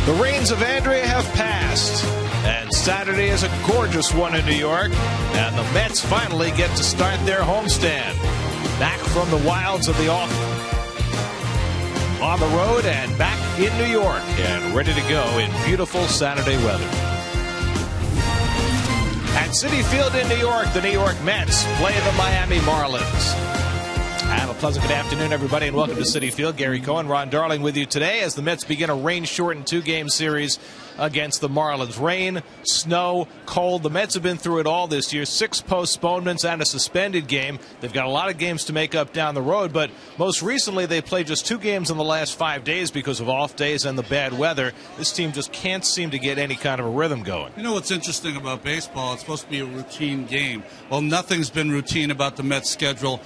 The rains of Andrea have passed, and Saturday is a gorgeous one in New York, and the Mets finally get to start their homestand. Back from the wilds of the off on the road and back in New York and ready to go in beautiful Saturday weather. At Citi Field in New York, the New York Mets play the Miami Marlins. Have a pleasant good afternoon, everybody, and welcome to Citi Field. Gary Cohen, Ron Darling with you today as the Mets begin a rain-shortened two-game series against the Marlins. Rain, snow, cold. The Mets have been through it all this year. 6 postponements and a suspended game. They've got a lot of games to make up down the road, but most recently they played just 2 games in the last 5 days because of off days and the bad weather. This team just can't seem to get any kind of a rhythm going. You know what's interesting about baseball? It's supposed to be a routine game. Well, nothing's been routine about the Mets' schedule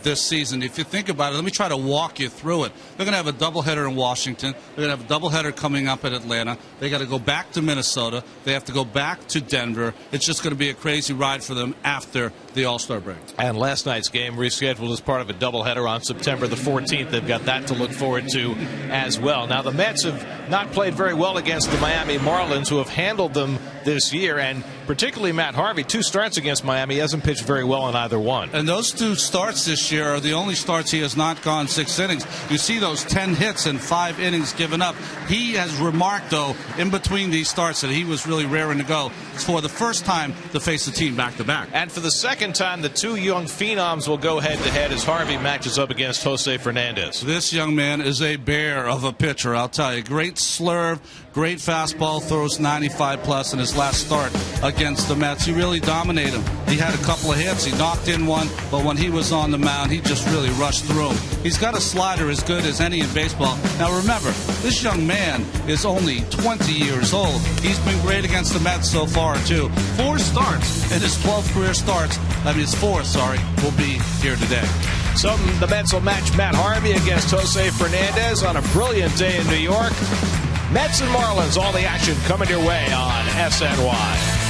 this season. If you think about it, let me try to walk you through it. They're going to have a doubleheader in Washington. They're going to have a doubleheader coming up at Atlanta. They got to go back to Minnesota. They have to go back to Denver. It's just going to be a crazy ride for them after the All-Star break. And last night's game rescheduled as part of a doubleheader on September the 14th. They've got that to look forward to as well. Now, the Mets have not played very well against the Miami Marlins, who have handled them this year, and particularly Matt Harvey. 2 starts against Miami. He hasn't pitched very well in either one. And those 2 starts this year are the only starts he has not gone 6 innings. You see those 10 hits and 5 innings given up. He has remarked, though, in between these starts that he was really raring to go for the first time to face the team back-to-back. And for the second time, the 2 young phenoms will go head-to-head as Harvey matches up against Jose Fernandez. This young man is a bear of a pitcher, I'll tell you. Great slurve, great fastball, throws 95-plus in his last start against the Mets. He really dominated him. He had a couple of hits. He knocked in one, but when he was on the mound, he just really rushed through him. He's got a slider as good as any in baseball. Now, remember, this young man is only 20 years old. He's been great against the Mets so far, too. 4 starts in his 12 career starts. His 4th, will be here today. So the Mets will match Matt Harvey against Jose Fernandez on a brilliant day in New York. Mets and Marlins, all the action coming your way on SNY.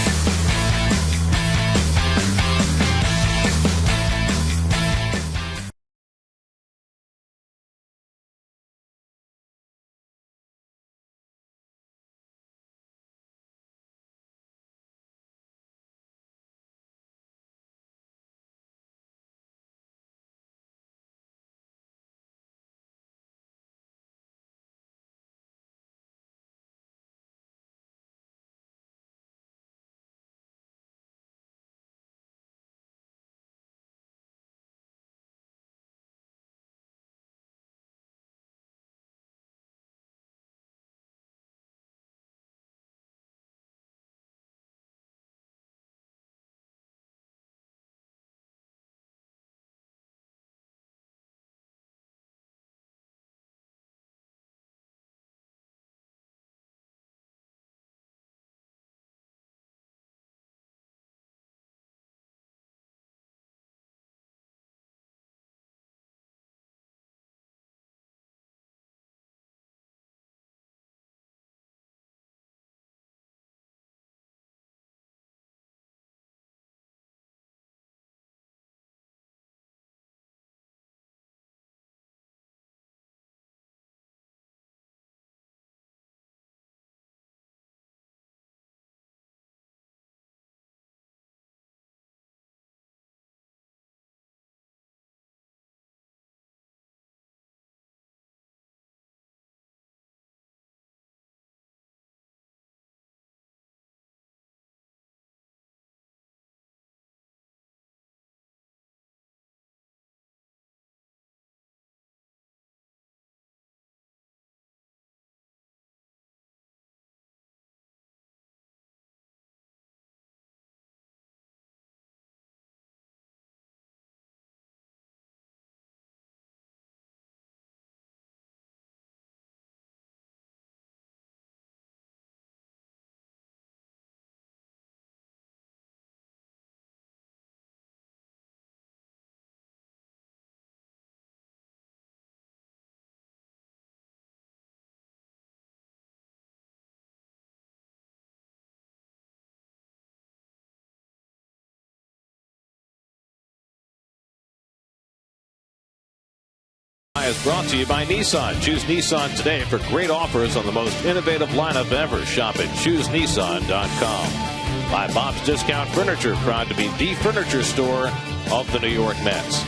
is brought to you by Nissan. Choose Nissan today for great offers on the most innovative lineup ever. Shop at ChooseNissan.com. By Bob's Discount Furniture, proud to be the furniture store of the New York Mets.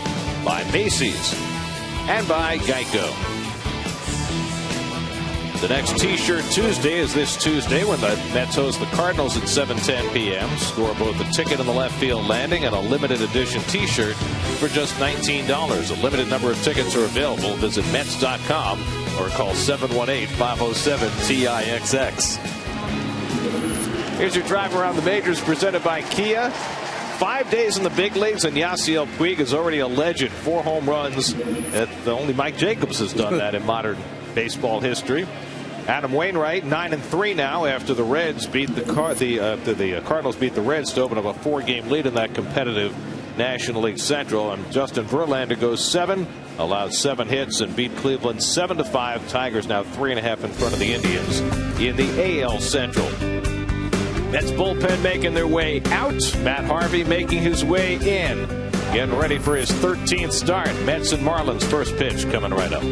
By Macy's and by Geico. The next T-Shirt Tuesday is this Tuesday when the Mets host the Cardinals at 7:10 p.m. Score both a ticket in the left field landing and a limited edition T-shirt for just $19. A limited number of tickets are available. Visit Mets.com or call 718-507-TIXX. Here's your drive around the majors presented by Kia. 5 days in the big leagues, and Yasiel Puig is already a legend. 4 home runs. Only Mike Jacobs has done that in modern baseball history. Adam Wainwright 9-3 now after the Reds beat the Cardinals beat the Reds to open up a 4-game lead in that competitive National League Central. And Justin Verlander goes 7, allowed 7 hits and beat Cleveland 7-5. Tigers now 3.5 in front of the Indians in the AL Central. Mets bullpen making their way out. Matt Harvey making his way in. Getting ready for his 13th start. Mets and Marlins first pitch coming right up.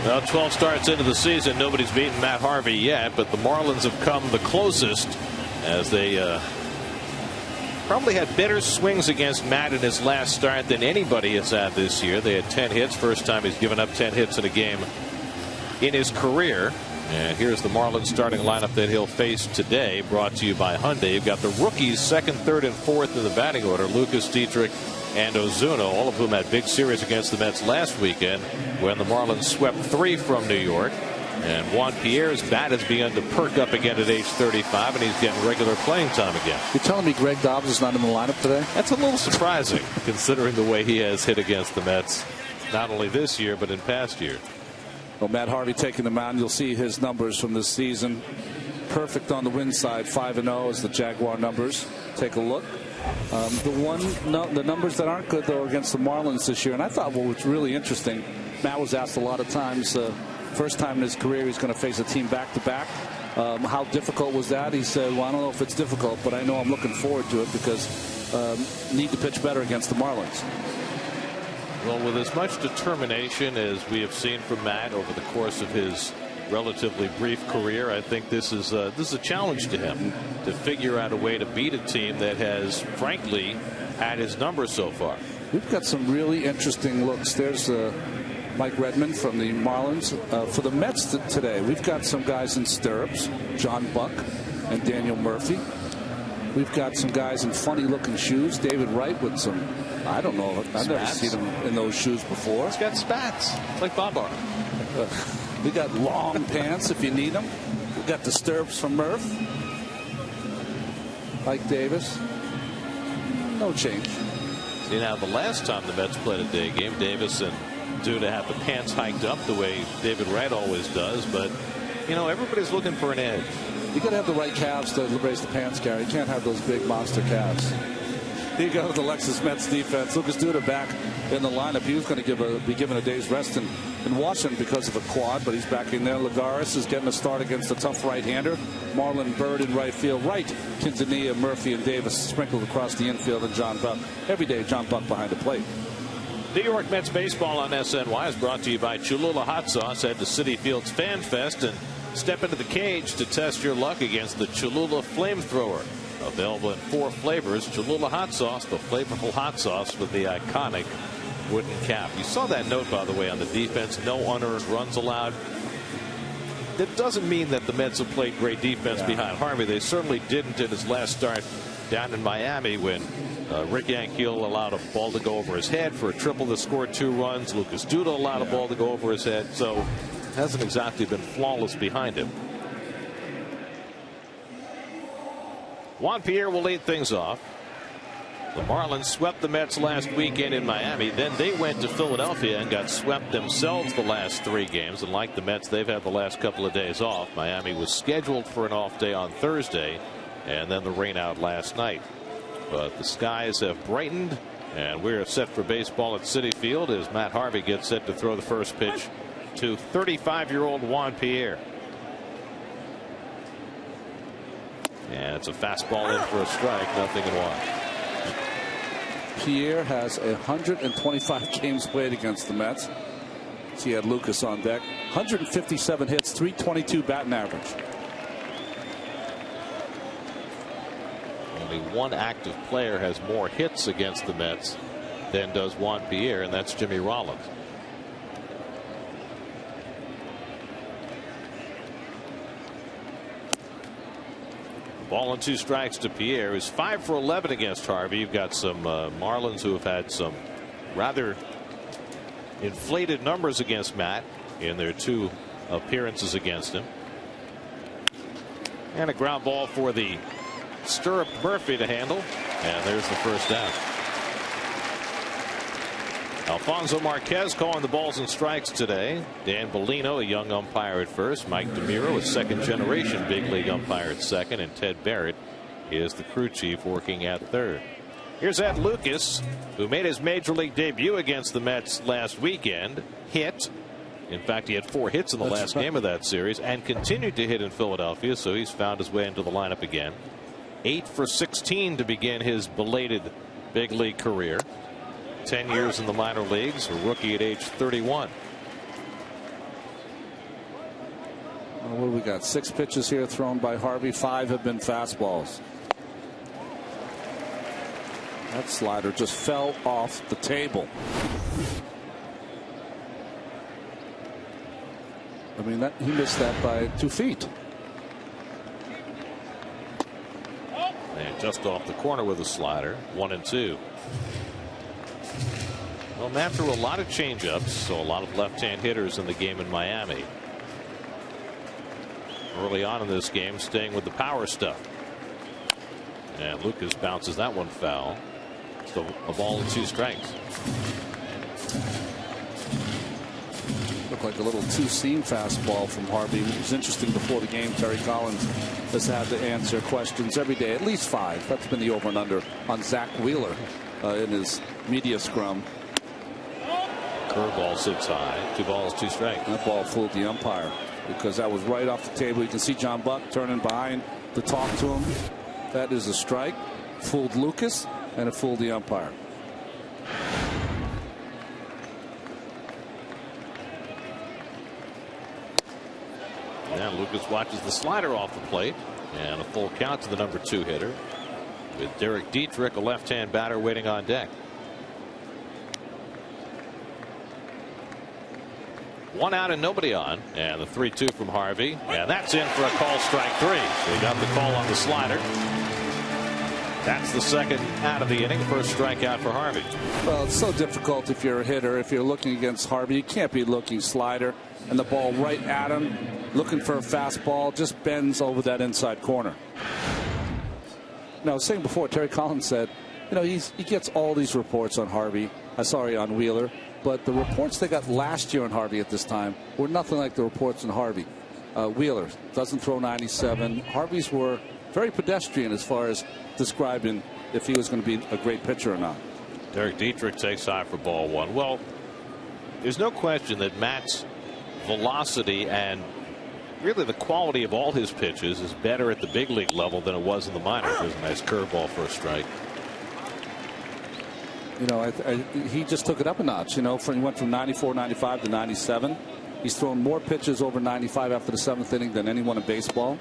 Well, 12 starts into the season, nobody's beaten Matt Harvey yet, but the Marlins have come the closest as they probably had better swings against Matt in his last start than anybody has had this year. They had 10 hits, first time he's given up 10 hits in a game in his career. And here's the Marlins starting lineup that he'll face today, brought to you by Hyundai. You've got the rookies second, third, and fourth in the batting order, Lucas Dietrich and Ozuna, all of whom had big series against the Mets last weekend when the Marlins swept 3 from New York. And Juan Pierre's bat has begun to perk up again at age 35, and he's getting regular playing time again. You're telling me Greg Dobbs is not in the lineup today? That's a little surprising, considering the way he has hit against the Mets, not only this year, but in past years. Well, Matt Harvey taking the mound. You'll see his numbers from this season. Perfect on the win side, 5-0 is the Jaguar numbers. Take a look. The numbers that aren't good, though, against the Marlins this year. And I thought what was really interesting, Matt was asked a lot of times, first time in his career he's going to face a team back-to-back. How difficult was that? He said, well, I don't know if it's difficult, but I know I'm looking forward to it because need to pitch better against the Marlins. Well, with as much determination as we have seen from Matt over the course of his relatively brief career, I think this is a challenge to him to figure out a way to beat a team that has, frankly, had his number so far. We've got some really interesting looks. There's Mike Redmond from the Marlins. For the Mets today, we've got some guys in stirrups, John Buck and Daniel Murphy. We've got some guys in funny-looking shoes. David Wright with some, I don't know, I've never seen him in those shoes before. He's got spats, like Babar. We got long pants if you need them. We got the stirrups from Murph. Mike Davis. No change. See, now the last time the Mets played a day game, Davison due to have the pants hiked up the way David Wright always does, but you know, everybody's looking for an edge. You got to have the right calves to raise the pants, Gary. You can't have those big monster calves. Here you go with the Lexus Mets defense. Lucas Duda back in the lineup. He was going to be given a day's rest in Washington because of a quad, but he's back in there. Lagares is getting a start against a tough right-hander. Marlon Byrd in right field. Right, Quintanilla, Murphy, and Davis sprinkled across the infield, and John Buck. Every day, John Buck behind the plate. New York Mets baseball on SNY is brought to you by Cholula Hot Sauce. Head to Citi Field's Fan Fest and step into the cage to test your luck against the Cholula Flamethrower. Available in 4 flavors. Cholula Hot Sauce, the flavorful hot sauce with the iconic wooden cap. You saw that note, by the way, on the defense. No unearned runs allowed. That doesn't mean that the Mets have played great defense behind Harvey. They certainly didn't in his last start down in Miami when Rick Ankiel allowed a ball to go over his head for a triple that scored 2 runs. Lucas Duda allowed a ball to go over his head. So hasn't exactly been flawless behind him. Juan Pierre will lead things off. The Marlins swept the Mets last weekend in Miami. Then they went to Philadelphia and got swept themselves the last 3 games. And like the Mets, they've had the last couple of days off. Miami was scheduled for an off day on Thursday, and then the rain out last night. But the skies have brightened, and we're set for baseball at Citi Field as Matt Harvey gets set to throw the first pitch to 35-year-old Juan Pierre. And it's a fastball in for a strike, nothing in 1. Pierre has 125 games played against the Mets. He had Lucas on deck. 157 hits, 322 batting average. Only one active player has more hits against the Mets than does Juan Pierre, and that's Jimmy Rollins. Ball and 2 strikes to Pierre, who's 5 for 11 against Harvey. You've got some Marlins who have had some rather inflated numbers against Matt in their 2 appearances against him. And a ground ball for the stirrup Murphy to handle, and there's the first down. Alfonso Marquez calling the balls and strikes today. Dan Bellino, a young umpire at first. Mike DeMuro, a second-generation big league umpire at second. And Ted Barrett is the crew chief working at third. Here's Ed Lucas, who made his major league debut against the Mets last weekend. Hit. In fact, he had 4 hits in the last game of that series and continued to hit in Philadelphia, so he's found his way into the lineup again. 8 for 16 to begin his belated big league career. 10 years in the minor leagues, a rookie at age 31. Well, what do we got? 6 pitches here thrown by Harvey. 5 have been fastballs. That slider just fell off the table. I mean, he missed that by 2 feet. And just off the corner with a slider. 1-2. Well, Matt threw a lot of changeups, so a lot of left-hand hitters in the game in Miami. Early on in this game, staying with the power stuff. And Lucas bounces that one foul. So a ball and 2 strikes. The looked like a little two-seam fastball from Harvey. It was interesting before the game. Terry Collins has had to answer questions every day, at least 5. That's been the over and under on Zach Wheeler in his media scrum. Curveball sits high. 2 balls, 2 strikes. That ball fooled the umpire because that was right off the table. You can see John Buck turning behind to talk to him. That is a strike. Fooled Lucas, and it fooled the umpire. Now Lucas watches the slider off the plate, and a full count to the number 2 hitter with Derek Dietrich, a left-hand batter, waiting on deck. 1 out and nobody on, and the 3-2 from Harvey, and that's in for a call, strike 3. So he got the call on the slider. That's the second out of the inning. First strikeout for Harvey. Well, it's so difficult if you're a hitter. If you're looking against Harvey, you can't be looking slider and the ball right at him, looking for a fastball, just bends over that inside corner. Now, I was saying before, Terry Collins said, you know, he gets all these reports on Harvey. Sorry, on Wheeler. But the reports they got last year on Harvey at this time were nothing like the reports on Harvey. Wheeler doesn't throw 97. Harvey's were very pedestrian as far as describing if he was going to be a great pitcher or not. Derek Dietrich takes high for ball 1. Well, there's no question that Matt's velocity and really the quality of all his pitches is better at the big league level than it was in the minors. There's a nice curveball for a strike. You know, he just took it up a notch. You know, he went from 94, 95 to 97. He's thrown more pitches over 95 after the 7th inning than anyone in baseball.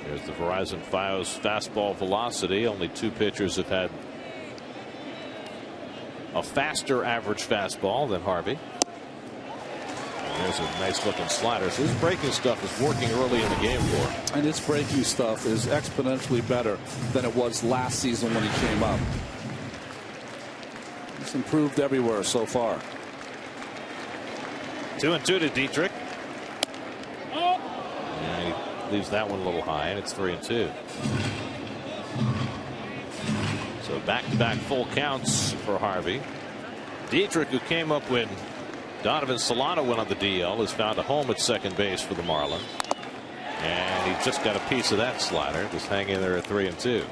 There's the Verizon Fios fastball velocity. Only 2 pitchers have had a faster average fastball than Harvey. And there's a nice looking slider. So his breaking stuff is working early in the game for him. And his breaking stuff is exponentially better than it was last season when he came up. He's improved everywhere so far. 2-2 to Dietrich. And he leaves that one a little high, and it's 3-2. So back-to-back full counts for Harvey. Dietrich, who came up when Donovan Solano went on the DL, has found a home at second base for the Marlins. And he just got a piece of that slider, just hanging there at 3-2.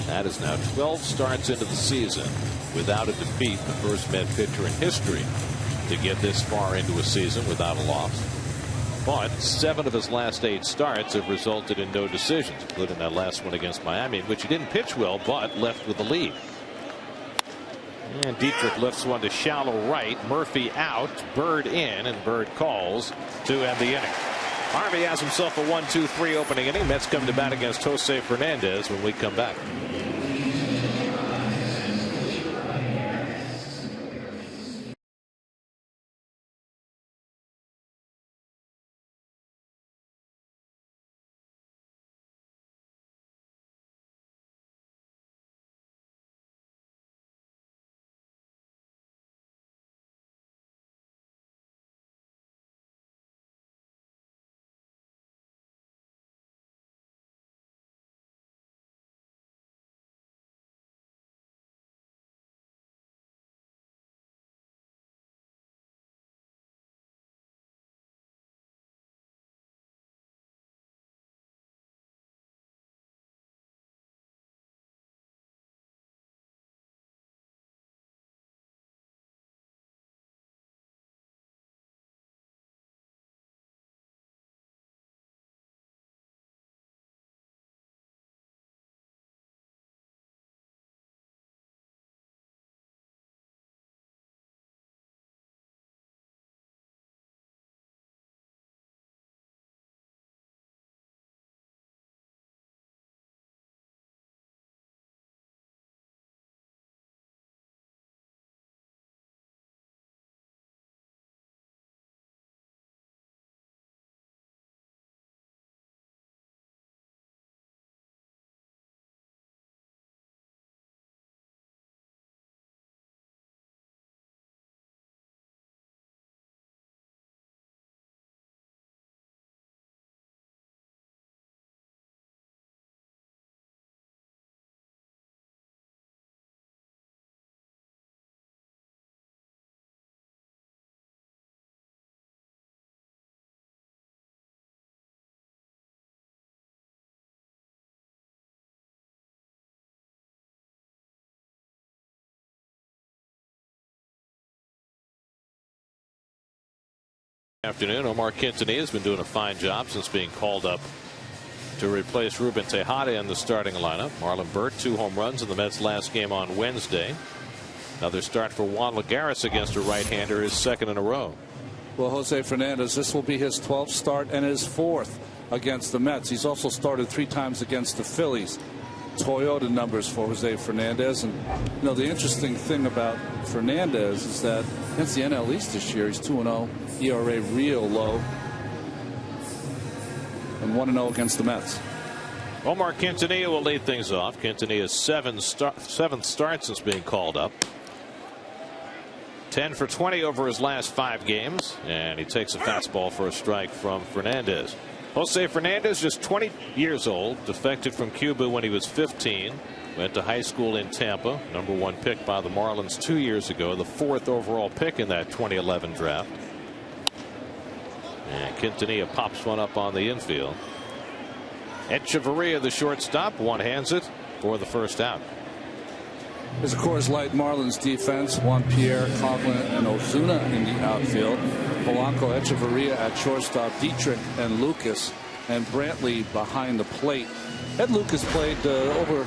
That is now 12 starts into the season without a defeat, the first Met pitcher in history to get this far into a season without a loss. But 7 of his last 8 starts have resulted in no decisions, including that last one against Miami, in which he didn't pitch well, but left with the lead. And Dietrich lifts one to shallow right. Murphy out, Bird in, and Bird calls to end the inning. Harvey has himself a 1-2-3 opening inning. Mets come to bat against Jose Fernandez when we come back. Afternoon. Omar Quintanilla has been doing a fine job since being called up to replace Ruben Tejada in the starting lineup. Marlon Burt, 2 home runs in the Mets' last game on Wednesday. Another start for Juan Lagares against a right-hander, his 2nd in a row. Well, Jose Fernandez, this will be his 12th start and his 4th against the Mets. He's also started 3 times against the Phillies. Toyota numbers for Jose Fernandez. And you know, the interesting thing about Fernandez is that against the NL East this year, he's 2-0, ERA real low, and 1-0 against the Mets. Omar Quintanilla will lead things off. Quintanilla's 7th start since being called up. 10 for 20 over his last 5 games, and he takes a fastball for a strike from Fernandez. Jose Fernandez, just 20 years old, defected from Cuba when he was 15, went to high school in Tampa, #1 pick by the Marlins 2 years ago, the 4th overall pick in that 2011 draft. And Quintanilla pops one up on the infield. Echeverria, the shortstop, one-hands it for the first out. There's, of course, light Marlins defense. Juan Pierre, Coughlin, and Ozuna in the outfield. Polanco, Echeverria at shortstop. Dietrich and Lucas, and Brantley behind the plate. Ed Lucas played over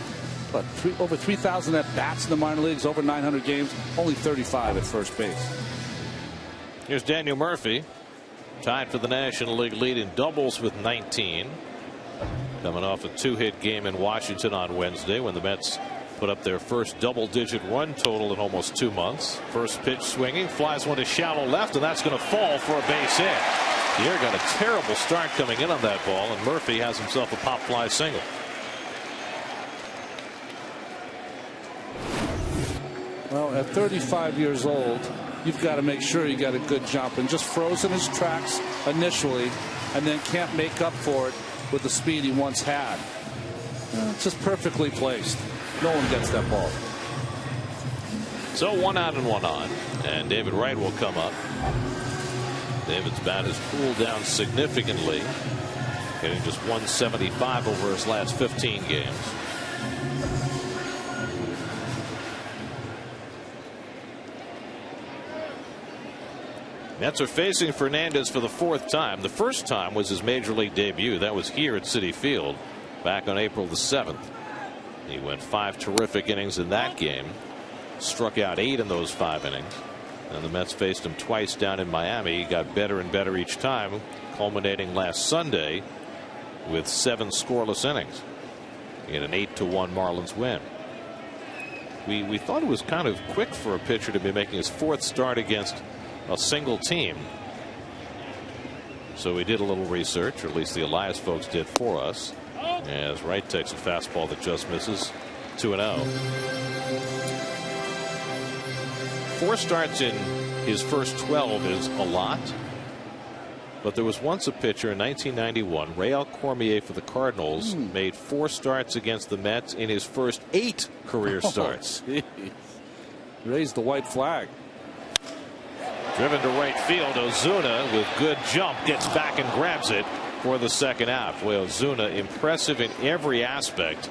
3,000 at bats in the minor leagues, over 900 games, only 35 at first base. Here's Daniel Murphy, tied for the National League lead in doubles with 19. Coming off a 2-hit game in Washington on Wednesday when the Mets put up their first double-digit run total in almost 2 months. First pitch swinging, flies one to shallow left, and that's going to fall for a base hit. Pierre got a terrible start coming in on that ball, and Murphy has himself a pop fly single. Well, at 35 years old, you've got to make sure you got a good jump, and just froze in his tracks initially, and then can't make up for it with the speed he once had. It's just perfectly placed. No one gets that ball. So 1 out and 1 on, and David Wright will come up. David's bat has cooled down significantly, hitting just 175 over his last 15 games. Mets are facing Fernandez for the 4th time. The first time was his major league debut. That was here at Citi Field back on April the 7th. He went 5 terrific innings in that game, struck out 8 in those 5 innings, and the Mets faced him twice down in Miami. He got better and better each time, culminating last Sunday with 7 scoreless innings in an 8-1 Marlins win. We thought it was kind of quick for a pitcher to be making his 4th start against a single team. So we did a little research, or at least the Elias folks did for us, as Wright takes a fastball that just misses. 2-0. 4 starts in his first 12 is a lot, but there was once a pitcher in 1991, Rael Cormier for the Cardinals, made 4 starts against the Mets in his first 8 career starts. Raised the white flag. Driven to right field, Ozuna with good jump gets back and grabs it for the 2nd out. Well, Ozuna impressive in every aspect.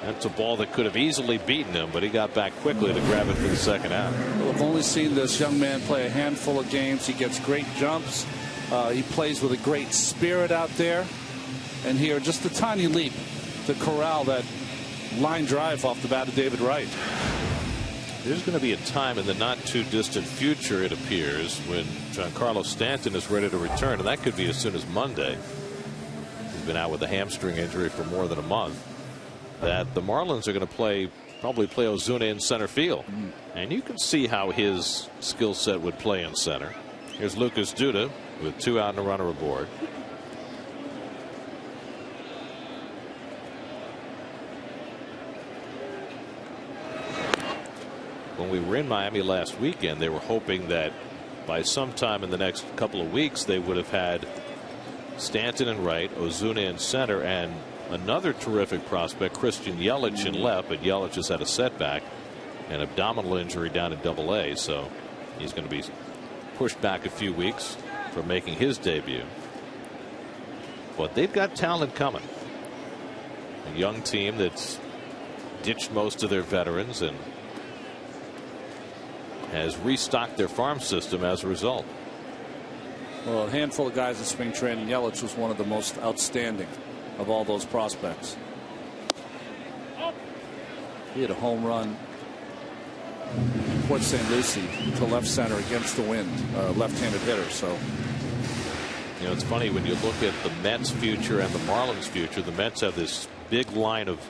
That's a ball that could have easily beaten him, but he got back quickly to grab it for the 2nd out. Well, I've only seen this young man play a handful of games. He gets great jumps. He plays with a great spirit out there. And here, just a tiny leap to corral that line drive off the bat of David Wright. There's going to be a time in the not too distant future, it appears, when Giancarlo Stanton is ready to return, and that could be as soon as Monday. He's been out with a hamstring injury for more than a month. That the Marlins are going to probably play Ozuna in center field, and you can see how his skill set would play in center. Here's Lucas Duda with 2 out and a runner aboard. When we were in Miami last weekend, they were hoping that by sometime in the next couple of weeks they would have had Stanton and right, Ozuna in center, and another terrific prospect, Christian Yelich, in left. But Yelich has had a setback, an abdominal injury down in AA, so he's going to be pushed back a few weeks from making his debut. But they've got talent coming. A young team that's ditched most of their veterans and has restocked their farm system as a result. Well, a handful of guys in spring training. Yelich was one of the most outstanding of all those prospects. He had a home run in Port St. Lucie to left center against the wind, left-handed hitter. So, you know, it's funny when you look at the Mets' future and the Marlins' future. The Mets have this big line of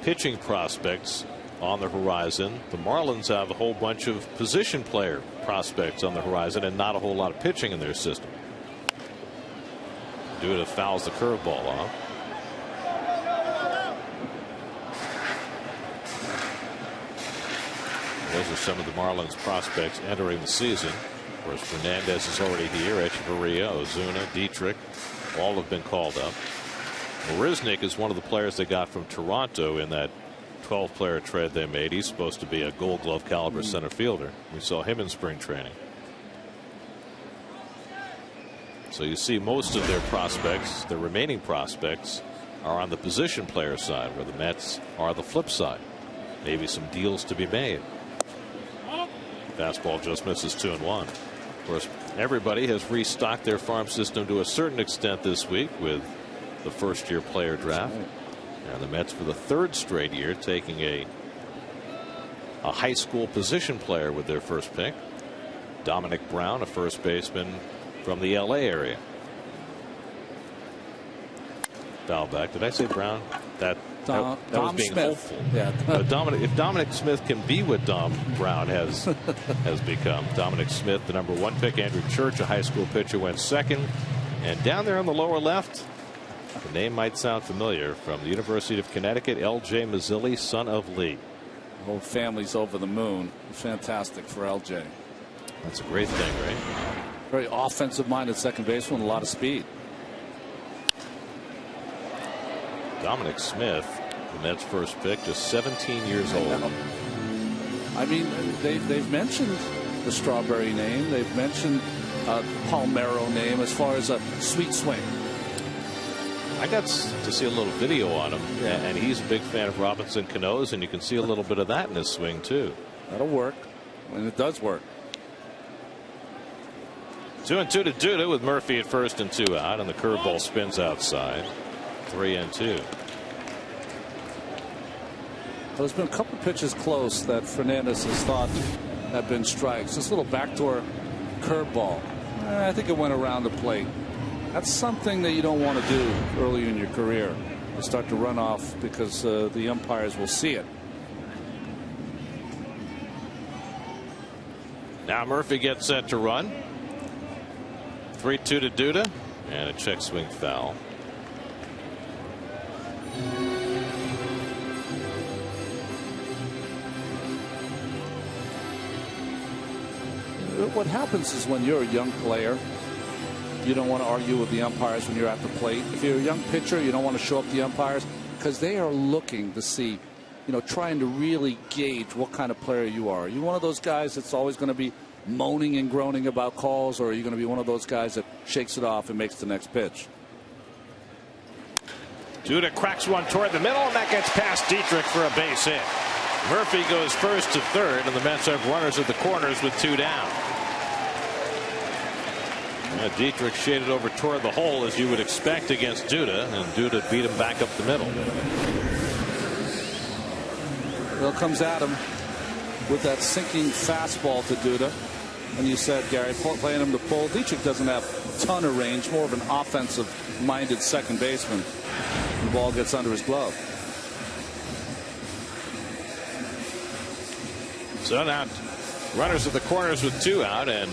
pitching prospects on the horizon. The Marlins have a whole bunch of position player prospects on the horizon and not a whole lot of pitching in their system. Duda fouls the curveball off. Those are some of the Marlins prospects entering the season. Of course, Fernandez is already here. Echeverria, Ozuna, Dietrich, all have been called up. Marisnik is one of the players they got from Toronto in that 12-player trade they made. He's supposed to be a Gold Glove caliber center fielder. We saw him in spring training. So you see most of their prospects, their remaining prospects, are on the position player side, where the Mets are the flip side. Maybe some deals to be made. Fastball just misses 2-1. Of course, everybody has restocked their farm system to a certain extent this week with the first-year player draft. And the Mets, for the third straight year, taking a high school position player with their first pick. Dominic Brown, a first baseman from the LA area. Foul back. Did I say Brown? That was being hopeful. Yeah. If Dominic Smith can be what Dom Brown has become. Dominic Smith, the #1 pick. Andrew Church, a high school pitcher, went second. And down there on the lower left, the name might sound familiar, from the University of Connecticut, L.J. Mazzilli, son of Lee. The whole family's over the moon. Fantastic for L.J. That's a great thing, right? Very offensive-minded second baseman, a lot of speed. Dominic Smith, the Mets' first pick, just 17 years old. I mean, they've mentioned the Strawberry name. They've mentioned Palmero name as far as a sweet swing. I got to see a little video on him, and he's a big fan of Robinson Cano's, and you can see a little bit of that in his swing, too. That'll work, and it does work. 2-2 to Duda with Murphy at first and 2 out, and the curveball spins outside. 3-2. Well, there's been a couple pitches close that Fernandez has thought have been strikes. This little backdoor curveball, I think it went around the plate. That's something that you don't want to do early in your career. You start to run off because the umpires will see it. Now Murphy gets set to run. 3-2 to Duda, and a check swing foul. What happens is when you're a young player, you don't want to argue with the umpires when you're at the plate. If you're a young pitcher, you don't want to show up the umpires because they are looking to see, trying to really gauge what kind of player you are. Are you one of those guys that's always going to be moaning and groaning about calls, or are you going to be one of those guys that shakes it off and makes the next pitch? Duda cracks one toward the middle, and that gets past Dietrich for a base hit. Murphy goes first to third, and the Mets have runners at the corners with 2 down. Dietrich shaded over toward the hole, as you would expect against Duda, and Duda beat him back up the middle. Well, comes at him with that sinking fastball to Duda. And you said, Gary, playing him to pull. Dietrich doesn't have a ton of range, more of an offensive-minded second baseman. The ball gets under his glove. So now runners at the corners with 2 out, and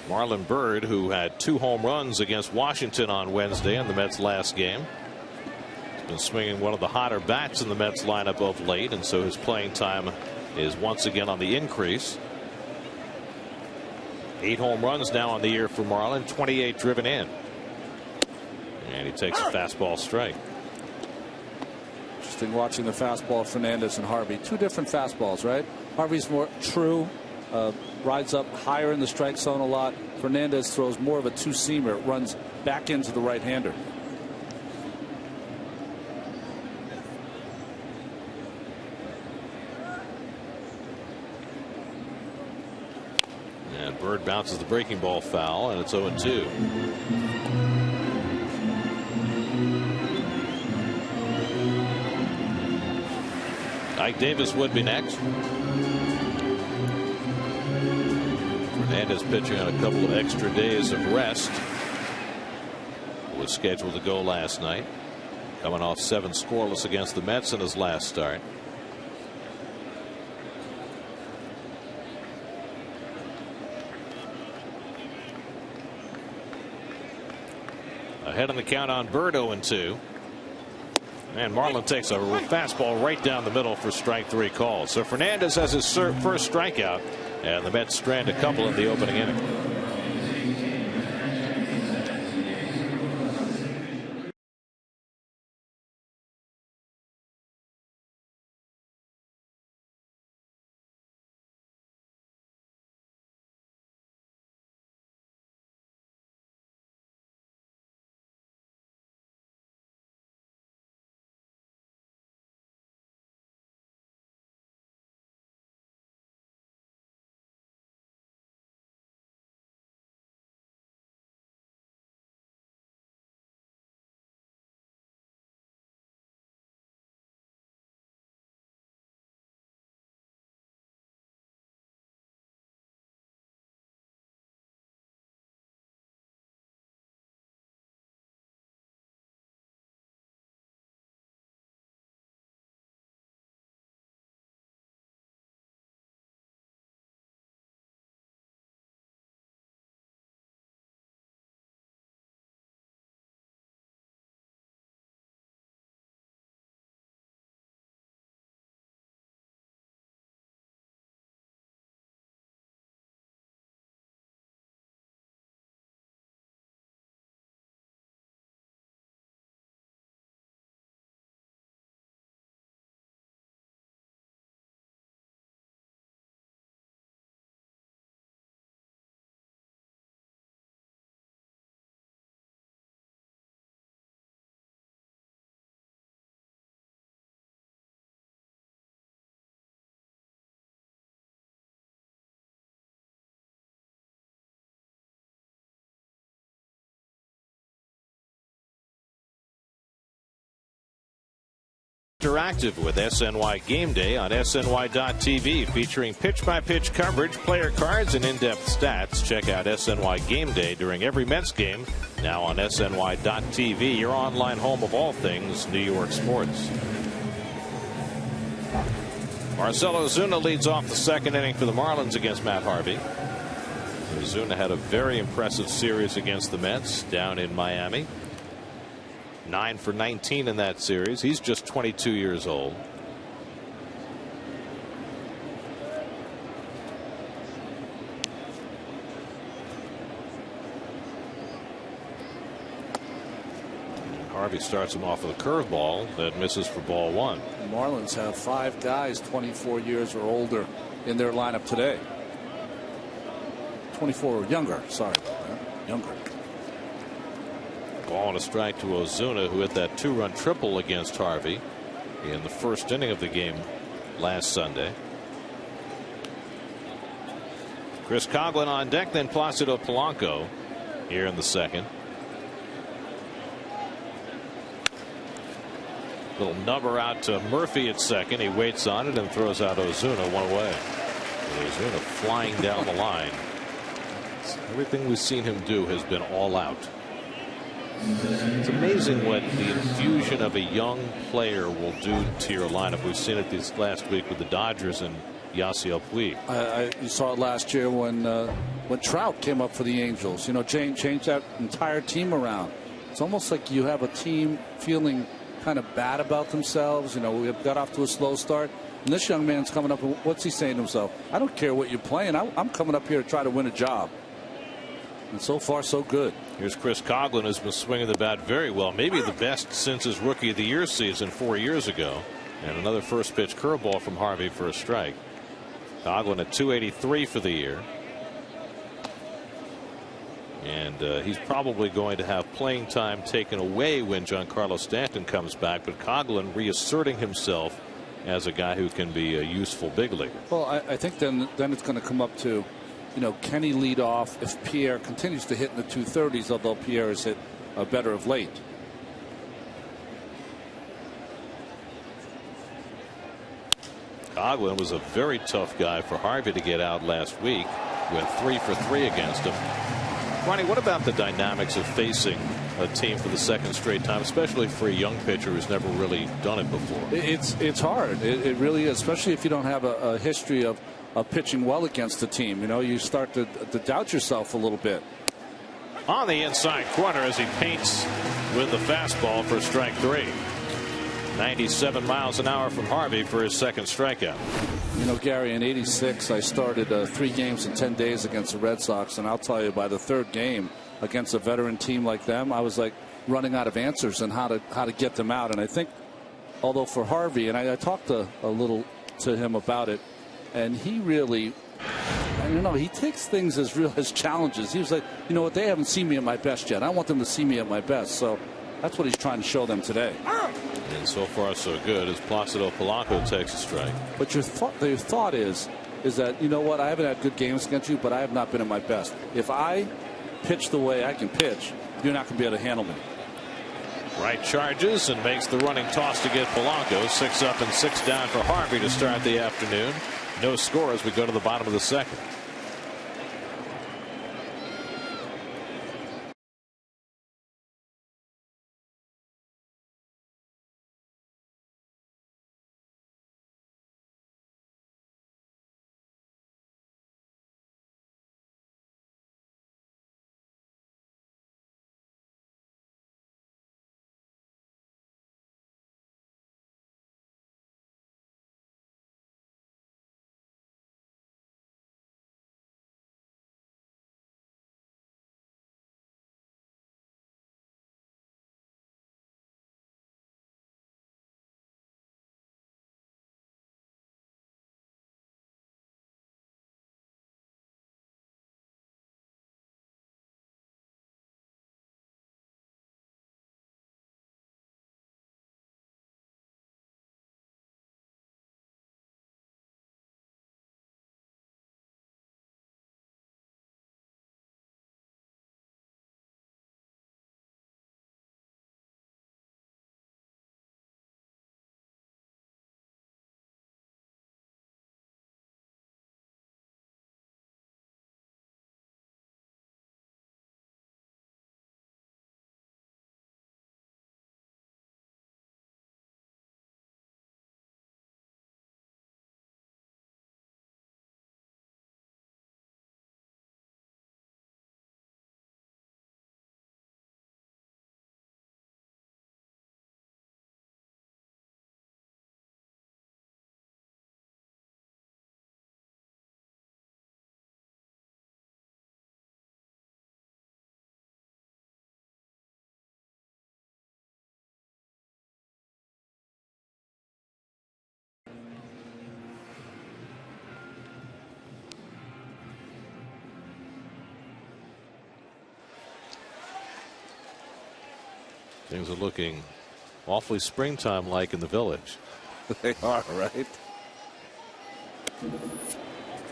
Marlon Byrd, who had 2 home runs against Washington on Wednesday in the Mets' last game, has been swinging one of the hotter bats in the Mets lineup of late, and so his playing time is once again on the increase. 8 home runs now on the year for Marlon, 28 driven in. And he takes a fastball strike. Interesting watching the fastball of Fernandez and Harvey. 2 different fastballs, right? Harvey's more true, rides up higher in the strike zone a lot. Fernandez throws more of a 2-seamer. It runs back into the right-hander. And Bird bounces the breaking ball foul, and it's 0-2. Ike Davis would be next. Fernandez pitching on a couple of extra days of rest. Was scheduled to go last night. Coming off 7 scoreless against the Mets in his last start. Ahead in the count on Bird, 0-2. And Marlin takes a fastball right down the middle for strike 3 call. So Fernandez has his first strikeout, and the Mets strand a couple in the opening inning. Interactive with SNY Game Day on SNY.TV, featuring pitch-by-pitch coverage, player cards, and in-depth stats. Check out SNY Game Day during every Mets game, now on SNY.TV, your online home of all things New York sports. Marcell Ozuna leads off the second inning for the Marlins against Matt Harvey. Ozuna had a very impressive series against the Mets down in Miami. 9 for 19 in that series. He's just 22 years old. Harvey starts him off with a curveball that misses for ball 1. The Marlins have 5 guys 24 years or older in their lineup today. 24 or younger. Sorry about that. Younger. Ball and a strike to Ozuna, who hit that 2-run triple against Harvey in the first inning of the game last Sunday. Chris Coghlan on deck, then Placido Polanco here in the second. Little number out to Murphy at second. He waits on it and throws out Ozuna one away. Ozuna flying down the line. Everything we've seen him do has been all out. It's amazing what the infusion of a young player will do to your lineup. We've seen it this last week with the Dodgers and Yasiel Puig. You saw it last year when Trout came up for the Angels. You know, changed that entire team around. It's almost like you have a team feeling kind of bad about themselves. You know, we got off to a slow start, and this young man's coming up, and what's he saying to himself? I don't care what you're playing. I'm coming up here to try to win a job. And so far, so good. Here's Chris Coghlan, who's been swinging the bat very well, maybe the best since his Rookie of the Year season 4 years ago. And another first pitch curveball from Harvey for a strike. Coghlan at 283 for the year. And he's probably going to have playing time taken away when Giancarlo Stanton comes back. But Coghlan reasserting himself as a guy who can be a useful big leaguer. Well, I think then it's going to come up to can he lead off if Pierre continues to hit in the 230s, although Pierre has hit better of late. Coghlan was a very tough guy for Harvey to get out last week. Went 3 for 3 against him. Ronnie, what about the dynamics of facing a team for the second straight time, especially for a young pitcher who's never really done it before? It's hard. It really is, especially if you don't have a history of pitching well against the team. You start to doubt yourself a little bit. On the inside corner as he paints with the fastball for strike 3. 97 miles an hour from Harvey for his second strikeout. Gary, in '86, I started 3 games in 10 days against the Red Sox, and I'll tell you, by the 3rd game against a veteran team like them, I was like running out of answers and how to get them out. And I think, although for Harvey, and I talked a little to him about it, and he really, he takes things as real as challenges. He was like, what, they haven't seen me at my best yet. I want them to see me at my best. So that's what he's trying to show them today. And so far so good as Placido Polanco takes a strike. But your thought is that, I haven't had good games against you, but I have not been at my best. If I pitch the way I can pitch, you're not going to be able to handle me. Right charges and makes the running toss to get Polanco. 6 up and 6 down for Harvey to start the afternoon. No score as we go to the bottom of the second. Things are looking awfully springtime-like in the village. They are, right?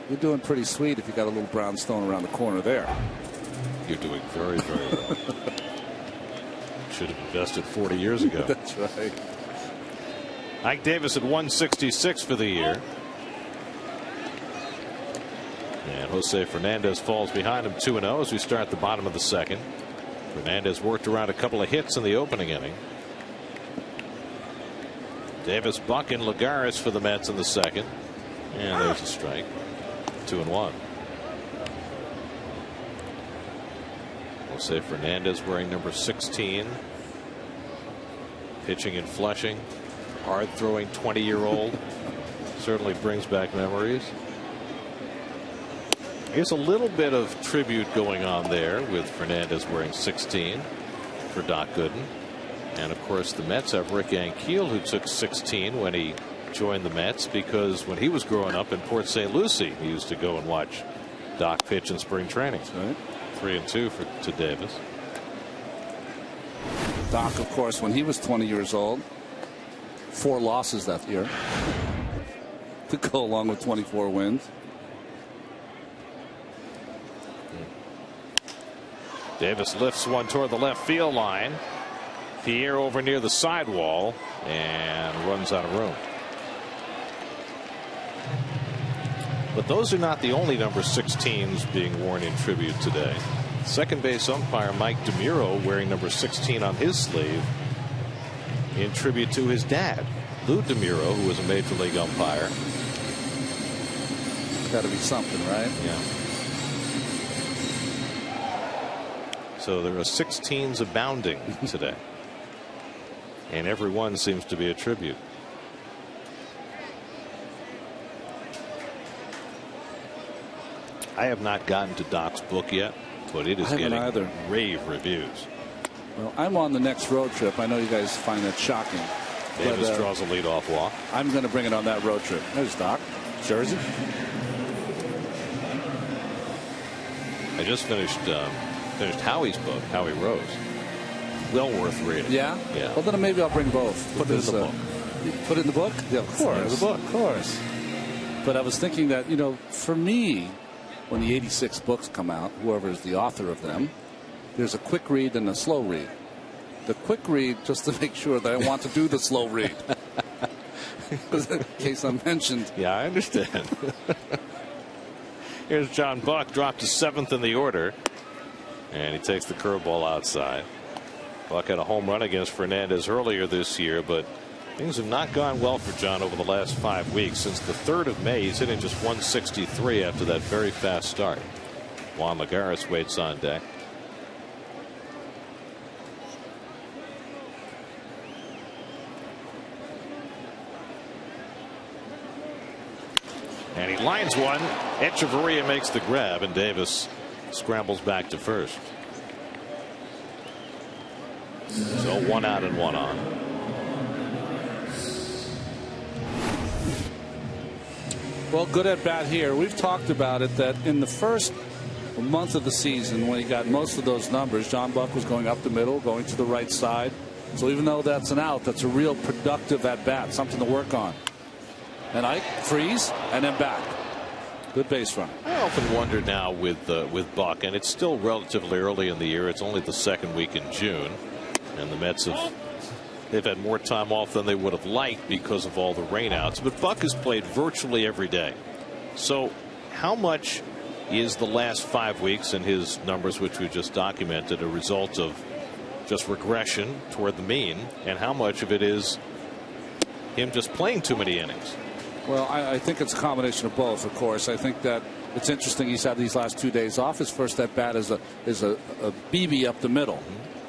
You're doing pretty sweet if you got a little brownstone around the corner there. You're doing very, very well. Should have invested 40 years ago. That's right. Ike Davis at 166 for the year. And Jose Fernandez falls behind him 2-0 as we start the bottom of the second. Fernandez worked around a couple of hits in the opening inning. Davis, Buck, and Lagares for the Mets in the second. And there's a strike. 2-1. Jose Fernandez wearing number 16. Pitching in Flushing. Hard throwing 20-year-old. Certainly brings back memories. Here's a little bit of tribute going on there with Fernandez wearing 16 for Doc Gooden. And of course the Mets have Rick Ankiel, who took 16 when he joined the Mets, because when he was growing up in Port St. Lucie he used to go and watch Doc pitch in spring training. Right. 3-2 to Davis. Doc, of course, when he was 20 years old, 4 losses that year to go along with 24 wins. Davis lifts one toward the left field line. Pierre over near the sidewall and runs out of room. But those are not the only number 16s being worn in tribute today. Second base umpire Mike DeMuro wearing number 16 on his sleeve in tribute to his dad, Lou DeMuro, who was a major league umpire. It's got to be something, right? Yeah. So there are 16s abounding today. And every one seems to be a tribute. I have not gotten to Doc's book yet, but it is getting rave reviews. Well, I'm on the next road trip. I know you guys find that shocking. Davis draws a leadoff walk. I'm going to bring it on that road trip. There's Doc. Jersey. I just finished Howie's book, Howie Rose. Well worth reading. Yeah? Yeah. Well, then maybe I'll bring both. Put it in the book. Put it in the book? Yeah, of course. The book. Of course. But I was thinking that, for me, when the 86 books come out, whoever is the author of them, there's a quick read and a slow read. The quick read, just to make sure that I want to do the slow read. In case I'm mentioned. Yeah, I understand. Here's John Buck, dropped to 7th in the order. And he takes the curveball outside. Buck had a home run against Fernandez earlier this year, but things have not gone well for John over the last 5 weeks. Since the 3rd of May, he's hitting just 163 after that very fast start. Juan Lagares waits on deck. And he lines one. Echeverria makes the grab, and Davis scrambles back to first. So 1 out and 1 on. Well, good at bat here. We've talked about it that in the first month of the season, when he got most of those numbers, John Buck was going up the middle, going to the right side. So even though that's an out, that's a real productive at bat, something to work on. And Ike freeze and then back. Good base run. I often wonder now with Buck, and it's still relatively early in the year. It's only the 2nd week in June, and the Mets they've had more time off than they would have liked because of all the rainouts. But Buck has played virtually every day. So how much is the last 5 weeks and his numbers, which we just documented, a result of just regression toward the mean, and how much of it is him just playing too many innings? Well, I think it's a combination of both, of course. I think that it's interesting he's had these last 2 days off. His first at bat is a BB up the middle.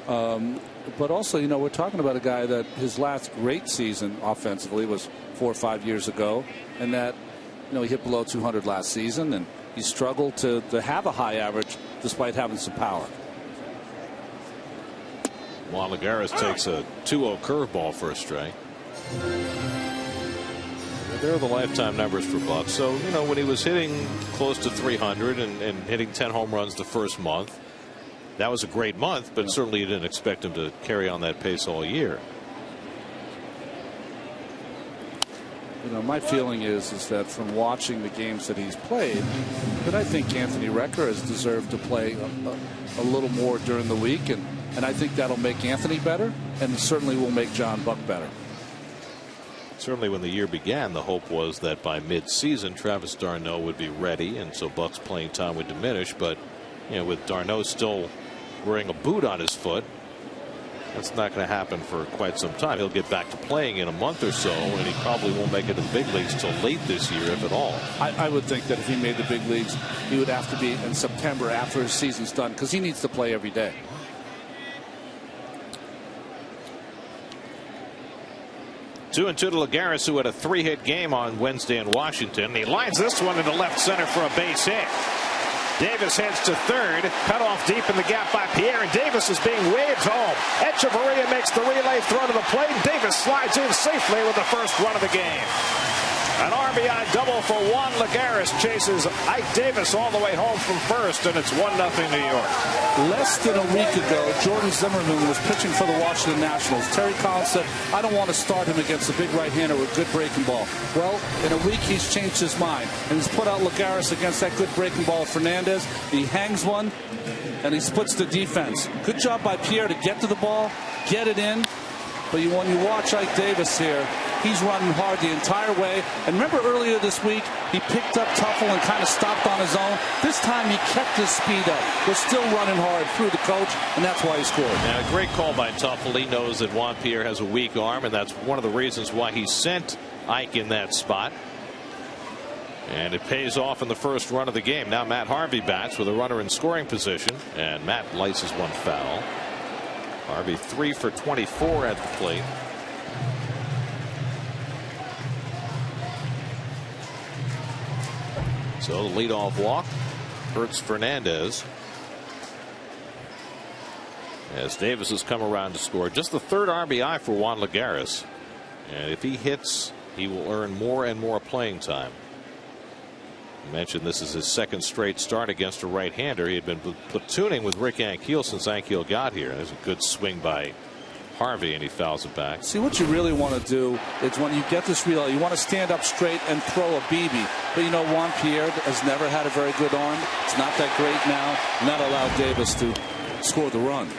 But also, we're talking about a guy that his last great season offensively was 4 or 5 years ago, and that he hit below 200 last season, and he struggled to have a high average despite having some power. Juan Lagares takes a 2-0 curveball for a strike. There are the lifetime numbers for Buck. So, when he was hitting close to 300 and hitting 10 home runs the first month, that was a great month, but certainly you didn't expect him to carry on that pace all year. My feeling is that from watching the games that he's played, that I think Anthony Recker has deserved to play a little more during the week, and I think that'll make Anthony better, and certainly will make John Buck better. Certainly when the year began, the hope was that by mid-season Travis d'Arnaud would be ready, and so Buck's playing time would diminish. But with d'Arnaud still wearing a boot on his foot, that's not going to happen for quite some time. He'll get back to playing in a month or so, and he probably won't make it to the big leagues till late this year, if at all. I would think that if he made the big leagues, he would have to be in September after his season's done, because he needs to play every day. 2-2 to Lagares, who had a 3-hit game on Wednesday in Washington. He lines this one into left center for a base hit. Davis heads to third, cut off deep in the gap by Pierre, and Davis is being waved home. Echeverria makes the relay throw to the plate. Davis slides in safely with the first run of the game. An RBI double for Juan Lagares chases Ike Davis all the way home from first, and it's 1-0 New York. Less than a week ago, Jordan Zimmerman was pitching for the Washington Nationals. Terry Collins said, I don't want to start him against a big right-hander with good breaking ball. Well, in a week, he's changed his mind, and he's put out Lagares against that good breaking ball of Fernandez. He hangs one, and he splits the defense. Good job by Pierre to get to the ball, get it in. But when you watch Ike Davis here, he's running hard the entire way. And remember earlier this week, he picked up Tuffle and kind of stopped on his own. This time he kept his speed up. Was still running hard through the coach, and that's why he scored. And a great call by Tuffle. He knows that Juan Pierre has a weak arm, and that's one of the reasons why he sent Ike in that spot. And it pays off in the first run of the game. Now Matt Harvey bats with a runner in scoring position, and Matt laces one foul. Harvey 3 for 24 at the plate. So the leadoff walk hurts Fernandez, as Davis has come around to score. Just the third RBI for Juan Lagares, and if he hits, he will earn more and more playing time. I mentioned this is his second straight start against a right-hander. He had been platooning with Rick Ankiel since Ankiel got here. There's a good swing by Harvey, and he fouls it back. See, what you really want to do is when you get this relay, you want to stand up straight and throw a BB. But you know, Juan Pierre has never had a very good arm. It's not that great now, and that allowed Davis to score the run.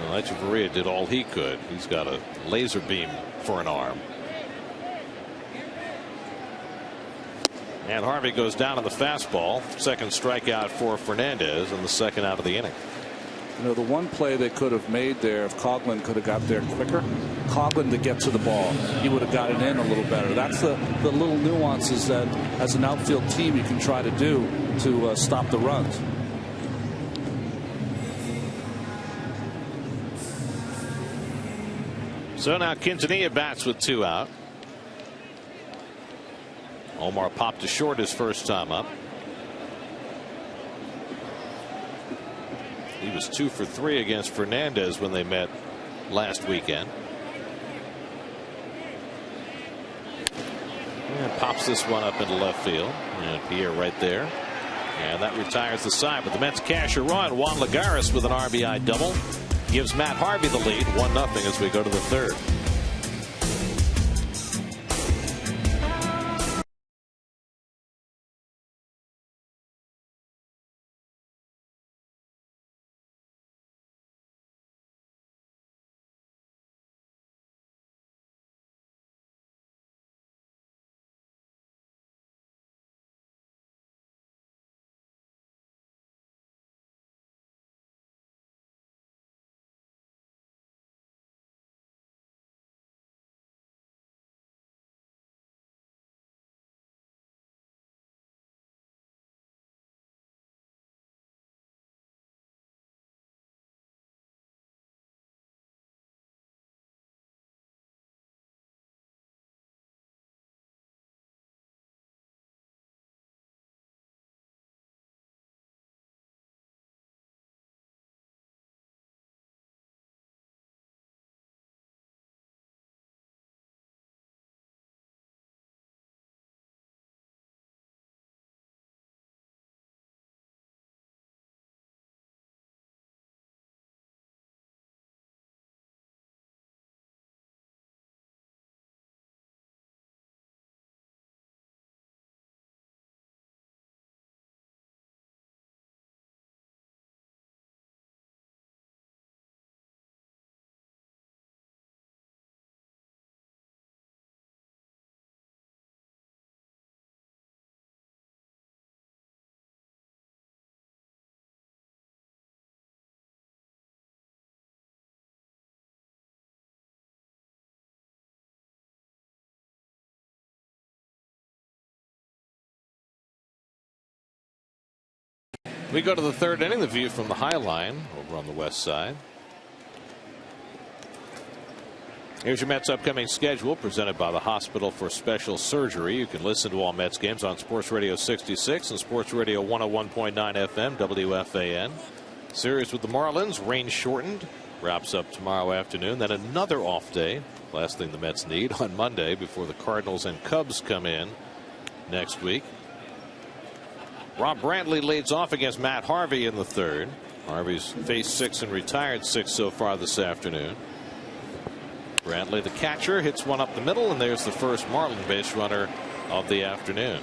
Well, Echeverria did all he could. He's got a laser beam for an arm. And Harvey goes down on the fastball. Second strikeout for Fernandez, and the second out of the inning. You know, the one play they could have made there, if Coughlin could have got there quicker, Coughlin to get to the ball, he would have got it in a little better. That's the little nuances that, as an outfield team, you can try to do to stop the runs. So now Quintanilla bats with 2 out. Omar popped to short his first time up. He was 2 for 3 against Fernandez when they met last weekend. And pops this one up into left field. And Pierre right there. And that retires the side. But the Mets cash a run. Juan Lagares with an RBI double gives Matt Harvey the lead, 1-0 as we go to the third. We go to the third inning. The view from the High Line over on the west side. Here's your Mets upcoming schedule, presented by the Hospital for Special Surgery. You can listen to all Mets games on Sports Radio 66 and Sports Radio 101.9 FM WFAN. Series with the Marlins, rain shortened, wraps up tomorrow afternoon. Then another off day Last thing the Mets need on Monday before the Cardinals and Cubs come in next week. Rob Brantley leads off against Matt Harvey in the third. Harvey's faced 6 and retired 6 so far this afternoon. Brantley, the catcher, hits one up the middle, and there's the first Marlin base runner of the afternoon.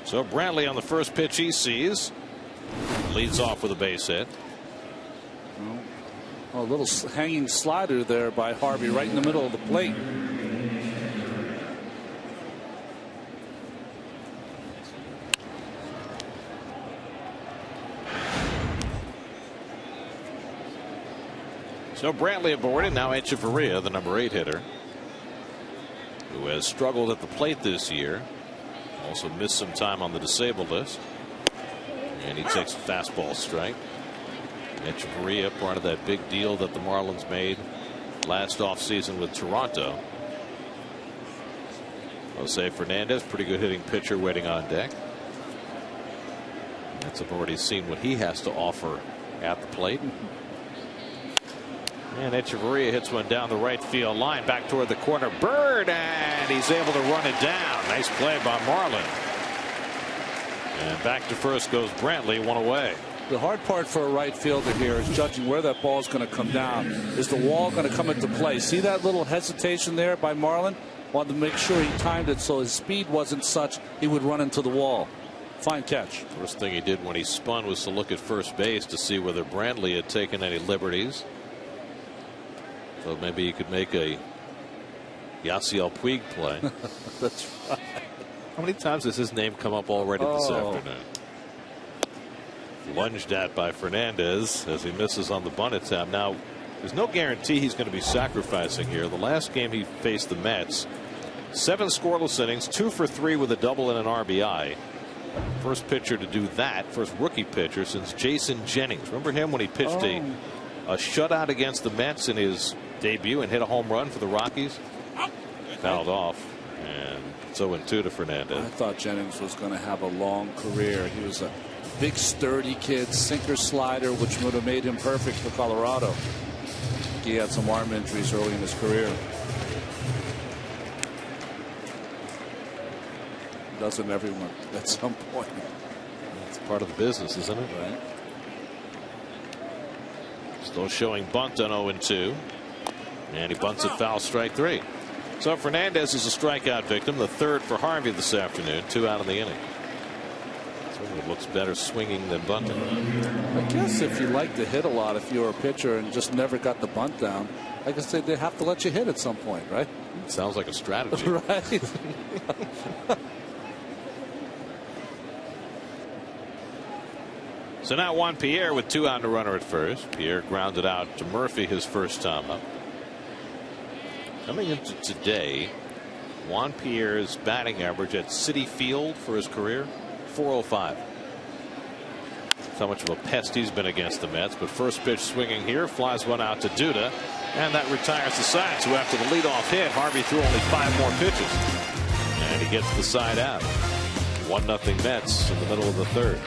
So Brantley on the first pitch he sees leads off with a base hit. A little hanging slider there by Harvey right in the middle of the plate. So Brantley aboard, and now Echeverria, the number 8 hitter, who has struggled at the plate this year. Also missed some time on the disabled list. And he takes a fastball strike. Echeverria, part of that big deal that the Marlins made last offseason with Toronto. Jose Fernandez, pretty good hitting pitcher, waiting on deck. Mets have already seen what he has to offer at the plate. And Echeverria hits one down the right field line, back toward the corner. Bird, and he's able to run it down. Nice play by Marlin. And back to first goes Brantley, one away. The hard part for a right fielder here is judging where that ball is going to come down. Is the wall going to come into play? See that little hesitation there by Marlin? Wanted to make sure he timed it so his speed wasn't such he would run into the wall. Fine catch. First thing he did when he spun was to look at first base to see whether Brantley had taken any liberties. So maybe he could make a Yasiel Puig play. That's right. How many times has his name come up already this afternoon? Lunged at by Fernandez as he misses on the bunt attempt. Now, there's no guarantee he's going to be sacrificing here. The last game he faced the Mets, 7 scoreless innings, 2 for 3 with a double and an RBI. First pitcher to do that, first rookie pitcher since Jason Jennings. Remember him when he pitched a shutout against the Mets in his debut and hit a home run for the Rockies? Fouled off. And it's 0-2 to Fernandez. I thought Jennings was going to have a long career. He was a big, sturdy kid, sinker slider, which would have made him perfect for Colorado. He had some arm injuries early in his career. Doesn't everyone at some point? It's part of the business, isn't it? Right. Still showing bunt on 0-2. And he bunts it foul, strike 3. So Fernandez is a strikeout victim, the third for Harvey this afternoon, 2 out of the inning. Certainly looks better swinging than bunting. I guess if you like to hit a lot, if you're a pitcher and just never got the bunt down, I guess they have to let you hit at some point, right? Sounds like a strategy. Right. So now Juan Pierre with 2 out and a runner at first. Pierre grounded out to Murphy his first time up. Coming into today, Juan Pierre's batting average at Citi Field for his career, .405. That's how much of a pest he's been against the Mets. But first pitch swinging here, flies one out to Duda, and that retires the side. So after the leadoff hit, Harvey threw only 5 more pitches, and he gets the side out. 1-0 Mets in the middle of the third.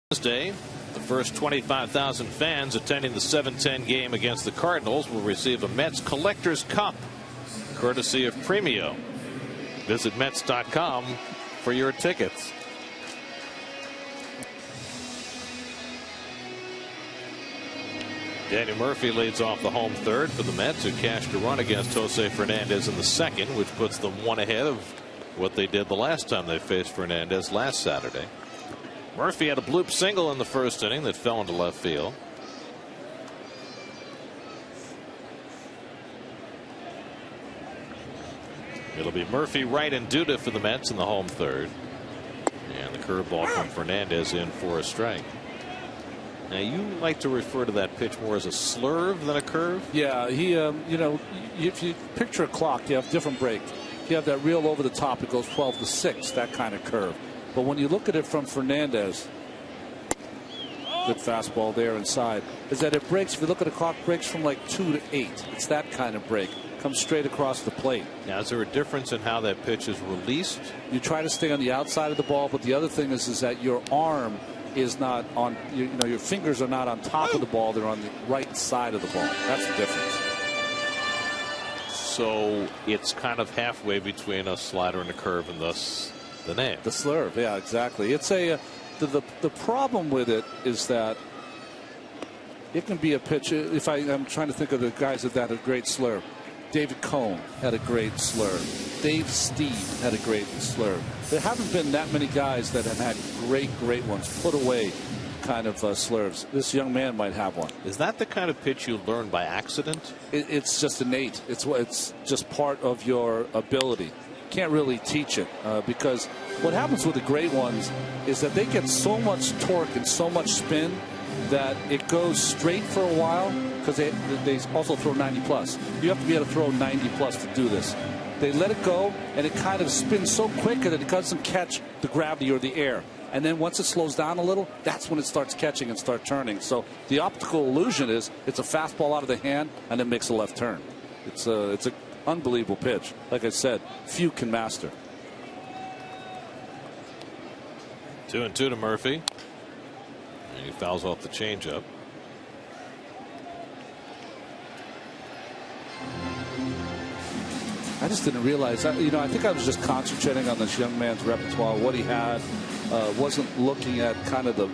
Wednesday, the first 25,000 fans attending the 7:10 game against the Cardinals will receive a Mets Collector's Cup, courtesy of Premio. Visit Mets.com for your tickets. Danny Murphy leads off the home third for the Mets, who cashed a run against Jose Fernandez in the second, which puts them one ahead of what they did the last time they faced Fernandez last Saturday. Murphy had a bloop single in the first inning that fell into left field. It'll be Murphy, Wright, and Duda for the Mets in the home third. And the curveball from Fernandez in for a strike. Now, you like to refer to that pitch more as a slurve than a curve? Yeah, he, you know, if you picture a clock, you have different break. You have that real over the top, it goes 12 to 6, that kind of curve. But when you look at it from Fernandez, good fastball there inside, is that it breaks, if you look at the clock, breaks from like 2 to 8. It's that kind of break. Comes straight across the plate. Now, is there a difference in how that pitch is released? You try to stay on the outside of the ball, but the other thing is that your arm is not on, you know, your fingers are not on top of the ball, they're on the right side of the ball. That's the difference. So it's kind of halfway between a slider and a curve, and thus the name. The slurve, yeah, exactly. It's a the problem with it is that it can be a pitch. If I'm trying to think of the guys that had a great slurve. David Cohn had a great slurve. Dave Steve had a great slurve. There haven't been that many guys that have had great ones, put away kind of slurves. This young man might have one. Is that the kind of pitch you learn by accident? It's just innate. It's just part of your ability. Can't really teach it because what happens with the great ones is that they get so much torque and so much spin that it goes straight for a while, because they also throw 90 plus. You have to be able to throw 90 plus to do this. They let it go and it kind of spins so quick that it doesn't catch the gravity or the air. And then once it slows down a little, that's when it starts catching and start turning. So the optical illusion is it's a fastball out of the hand and it makes a left turn. It's an unbelievable pitch. Like I said, few can master. 2-2 to Murphy. And he fouls off the changeup. I just didn't realize that. You know, I think I was just concentrating on this young man's repertoire, what he had. Wasn't looking at kind of the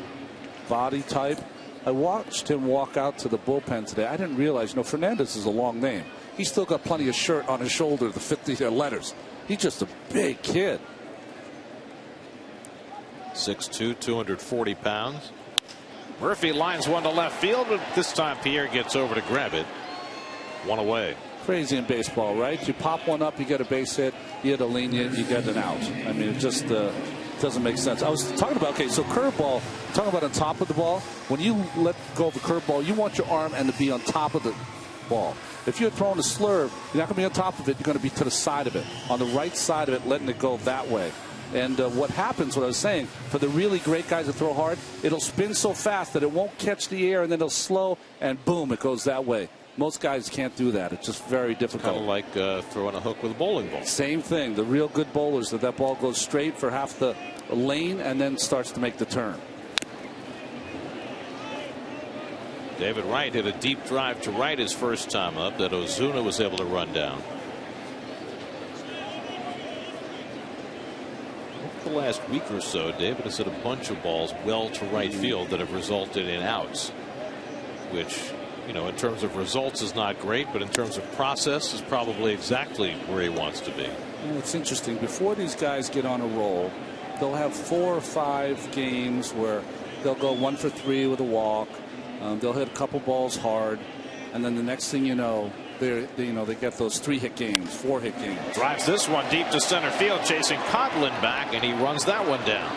body type. I watched him walk out to the bullpen today. I didn't realize, you know, Fernandez is a long name. He's still got plenty of shirt on his shoulder, the 50 letters. He's just a big kid. 6'2", 240 pounds. Murphy lines one to left field, but this time Pierre gets over to grab it. One away. Crazy in baseball, right? You pop one up, you get a base hit, you get a lenient, you get an out. I mean, it just doesn't make sense. I was talking about, okay, so curveball, talking about on top of the ball. When you let go of a curveball, you want your arm and to be on top of the ball. If you're throwing a slurve, you're not going to be on top of it. You're going to be to the side of it, on the right side of it, letting it go that way. And what happens, what I was saying, for the really great guys that throw hard, it'll spin so fast that it won't catch the air, and then it'll slow, and boom, it goes that way. Most guys can't do that. It's just very difficult. Kind of like throwing a hook with a bowling ball. Same thing. The real good bowlers, that ball goes straight for half the lane and then starts to make the turn. David Wright hit a deep drive to right his first time up that Ozuna was able to run down. Over the last week or so, David has hit a bunch of balls well to right field that have resulted in outs, which, you know, in terms of results is not great, but in terms of process is probably exactly where he wants to be. Well, it's interesting. Before these guys get on a roll, they'll have 4 or 5 games where they'll go 1 for 3 with a walk. They'll hit a couple balls hard, and then the next thing you know, they get those 3-hit games, 4-hit games. Drives this one deep to center field, chasing Coghlan back, and he runs that one down.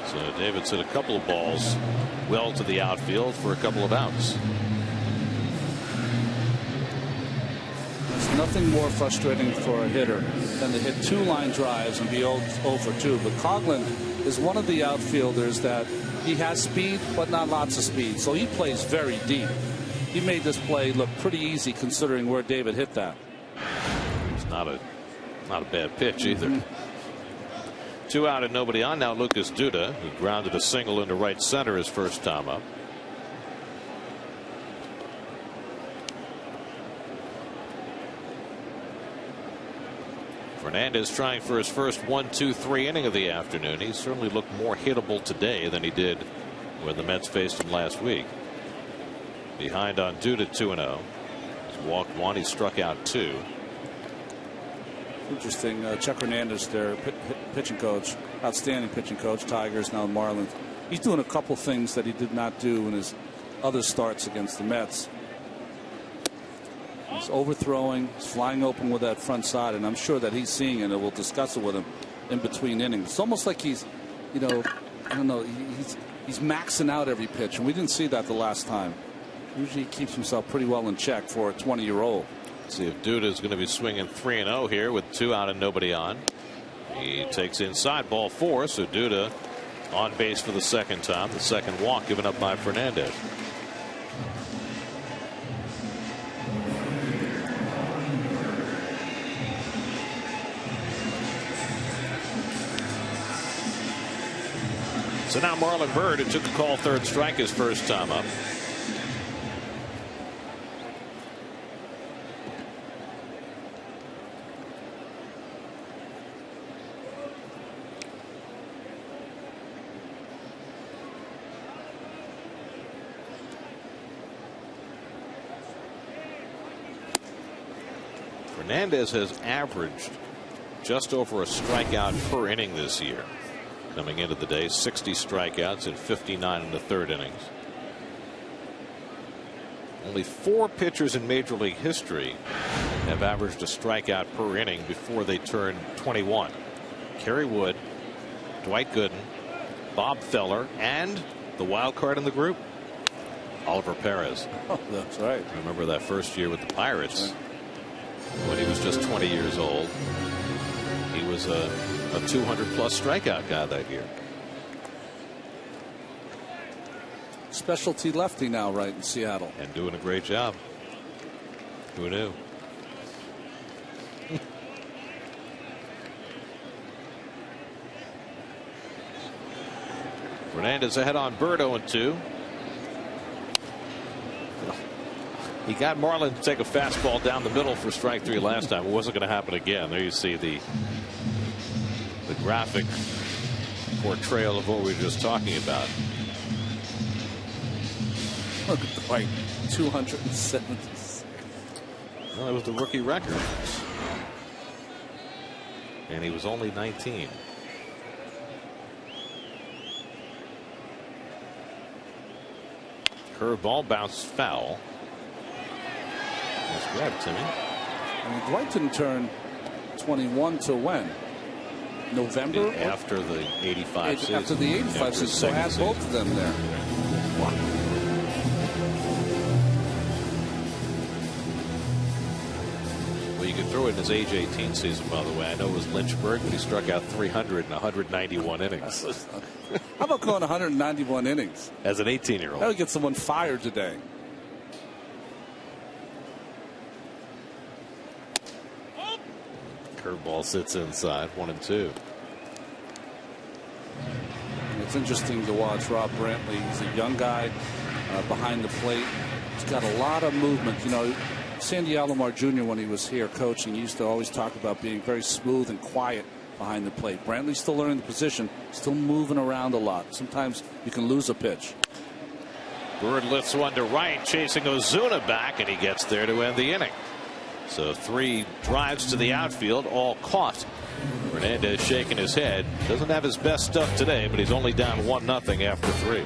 So David's hit a couple of balls well to the outfield for a couple of outs. There's nothing more frustrating for a hitter than to hit 2 line drives and be 0 for 2. But Coghlan is one of the outfielders that he has speed, but not lots of speed. So he plays very deep. He made this play look pretty easy considering where David hit that. It's not a bad pitch either. 2 out and nobody on. Now Lucas Duda, who grounded a single into right center his first time up. Fernandez trying for his first 1-2-3 inning of the afternoon. He certainly looked more hittable today than he did when the Mets faced him last week. Behind on Duda 2-0. He's walked 1. He struck out 2. Interesting. Chuck Hernandez, their pitching coach, outstanding pitching coach, Tigers, now Marlins. He's doing a couple things that he did not do in his other starts against the Mets. He's overthrowing, he's flying open with that front side, and I'm sure that he's seeing it, and we'll discuss it with him in between innings. It's almost like he's, I don't know, he's maxing out every pitch, and we didn't see that the last time. Usually he keeps himself pretty well in check for a 20-year-old. See if Duda is going to be swinging 3-0 here with 2 out and nobody on. He takes inside, ball 4, so Duda on base for the second time. The second walk given up by Fernandez. So now Marlon Byrd, who took a call third strike his first time up. Fernandez has averaged just over a strikeout per inning this year. Coming into the day, 60 strikeouts and 59 in the third innings. Only 4 pitchers in Major League history have averaged a strikeout per inning before they turn 21. Kerry Wood, Dwight Gooden, Bob Feller, and the wild card in the group, Oliver Perez. Oh, that's right. Remember that first year with the Pirates when he was just 20 years old. He was a 200-plus strikeout guy that year. Specialty lefty now, right, in Seattle. And doing a great job. Who knew? Fernandez ahead on Byrd 0-2. He got Marlin to take a fastball down the middle for strike 3 last time. It wasn't going to happen again. There you see the graphic portrayal of what we were just talking about. Look at the fight. 276. Well, that was the rookie record. And he was only 19. Curveball bounced foul. Nice grab, Timmy. I mean, Dwight didn't turn 21 till when? November? After the 85 season. After the 85 season. So add both of them there. Wow. Well, you could throw it in his age 18 season, by the way. I know it was Lynchburg, but he struck out 300 in 191 innings. How about going 191 innings? As an 18-year-old. That would get someone fired today. Curveball sits inside, 1-2. It's interesting to watch Rob Brantley. He's a young guy behind the plate. He's got a lot of movement. You know, Sandy Alomar Jr., when he was here coaching, he used to always talk about being very smooth and quiet behind the plate. Brantley's still learning the position, still moving around a lot. Sometimes you can lose a pitch. Byrd lifts one to right, chasing Ozuna back, and he gets there to end the inning. So 3 drives to the outfield, all caught. Fernandez shaking his head. Doesn't have his best stuff today, but he's only down 1-0 after 3.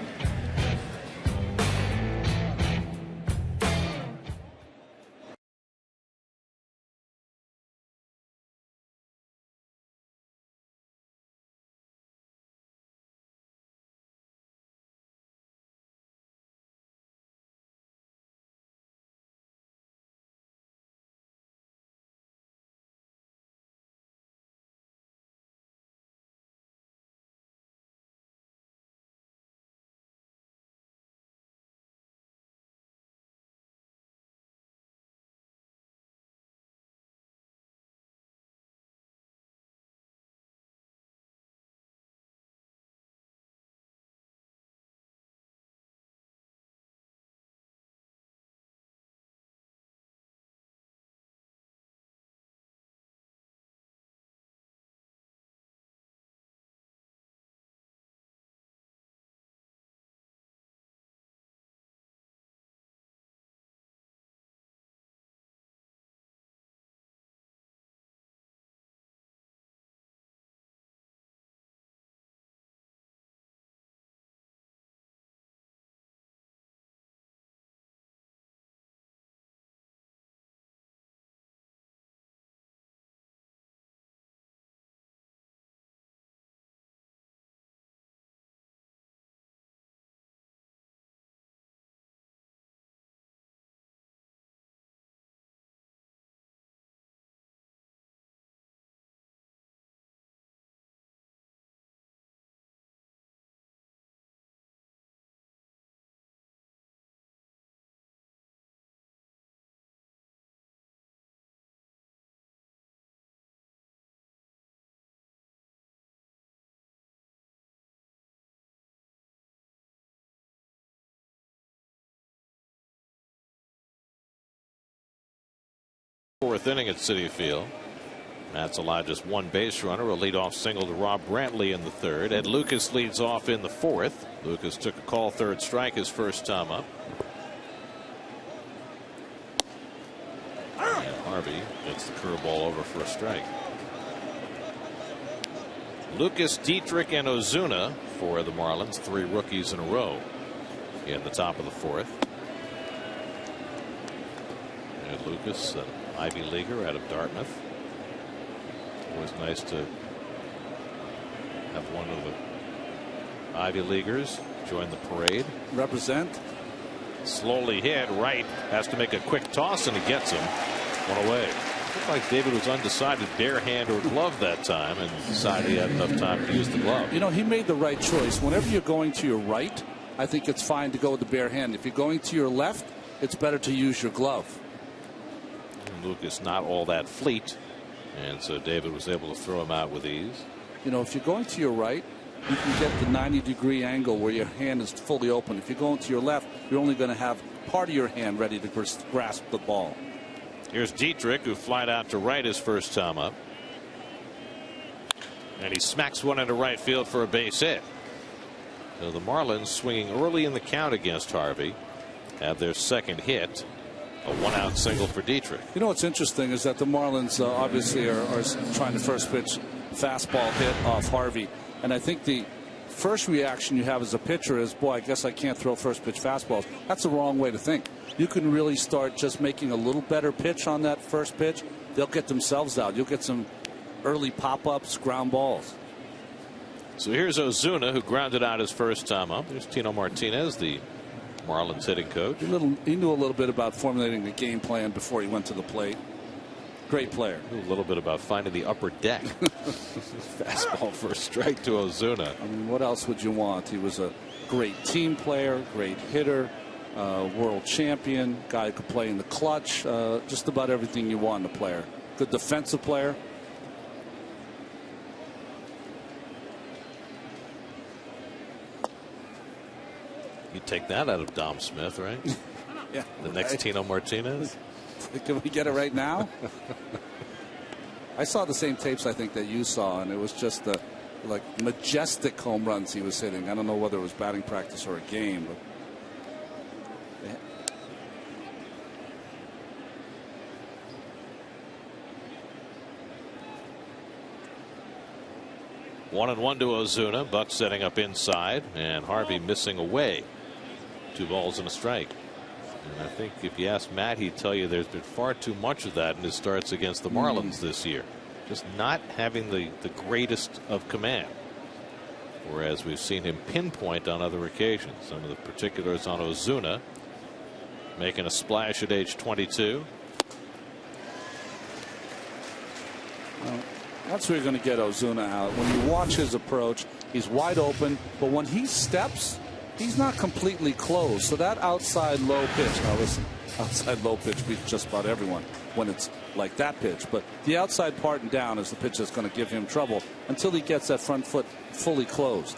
fourth inning at Citi Field. Mets allowed just one base runner, a leadoff single to Rob Brantley in the third. Ed Lucas leads off in the fourth. Lucas took a call third strike his first time up. And Harvey gets the curveball over for a strike. Lucas, Dietrich, and Ozuna for the Marlins, 3 rookies in a row in the top of the fourth. And Lucas, an Ivy Leaguer out of Dartmouth. Always nice to have one of the Ivy Leaguers join the parade. Represent. Slowly hit right, has to make a quick toss, and he gets him. One away. Looked like David was undecided, bare hand or glove that time, and decided he had enough time to use the glove. You know, he made the right choice. Whenever you're going to your right, I think it's fine to go with the bare hand. If you're going to your left, it's better to use your glove. And Lucas not all that fleet, and so David was able to throw him out with ease. You know, if you're going to your right, you can get the 90-degree angle where your hand is fully open. If you're going to your left, you're only going to have part of your hand ready to grasp the ball. Here's Dietrich, who flied out to right his first time up. And he smacks one into right field for a base hit. So the Marlins, swinging early in the count against Harvey, have their second hit. A one-out single for Dietrich. You know what's interesting is that the Marlins obviously are trying to first pitch fastball hit off Harvey. And I think the first reaction you have as a pitcher is, boy, I guess I can't throw first pitch fastballs. That's the wrong way to think. You can really start just making a little better pitch on that first pitch. They'll get themselves out. You'll get some early pop-ups, ground balls. So here's Ozuna, who grounded out his first time up. There's Tino Martinez, the Marlins hitting coach. He knew a little bit about formulating the game plan before he went to the plate. Great player. A little bit about finding the upper deck. Fastball for a strike to Ozuna. I mean, what else would you want? He was a great team player, great hitter, world champion, guy who could play in the clutch. Just about everything you want in a player. Good defensive player. You take that out of Dom Smith, right? Yeah. The next right. Tino Martinez. Can we get it right now? I saw the same tapes I think that you saw, and it was just the like majestic home runs he was hitting. I don't know whether it was batting practice or a game, but 1-1 to Ozuna. Buck setting up inside, and Harvey missing away. 2 balls and a strike. And I think if you ask Matt, he'd tell you there's been far too much of that in his starts against the Marlins this year. Just not having the greatest of command. Whereas we've seen him pinpoint on other occasions. Some of the particulars on Ozuna, making a splash at age 22. That's where you're going to get Ozuna out. When you watch his approach, he's wide open, but when he steps, he's not completely closed. So that outside low pitch, now listen, outside low pitch beats just about everyone when it's like that pitch. But the outside part and down is the pitch that's going to give him trouble until he gets that front foot fully closed.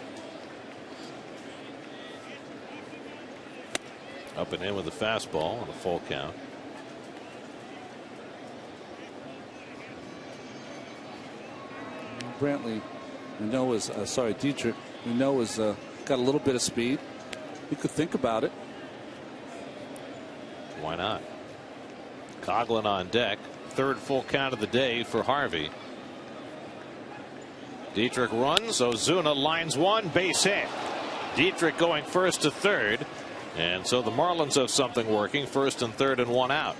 Up and in with a fastball on a full count. Brantley, we know is Dietrich, we know is got a little bit of speed. You could think about it. Why not? Coughlin on deck. 3rd full count of the day for Harvey. Dietrich runs. Ozuna lines one, base hit. Dietrich going first to third, and so the Marlins have something working. 1st and 3rd and 1 out.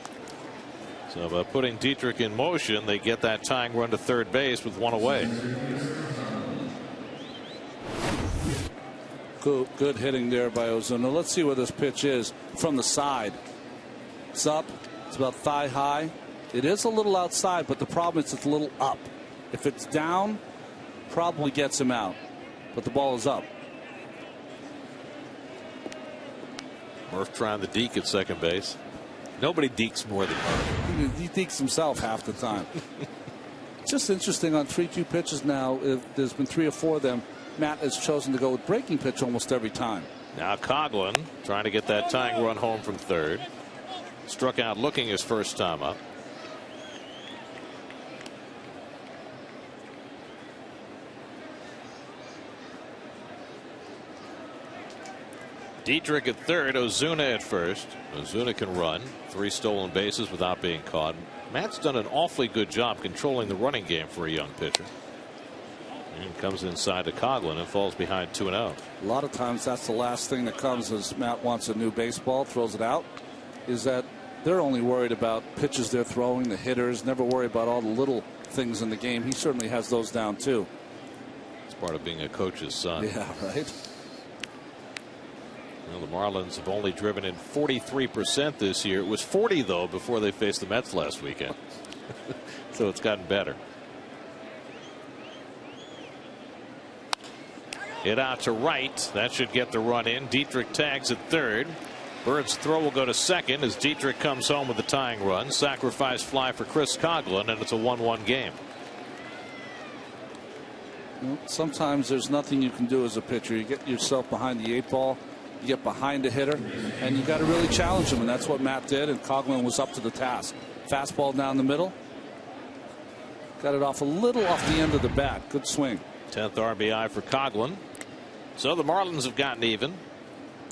So by putting Dietrich in motion, they get that tying run to third base with 1 away. Good hitting there by Ozuna. Let's see where this pitch is from the side. It's up. It's about thigh high. It is a little outside, but the problem is it's a little up. If it's down, probably gets him out. But the ball is up. Murph trying the deke at second base. Nobody dekes more than Murph. He dekes himself half the time. Just interesting on 3-2 pitches now. If there's been 3 or 4 of them, Matt has chosen to go with breaking pitch almost every time. Now Coughlin trying to get that tying run home from third. Struck out looking his first time up. Dietrich at third, Ozuna at first. Ozuna can run. 3 stolen bases without being caught. Matt's done an awfully good job controlling the running game for a young pitcher. And comes inside to Coghlan and falls behind 2-0. A lot of times that's the last thing that comes as Matt wants a new baseball, throws it out, is that they're only worried about pitches they're throwing, the hitters, never worry about all the little things in the game. He certainly has those down too. It's part of being a coach's son. Yeah, right. Well, the Marlins have only driven in 43% this year. It was 40 though before they faced the Mets last weekend. So it's gotten better. Hit out to right. That should get the run in. Dietrich tags at third. Bird's throw will go to second as Dietrich comes home with the tying run. Sacrifice fly for Chris Coghlan, and it's a 1-1 game. Well, sometimes there's nothing you can do as a pitcher. You get yourself behind the 8 ball. You get behind the hitter, and you got to really challenge him, and that's what Matt did, and Coghlan was up to the task. Fastball down the middle. Got it off a little off the end of the bat. Good swing. 10th RBI for Coghlan. So the Marlins have gotten even.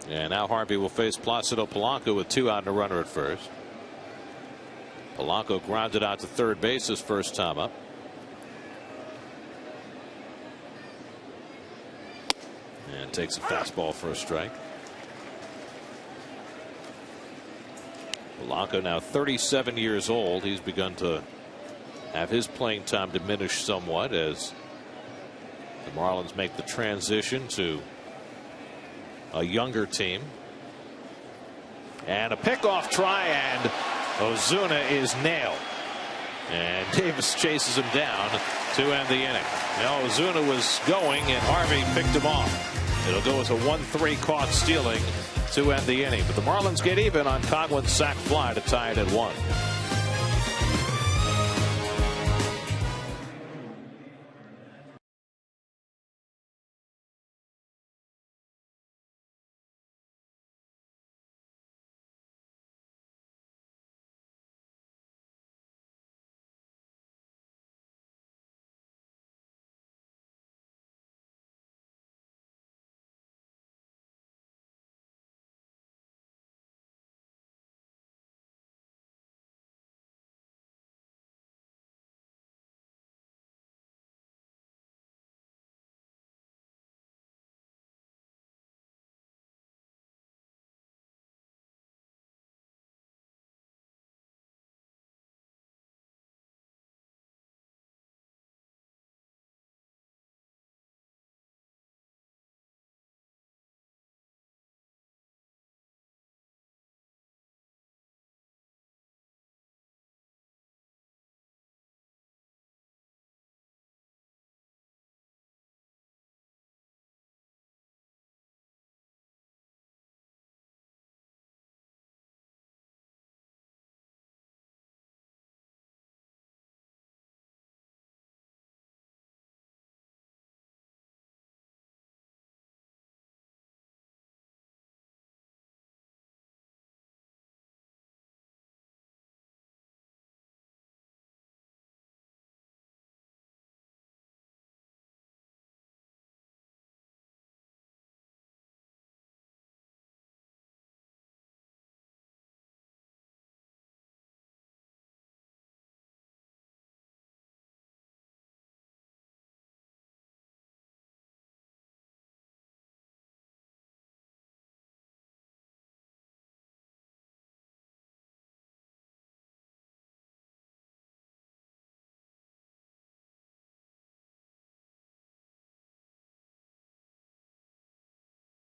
And now Harvey will face Placido Polanco with 2 out and a runner at first. Polanco grounded out to third base his first time up. And takes a fastball for a strike. Polanco now 37 years old. He's begun to have his playing time diminish somewhat as the Marlins make the transition to a younger team. And a pickoff try, and Ozuna is nailed. And Davis chases him down to end the inning. Now Ozuna was going, and Harvey picked him off. It'll go as a 1-3 caught stealing to end the inning. But the Marlins get even on Coghlan's sac fly to tie it at 1.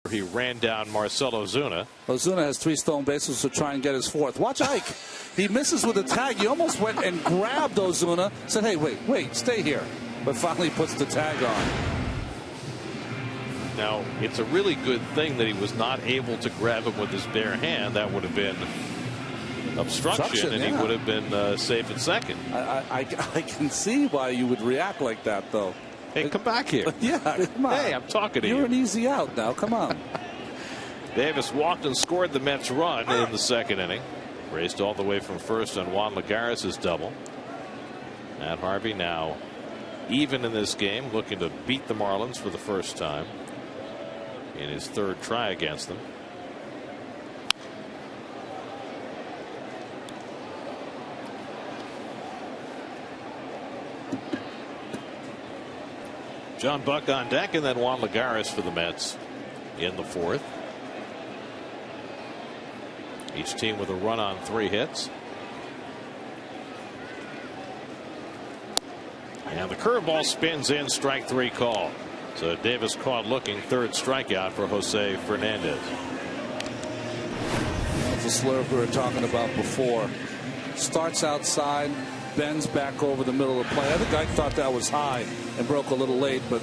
He ran down Marcell Ozuna. Ozuna has 3 stolen bases to try and get his 4th. Watch Ike. He misses with a tag. He almost went and grabbed Ozuna. Said, hey, wait, stay here. But finally puts the tag on. Now, it's a really good thing that he was not able to grab him with his bare hand. That would have been obstruction and he would have been safe at second. I can see why you would react like that, though. Hey, come back here. Yeah, come on. Hey, I'm talking to you. You're an easy out now. Come on. Davis walked and scored the Mets run in the second inning. Raced all the way from first on Juan Lagares' double. Matt Harvey now even in this game, looking to beat the Marlins for the first time in his 3rd try against them. John Buck on deck, and then Juan Lagares for the Mets in the fourth. Each team with a run on 3 hits. And the curveball spins in, strike 3 call. So Davis caught looking, 3rd strikeout for Jose Fernandez. That's a slurve we were talking about before. Starts outside, bends back over the middle of the play. I think I thought that was high and broke a little late, but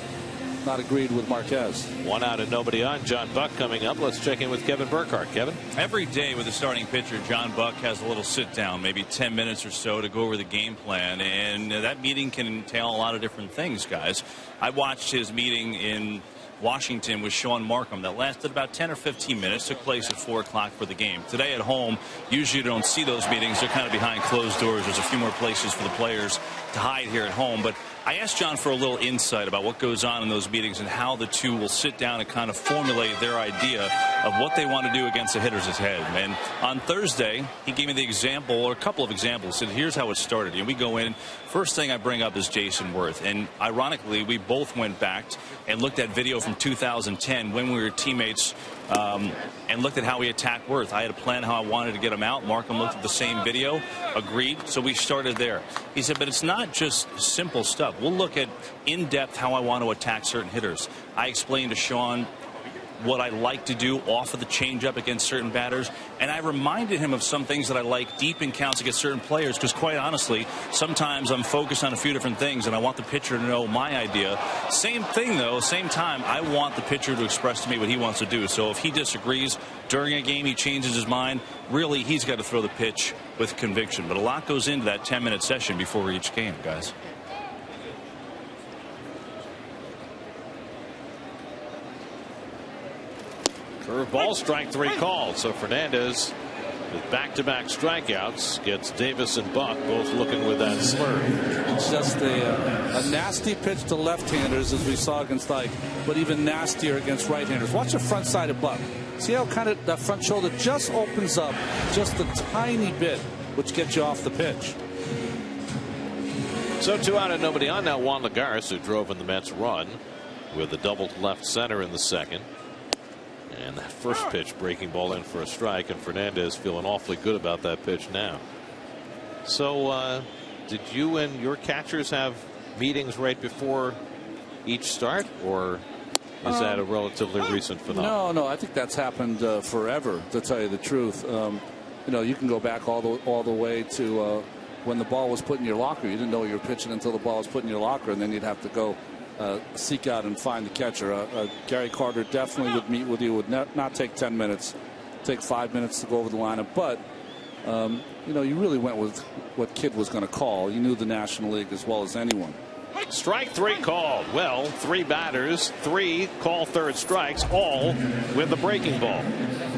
not agreed with Marquez. 1 out and nobody on. John Buck coming up. Let's check in with Kevin Burkhardt. Kevin? Every day with a starting pitcher, John Buck has a little sit down, maybe 10 minutes or so, to go over the game plan. And that meeting can entail a lot of different things, guys. I watched his meeting in Washington with Sean Markham that lasted about 10 or 15 minutes. Took place at 4 o'clock for the game. Today at home, usually you don't see those meetings. They're kind of behind closed doors. There's a few more places for the players to hide here at home. But I asked John for a little insight about what goes on in those meetings and how the two will sit down and kind of formulate their idea of what they want to do against the hitters ahead. And on Thursday, he gave me the example, or a couple of examples. He said, here's how it started. And we go in. First thing I bring up is Jason Worth. And ironically, we both went back and looked at video from 2010 when we were teammates, and looked at how we attacked Worth. I had a plan how I wanted to get him out. Markham looked at the same video, agreed, so we started there. He said, but it's not just simple stuff. We'll look at in-depth how I want to attack certain hitters. I explained to Sean what I like to do off of the changeup against certain batters, and I reminded him of some things that I like deep in counts against certain players, because quite honestly, sometimes I'm focused on a few different things and I want the pitcher to know my idea. Same thing though, same time, I want the pitcher to express to me what he wants to do. So if he disagrees during a game, he changes his mind, really he's got to throw the pitch with conviction. But a lot goes into that 10-minute session before each game, guys. Curveball, strike 3 called. So Fernandez, with back-to-back strikeouts, gets Davis and Buck both looking with that slurve. It's just a nasty pitch to left-handers, as we saw against Ike, but even nastier against right-handers. Watch the front side of Buck. See how kind of that front shoulder just opens up just a tiny bit, which gets you off the pitch. So 2 out and nobody on. Now Juan Lagares, who drove in the Mets run with a double to left center in the second. And that first pitch, breaking ball in for a strike, and Fernandez feeling awfully good about that pitch now. So did you and your catchers have meetings right before each start, or is that a relatively recent phenomenon? No, I think that's happened forever, to tell you the truth. You know, you can go back all the way to when the ball was put in your locker. You didn't know you were pitching until the ball was put in your locker, and then you'd have to go seek out and find the catcher. Gary Carter definitely would meet with you, would not take 10 minutes, take 5 minutes to go over the lineup. But you know, you really went with what Kidd was going to call. You knew the National League as well as anyone. Strike 3 called. Well, 3 batters, 3 call third strikes, all with the breaking ball.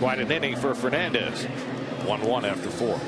Quite an inning for Fernandez. 1-1 after 4.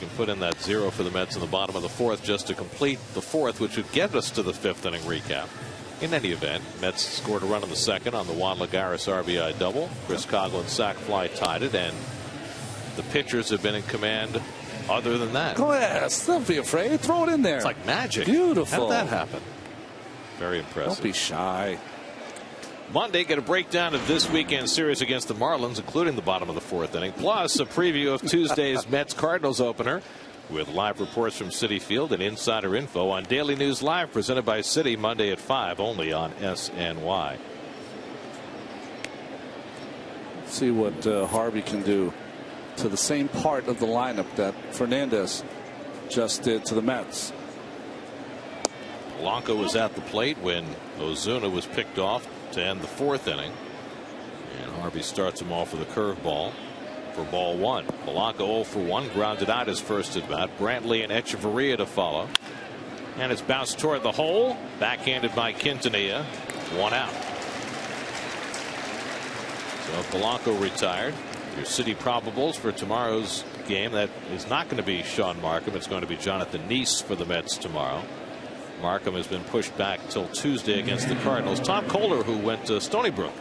you can put in that 0 for the Mets in the bottom of the 4th just to complete the 4th, which would get us to the 5th inning recap. In any event, Mets scored a run in the 2nd on the Juan Lagares RBI double. Chris Coughlin's sac fly tied it, and the pitchers have been in command other than that. Go ahead. Don't be afraid. Throw it in there. It's like magic. Beautiful. How did that happen? Very impressive. Don't be shy. Monday, get a breakdown of this weekend's series against the Marlins, including the bottom of the 4th inning, plus a preview of Tuesday's Mets-Cardinals opener with live reports from Citi Field and insider info on Daily News Live, presented by Citi, Monday at 5, only on SNY. Let's see what Harvey can do to the same part of the lineup that Fernandez just did to the Mets. Polanco was at the plate when Ozuna was picked off to end the 4th inning. And Harvey starts him off with a curveball for ball 1. Polanco 0 for 1, grounded out his first at bat. Brantley and Echeverria to follow. And it's bounced toward the hole. Backhanded by Quintanilla. 1 out. So Polanco retired. Your City probables for tomorrow's game. That is not going to be Sean Markham. It's going to be Jonathan Neese for the Mets tomorrow. Markham has been pushed back till Tuesday against the Cardinals. Tom Kohler, who went to Stony Brook,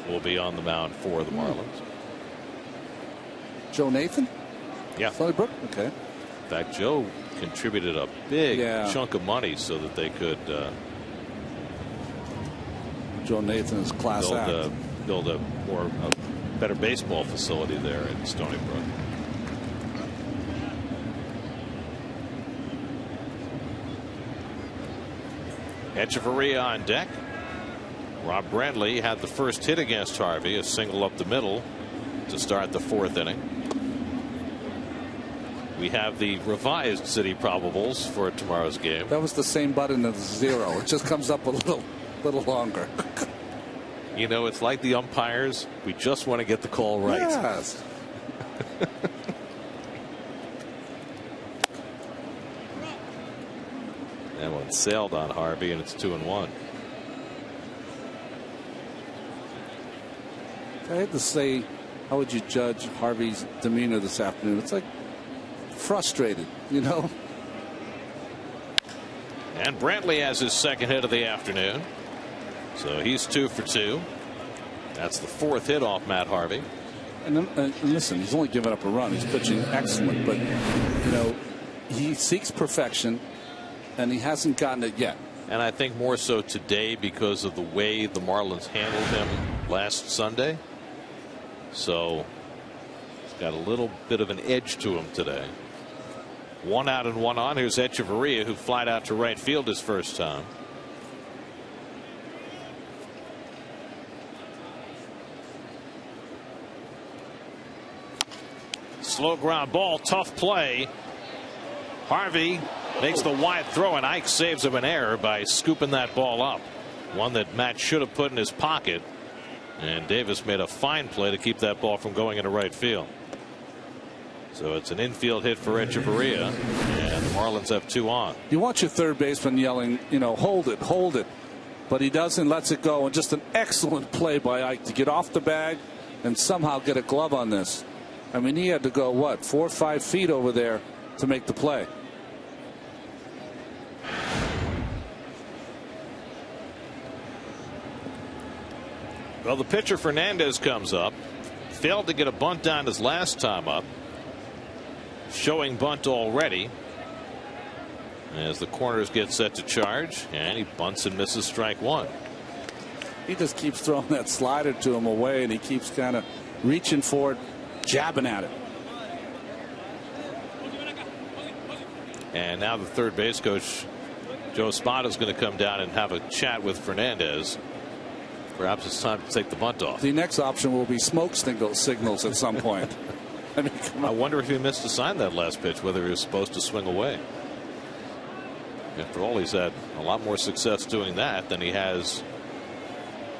will be on the mound for the Marlins. Joe Nathan? Yeah. Stony Brook? Okay. In fact, Joe contributed a big chunk of money so that they could Joe Nathan is class act. Build a better baseball facility there in Stony Brook. Echeverria on deck. Rob Brantley had the first hit against Harvey, a single up the middle to start the 4th inning. We have the revised City probables for tomorrow's game. That was the same button as 0. It just comes up a little longer. You know, it's like the umpires. We just want to get the call right. Yes. That one sailed on Harvey, and it's 2-1. I had to say, how would you judge Harvey's demeanor this afternoon? It's like frustrated, you know. And Brantley has his second hit of the afternoon. So he's 2 for 2. That's the 4th hit off Matt Harvey. And listen, he's only given up a run. He's pitching excellent, but you know, he seeks perfection, and he hasn't gotten it yet. And I think more so today because of the way the Marlins handled him last Sunday. So he's got a little bit of an edge to him today. 1 out and 1 on. Here's Echeverria, who flied out to right field his first time. Slow ground ball, tough play. Harvey makes the wide throw, and Ike saves him an error by scooping that ball up. One that Matt should have put in his pocket. And Davis made a fine play to keep that ball from going into right field. So it's an infield hit for Echeverria, and the Marlins have 2 on. You want your third baseman yelling, you know, hold it, hold it. But he doesn't, lets it go. And just an excellent play by Ike to get off the bag and somehow get a glove on this. I mean, he had to go, what, 4 or 5 feet over there to make the play. Well, the pitcher Fernandez comes up. Failed to get a bunt down his last time up. Showing bunt already. As the corners get set to charge, and he bunts and misses strike 1. He just keeps throwing that slider to him away, and he keeps kind of reaching for it, jabbing at it. And now the third base coach, Joe Espada, is going to come down and have a chat with Fernandez. Perhaps it's time to take the bunt off. The next option will be smoke signals at some point. I mean, I wonder if he missed a sign that last pitch, whether he was supposed to swing away. After all, he's had a lot more success doing that than he has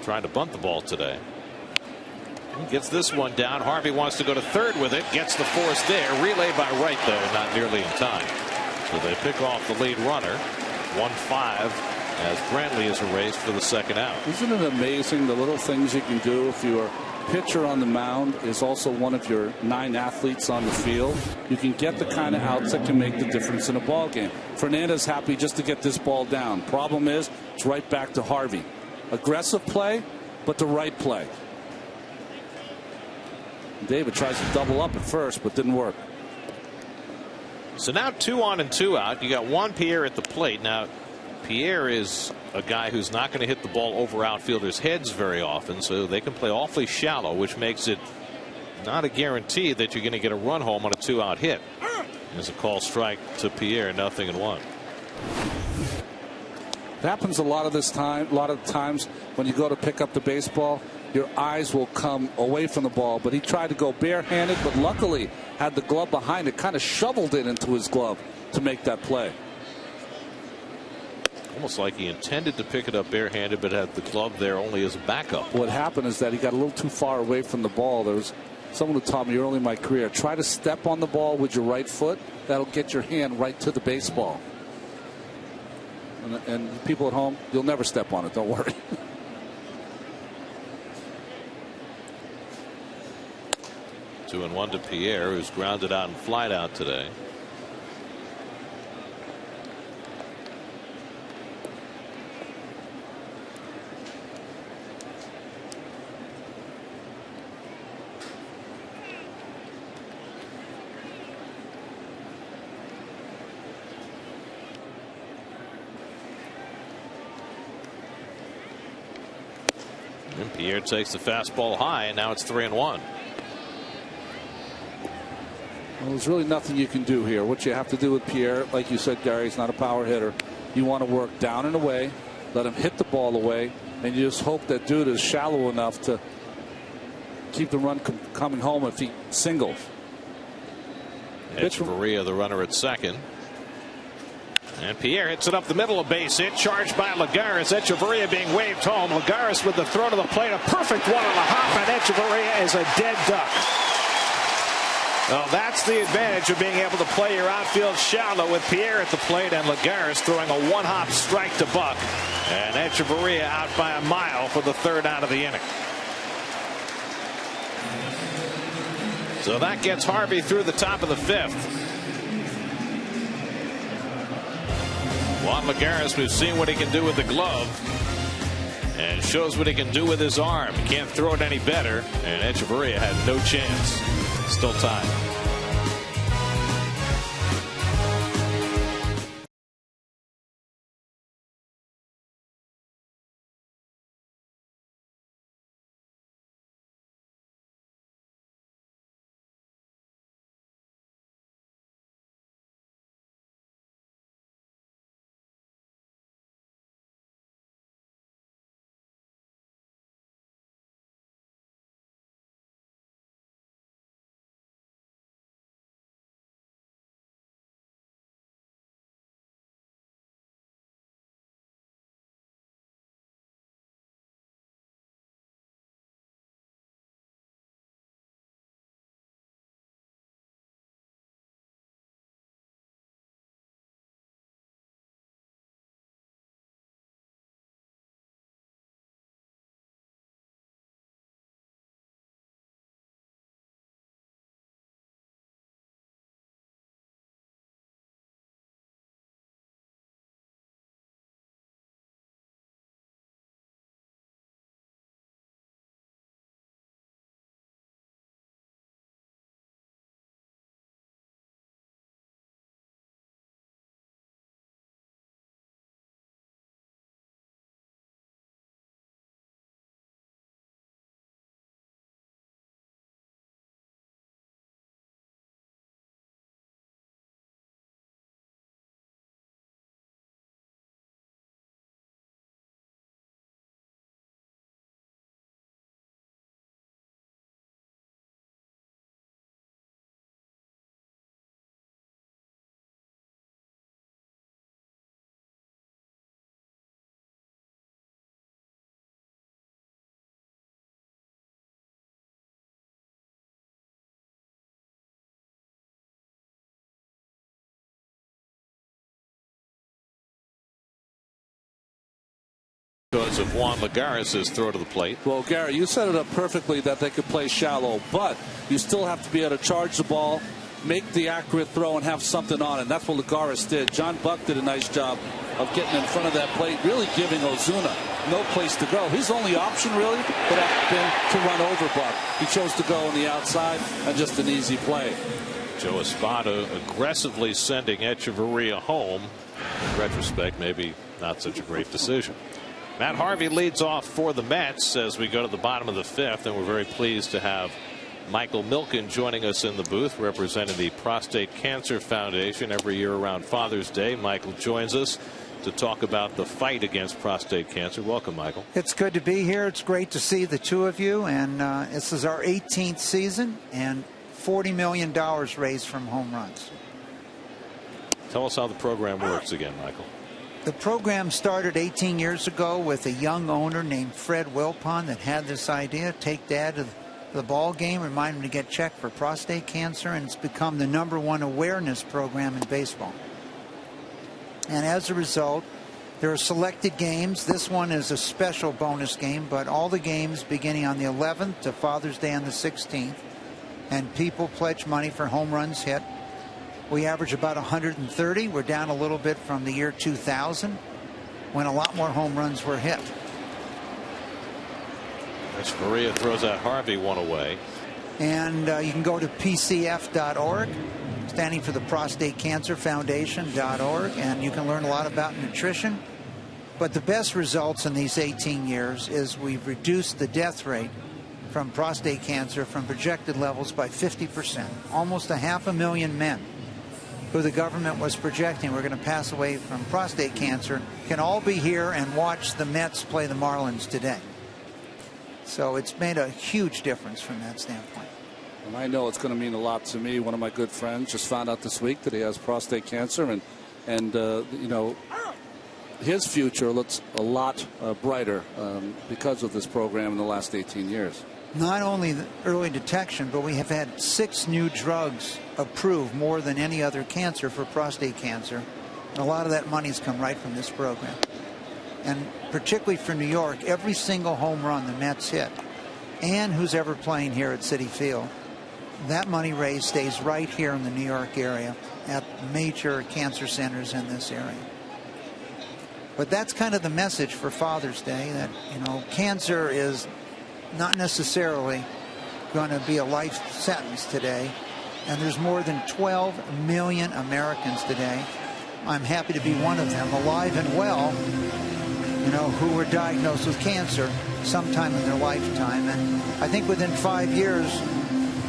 trying to bunt the ball today. He gets this one down. Harvey wants to go to third with it. Gets the force there. Relay by Wright, though, not nearly in time. So they pick off the lead runner. 1-5 as Brantley is erased for the second out. Isn't it amazing the little things you can do if you are pitcher on the mound is also one of your 9 athletes on the field. You can get the kind of outs that can make the difference in a ball game. Fernandez happy just to get this ball down. Problem is, it's right back to Harvey. Aggressive play, but the right play. David tries to double up at first, but didn't work. So now 2 on and 2 out. You got Juan Pierre at the plate. Now, Pierre is a guy who's not going to hit the ball over outfielders' heads very often, so they can play awfully shallow, which makes it not a guarantee that you're going to get a run home on a 2-out hit. There's a call strike to Pierre, 0-1. It happens a lot of times when you go to pick up the baseball, your eyes will come away from the ball, but he tried to go barehanded, but luckily had the glove behind it, kind of shoveled it into his glove to make that play. Almost like he intended to pick it up barehanded, but had the glove there only as a backup. What happened is that he got a little too far away from the ball. There was someone who taught me early in my career, try to step on the ball with your right foot. That'll get your hand right to the baseball. And people at home, you'll never step on it. Don't worry. Two and one to Pierre, who's grounded out and flied out today. And Pierre takes the fastball high, and now it's 3-1. Well, there's really nothing you can do here. What you have to do with Pierre, like you said, Gary, he's not a power hitter. You want to work down and away, let him hit the ball away, and you just hope that dude is shallow enough to keep the run coming home if he singles. Echeverria, the runner at second. And Pierre hits it up the middle, of base hit, charged by Lagares. Echeverria being waved home. Lagares with the throw to the plate, a perfect one on the hop, and Echeverria is a dead duck. Well, that's the advantage of being able to play your outfield shallow with Pierre at the plate and Lagares throwing a one-hop strike to Buck. And Echeverria out by a mile for the 3rd out of the inning. So that gets Harvey through the top of the 5th. Juan Lagares, we've seen what he can do with the glove and shows what he can do with his arm. He can't throw it any better, and Echeverria had no chance. Still tied. Because of Juan Lagares' throw to the plate. Well, Gary, you set it up perfectly that they could play shallow, but you still have to be able to charge the ball, make the accurate throw, and have something on it. And that's what Lagares did. John Buck did a nice job of getting in front of that plate, really giving Ozuna no place to go. His only option really would have been to run over Buck. He chose to go on the outside, and just an easy play. Joe Espada aggressively sending Echeverria home. In retrospect, maybe not such a great decision. Matt Harvey leads off for the Mets as we go to the bottom of the fifth, and we're very pleased to have Michael Milken joining us in the booth, representing the Prostate Cancer Foundation. Every year around Father's Day, Michael joins us to talk about the fight against prostate cancer. Welcome, Michael. It's good to be here. It's great to see the two of you, and this is our 18th season and $40 million raised from home runs. Tell us how the program works again, Michael. The program started 18 years ago with a young owner named Fred Wilpon that had this idea: take Dad to the ball game, remind him to get checked for prostate cancer, and it's become the #1 awareness program in baseball. And as a result, there are selected games. This one is a special bonus game, but all the games beginning on the 11th to Father's Day on the 16th, and people pledge money for home runs hit. We average about 130. We're down a little bit from the year 2000, when a lot more home runs were hit. Maria throws out Harvey one away. And you can go to PCF.org, standing for the Prostate Cancer Foundation.org, and you can learn a lot about nutrition. But the best results in these 18 years is we've reduced the death rate from prostate cancer from projected levels by 50%. Almost 500,000 men who the government was projecting were going to pass away from prostate cancer can all be here and watch the Mets play the Marlins today. So it's made a huge difference from that standpoint. And I know it's going to mean a lot to me. One of my good friends just found out this week that he has prostate cancer, and you know, his future looks a lot brighter because of this program in the last 18 years. Not only the early detection, but we have had 6 new drugs approved, more than any other cancer, for prostate cancer. And a lot of that money's come right from this program. And particularly for New York, every single home run the Mets hit, and who's ever playing here at Citi Field, that money raised stays right here in the New York area at major cancer centers in this area. But that's kind of the message for Father's Day, that, you know, cancer is not necessarily going to be a life sentence today. And there's more than 12 million Americans today, I'm happy to be one of them, alive and well, you know, who were diagnosed with cancer sometime in their lifetime. And I think within 5 years,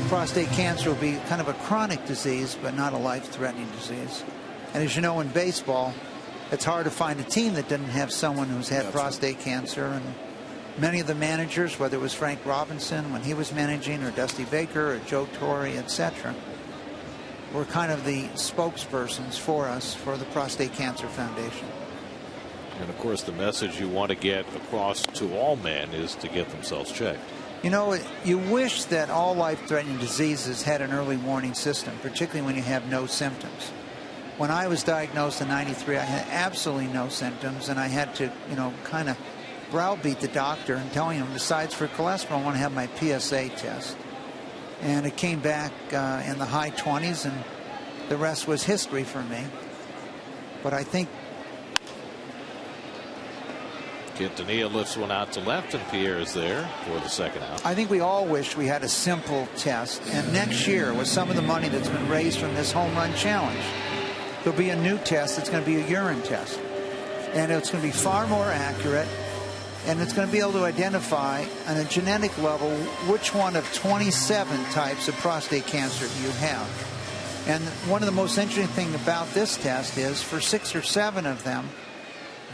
prostate cancer will be kind of a chronic disease, but not a life-threatening disease. And as you know, in baseball, it's hard to find a team that didn't have someone who's had prostate cancer. And many of the managers, whether it was Frank Robinson when he was managing, or Dusty Baker, or Joe Torre, etc., were kind of the spokespersons for us for the Prostate Cancer Foundation. And of course, the message you want to get across to all men is to get themselves checked. You know, you wish that all life-threatening diseases had an early warning system, particularly when you have no symptoms. When I was diagnosed in '93, I had absolutely no symptoms, and I had to, you know, kind of browbeat the doctor and telling him, besides for cholesterol, I want to have my PSA test. And it came back in the high 20s, and the rest was history for me. But I think Quintanilla lifts one out to left, and Pierre is there for the second out. I think we all wish we had a simple test. And next year, with some of the money that's been raised from this home run challenge, there'll be a new test. It's going to be a urine test. And it's going to be far more accurate. And it's going to be able to identify on a genetic level which one of 27 types of prostate cancer you have. And one of the most interesting things about this test is for 6 or 7 of them,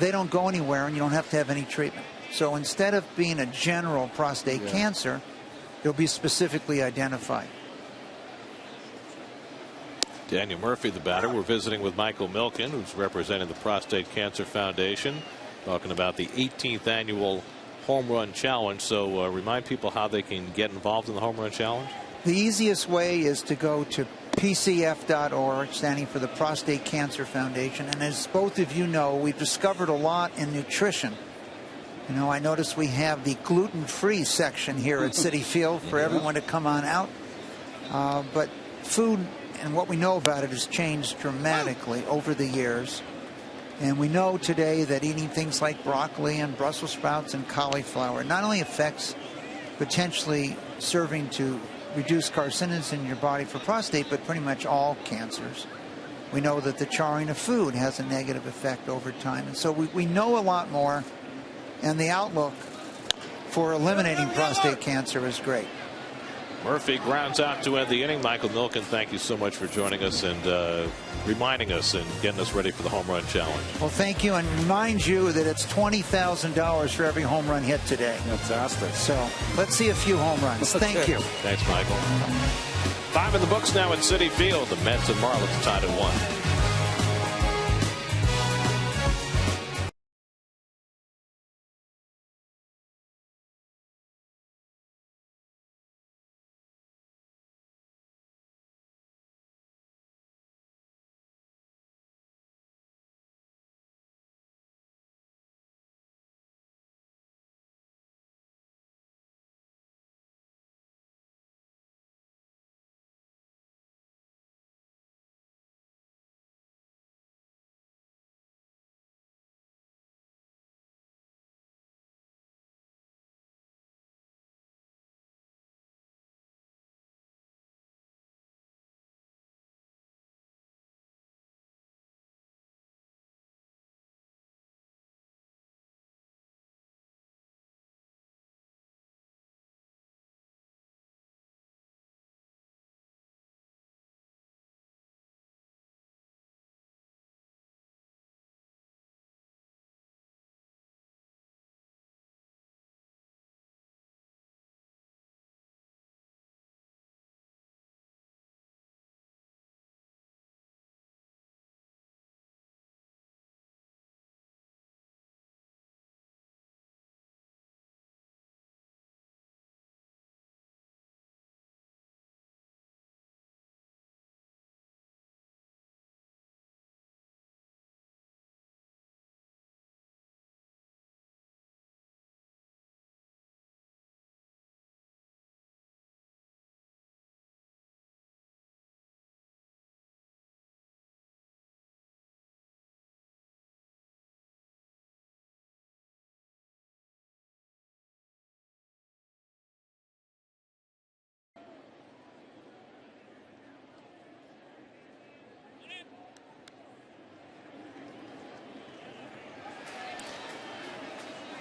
they don't go anywhere and you don't have to have any treatment. So instead of being a general prostate cancer, it'll be specifically identified. Daniel Murphy, the batter. We're visiting with Michael Milken, who's representing the Prostate Cancer Foundation, talking about the 18th annual Home Run Challenge. So remind people how they can get involved in the Home Run Challenge. The easiest way is to go to PCF.org, standing for the Prostate Cancer Foundation. And as both of you know, we've discovered a lot in nutrition You know, I notice we have the gluten-free section here at Citi Field for everyone to come on out. But food and what we know about it has changed dramatically over the years. And we know today that eating things like broccoli and Brussels sprouts and cauliflower not only affects potentially serving to reduce carcinogens in your body for prostate, but pretty much all cancers. We know that the charring of food has a negative effect over time. And so we know a lot more. And the outlook for eliminating prostate cancer is great. Murphy grounds out to end the inning. Michael Milken, thank you so much for joining us and reminding us and getting us ready for the home run challenge. Well, thank you, and remind you that it's $20,000 for every home run hit today. Fantastic. So let's see a few home runs. Thank you. Thanks, Michael. 5 in the books now at Citi Field. The Mets and Marlins tied at 1.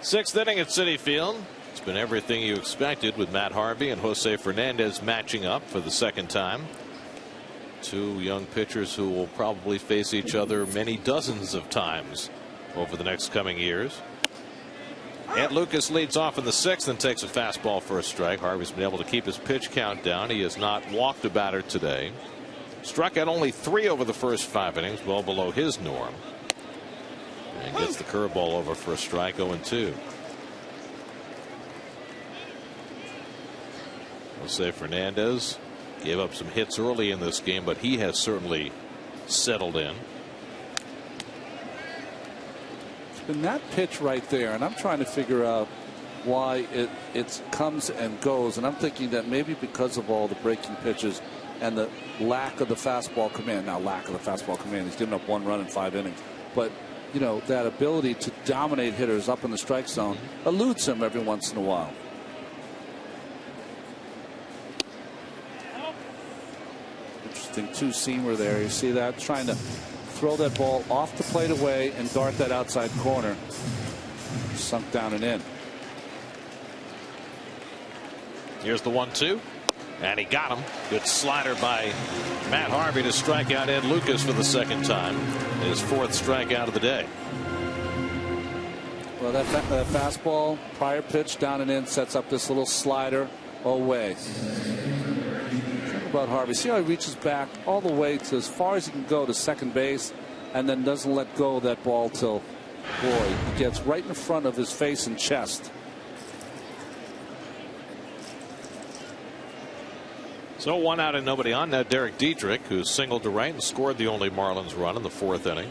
Sixth inning at Citi Field. It's been everything you expected with Matt Harvey and Jose Fernandez matching up for the second time. Two young pitchers who will probably face each other many dozens of times over the next coming years. And Lucas leads off in the sixth and takes a fastball for a strike. Harvey's been able to keep his pitch count down. He has not walked a batter today. Struck out only 3 over the first 5 innings, well below his norm. And gets the curveball over for a strike, 0-2. Jose Fernandez gave up some hits early in this game, but he has certainly settled in. It's been that pitch right there, and I'm trying to figure out why it comes and goes. And I'm thinking that maybe because of all the breaking pitches and the lack of the fastball command. Now, lack of the fastball command. He's given up 1 run in 5 innings. But you know, that ability to dominate hitters up in the strike zone eludes him every once in a while. Interesting two-seamer there. You see that? Trying to throw that ball off the plate away and dart that outside corner. Sunk down and in. Here's the 1-2. And he got him. Good slider by Matt Harvey to strike out Ed Lucas for the second time. His 4th strikeout of the day. Well, that fastball, prior pitch down and in, sets up this little slider away. Think about Harvey. See how he reaches back all the way to as far as he can go to second base and then doesn't let go of that ball till, boy, he gets right in front of his face and chest. So 1 out and nobody on. Now Derek Dietrich, who singled to right and scored the only Marlins run in the 4th inning.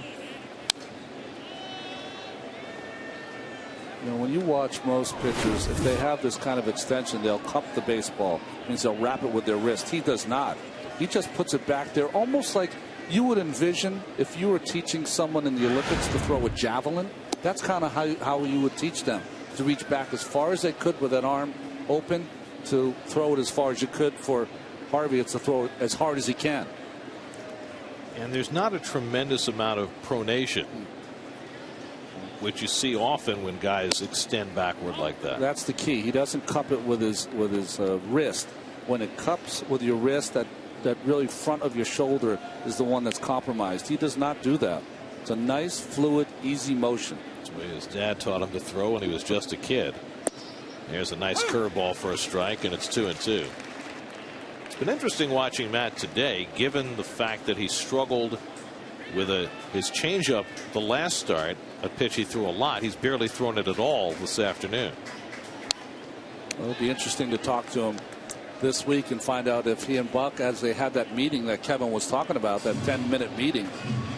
You know, when you watch most pitchers, if they have this kind of extension, they'll cup the baseball. It means they'll wrap it with their wrist. He does not. He just puts it back there, almost like you would envision if you were teaching someone in the Olympics to throw a javelin. That's kind of how you would teach them, to reach back as far as they could with that arm open, to throw it as far as you could. For Harvey, it's to throw it as hard as he can. And there's not a tremendous amount of pronation, which you see often when guys extend backward like that. That's the key. He doesn't cup it with his wrist. When it cups with your wrist, that really front of your shoulder is the one that's compromised. He does not do that. It's a nice, fluid, easy motion. That's the way his dad taught him to throw when he was just a kid. There's a nice curveball for a strike, and it's 2-2. It's been interesting watching Matt today, given the fact that he struggled with his changeup the last start, a pitch he threw a lot. He's barely thrown it at all this afternoon. Well, it'll be interesting to talk to him this week and find out if he and Buck, as they had that meeting that Kevin was talking about, that 10-minute meeting,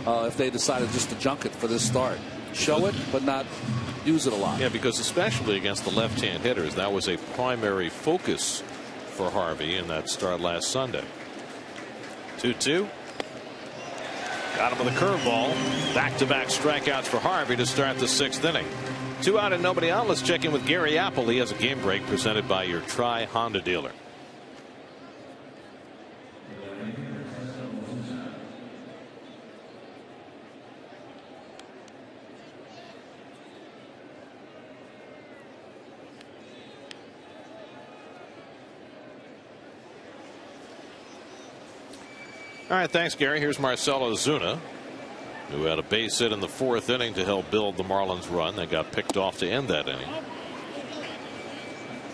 if they decided just to junk it for this start. Show it, but not use it a lot. Yeah, because especially against the left-hand hitters, that was a primary focus for Harvey in that start last Sunday. 2-2. Got him with a curveball. Back-to-back strikeouts for Harvey to start the 6th inning. 2 out and nobody out. Let's check in with Gary Apple. He has a game break presented by your Tri-Honda dealer. All right, thanks, Gary. Here's Marcell Ozuna, who had a base hit in the 4th inning to help build the Marlins run. They got picked off to end that inning.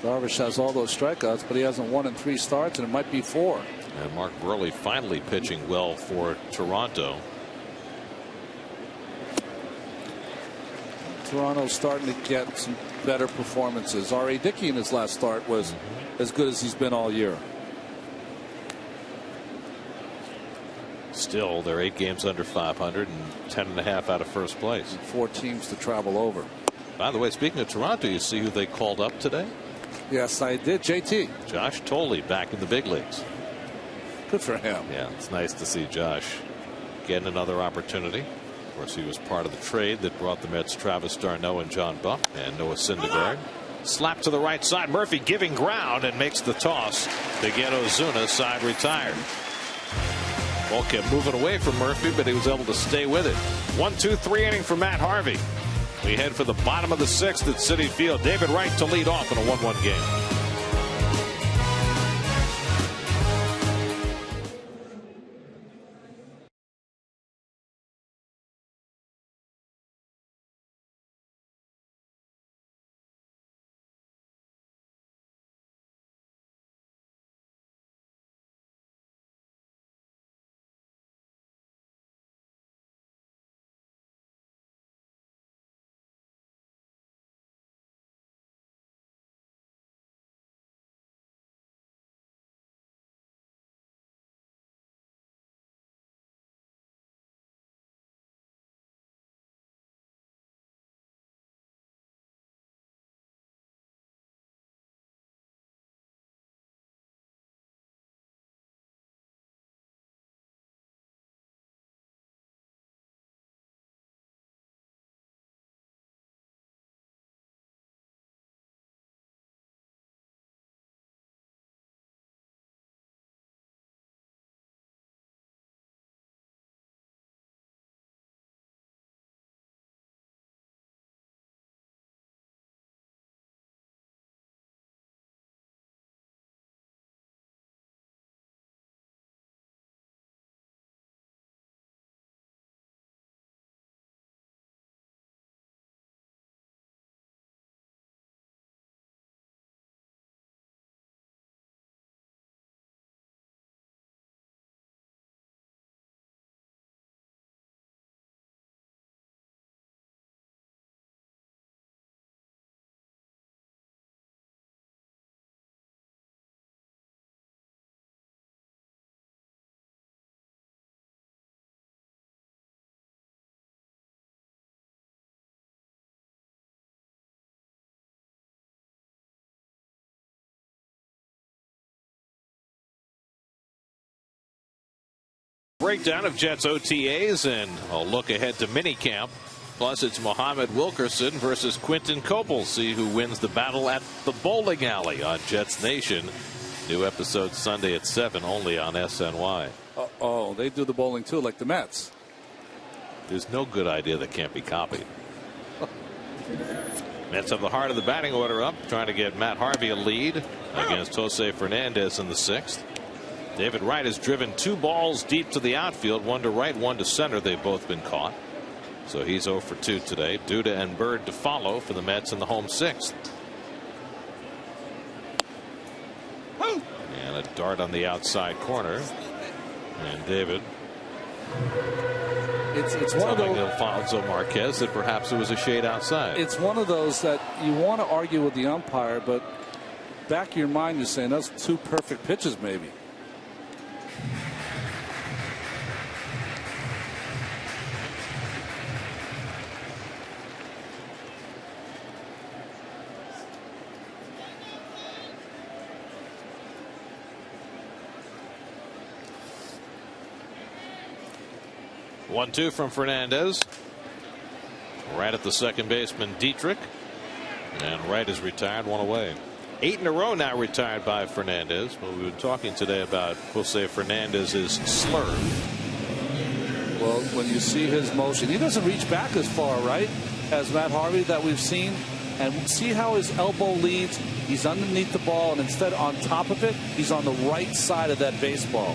Darvish has all those strikeouts, but he hasn't won in 3 starts, and it might be 4. And Mark Burley finally pitching well for Toronto. Toronto's starting to get some better performances. R.A. Dickey in his last start was as good as he's been all year. Still, they're 8 games under 500 and 10.5 out of first place. 4 teams to travel over. By the way, speaking of Toronto, you see who they called up today? Yes, I did. JT. Josh Tolley back in the big leagues. Good for him. Yeah, it's nice to see Josh getting another opportunity. Of course, he was part of the trade that brought the Mets Travis d'Arnaud and John Buck and Noah Syndergaard. Slap to the right side. Murphy giving ground and makes the toss to get Ozuna side retired. Ball kept moving away from Murphy, but he was able to stay with it. 1-2-3 inning for Matt Harvey. We head for the bottom of the 6th at Citi Field. David Wright to lead off in a 1-1 game. breakdown of Jets OTAs and a look ahead to minicamp. Plus, it's Muhammad Wilkerson versus Quentin Copel. See who wins the battle at the bowling alley on Jets Nation. New episode Sunday at 7, only on SNY. Oh, they do the bowling too, like the Mets. There's no good idea that can't be copied. Mets have the heart of the batting order up, trying to get Matt Harvey a lead against Jose Fernandez in the 6th. David Wright has driven 2 balls deep to the outfield, 1 to right, 1 to center. They've both been caught. So he's 0 for 2 today. Duda and Bird to follow for the Mets in the home 6th. And a dart on the outside corner. And David. It's one of those, Alfonso Marquez that perhaps it was a shade outside. It's one of those that you want to argue with the umpire, but back of your mind you're saying that's 2 perfect pitches maybe. One, 2 from Fernandez. Right at the second baseman, Dietrich. And Wright is retired, 1 away. 8 in a row now retired by Fernandez. Well, we've been talking today about Jose Fernandez's slurve. Well, when you see his motion, he doesn't reach back as far, right, as Matt Harvey that we've seen. And see how his elbow leads. He's underneath the ball, and instead on top of it, he's on the right side of that baseball.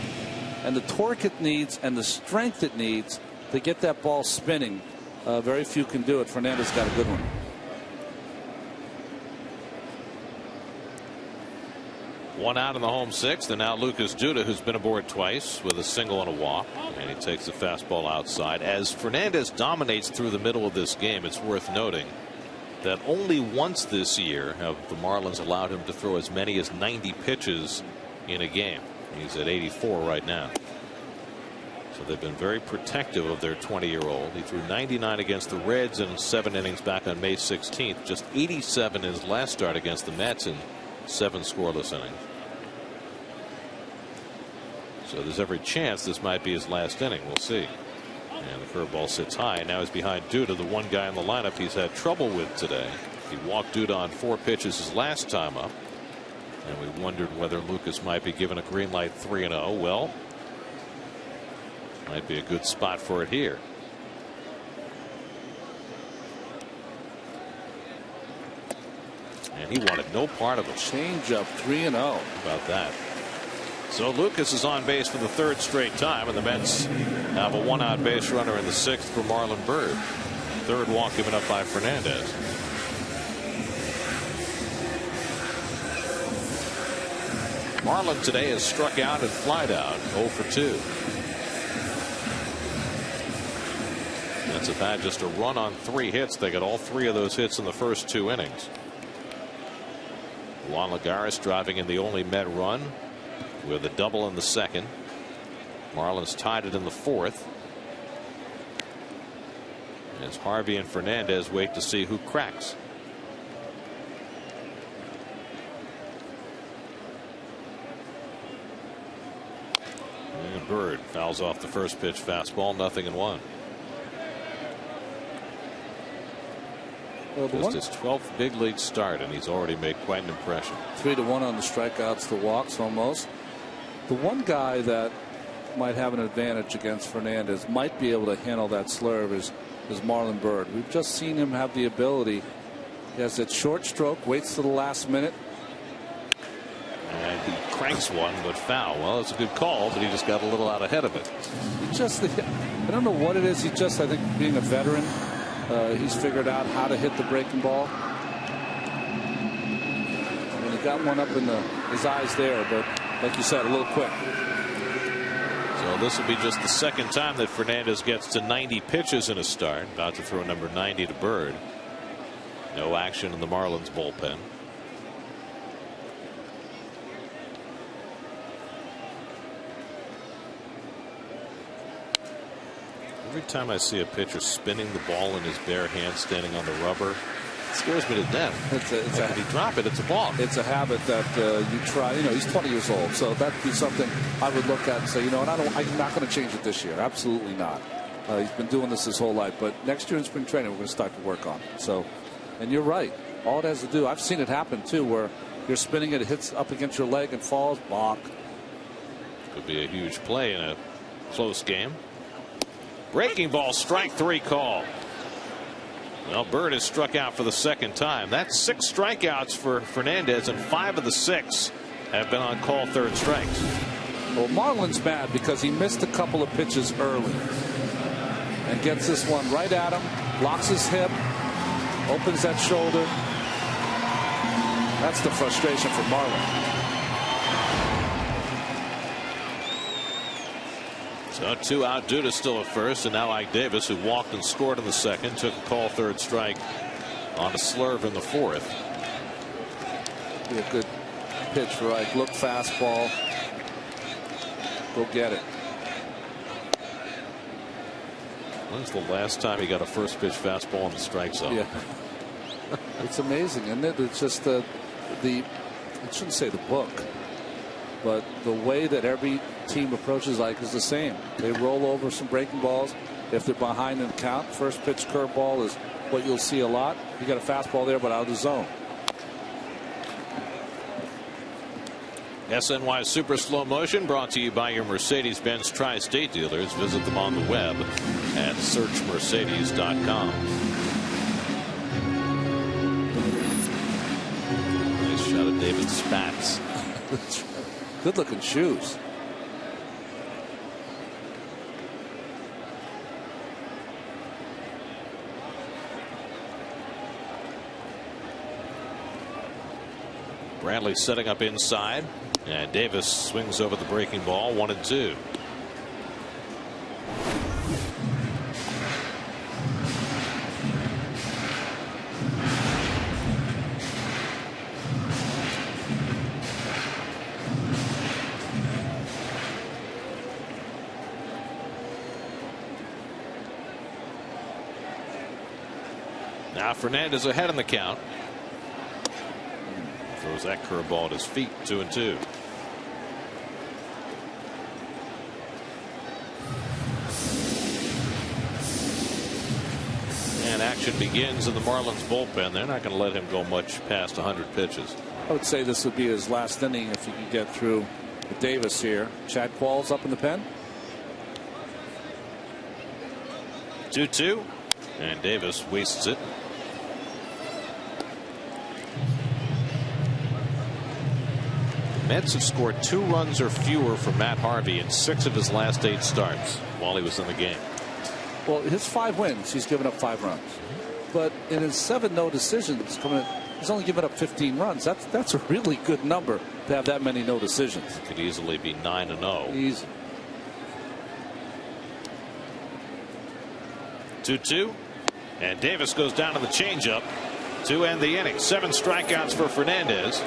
And the torque it needs and the strength it needs to get that ball spinning, very few can do it. Fernandez got a good one. One out in the home 6th, and now Lucas Duda, who's been aboard twice with a single and a walk, and he takes the fastball outside. As Fernandez dominates through the middle of this game, it's worth noting that only once this year have the Marlins allowed him to throw as many as 90 pitches in a game. He's at 84 right now. So they've been very protective of their 20-year-old. He threw 99 against the Reds in 7 innings back on May 16th. Just 87 in his last start against the Mets in 7 scoreless innings. So there's every chance this might be his last inning. We'll see. And the curveball sits high. Now he's behind Duda, the one guy in the lineup he's had trouble with today. He walked Duda on 4 pitches his last time up. And we wondered whether Lucas might be given a green light 3-0. Well, might be a good spot for it here. And he wanted no part of it. Change up 3-0. About that. So Lucas is on base for the 3rd straight time, and the Mets have a 1-out base runner in the 6th for Marlon Byrd. 3rd walk given up by Fernandez. Marlon today has struck out and flied out, 0 for 2. Mets have had just a run on 3 hits. They got all 3 of those hits in the first 2 innings. Juan Lagares driving in the only Met run with a double in the 2nd. Marlins tied it in the 4th. As Harvey and Fernandez wait to see who cracks. And Bird fouls off the first pitch fastball, 0-1. Well, just his 12th big league start, and he's already made quite an impression. 3-1 on the strikeouts, the walks almost. The one guy that might have an advantage against Fernandez, might be able to handle that slurve, is Marlon Byrd. We've just seen him have the ability. He has that short stroke, waits to the last minute. And he cranks one, but foul. Well, it's a good call, but he just got a little out ahead of it. I don't know what it is. I think being a veteran, he's figured out how to hit the breaking ball. I mean, he got one up in his eyes there, but like you said, a little quick. So this will be just the 2nd time that Fernandez gets to 90 pitches in a start. About to throw number 90 to Bird. No action in the Marlins bullpen. Every time I see a pitcher spinning the ball in his bare hand standing on the rubber, Scares me to death. If you drop it, it's a ball. It's a habit that you try. He's 20 years old, so that'd be something I would look at and say, and I'm not going to change it this year. Absolutely not. He's been doing this his whole life, but next year in spring training, we're going to start to work on it. So, and you're right. All it has to do, I've seen it happen too, where you're spinning it hits up against your leg and falls. Block. Could be a huge play in a close game. Breaking ball, strike 3 call. Well, Bird has struck out for the second time. That's 6 strikeouts for Fernandez, and 5 of the 6 have been on call third strikes. Well, Marlins mad because he missed a couple of pitches early and gets this one right at him, locks his hip, opens that shoulder. That's the frustration for Marlin. So 2 out, Duda still at first, and now Ike Davis, who walked and scored in the second, took a call third strike on a slurve in the fourth. Be a good pitch for Ike. Look, fastball. Go get it. When's the last time he got a first pitch fastball in the strike zone? Yeah. It's amazing, isn't it? It's just I shouldn't say the book, but the way that every team approaches Ike is the same. They roll over some breaking balls. If they're behind in the count, first pitch curveball is what you'll see a lot. You got a fastball there, but out of the zone. SNY Super Slow Motion brought to you by your Mercedes-Benz Tri-State dealers. Visit them on the web at searchmercedes.com. Nice shot of David Spats. Good looking shoes. Bradley setting up inside, and Davis swings over the breaking ball. 1-2. Now Fernandez ahead in the count. Throws that curveball at his feet. 2-2. And action begins in the Marlins bullpen. They're not going to let him go much past 100 pitches. I would say this would be his last inning if he could get through with Davis here. Chad Qualls up in the pen. 2-2. And Davis wastes it. Mets have scored 2 runs or fewer for Matt Harvey in 6 of his last 8 starts while he was in the game. Well, his 5 wins, he's given up 5 runs. But in his 7 no decisions, he's only given up 15 runs. That's a really good number to have that many no decisions. Could easily be 9-0. Easy. 2-2. And Davis goes down to the changeup to end the inning. 7 strikeouts for Fernandez.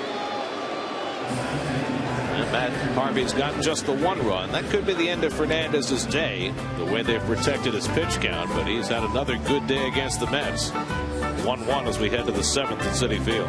And Matt Harvey's gotten just the 1 run. That could be the end of Fernandez's day, the way they've protected his pitch count, but he's had another good day against the Mets. 1-1 as we head to the 7th at Citi Field.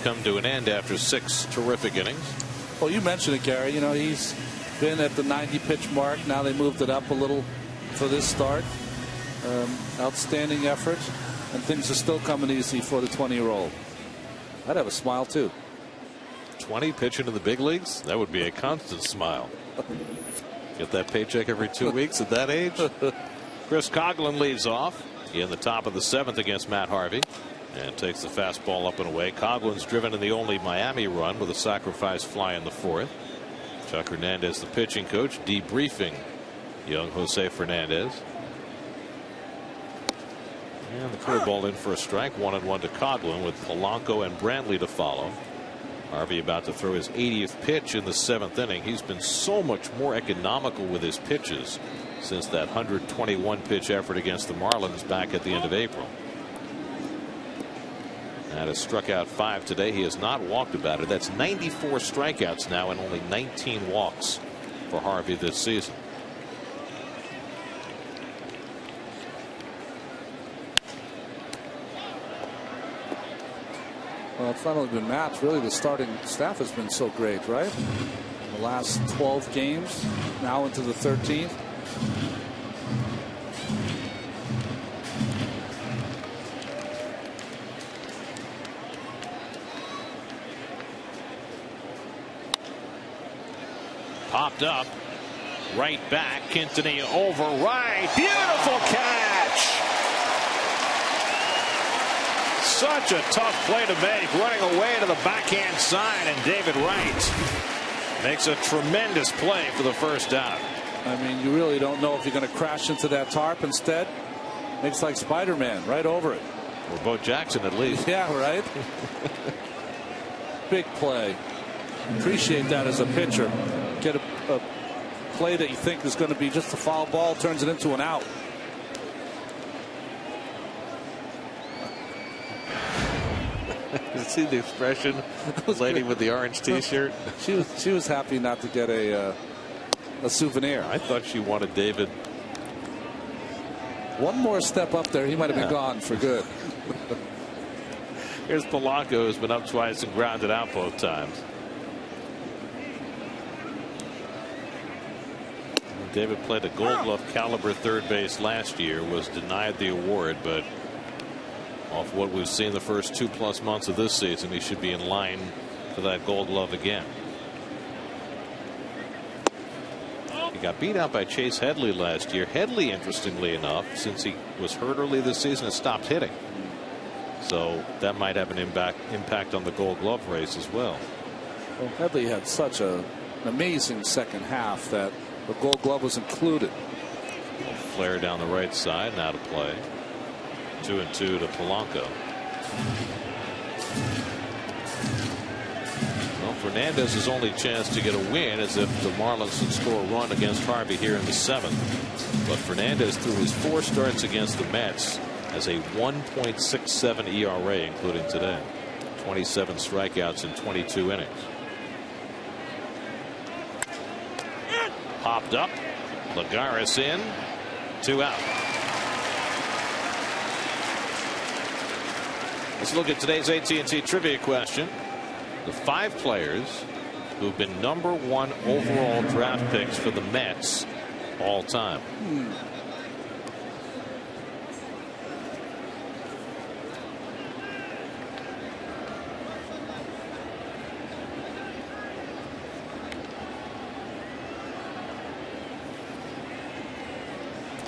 come to an end after 6 terrific innings. Well, you mentioned it, Gary. You know, he's been at the 90 pitch mark. Now they moved it up a little for this start. Outstanding effort, and things are still coming easy for the 20-year-old. I'd have a smile too. 20 pitching in the big leagues? That would be a constant smile. Get that paycheck every 2 weeks at that age. Chris Coghlan leads off in the top of the 7th against Matt Harvey and takes the fastball up and away. Coghlan's driven in the only Miami run with a sacrifice fly in the 4th. Chuck Hernandez, the pitching coach, debriefing young Jose Fernandez. And the curveball in for a strike. 1-1 to Coghlan with Polanco and Brantley to follow. Harvey about to throw his 80th pitch in the 7th inning. He's been so much more economical with his pitches since that 121 pitch effort against the Marlins back at the end of April. And has struck out 5 today. He has not walked about it. That's 94 strikeouts now and only 19 walks for Harvey this season. Well, it's not only been Matt, really the starting staff has been so great, right? The last 12 games, now into the 13th. Popped up, right back, Quintanilla over right, beautiful catch! Such a tough play to make, running away to the backhand side, and David Wright makes a tremendous play for the first out. I mean, you really don't know if you're going to crash into that tarp. Instead, makes like Spider-Man right over it. Or Bo Jackson at least. Yeah, right. Big play. Appreciate that as a pitcher. Get a play that you think is going to be just a foul ball, turns it into an out. You see the expression, the lady with the orange T-shirt. She was happy not to get a souvenir. I thought she wanted David. One more step up there, he might have been gone for good. Here's Polanco, who's been up twice and grounded out both times. David played a Gold Glove caliber third base last year, was denied the award, but off what we've seen the first 2+ months of this season, he should be in line for that Gold Glove again. He got beat out by Chase Headley last year. Headley, interestingly enough, since he was hurt early this season, has stopped hitting. So that might have an impact on the Gold Glove race as well. Well, Headley had such an amazing second half that the Gold Glove was included. Flare down the right side, now to play. 2-2 to Polanco. Well, Fernandez's only chance to get a win is if the Marlins would score a run against Harvey here in the 7th. But Fernandez, through his 4 starts against the Mets, has a 1.67 ERA, including today. 27 strikeouts in 22 innings. Popped up. Lagares in. 2 out. Let's look at today's AT&T trivia question. The 5 players who've been #1 overall draft picks for the Mets all time.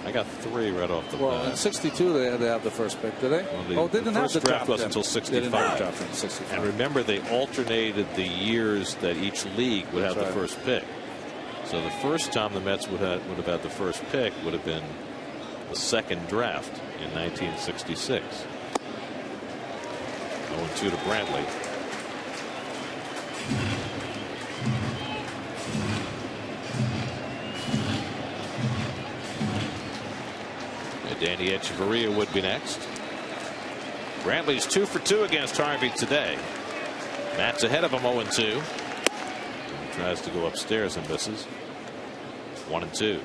I got 3 right off the bat. Well, in '62 they had to have the first pick, did they? Well, they didn't have the draft wasn't until They 65. didn't have the draft in 65. And remember, they alternated the years that each league would have the first pick. So the first time the Mets would have had the first pick would have been the second draft in 1966. 0-2 to Brantley. Danny Echeverria would be next. Brantley's 2 for 2 against Harvey today. Matt's ahead of him 0-2. He tries to go upstairs and misses. 1-2.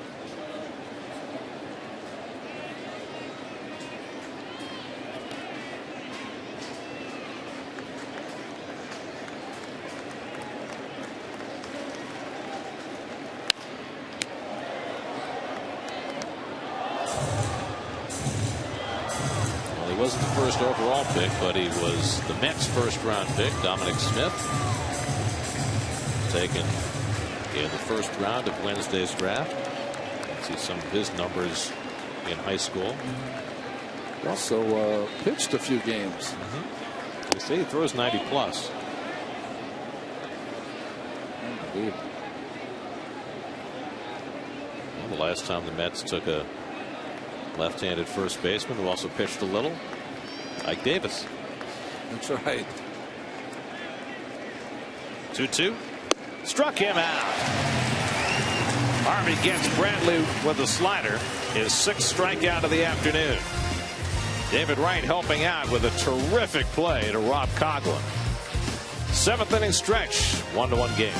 first overall pick, but he was the Mets' first-round pick. Dominic Smith, taken in the first round of Wednesday's draft. See some of his numbers in high school. He also pitched a few games. They say he throws 90 plus. Indeed. Well, the last time the Mets took a left-handed first baseman who also pitched a little, Ike Davis. That's right. 2-2. Struck him out. Harvey gets Bradley with a slider. His 6th strikeout of the afternoon. David Wright helping out with a terrific play to Rob Coughlin. 7th inning stretch, 1-1 game.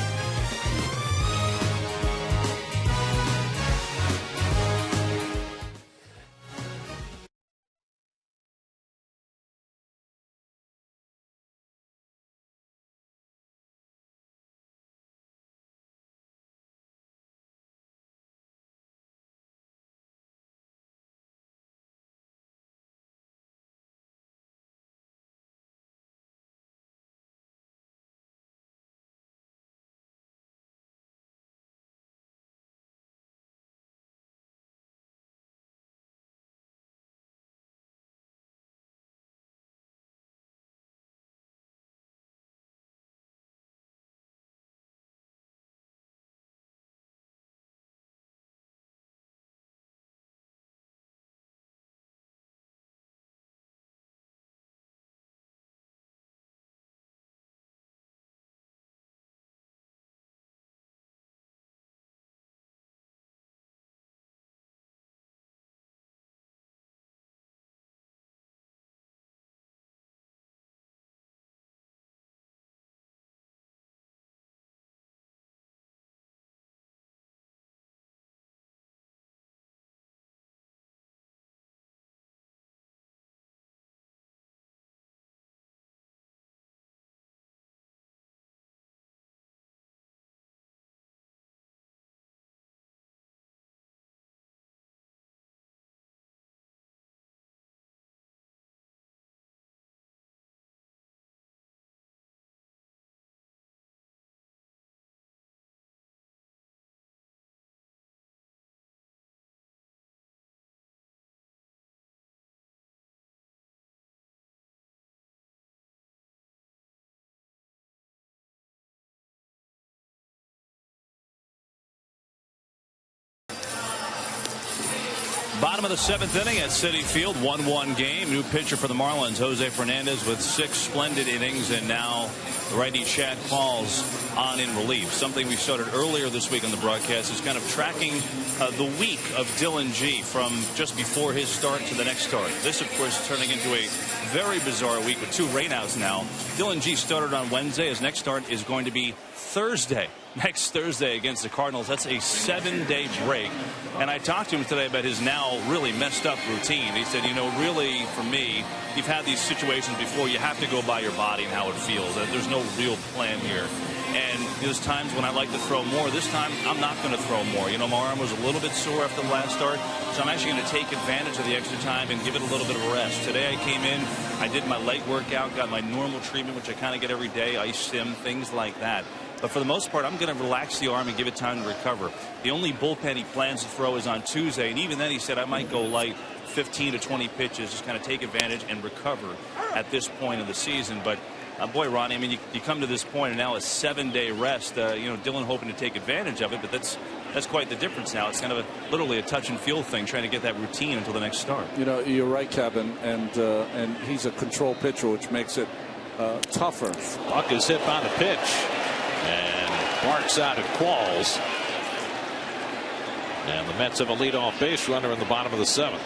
Bottom of the 7th inning at Citi Field, 1-1 game. New pitcher for the Marlins, Jose Fernandez, with 6 splendid innings, and now the righty Chad Qualls on in relief. Something we started earlier this week on the broadcast is kind of tracking the week of Dylan G from just before his start to the next start. This, of course, is turning into a very bizarre week with 2 rainouts now. Dylan G started on Wednesday. His next start is going to be Thursday. Next Thursday against the Cardinals. That's a 7-day break. And I talked to him today about his now really messed up routine. He said, you know, really, for me, you've had these situations before. You have to go by your body and how it feels. There's no real plan here. And there's times when I like to throw more. This time, I'm not going to throw more. You know, my arm was a little bit sore after the last start, so I'm actually going to take advantage of the extra time and give it a little bit of a rest. Today I came in, I did my leg workout, got my normal treatment, which I kind of get every day, ice sim, things like that. But for the most part, I'm going to relax the arm and give it time to recover. The only bullpen he plans to throw is on Tuesday, and even then he said I might go light 15 to 20 pitches, just kind of take advantage and recover at this point of the season. But boy, Ronnie, I mean, you come to this point and now a 7-day rest. You know, Dylan hoping to take advantage of it, but that's quite the difference now. It's kind of literally a touch and feel thing, trying to get that routine until the next start. You know, you're right, Kevin, and he's a control pitcher, which makes it tougher. Buck is hit by the pitch and barks out at Qualls. And the Mets have a leadoff base runner in the bottom of the 7th.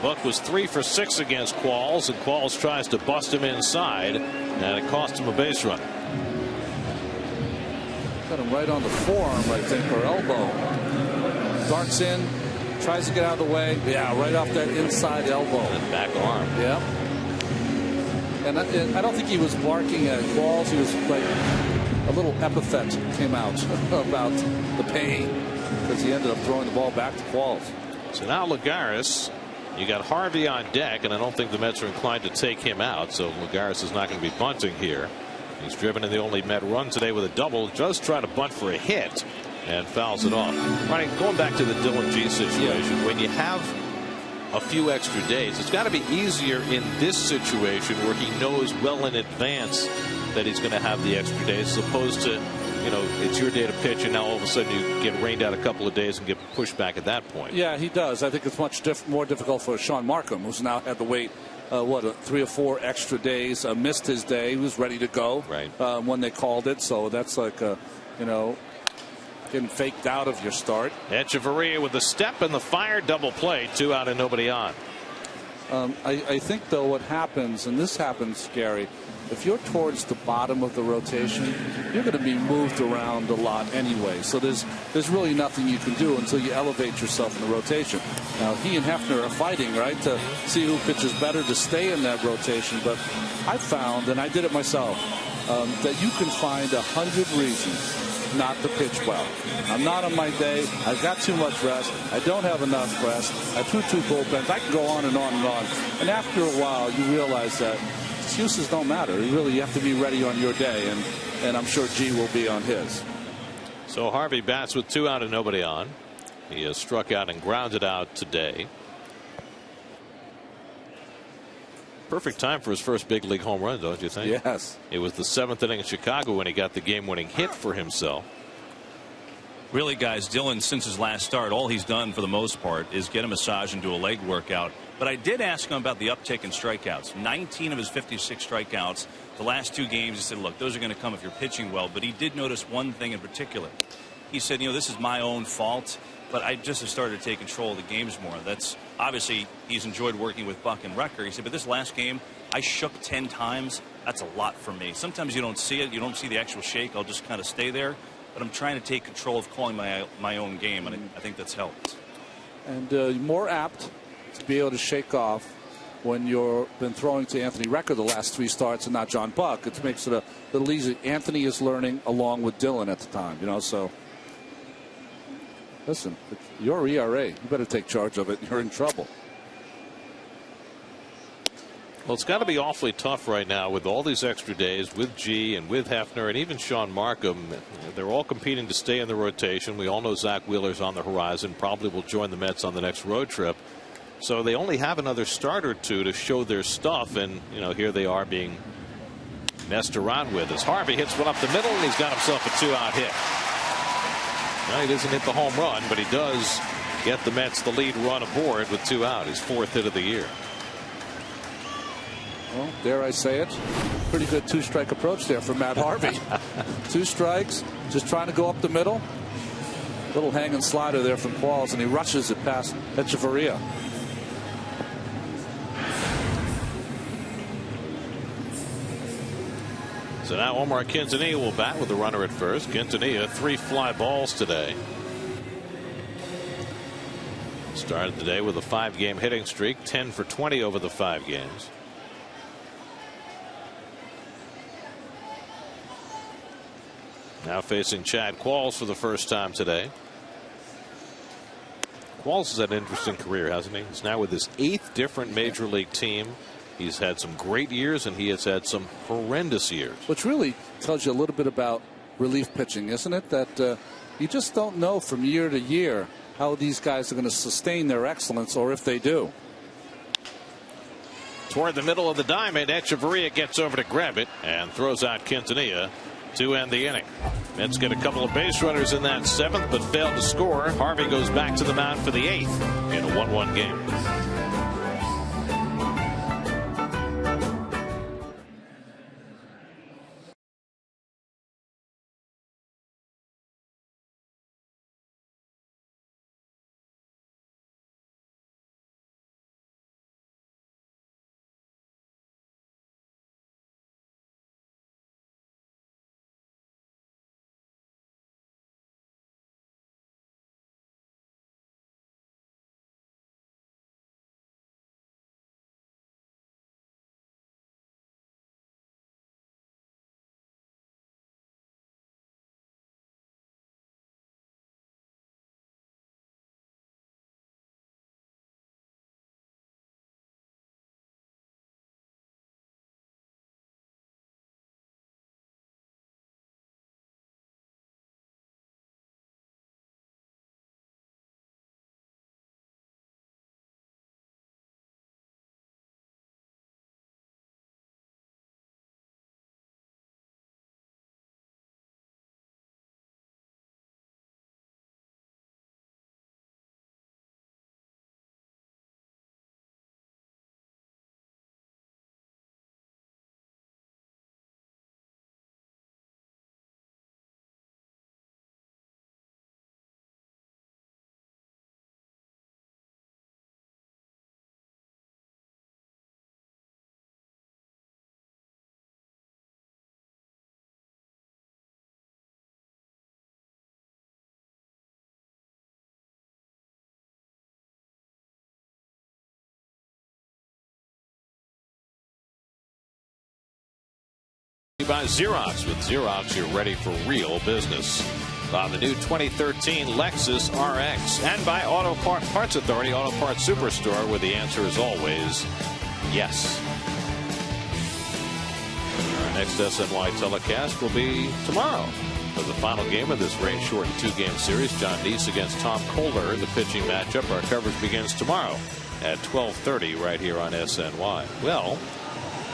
Buck was 3 for 6 against Qualls, and Qualls tries to bust him inside, and it cost him a base runner. Got him right on the forearm, I think, or elbow. Darts in, tries to get out of the way. Yeah, right off that inside elbow. And back arm. Yeah. And I don't think he was barking at Qualls. He was like, a little epithet came out about the pain, because he ended up throwing the ball back to Qualls. So now Lagares You got Harvey on deck, and I don't think the Mets are inclined to take him out, so Lagares is not going to be bunting here. He's driven in the only Met run today with a double, just trying to bunt for a hit, and fouls it off. Ronnie, going back to the Dylan G situation, when you have a few extra days, it's got to be easier in this situation where he knows well in advance that he's going to have the extra days, as opposed to, you know, it's your day to pitch, and now all of a sudden you get rained out a couple of days and get pushed back at that point. Yeah, he does. I think it's much more difficult for Sean Markham, who's now had to wait 3 or 4 extra days. Missed his day. He was ready to go when they called it. So that's like, you know, getting faked out of your start. Echeverria with the step and the fire, double play, 2 out and nobody on. I think, though, what happens, and this happens, Gary, if you're towards the bottom of the rotation, you're going to be moved around a lot anyway. So there's really nothing you can do until you elevate yourself in the rotation. Now, he and Hefner are fighting, right, to see who pitches better to stay in that rotation. But I found, and I did it myself, that you can find 100 reasons not to pitch well. I'm not on my day. I've got too much rest. I don't have enough rest. I threw 2 bullpens. I can go on and on and on. And after a while, you realize that excuses don't matter. You have to be ready on your day, and I'm sure G will be on his. So Harvey bats with 2 out and nobody on. He has struck out and grounded out today. Perfect time for his first big league home run, don't you think? Yes. It was the 7th inning in Chicago when he got the game-winning hit for himself. Really, guys, Dylan, since his last start, all he's done for the most part is get a massage and do a leg workout. But I did ask him about the uptick in strikeouts. 19 of his 56 strikeouts. The last 2 games, he said, look, those are going to come if you're pitching well. But he did notice one thing in particular. He said, you know, this is my own fault, but I just have started to take control of the games more. That's obviously he's enjoyed working with Buck and Recker. He said, but this last game, I shook 10 times. That's a lot for me. Sometimes you don't see it. You don't see the actual shake. I'll just kind of stay there. But I'm trying to take control of calling my own game, and I think that's helped. And more apt to be able to shake off when you've been throwing to Anthony Recker the last 3 starts and not John Buck. It makes it a little easier. Anthony is learning along with Dylan at the time, you know, so listen, your ERA, you better take charge of it. You're in trouble. Well, it's got to be awfully tough right now with all these extra days with G and with Hefner and even Sean Markham. They're all competing to stay in the rotation. We all know Zach Wheeler's on the horizon, probably will join the Mets on the next road trip. So they only have another start or 2 to show their stuff, and you know, here they are being messed around with as Harvey hits one up the middle, and he's got himself a 2-out hit. Now, he doesn't hit the home run, but he does get the Mets the lead run aboard with 2 out. His 4th hit of the year. Well, dare I say it, pretty good 2-strike approach there for Matt Harvey. 2 strikes, just trying to go up the middle. Little hanging slider there from Qualls, and he rushes it past Echeverria. So now Omar Quintanilla will bat with the runner at first. Quintanilla, 3 fly balls today. Started the day with a 5-game hitting streak, 10 for 20 over the 5 games. Now facing Chad Qualls for the first time today. Qualls has had an interesting career, hasn't he? He's now with his 8th different major league team. He's had some great years, and he has had some horrendous years. Which really tells you a little bit about relief pitching, isn't it? That you just don't know from year to year how these guys are going to sustain their excellence, or if they do. Toward the middle of the diamond, Echeverria gets over to grab it and throws out Quintanilla to end the inning. Mets get a couple of base runners in that 7th, but failed to score. Harvey goes back to the mound for the 8th in a 1-1 game. By Xerox. With Xerox, you're ready for real business. The new 2013 Lexus RX. And by Auto Parts Authority, Auto Parts Superstore, where the answer is always yes. Our next SNY telecast will be tomorrow for the final game of this rain-shortened 2-game series. John Neese against Tom Kohler in the pitching matchup. Our coverage begins tomorrow at 12:30 right here on SNY. Well,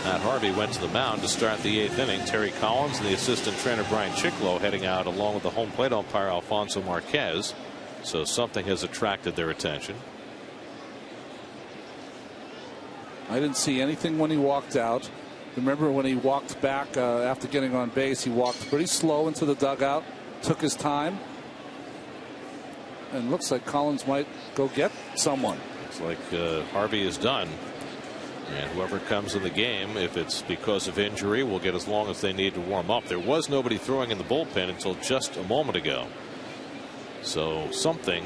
Matt Harvey went to the mound to start the 8th inning. Terry Collins and the assistant trainer Brian Chiclow heading out along with the home plate umpire Alfonso Marquez. So something has attracted their attention. I didn't see anything when he walked out. Remember when he walked back after getting on base, he walked pretty slow into the dugout, took his time, and looks like Collins might go get someone. Looks like Harvey is done. And whoever comes in the game, if it's because of injury, will get as long as they need to warm up. There was nobody throwing in the bullpen until just a moment ago. So something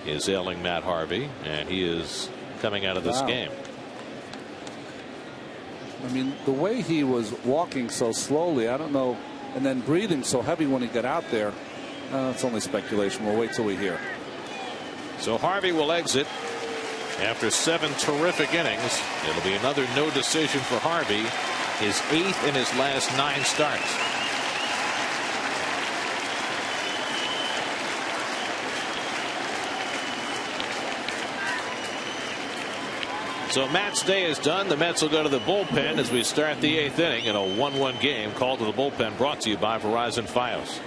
is ailing Matt Harvey, and he is coming out of this game. I mean, the way he was walking so slowly, I don't know, and then breathing so heavy when he got out there, it's only speculation. We'll wait till we hear. So Harvey will exit after 7 terrific innings. It'll be another no decision for Harvey, his 8th in his last 9 starts. So Matt's day is done. The Mets will go to the bullpen as we start the 8th inning in a 1-1 game. Call to the bullpen brought to you by Verizon Fios.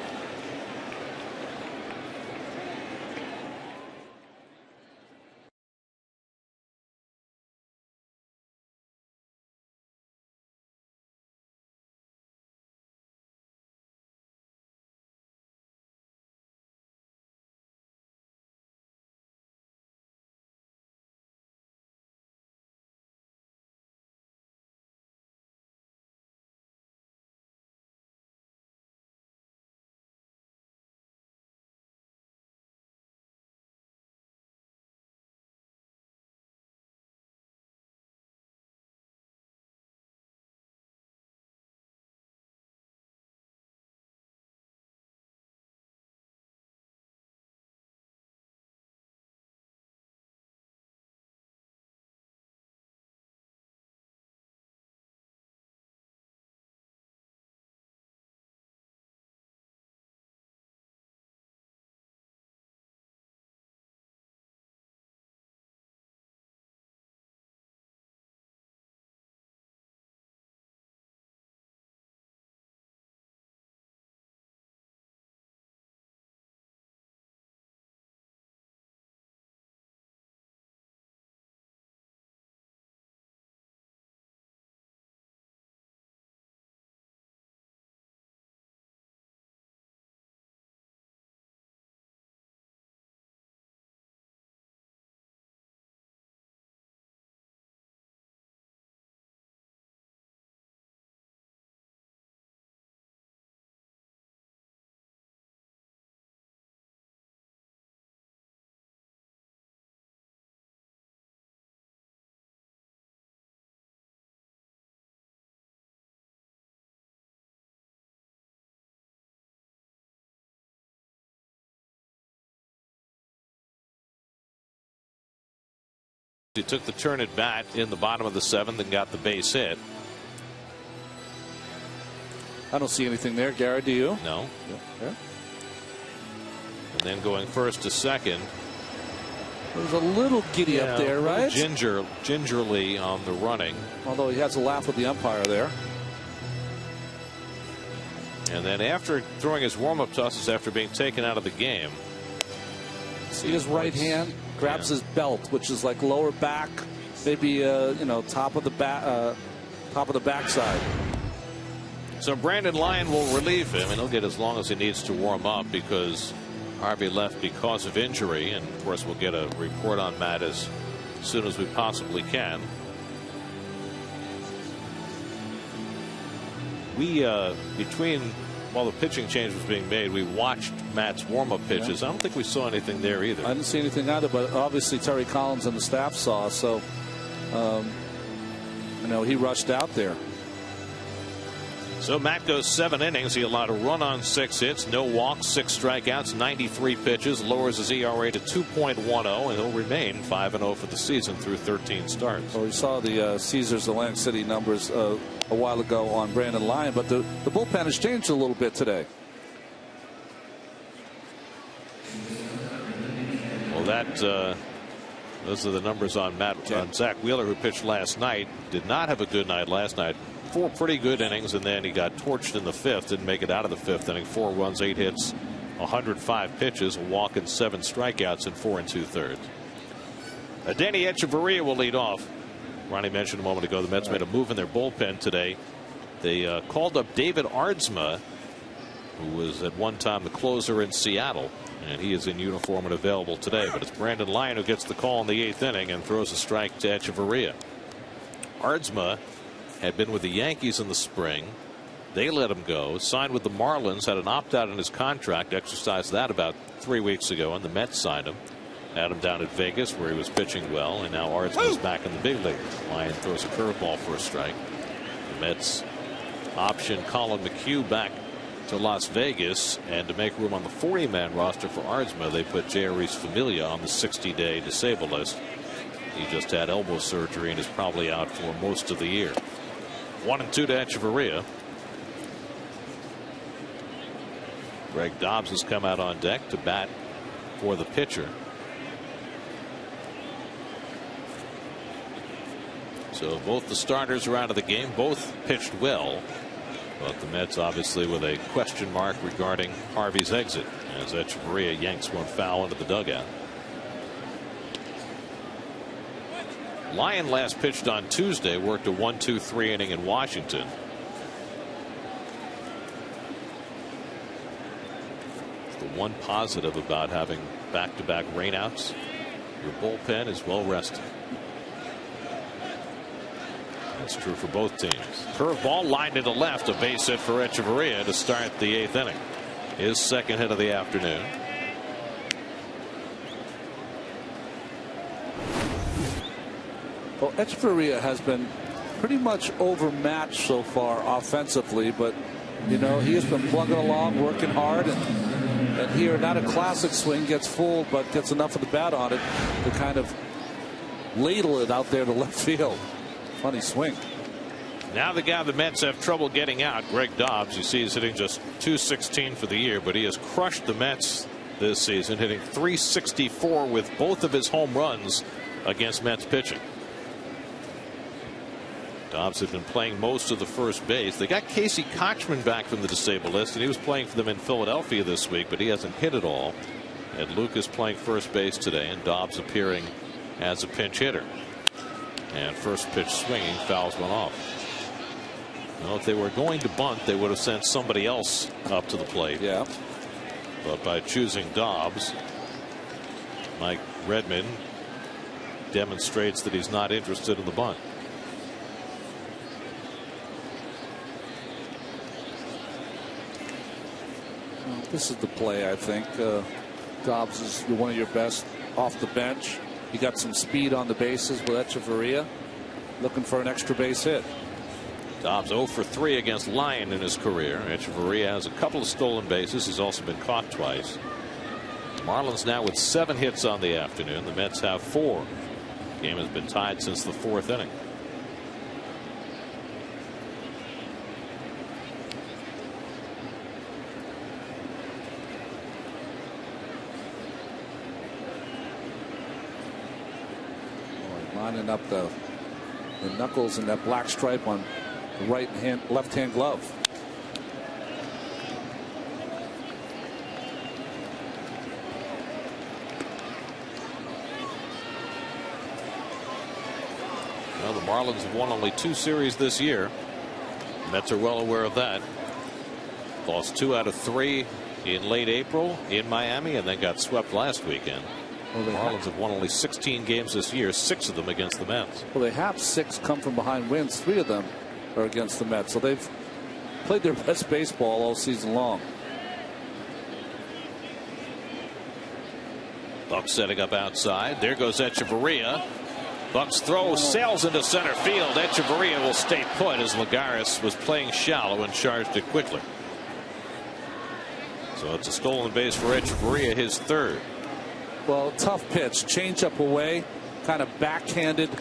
He took the turn at bat in the bottom of the 7th and got the base hit. I don't see anything there. Gary, do you? No. Yeah. And then going first to second. There's a little giddy up there, right? Gingerly on the running. Although he has a laugh with the umpire there. And then after throwing his warm-up tosses after being taken out of the game. See his right hand grabs his belt, which is like lower back, maybe top of the backside. So Brandon Lyon will relieve him, and he'll get as long as he needs to warm up because Harvey left because of injury. And of course we'll get a report on Matt as soon as we possibly can. We while the pitching change was being made, we watched Matt's warm-up pitches. I don't think we saw anything there either. I didn't see anything either, but obviously Terry Collins and the staff saw. So, he rushed out there. So Matt goes 7 innings. He allowed a run on 6 hits, no walks, 6 strikeouts, 93 pitches, lowers his ERA to 2.10, and he'll remain 5-0 for the season through 13 starts. Well, we saw the Caesars Atlantic City numbers a while ago on Brandon Lyon, but the bullpen has changed a little bit today. Well, those are the numbers on Zach Wheeler, who pitched last night. Did not have a good night last night. 4 pretty good innings, and then he got torched in the 5th. Didn't make it out of the 5th inning. 4 runs, 8 hits, 105 pitches, a walk, and 7 strikeouts in 4 2/3. Danny Echeverria will lead off. Ronnie mentioned a moment ago the Mets made a move in their bullpen today. They called up David Aardsma, who was at one time the closer in Seattle, and he is in uniform and available today. But it's Brandon Lyon who gets the call in the 8th inning and throws a strike to Echeverria. Aardsma had been with the Yankees in the spring. They let him go. Signed with the Marlins, had an opt-out in his contract, exercised that about 3 weeks ago, and the Mets signed him. Had him down at Vegas, where he was pitching well, and now Aardsma's back in the big league. Lyon throws a curveball for a strike. The Mets option Colin McHugh back to Las Vegas, and to make room on the 40-man roster for Aardsma, they put Jeurys Familia on the 60-day disabled list. He just had elbow surgery and is probably out for most of the year. 1-2 to Echeverria. Greg Dobbs has come out on deck to bat for the pitcher. So both the starters are out of the game. Both pitched well. But the Mets obviously with a question mark regarding Harvey's exit, as Echeverria yanks one foul into the dugout. Lyon last pitched on Tuesday, worked a 1-2-3 inning in Washington. The one positive about having back-to-back rainouts, your bullpen is well rested. That's true for both teams. Curveball lined into left, a base hit for Echeverria to start the 8th inning. His second hit of the afternoon. Well, Echeverria has been pretty much overmatched so far offensively, but you know, he has been plugging along, working hard, and here not a classic swing, gets full, but gets enough of the bat on it to kind of ladle it out there to left field. Funny swing. Now the guy the Mets have trouble getting out, Greg Dobbs. You see he's hitting just .216 for the year, but he has crushed the Mets this season, hitting .364 with both of his home runs against Mets pitching. Dobbs had been playing most of the first base. They got Casey Kochman back from the disabled list, and he was playing for them in Philadelphia this week, but he hasn't hit at all. And Lucas playing first base today, and Dobbs appearing as a pinch hitter. And first pitch swinging, fouls one off. Well, if they were going to bunt, they would have sent somebody else up to the plate. Yeah. But by choosing Dobbs, Mike Redmond demonstrates that he's not interested in the bunt. This is the play, I think. Dobbs is one of your best off the bench. He got some speed on the bases with Echeverria, looking for an extra base hit. Dobbs 0 for 3 against Lyon in his career. Echeverria has a couple of stolen bases. He's also been caught twice. Marlins now with 7 hits on the afternoon. The Mets have 4. The game has been tied since the 4th inning. Lining up the knuckles and that black stripe on the left hand glove. Well, the Marlins have won only 2 series this year. Mets are well aware of that. Lost 2 out of 3 in late April in Miami, and then got swept last weekend. Well, the Marlins have won only 16 games this year, 6 of them against the Mets. Well, they have 6 come from behind wins. 3 of them are against the Mets. So they've played their best baseball all season long. Buck setting up outside. There goes Echeverria. Buck's throw sails into center field. Echeverria will stay put as Lagares was playing shallow and charged it quickly. So it's a stolen base for Echeverria, his third. Well, tough pitch, change up away, kind of backhanded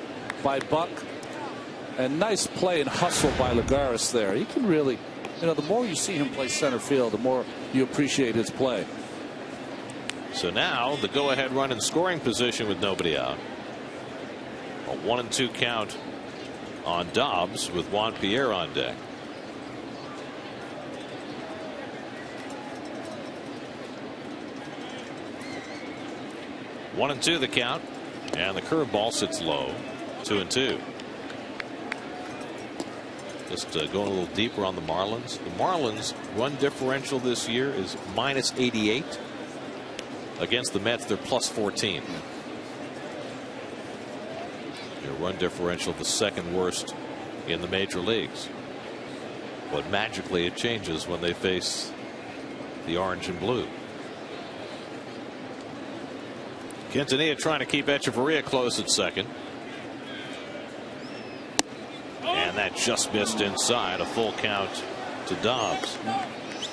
by Buck, and nice play and hustle by Lagares there. He can really, the more you see him play center field, the more you appreciate his play. So now the go-ahead run in scoring position with nobody out. A 1-2 count on Dobbs with Juan Pierre on deck. One and two the count, and the curveball sits low. 2-2. Just going a little deeper on the Marlins. The Marlins' run differential this year is -88. Against the Mets, they're +14. Their run differential, the second worst in the major leagues. But magically it changes when they face the orange and blue. Quintanilla trying to keep Echeverria close at second. And that just missed inside. A full count to Dobbs.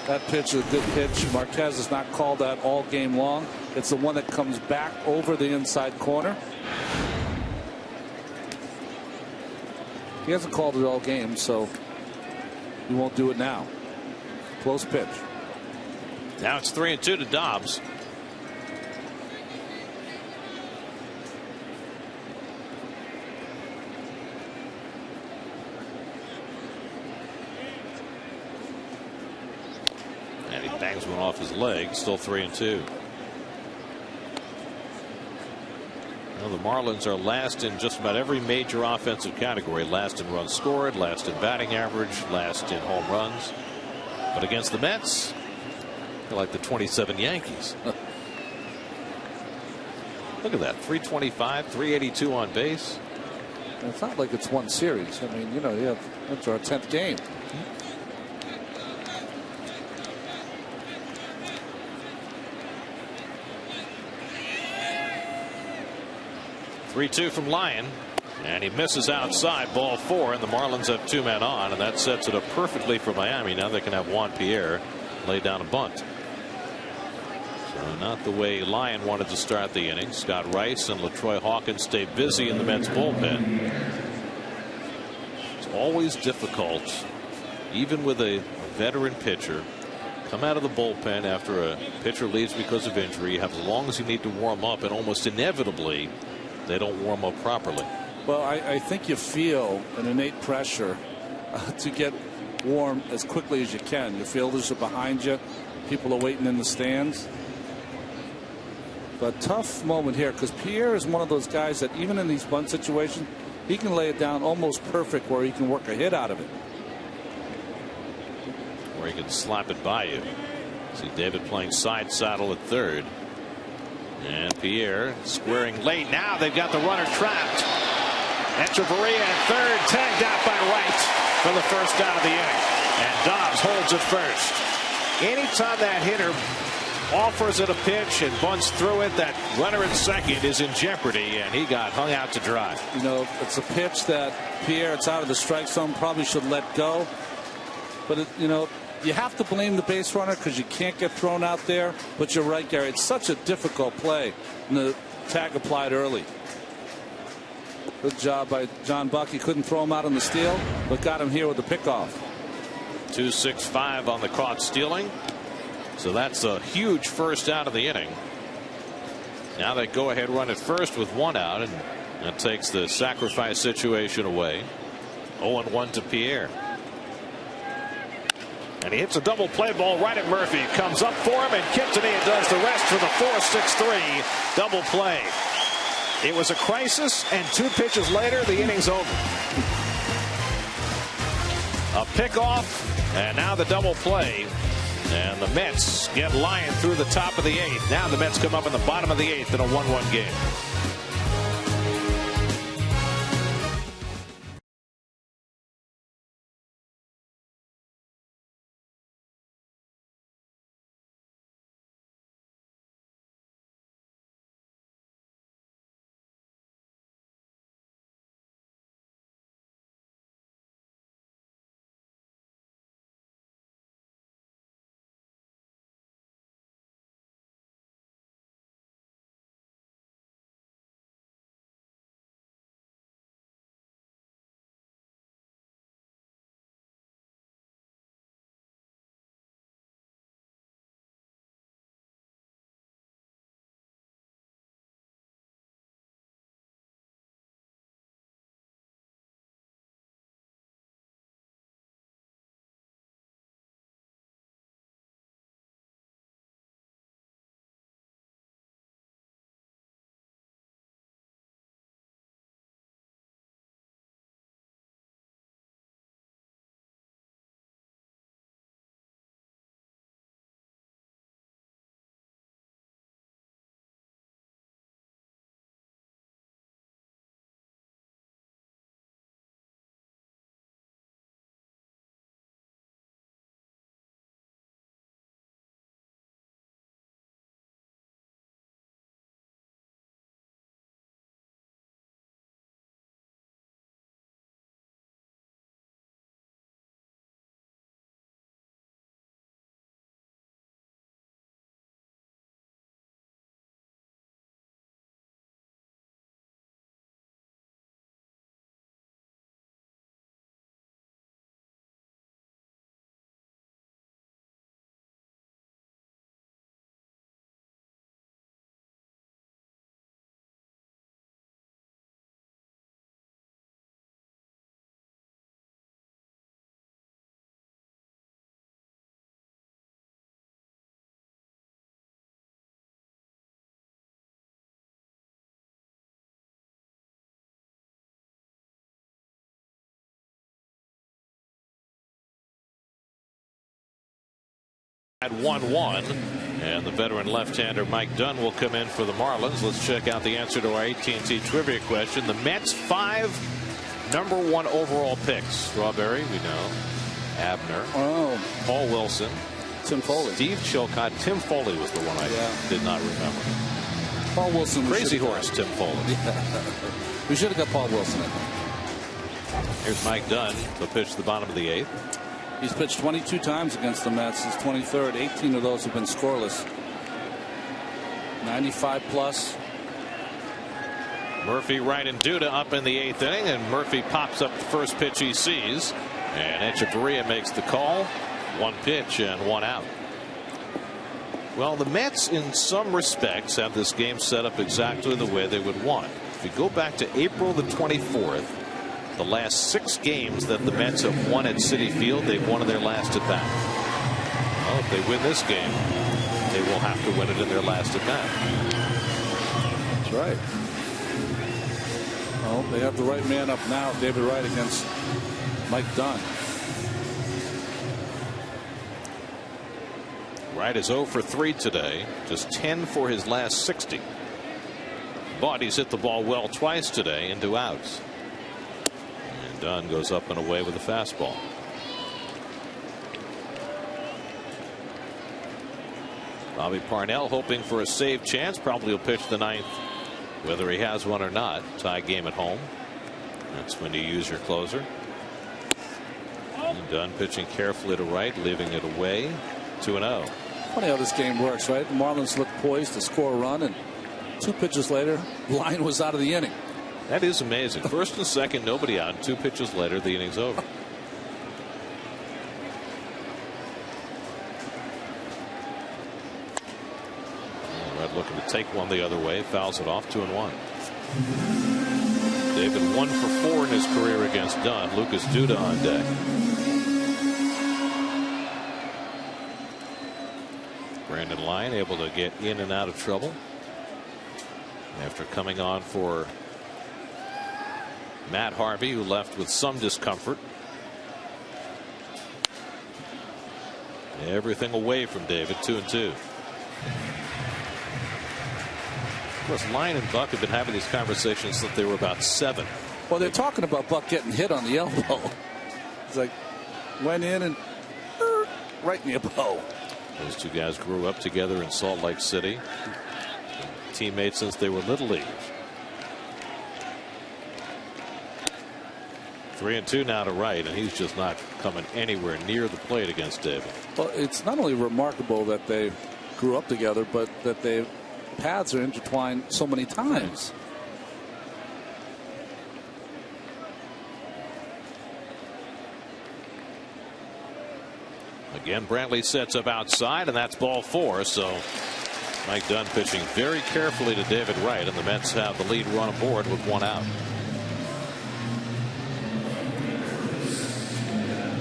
That pitch is a good pitch. Marquez has not called that all game long. It's the one that comes back over the inside corner. He hasn't called it all game, so he won't do it now. Close pitch. Now it's 3-2 to Dobbs. And he bangs one off his leg. Still 3-2. Well, the Marlins are last in just about every major offensive category. Last in runs scored, last in batting average, last in home runs. But against the Mets, they're like the 27 Yankees. Look at that. 325, 382 on base. And it's not like it's one series. I mean, that's our 10th game. 3-2 from Lyon, and he misses outside, ball 4, and the Marlins have 2 men on, and that sets it up perfectly for Miami. Now they can have Juan Pierre lay down a bunt. So not the way Lyon wanted to start the inning. Scott Rice and LaTroy Hawkins stay busy in the Mets bullpen. It's always difficult, even with a veteran pitcher, come out of the bullpen after a pitcher leaves because of injury. You have as long as you need to warm up, and almost inevitably they don't warm up properly. Well, I think you feel an innate pressure to get warm as quickly as you can. Your fielders are behind you. People are waiting in the stands. But tough moment here, because Pierre is one of those guys that even in these bunt situations, he can lay it down almost perfect where he can work a hit out of it. Or he can slap it by you. See David playing side saddle at third. And Pierre squaring late. Now they've got the runner trapped. Echeverria at third, tagged out by Wright for the first out of the inning. And Dobbs holds it first. Anytime that hitter offers it a pitch and bunts through it, that runner at second is in jeopardy, and he got hung out to dry. It's a pitch that Pierre, it's out of the strike zone, probably should let go. But, you have to blame the base runner because you can't get thrown out there. But you're right, Gary. It's such a difficult play. And the tag applied early. Good job by John Buck. He couldn't throw him out on the steal, but got him here with the pickoff. 2-6-5 on the caught stealing. So that's a huge first out of the inning. Now they go ahead run at first with 1 out, and that takes the sacrifice situation away. 0-1 to Pierre. And he hits a double play ball right at Murphy. Comes up for him, and Quintanilla does the rest for the 4-6-3 double play. It was a crisis, and 2 pitches later, the inning's over. A pickoff, and now the double play. And the Mets get Lyon through the top of the 8th. Now the Mets come up in the bottom of the 8th in a 1-1 game. At 1-1, and the veteran left-hander Mike Dunn will come in for the Marlins. Let's check out the answer to our AT&T trivia question. The Mets' 5 #1 overall picks. Strawberry, we know. Abner. Oh. Paul Wilson. Tim Foley. Steve Chilcott. Tim Foley was the one I did not remember. Paul Wilson. Crazy horse, Tim Foley. We should have got Paul Wilson in. Here's Mike Dunn to pitch the bottom of the 8th. He's pitched 22 times against the Mets. His 23rd. 18 of those have been scoreless. 95 plus. Murphy right and Duda up in the 8th inning, and Murphy pops up the first pitch he sees, and Echeverria makes the call. 1 pitch and 1 out. Well, the Mets in some respects have this game set up exactly the way they would want. If you go back to April the 24th, the last 6 games that the Mets have won at Citi Field, they've won in their last at bat. Well, if they win this game, they will have to win it in their last at bat. That's right. Well, they have the right man up now, David Wright against Mike Dunn. Wright is 0 for 3 today, just 10 for his last 60. But he's hit the ball well twice today into outs. And Dunn goes up and away with a fastball. Bobby Parnell hoping for a save chance. Probably will pitch the 9th, whether he has one or not. Tie game at home. That's when you use your closer. And Dunn pitching carefully to right, leaving it away. 2-0. Funny how this game works, right? The Marlins look poised to score a run, and 2 pitches later, the line was out of the inning. That is amazing. First and second, nobody out. 2 pitches later, the inning's over. Red looking to take one the other way, fouls it off. 2-1. David 1 for 4 in his career against Dunn. Lucas Duda on deck. Brandon Lyon able to get in and out of trouble after coming on for Matt Harvey, who left with some discomfort. Everything away from David. 2-2. Of course, Lyon and Buck have been having these conversations since they were about 7. Well, they're talking about Buck getting hit on the elbow. It's like went in and right in the elbow. Those 2 guys grew up together in Salt Lake City. Teammates since they were little leaguers. 3-2 now to Wright, and he's just not coming anywhere near the plate against David. Well, it's not only remarkable that they grew up together, but that their paths are intertwined so many times. Again, Brantley sets up outside, and that's ball 4. So Mike Dunn pitching very carefully to David Wright, and the Mets have the lead run aboard with 1 out.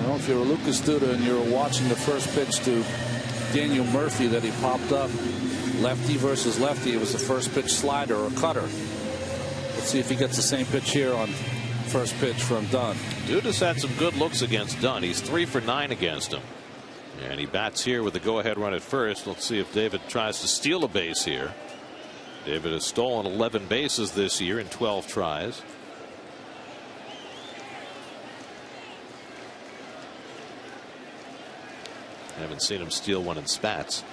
Well, if you're a Lucas Duda and you're watching the first pitch to Daniel Murphy that he popped up, lefty versus lefty, it was the first pitch slider or cutter. Let's see if he gets the same pitch here on first pitch from Dunn. Duda's had some good looks against Dunn. He's 3 for 9 against him. And he bats here with the go-ahead run at first. Let's see if David tries to steal a base here. David has stolen 11 bases this year in 12 tries. Haven't seen him steal one in spats.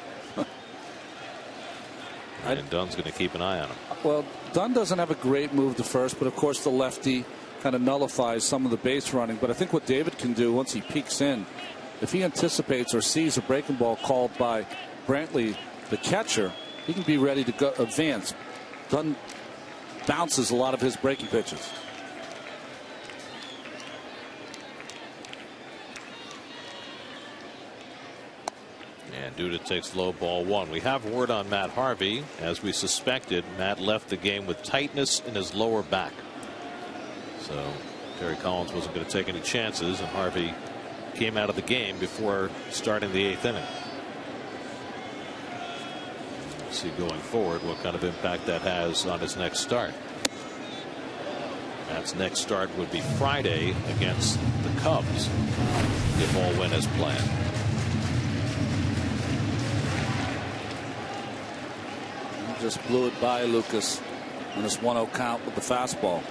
And Dunn's going to keep an eye on him. Well, Dunn doesn't have a great move to first, but of course the lefty kind of nullifies some of the base running. But I think what David can do once he peeks in, if he anticipates or sees a breaking ball called by Brantley, the catcher, he can be ready to go advance. Dunn bounces a lot of his breaking pitches. And Duda takes low, ball 1. We have word on Matt Harvey. As we suspected, Matt left the game with tightness in his lower back. So Terry Collins wasn't going to take any chances, and Harvey came out of the game before starting the 8th inning. We'll see going forward what kind of impact that has on his next start. Matt's next start would be Friday against the Cubs if all went as planned. just blew it by Lucas on this 1-0 count with the fastball.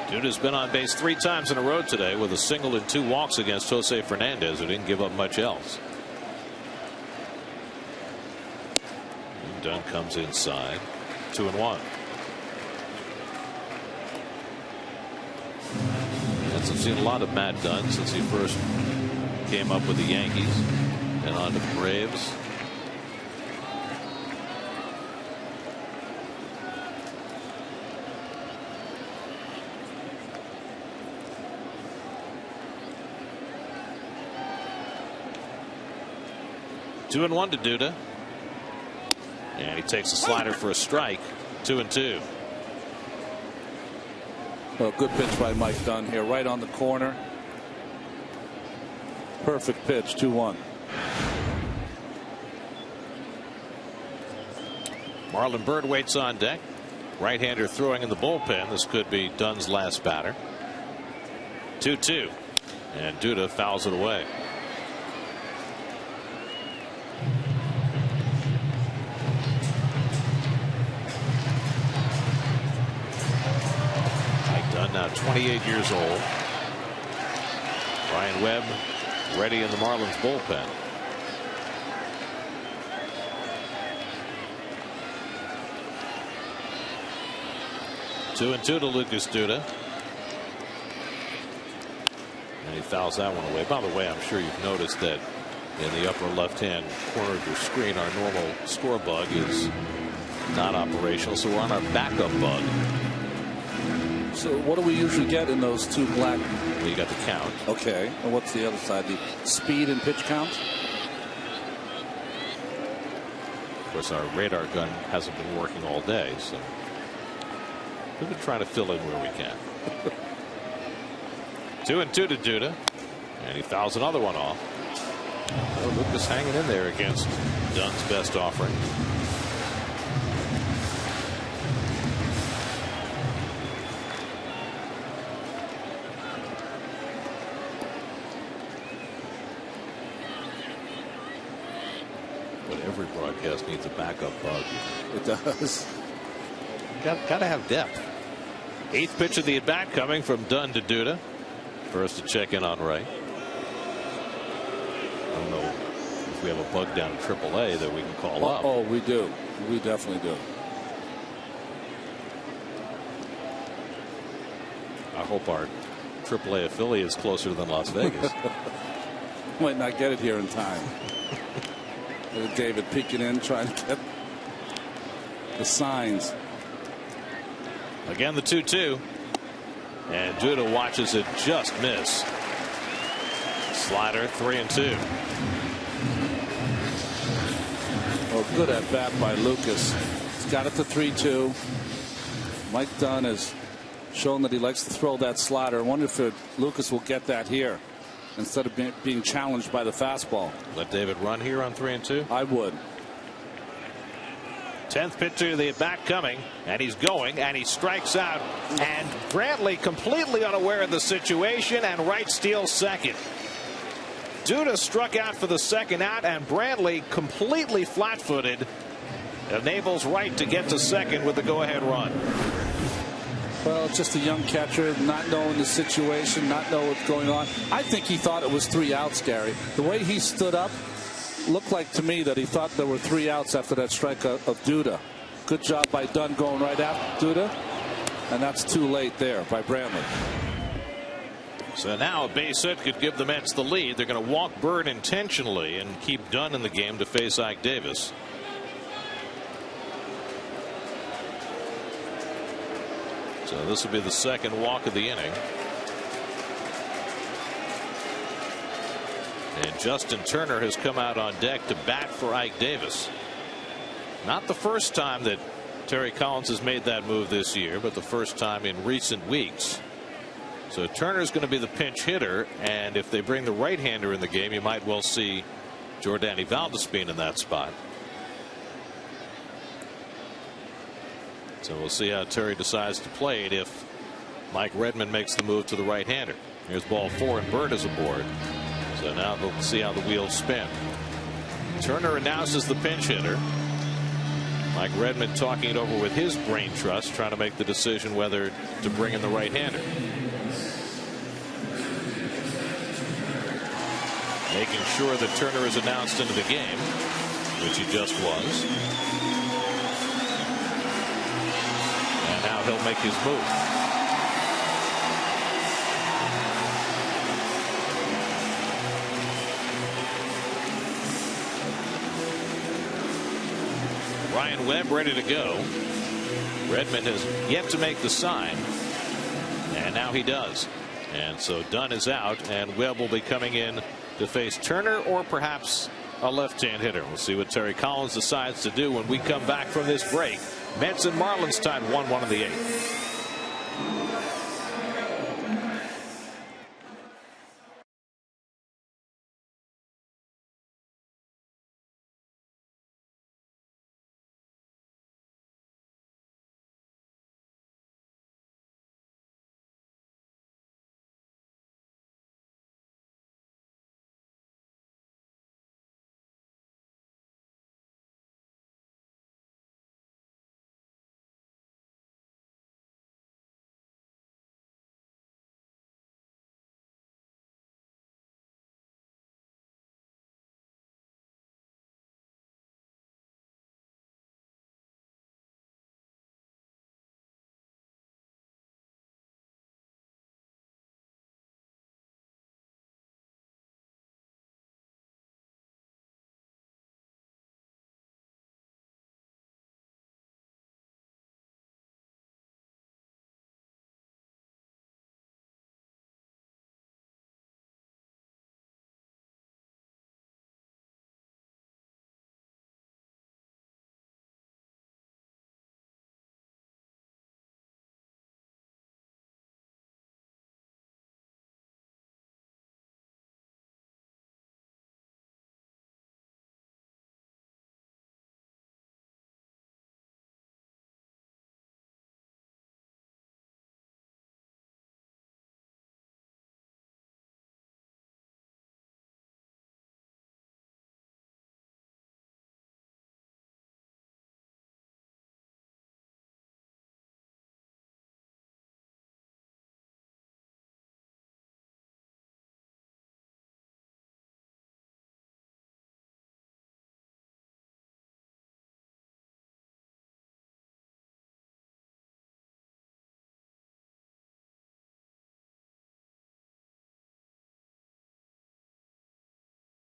Duda's been on base 3 times in a row today with a single and 2 walks against Jose Fernandez, who didn't give up much else. And Dunn comes inside. 2-1. I've seen a lot of Matt Dunn since he first came up with the Yankees and on to the Braves. Two and 1 to Duda, and he takes a slider for a strike. 2-2. Well, good pitch by Mike Dunn here, right on the corner. Perfect pitch. 2-1. Marlon Byrd waits on deck. Right-hander throwing in the bullpen. This could be Dunn's last batter. 2-2, and Duda fouls it away. Now 28 years old. Brian Webb ready in the Marlins bullpen. Two and 2 to Lucas Duda. And he fouls that one away. By the way, I'm sure you've noticed that in the upper left-hand corner of your screen, our normal score bug is not operational, so we're on our backup bug. So what do we usually get in those 2 black? Well, you got the count. Okay. And what's the other side? The speed and pitch count? Of course, our radar gun hasn't been working all day, so we've been trying to fill in where we can. 2 and 2 to Duda, and he fouls another one off. So Lucas hanging in there against Dunn's best offering. Every broadcast needs a backup bug. It does. Got to have depth. 8th pitch of the at bat coming from Dunn to Duda. First to check in on Ray. I don't know if we have a bug down in AAA that we can call up. Oh, we do. We definitely do. I hope our AAA affiliate is closer than Las Vegas. Might not get it here in time. David peeking in, trying to get the signs. Again, the 2-2. And Duda watches it just miss. Slider, 3-2. Oh, good at bat by Lucas. He's got it to 3-2. Mike Dunn has shown that he likes to throw that slider. I wonder if Lucas will get that here instead of being challenged by the fastball. Let David run here on 3-2. I would. 10th pitch to the at bat coming, and he's going, and he strikes out, and Brantley completely unaware of the situation, and Wright steals second. Duda struck out for the second out, and Brantley, completely flat-footed, enables Wright to get to second with the go-ahead run. Well, just a young catcher, not knowing the situation, not knowing what's going on. I think he thought it was 3 outs, Gary. The way he stood up looked like to me that he thought there were 3 outs after that strike of Duda. Good job by Dunn going right after Duda, and that's too late there by Brantley. So now a base hit could give the Mets the lead. They're going to walk Byrd intentionally and keep Dunn in the game to face Ike Davis. So this will be the second walk of the inning. And Justin Turner has come out on deck to bat for Ike Davis. Not the first time that Terry Collins has made that move this year, but the first time in recent weeks. So Turner's going to be the pinch hitter, and if they bring the right-hander in the game, you might well see Jordany Valdespin in that spot. So we'll see how Terry decides to play it if Mike Redmond makes the move to the right-hander. Here's ball 4, and Byrd is aboard. So now we'll see how the wheels spin. Turner announced as the pinch hitter. Mike Redmond talking it over with his brain trust, trying to make the decision whether to bring in the right-hander. Making sure that Turner is announced into the game, which he just was. And now he'll make his move. Ryan Webb ready to go. Redmond has yet to make the sign, and now he does. And so Dunn is out, and Webb will be coming in to face Turner or perhaps a left-hand hitter. We'll see what Terry Collins decides to do when we come back from this break. Mets and Marlins tied 1-1 in the 8th.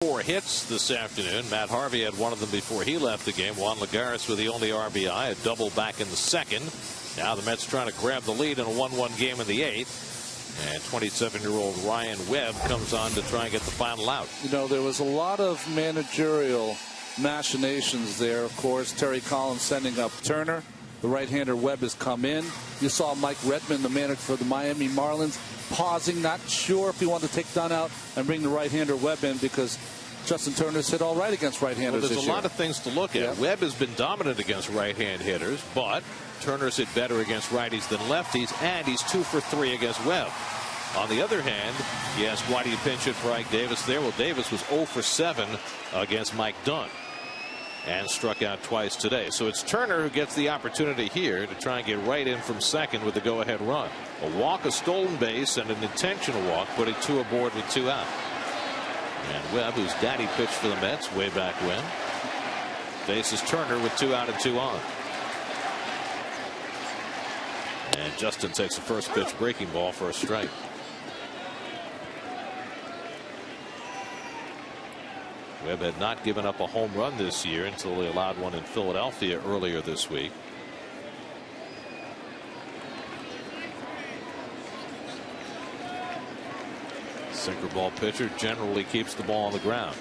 Four hits this afternoon. Matt Harvey had one of them before he left the game. Juan Lagares with the only RBI, a double back in the second. Now the Mets trying to grab the lead in a 1-1 game in the 8th. And 27-year-old Ryan Webb comes on to try and get the final out. You know, there was a lot of managerial machinations there. Of course, Terry Collins sending up Turner. The right-hander Webb has come in. You saw Mike Redmond, the manager for the Miami Marlins, pausing, not sure if he wanted to take Dunn out and bring the right-hander Webb in because Justin Turner's hit all right against right-handers well, this there's year. a lot of things to look at. Yeah. Webb has been dominant against right-hand hitters, but Turner's hit better against righties than lefties, and he's 2 for 3 against Webb. On the other hand, you ask, why do you pinch it for Ike Davis there? Well, Davis was 0 for 7 against Mike Dunn and struck out twice today. So it's Turner who gets the opportunity here to try and get right in from second with the go-ahead run. A walk, a stolen base, and an intentional walk, putting 2 aboard with 2 out. And Webb, whose daddy pitched for the Mets way back when, faces Turner with 2 out and 2 on. And Justin takes the first pitch breaking ball for a strike. Webb had not given up a home run this year until he allowed one in Philadelphia earlier this week. Sinker ball pitcher generally keeps the ball on the ground.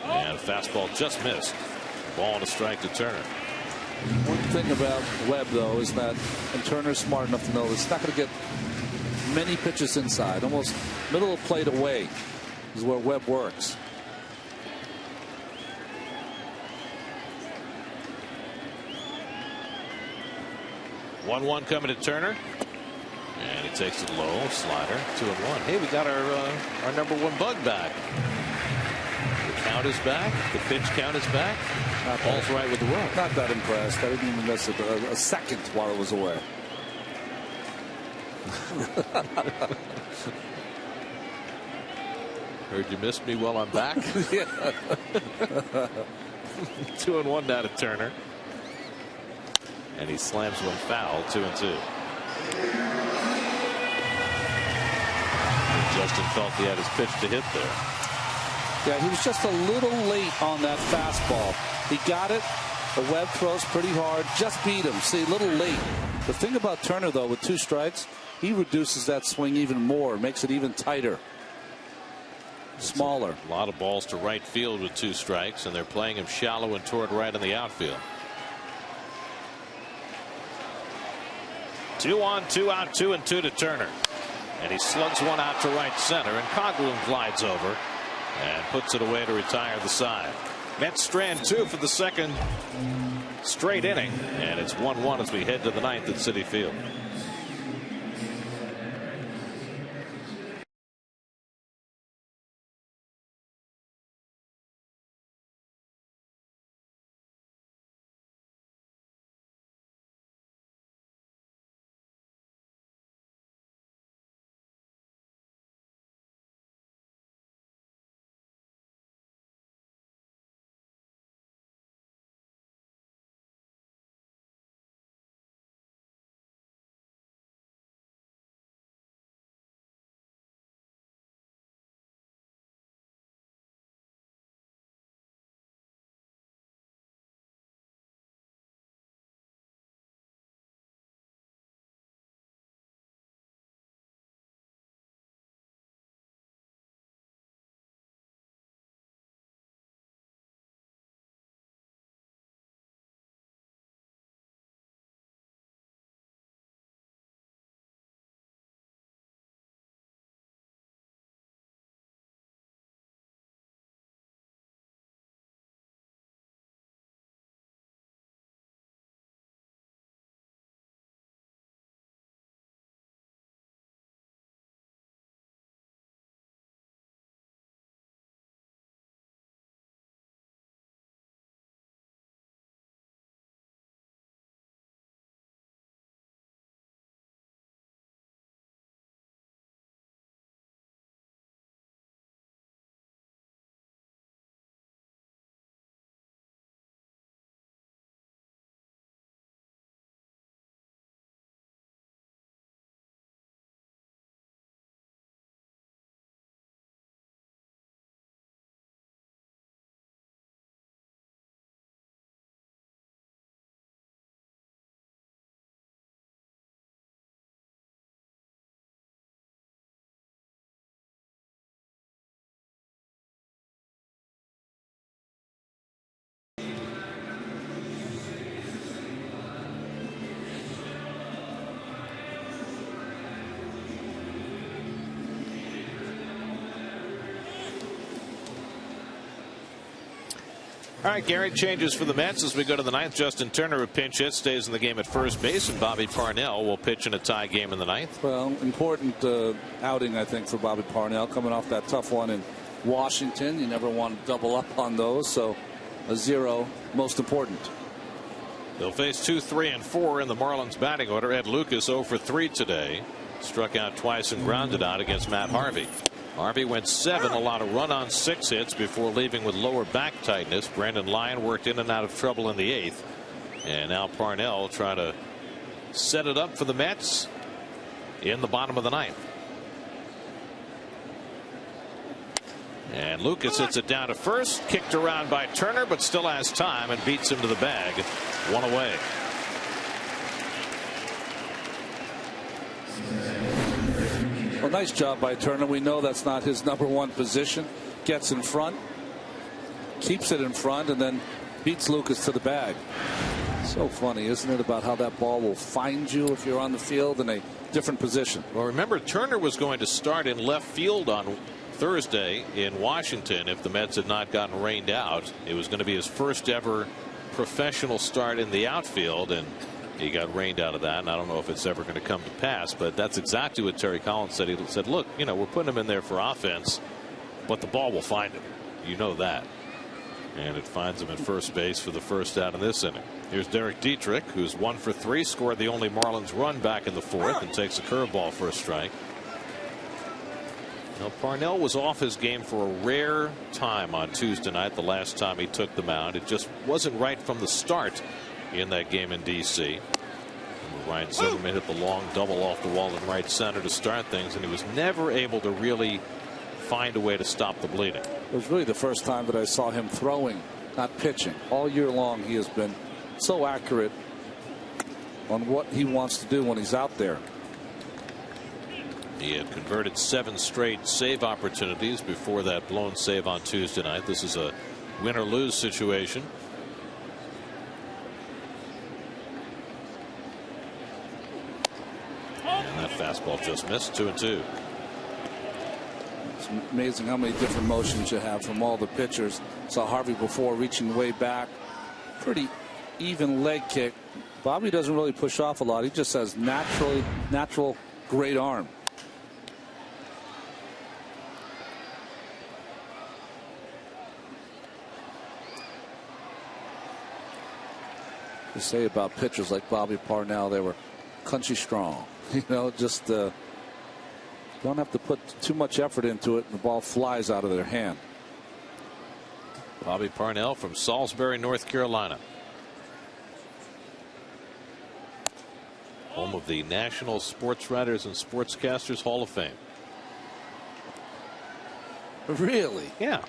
And fastball just missed. Ball and a strike to Turner. One thing about Webb, though, is that, and Turner's smart enough to know this, not going to get many pitches inside. Almost middle of plate away is where Webb works. One coming to Turner. And he takes it low, slider, 2-1. Hey, we got our number 1 bug back. The count is back. The pitch count is back. Ball's right with the run. Not that impressed. I didn't even miss a second while it was away. Heard you missed me while I'm back. 2-1 now to Turner. And he slams one foul. 2-2. Justin felt he had his pitch to hit there. Yeah, he was just a little late on that fastball. He got it. The Webb throws pretty hard. Just beat him. See, a little late. The thing about Turner, though, with 2 strikes, he reduces that swing even more, makes it even tighter. Smaller. A lot of balls to right field with 2 strikes, and they're playing him shallow and toward right in the outfield. 2 on, 2 out, 2-2 to Turner. And he slugs one out to right center, and Coghlan glides over and puts it away to retire the side. Mets strand 2 for the second straight inning, and it's 1-1 as we head to the 9th at Citi Field. All right, Gary, changes for the Mets as we go to the 9th. Justin Turner, a pinch hit, stays in the game at first base, and Bobby Parnell will pitch in a tie game in the 9th. Well, important outing, I think, for Bobby Parnell, coming off that tough one in Washington. You never want to double up on those, so a 0, most important. They'll face 2, 3, and 4 in the Marlins batting order. Ed Lucas 0 for 3 today. Struck out twice and grounded out against Matt Harvey. Harvey went 7, a lot of run on 6 hits before leaving with lower back tightness. Brandon Lyon worked in and out of trouble in the 8th. And now Parnell trying to set it up for the Mets in the bottom of the 9th. And Lucas hits it down to first, kicked around by Turner, but still has time and beats him to the bag. 1 away. Well, nice job by Turner. We know that's not his #1 position. Gets in front, keeps it in front, and then beats Lucas to the bag. So funny, isn't it, about how that ball will find you if you're on the field in a different position. Well, remember, Turner was going to start in left field on Thursday in Washington if the Mets had not gotten rained out. It was going to be his first ever professional start in the outfield, and he got rained out of that, and I don't know if it's ever going to come to pass, but that's exactly what Terry Collins said. He said, look, you know, we're putting him in there for offense, but the ball will find him. You know that. And it finds him at first base for the first out in this inning. Here's Derek Dietrich, who's 1 for 3, scored the only Marlins run back in the 4th, and takes a curveball for a strike. Now, Parnell was off his game for a rare time on Tuesday night, the last time he took the mound. It just wasn't right from the start in that game in D.C. Ryan Zimmerman hit the long double off the wall in right center to start things, and he was never able to really find a way to stop the bleeding. It was really the first time that I saw him throwing, not pitching. All year long he has been so accurate on what he wants to do when he's out there. He had converted 7 straight save opportunities before that blown save on Tuesday night. This is a win or lose situation. And that fastball just missed. 2-2. It's amazing how many different motions you have from all the pitchers. Saw Harvey before reaching way back. Pretty even leg kick. Bobby doesn't really push off a lot. He just has natural great arm. To say about pitchers like Bobby Parnell, they were country strong. You know, just don't have to put too much effort into it, and the ball flies out of their hand. Bobby Parnell from Salisbury, North Carolina, home of the National Sports Writers and Sportscasters Hall of Fame. Really? Yeah.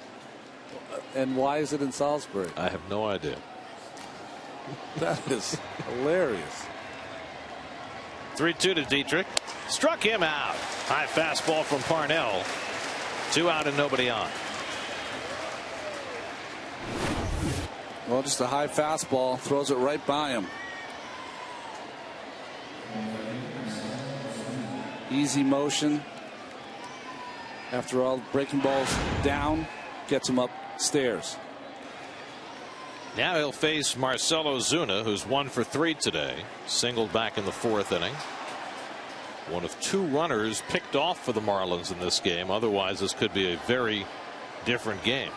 And why is it in Salisbury? I have no idea. That is hilarious. 3-2 to Dietrich. Struck him out. High fastball from Parnell. 2 out and nobody on. Well, just a high fastball. Throws it right by him. Easy motion. After all, breaking balls down. Gets him upstairs. Now he'll face Marcell Ozuna, who's 1 for 3 today. Singled back in the 4th inning. One of 2 runners picked off for the Marlins in this game. Otherwise, this could be a very different game.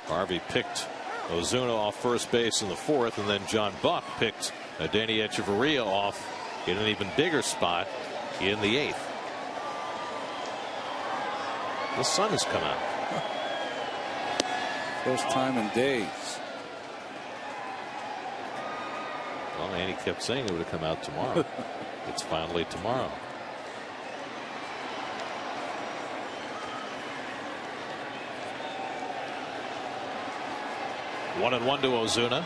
Harvey picked Ozuna off first base in the 4th, and then John Buck picked Danny Echeverria off in an even bigger spot in the 8th. The sun has come out. First time in days. Well, Andy kept saying it would have come out tomorrow. It's finally tomorrow. One and 1 to Ozuna.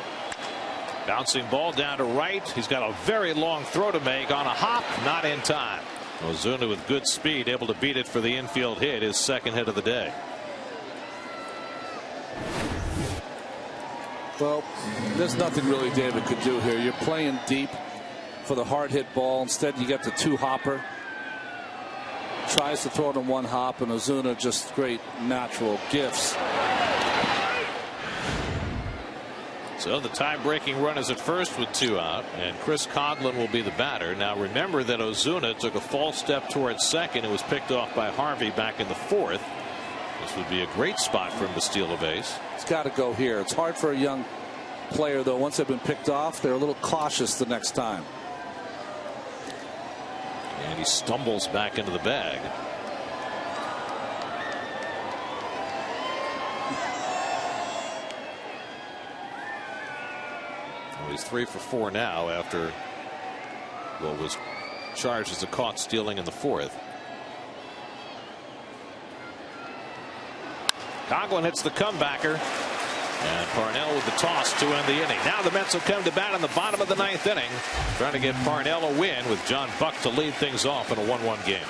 Bouncing ball down to right. He's got a very long throw to make on a hop. Not in time. Ozuna with good speed, able to beat it for the infield hit, his 2nd hit of the day. Well, there's nothing really David could do here. You're playing deep for the hard hit ball. Instead, you get the 2-hopper. Tries to throw it in 1 hop, and Ozuna just great natural gifts. So the tie-breaking run is at first with 2 out, and Chris Coghlan will be the batter. Now remember that Ozuna took a false step towards second. It was picked off by Harvey back in the 4th. This would be a great spot for him to steal a base. It's got to go here. It's hard for a young player, though. Once they've been picked off, they're a little cautious the next time. And he stumbles back into the bag. Well, he's 3 for 4 now after what was charged as a caught stealing in the 4th. Coghlan hits the comebacker, and Parnell with the toss to end the inning. Now the Mets will come to bat in the bottom of the 9th inning, trying to get Parnell a win with John Buck to lead things off in a 1-1 game.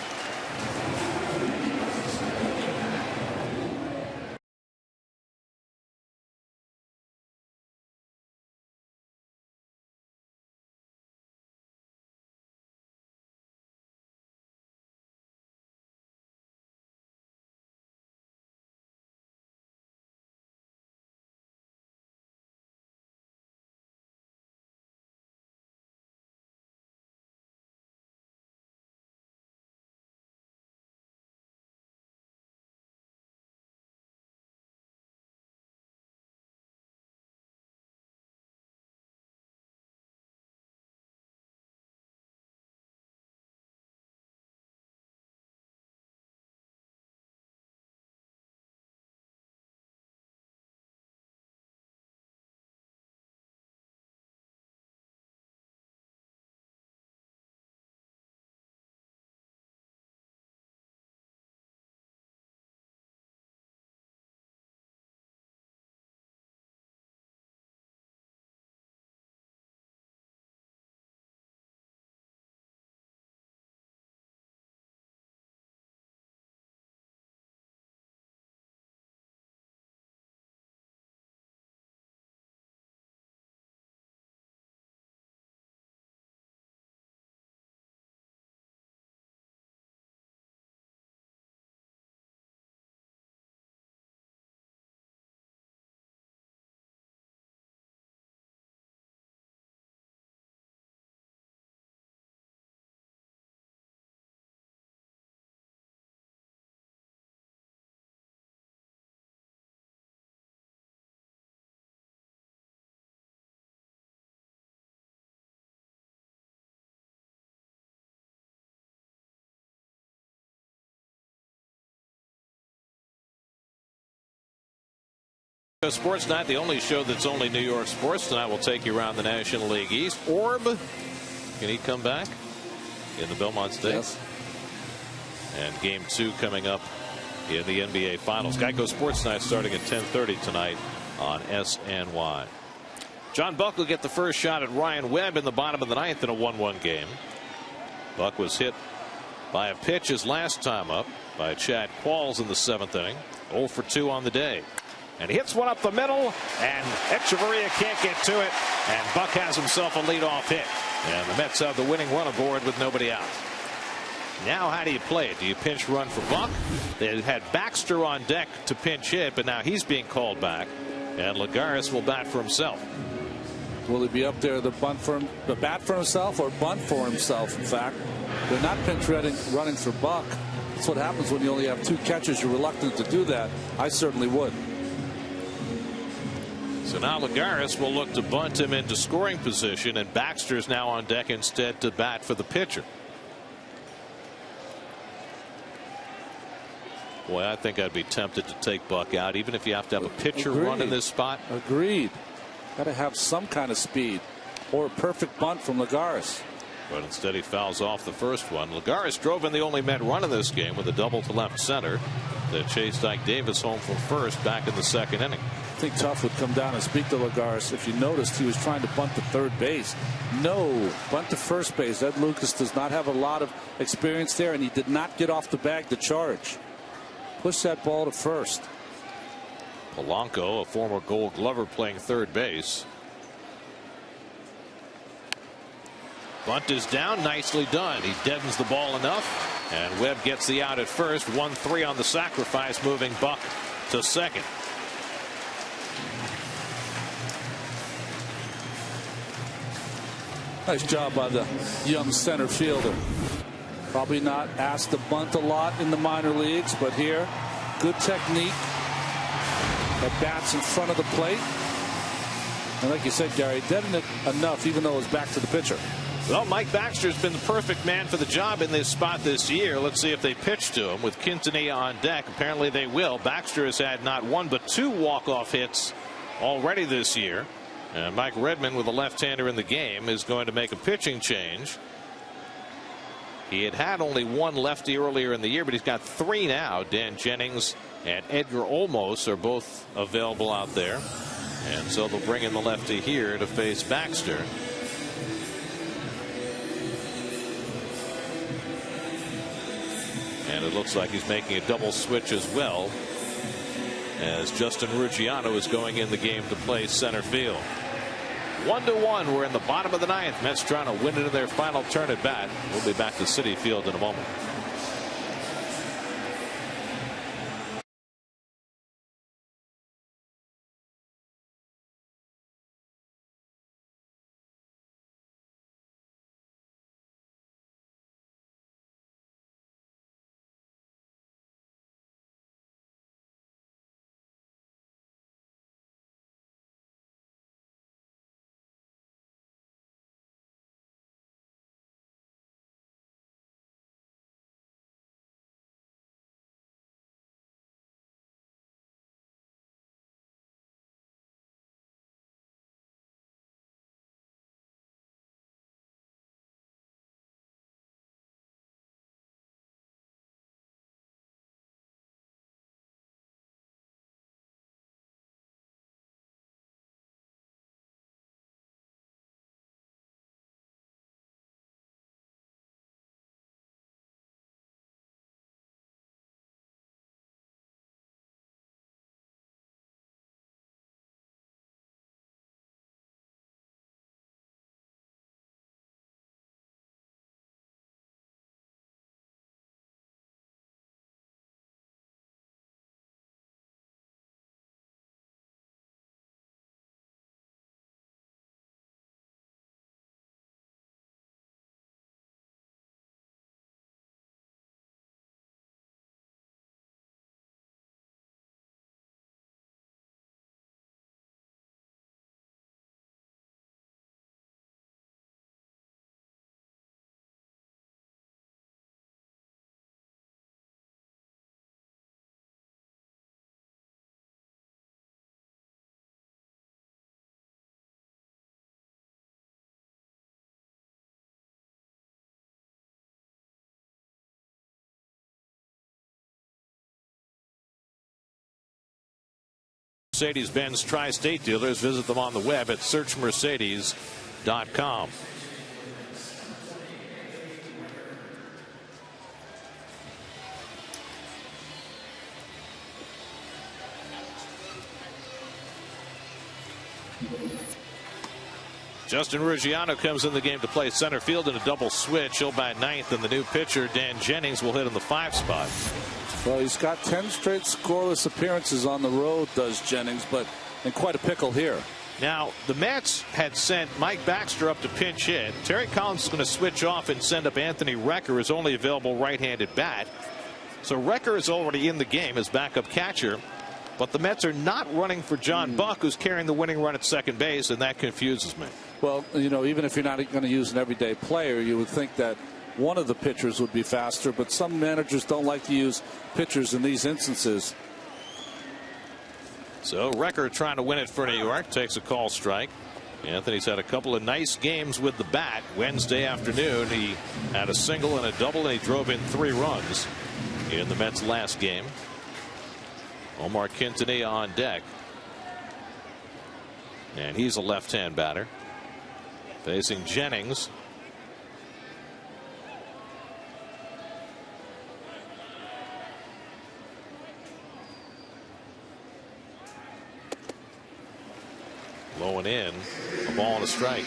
Sports Night, the only show that's only New York sports. Tonight we'll take you around the National League East. Orb, can he come back in the Belmont Stakes? Yes. And game 2 coming up in the NBA Finals. Geico Sports Night starting at 10:30 tonight on SNY. John Buck will get the first shot at Ryan Webb in the bottom of the 9th in a 1-1 game. Buck was hit by a pitch his last time up by Chad Qualls in the 7th inning. 0 for 2 on the day. And he hits one up the middle, and Echeverria can't get to it, and Buck has himself a leadoff hit. And the Mets have the winning run aboard with nobody out. Now how do you play it? Do you pinch run for Buck? They had Baxter on deck to pinch hit, but now he's being called back, and Lagares will bat for himself. Will he be up there the bat for himself or bunt for himself? In fact, they're not pinch running for Buck. That's what happens when you only have 2 catchers. You're reluctant to do that. I certainly would. So now Lagares will look to bunt him into scoring position, and Baxter's now on deck instead to bat for the pitcher. Boy, I think I'd be tempted to take Buck out, even if you have to have a pitcher run in this spot. Agreed. Got to have some kind of speed or a perfect bunt from Lagares. But instead he fouls off the first one. Lagares drove in the only Met run in this game with a double to left center that chased Ike Davis home from first back in the 2nd inning. I think Tuff would come down and speak to Lagares. If you noticed, he was trying to bunt to third base. No, bunt to first base. Ed Lucas does not have a lot of experience there, and he did not get off the bag to charge. Push that ball to first. Polanco, a former Gold Glover, playing third base. Bunt is down, nicely done. He deadens the ball enough, and Webb gets the out at first. 1-3 on the sacrifice, moving Buck to second. Nice job by the young center fielder. Probably not asked to bunt a lot in the minor leagues, but here, good technique. At bats in front of the plate. And like you said, Gary, deadened it enough, even though it was back to the pitcher. Well, Mike Baxter's been the perfect man for the job in this spot this year. Let's see if they pitch to him with Quintanilla on deck. Apparently they will. Baxter has had not 1 but 2 walk-off hits already this year. And Mike Redmond, with a left-hander in the game, is going to make a pitching change. He had only 1 lefty earlier in the year, but he's got 3 now. Dan Jennings and Edgar Olmos are both available out there. And so they'll bring in the lefty here to face Baxter. And it looks like he's making a double switch as well, as Justin Ruggiano is going in the game to play center field. 1-1. We're in the bottom of the 9th. Mets trying to win it in their final turn at bat. We'll be back to Citi Field in a moment. Mercedes-Benz Tri-State dealers. Visit them on the web at searchmercedes.com. Justin Ruggiano comes in the game to play center field in a double switch. He'll bat ninth, and the new pitcher Dan Jennings will hit in the 5 spot. Well, he's got 10 straight scoreless appearances on the road, does Jennings, but in quite a pickle here. Now, the Mets had sent Mike Baxter up to pinch hit. Terry Collins is going to switch off and send up Anthony Recker, his only available right-handed bat. So Recker is already in the game as backup catcher. But the Mets are not running for John Buck, who's carrying the winning run at second base, and that confuses me. Well, you know, even if you're not going to use an everyday player, you would think that one of the pitchers would be faster, but some managers don't like to use pitchers in these instances. So Recker trying to win it for New York, takes a call strike. Anthony's had a couple of nice games with the bat. Wednesday afternoon, he had a single and a double, and he drove in 3 runs in the Mets' last game. Omar Quintanilla on deck. And he's a left-hand batter. Facing Jennings. Low and in. A ball and a strike.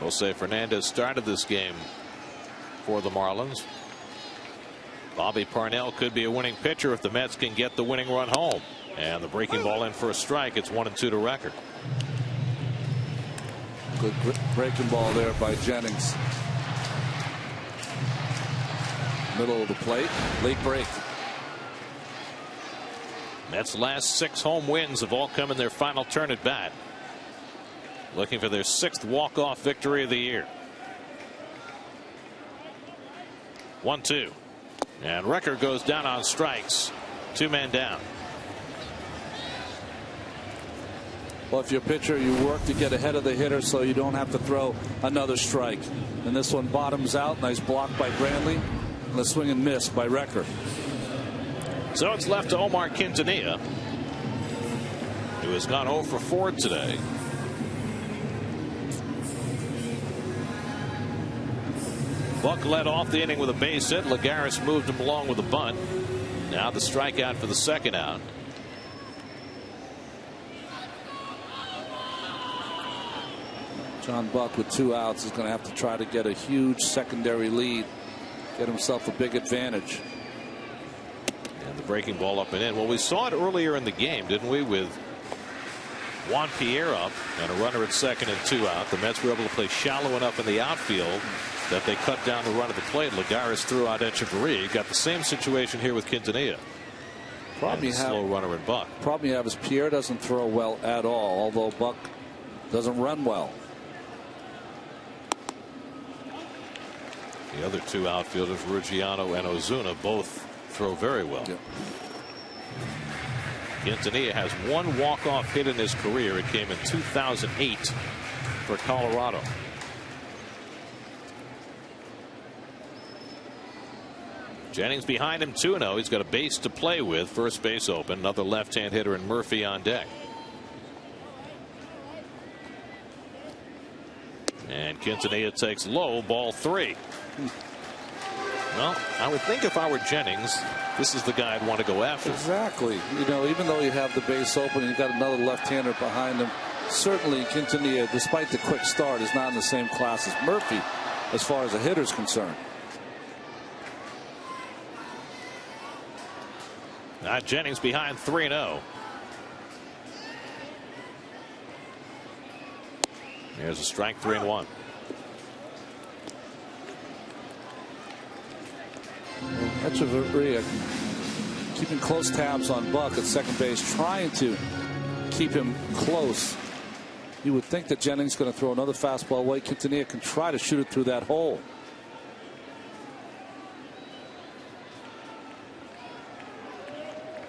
Jose Fernandez started this game for the Marlins. Bobby Parnell could be a winning pitcher if the Mets can get the winning run home. And the breaking ball in for a strike. It's 1-2 to Recker. Good breaking ball there by Jennings. Middle of the plate. Late break. Mets' last 6 home wins have all come in their final turn at bat. Looking for their 6th walk-off victory of the year. 1-2. And Recker goes down on strikes. 2 men down. Well, if you're a pitcher, you work to get ahead of the hitter so you don't have to throw another strike. And this one bottoms out. Nice block by Brantley. And a swing and miss by Recker. So it's left to Omar Quintanilla, who has gone 0 for 4 today. Buck led off the inning with a base hit. Lagares moved him along with a bunt. Now the strikeout for the 2nd out. John Buck with 2 outs is going to have to try to get a huge secondary lead. Get himself a big advantage. And the breaking ball up and in. Well, we saw it earlier in the game, didn't we, with Juan Pierre up and a runner at 2nd and 2 out. The Mets were able to play shallow enough in the outfield that they cut down the run at the plate. Lagares threw out Echeverria. Got the same situation here with Quintanilla. Problem slow runner in Buck. Problem you have is Pierre doesn't throw well at all, although Buck doesn't run well. The other 2 outfielders, Ruggiano and Ozuna, both throw very well. Yep. Quintanilla has 1 walk-off hit in his career. It came in 2008 for Colorado. Jennings behind him 2-0. He's got a base to play with. First base open. Another left-hand hitter and Murphy on deck. And Quintanilla takes low, ball 3. Well, I would think if I were Jennings, this is the guy I'd want to go after. Exactly. You know, even though you have the base open, you've got another left-hander behind him. Certainly, Quintanilla, despite the quick start, is not in the same class as Murphy as far as a hitter's concerned. Now Jennings behind 3-0. Here's a strike, 3-1. Echeverria keeping close tabs on Buck at second base, trying to keep him close. You would think that Jennings is going to throw another fastball away. Quintanilla can try to shoot it through that hole.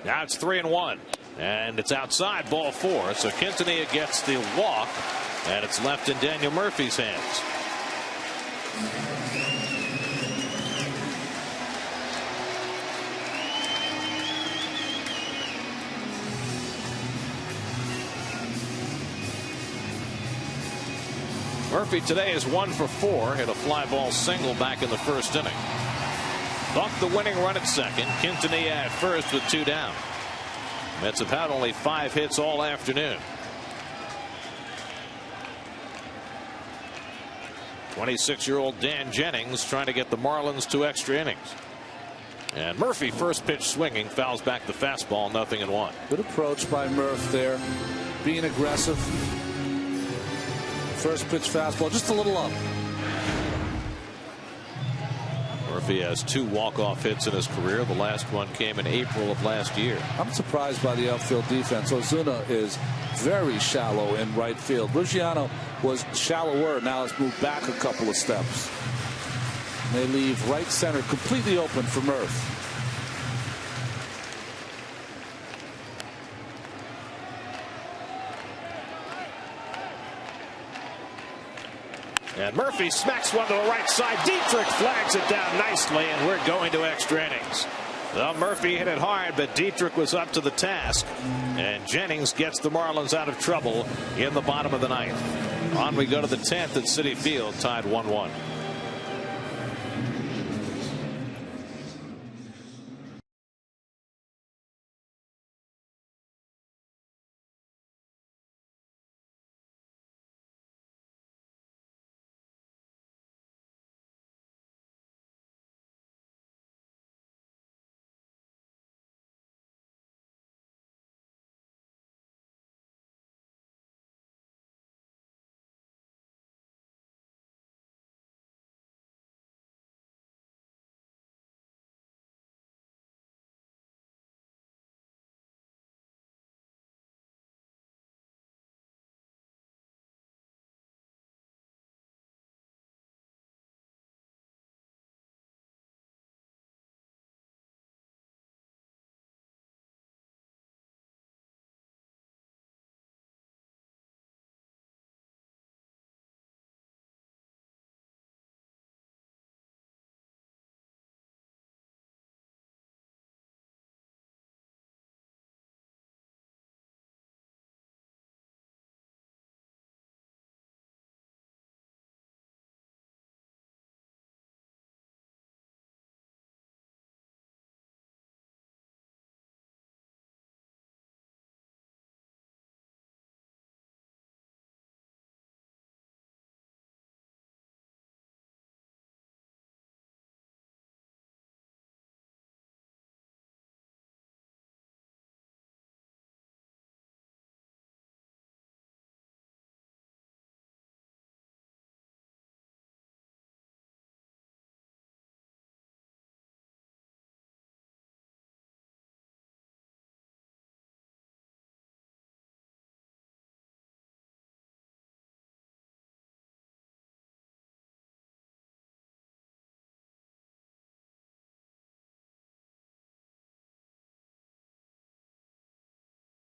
Now it's 3-1. And it's outside, ball 4. So Quintanilla gets the walk, and it's left in Daniel Murphy's hands. Murphy today is 1 for 4. Hit a fly ball single back in the first inning. Buck the winning run at second. Quintanilla at first with 2 down. Mets have had only 5 hits all afternoon. 26-year-old Dan Jennings trying to get the Marlins to extra innings. And Murphy, first pitch swinging, fouls back the fastball, 0-1. Good approach by Murph there, being aggressive. First pitch fastball, just a little up. Murphy has 2 walk-off hits in his career. The last one came in April of last year. I'm surprised by the outfield defense. Ozuna is very shallow in right field. Luciano was shallower. Now it's moved back a couple of steps. And they leave right center completely open for Murph. And Murphy smacks one to the right side. Dietrich flags it down nicely, and we're going to extra innings. Well, Murphy hit it hard, but Dietrich was up to the task. And Jennings gets the Marlins out of trouble in the bottom of the 9th. On we go to the 10th at Citi Field, tied 1-1.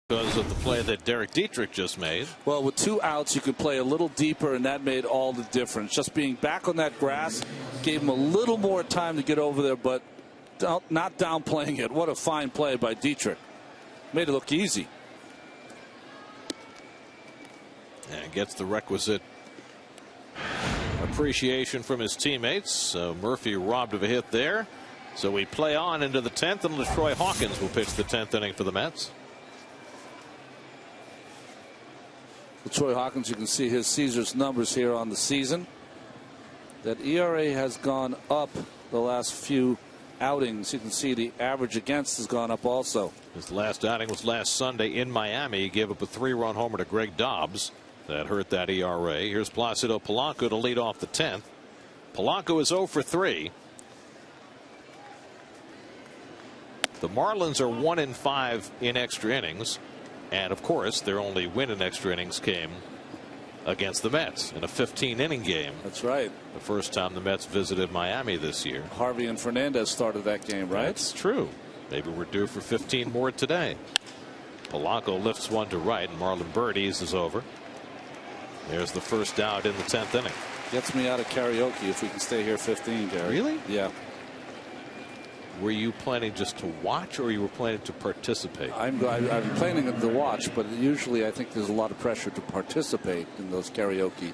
Because of the play that Derek Dietrich just made. Well, with 2 outs, you could play a little deeper, and that made all the difference. Just being back on that grass gave him a little more time to get over there, but not downplaying it. What a fine play by Dietrich. Made it look easy. And gets the requisite appreciation from his teammates. So Murphy robbed of a hit there. So we play on into the 10th, and LaTroy Hawkins will pitch the 10th inning for the Mets. Troy Hawkins, you can see his Caesars numbers here on the season. That ERA has gone up the last few outings. You can see the average against has gone up also. His last outing was last Sunday in Miami. He gave up a 3-run homer to Greg Dobbs. That hurt that ERA. Here's Placido Polanco to lead off the 10th. Polanco is 0 for 3. The Marlins are 1 in 5 in extra innings. And of course, their only win in extra innings came against the Mets in a 15-inning game. That's right. The first time the Mets visited Miami this year. Harvey and Fernandez started that game, right? That's true. Maybe we're due for 15 more today. Polanco lifts one to right, and Marlon Byrd eases over. There's the first out in the 10th inning. Gets me out of karaoke if we can stay here 15, Gary. Really? Yeah. Were you planning just to watch, or you were planning to participate? I'm planning to watch, but usually I think there's a lot of pressure to participate in those karaoke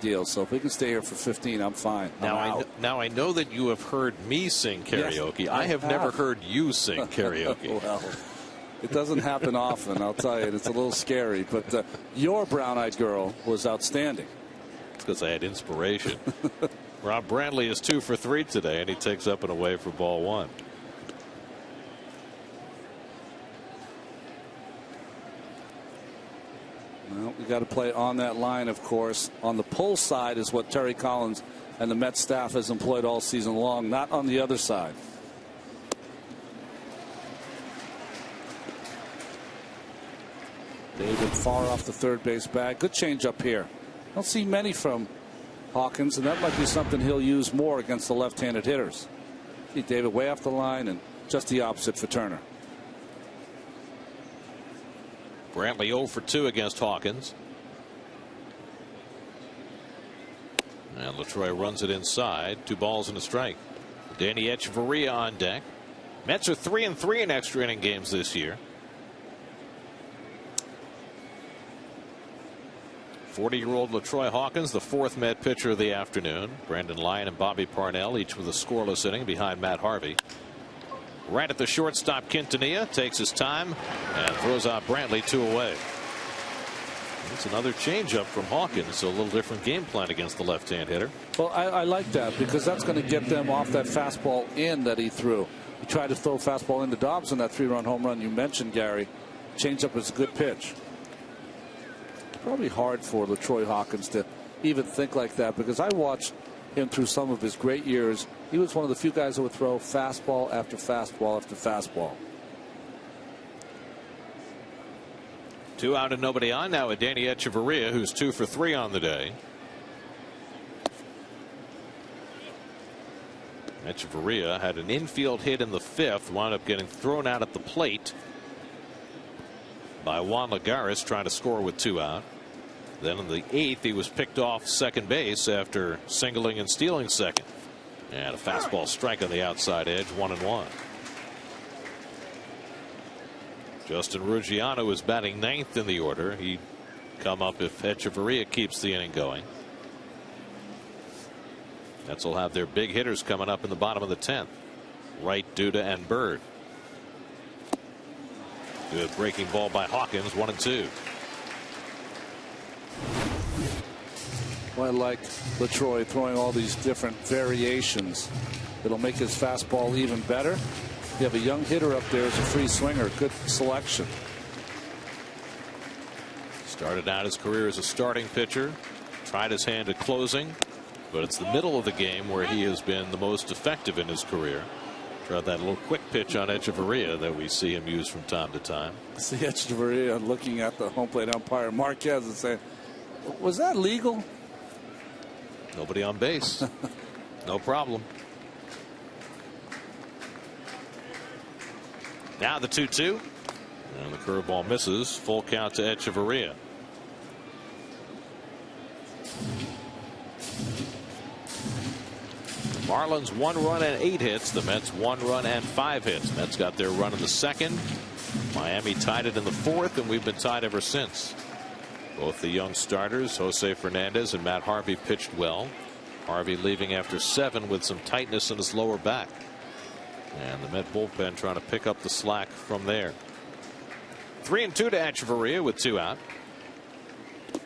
deals. So if we can stay here for 15, I'm fine. Now I know that you have heard me sing karaoke. Yes, I have never heard you sing karaoke. Well, it doesn't happen often, I'll tell you. It's a little scary. But your brown-eyed girl was outstanding. It's because I had inspiration. Rob Brantley is 2 for 3 today, and he takes up and away for ball 1. Well, we got to play on that line, of course. On the pull side is what Terry Collins and the Mets staff has employed all season long, not on the other side. David far off the third base bag. Good change up here. Don't see many from Hawkins, and that might be something he'll use more against the left-handed hitters. See David way off the line, and just the opposite for Turner. Brantley 0 for 2 against Hawkins. And LaTroy runs it inside. 2 balls and a strike. Danny Echeverria on deck. Mets are 3-3 in extra inning games this year. 40-year-old LaTroy Hawkins, the 4th Met pitcher of the afternoon. Brandon Lyon and Bobby Parnell each with a scoreless inning behind Matt Harvey. Right at the shortstop, Quintanilla takes his time and throws out Brantley 2 away. It's another changeup from Hawkins, so a little different game plan against the left-hand hitter. Well, I like that because that's going to get them off that fastball in that he threw. He tried to throw fastball into Dobbs in that 3-run home run you mentioned, Gary. Changeup is a good pitch. Probably hard for LaTroy Hawkins to even think like that because I watched him through some of his great years. He was one of the few guys that would throw fastball after fastball after fastball. 2 out and nobody on now with Danny Echeverria, who's 2 for 3 on the day. Echeverria had an infield hit in the 5th, wound up getting thrown out at the plate by Juan Lagares, trying to score with 2 out. Then in the 8th, he was picked off second base after singling and stealing second. And a fastball strike on the outside edge, 1-1. Justin Ruggiano is batting 9th in the order. He'd come up if Echeverria keeps the inning going. Mets will have their big hitters coming up in the bottom of the 10th. Wright, Duda, and Bird. Good breaking ball by Hawkins, 1-2. Well, I like LaTroy throwing all these different variations. It'll make his fastball even better. You have a young hitter up there as a free swinger. Good selection. Started out his career as a starting pitcher. Tried his hand at closing, but it's the middle of the game where he has been the most effective in his career. Tried that little quick pitch on Echeverria that we see him use from time to time. See Echeverria looking at the home plate umpire Marquez and saying, "Was that legal?" Nobody on base. No problem. Now the 2-2. And the curveball misses. Full count to Echeverria. Marlins 1 run and 8 hits. The Mets 1 run and 5 hits. Mets got their run in the 2nd. Miami tied it in the 4th, and we've been tied ever since. Both the young starters, Jose Fernandez and Matt Harvey, pitched well. Harvey leaving after 7 with some tightness in his lower back. And the Met bullpen trying to pick up the slack from there. 3-2 to Echeverria with 2 out.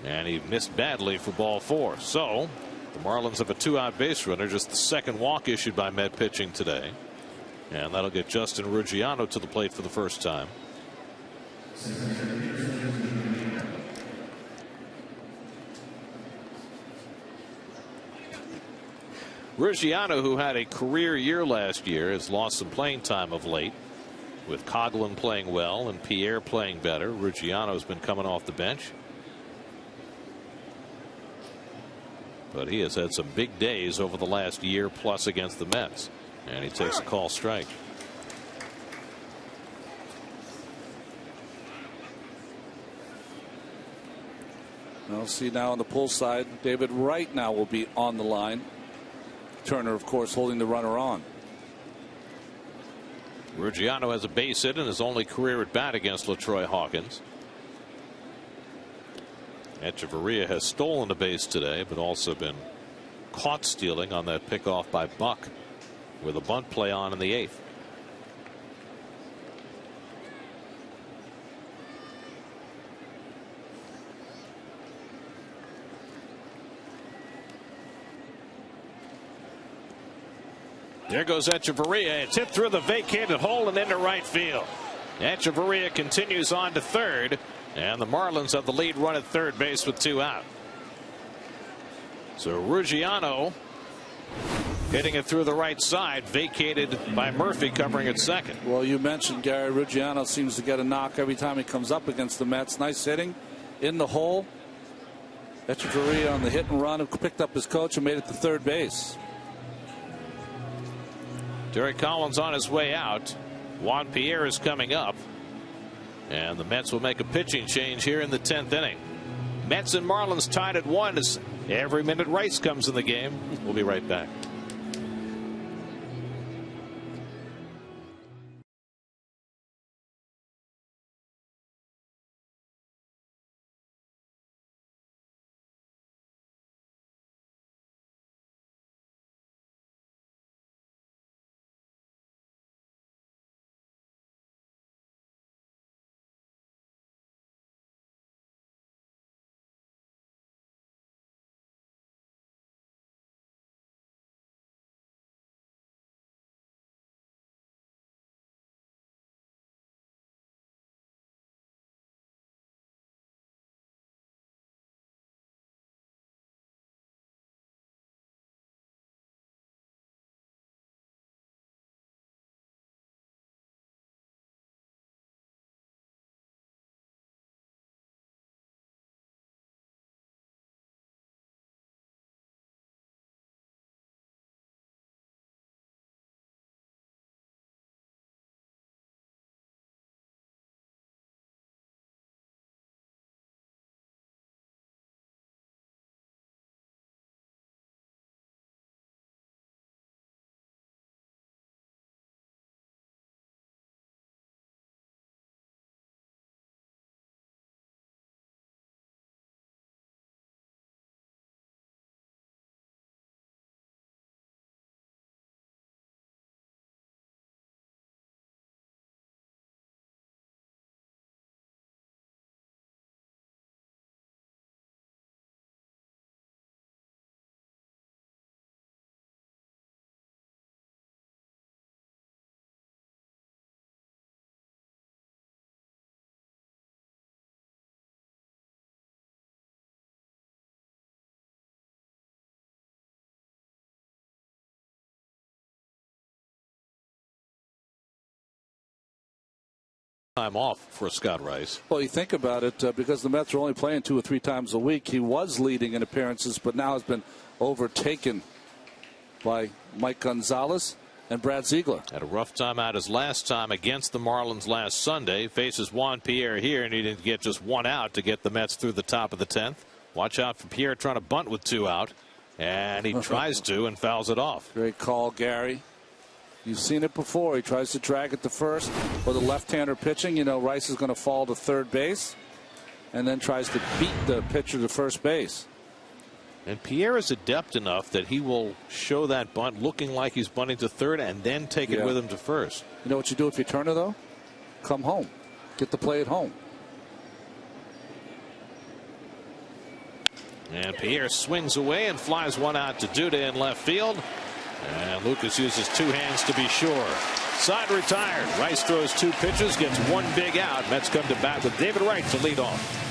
And he missed badly for ball 4. So the Marlins have a 2-out base runner, just the 2nd walk issued by Met pitching today. And that'll get Justin Ruggiano to the plate for the first time. Ruggiano, who had a career year last year, has lost some playing time of late. With Coghlan playing well and Pierre playing better, Ruggiano's been coming off the bench. But he has had some big days over the last year plus against the Mets. And he takes a call strike. We'll see now on the pull side. David Wright now will be on the line. Turner, of course, holding the runner on. Ruggiano has a base hit in his only career at bat against LaTroy Hawkins. Echeverria has stolen a base today, but also been caught stealing on that pickoff by Buck with a bunt play on in the 8th. There goes Echeverria. It's hit through the vacated hole and into right field. Echeverria continues on to third, and the Marlins have the lead run at third base with 2 out. So Ruggiano hitting it through the right side, vacated by Murphy covering at second. Well, you mentioned Gary Ruggiano seems to get a knock every time he comes up against the Mets. Nice hitting in the hole. Echeverria on the hit and run, picked up his coach and made it to third base. Derek Collins on his way out. Juan Pierre is coming up. And the Mets will make a pitching change here in the 10th inning. Mets and Marlins tied at 1 as every minute Rice comes in the game. We'll be right back. Time off for Scott Rice. Well, you think about it, because the Mets are only playing 2 or 3 times a week. He was leading in appearances, but now has been overtaken by Mike Gonzalez and Brad Ziegler. Had a rough time out his last time against the Marlins last Sunday. Faces Juan Pierre here, and he didn't get just 1 out to get the Mets through the top of the 10th. Watch out for Pierre trying to bunt with 2 out, and he tries to and fouls it off. Great call, Gary. You've seen it before. He tries to drag it to first. With a left-hander pitching, you know Rice is going to fall to third base, and then tries to beat the pitcher to first base. And Pierre is adept enough that he will show that bunt looking like he's bunting to third and then take it with him to first. You know what you do if you Turner, though? Come home. Get the play at home. And Pierre swings away and flies 1 out to Duda in left field. And Lucas uses 2 hands to be sure. Side retired. Rice throws 2 pitches, gets 1 big out. Mets come to bat with David Wright to lead off.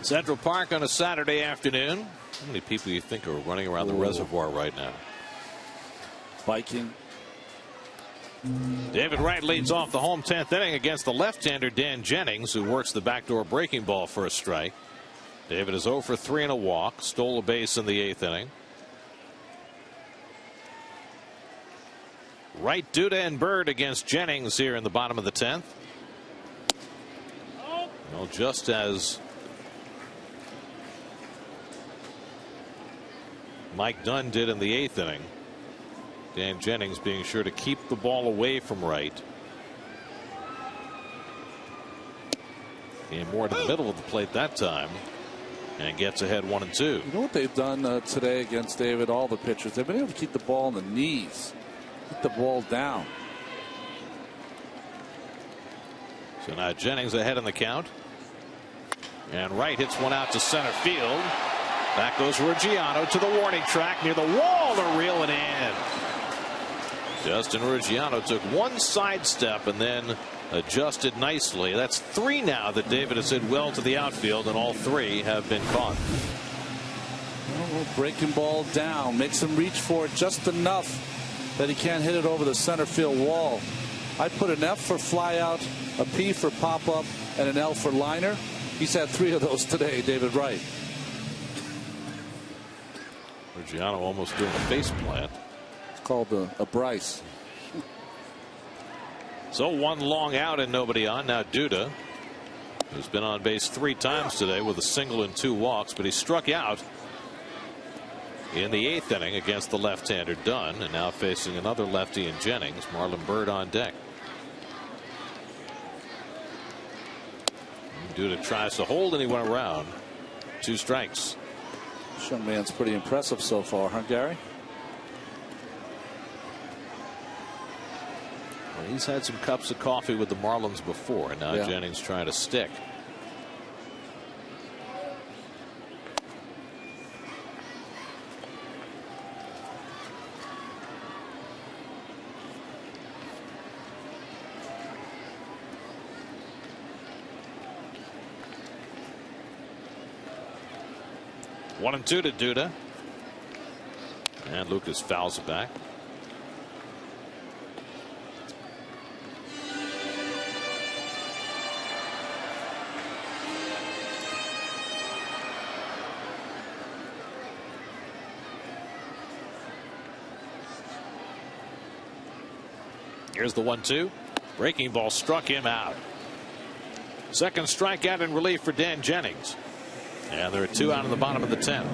Central Park on a Saturday afternoon. How many people you think are running around the reservoir right now? Biking. David Wright leads off the home 10th inning against the left-hander Dan Jennings, who works the backdoor breaking ball for a strike. David is 0 for 3 and a walk. Stole a base in the 8th inning. Wright, Duda, and Bird against Jennings here in the bottom of the 10th. Well, just as Mike Dunn did in the 8th inning, Dan Jennings being sure to keep the ball away from Wright. Came more to the middle of the plate that time and gets ahead 1-2. You know what they've done today against David, all the pitchers? They've been able to keep the ball on the knees, keep the ball down. So now Jennings ahead in the count. And Wright hits one out to center field. Back goes Ruggiano to the warning track near the wall to reel it in. Justin Ruggiano took one sidestep and then adjusted nicely. That's 3 now that David has hit well to the outfield, and all 3 have been caught. Well, breaking ball down, makes him reach for it just enough that he can't hit it over the center field wall. I put an F for fly out, a P for pop up, and an L for liner. He's had 3 of those today, David Wright. Ruggiano almost doing a face plant. It's called a Bryce. So 1 long out and nobody on. Now Duda, who's been on base 3 times today with a single and 2 walks, but he struck out in the 8th inning against the left-hander Dunn, and now facing another lefty in Jennings. Marlon Bird on deck. Duda tries to hold, and he went around. 2 strikes. This young man's pretty impressive so far, huh, Gary? Well, he's had some cups of coffee with the Marlins before, and now Jennings trying to stick. One and 2 to Duda. And Lucas fouls it back. Here's the 1-2. Breaking ball struck him out. Second strikeout in relief for Dan Jennings. And there are 2 out in the bottom of the 10th.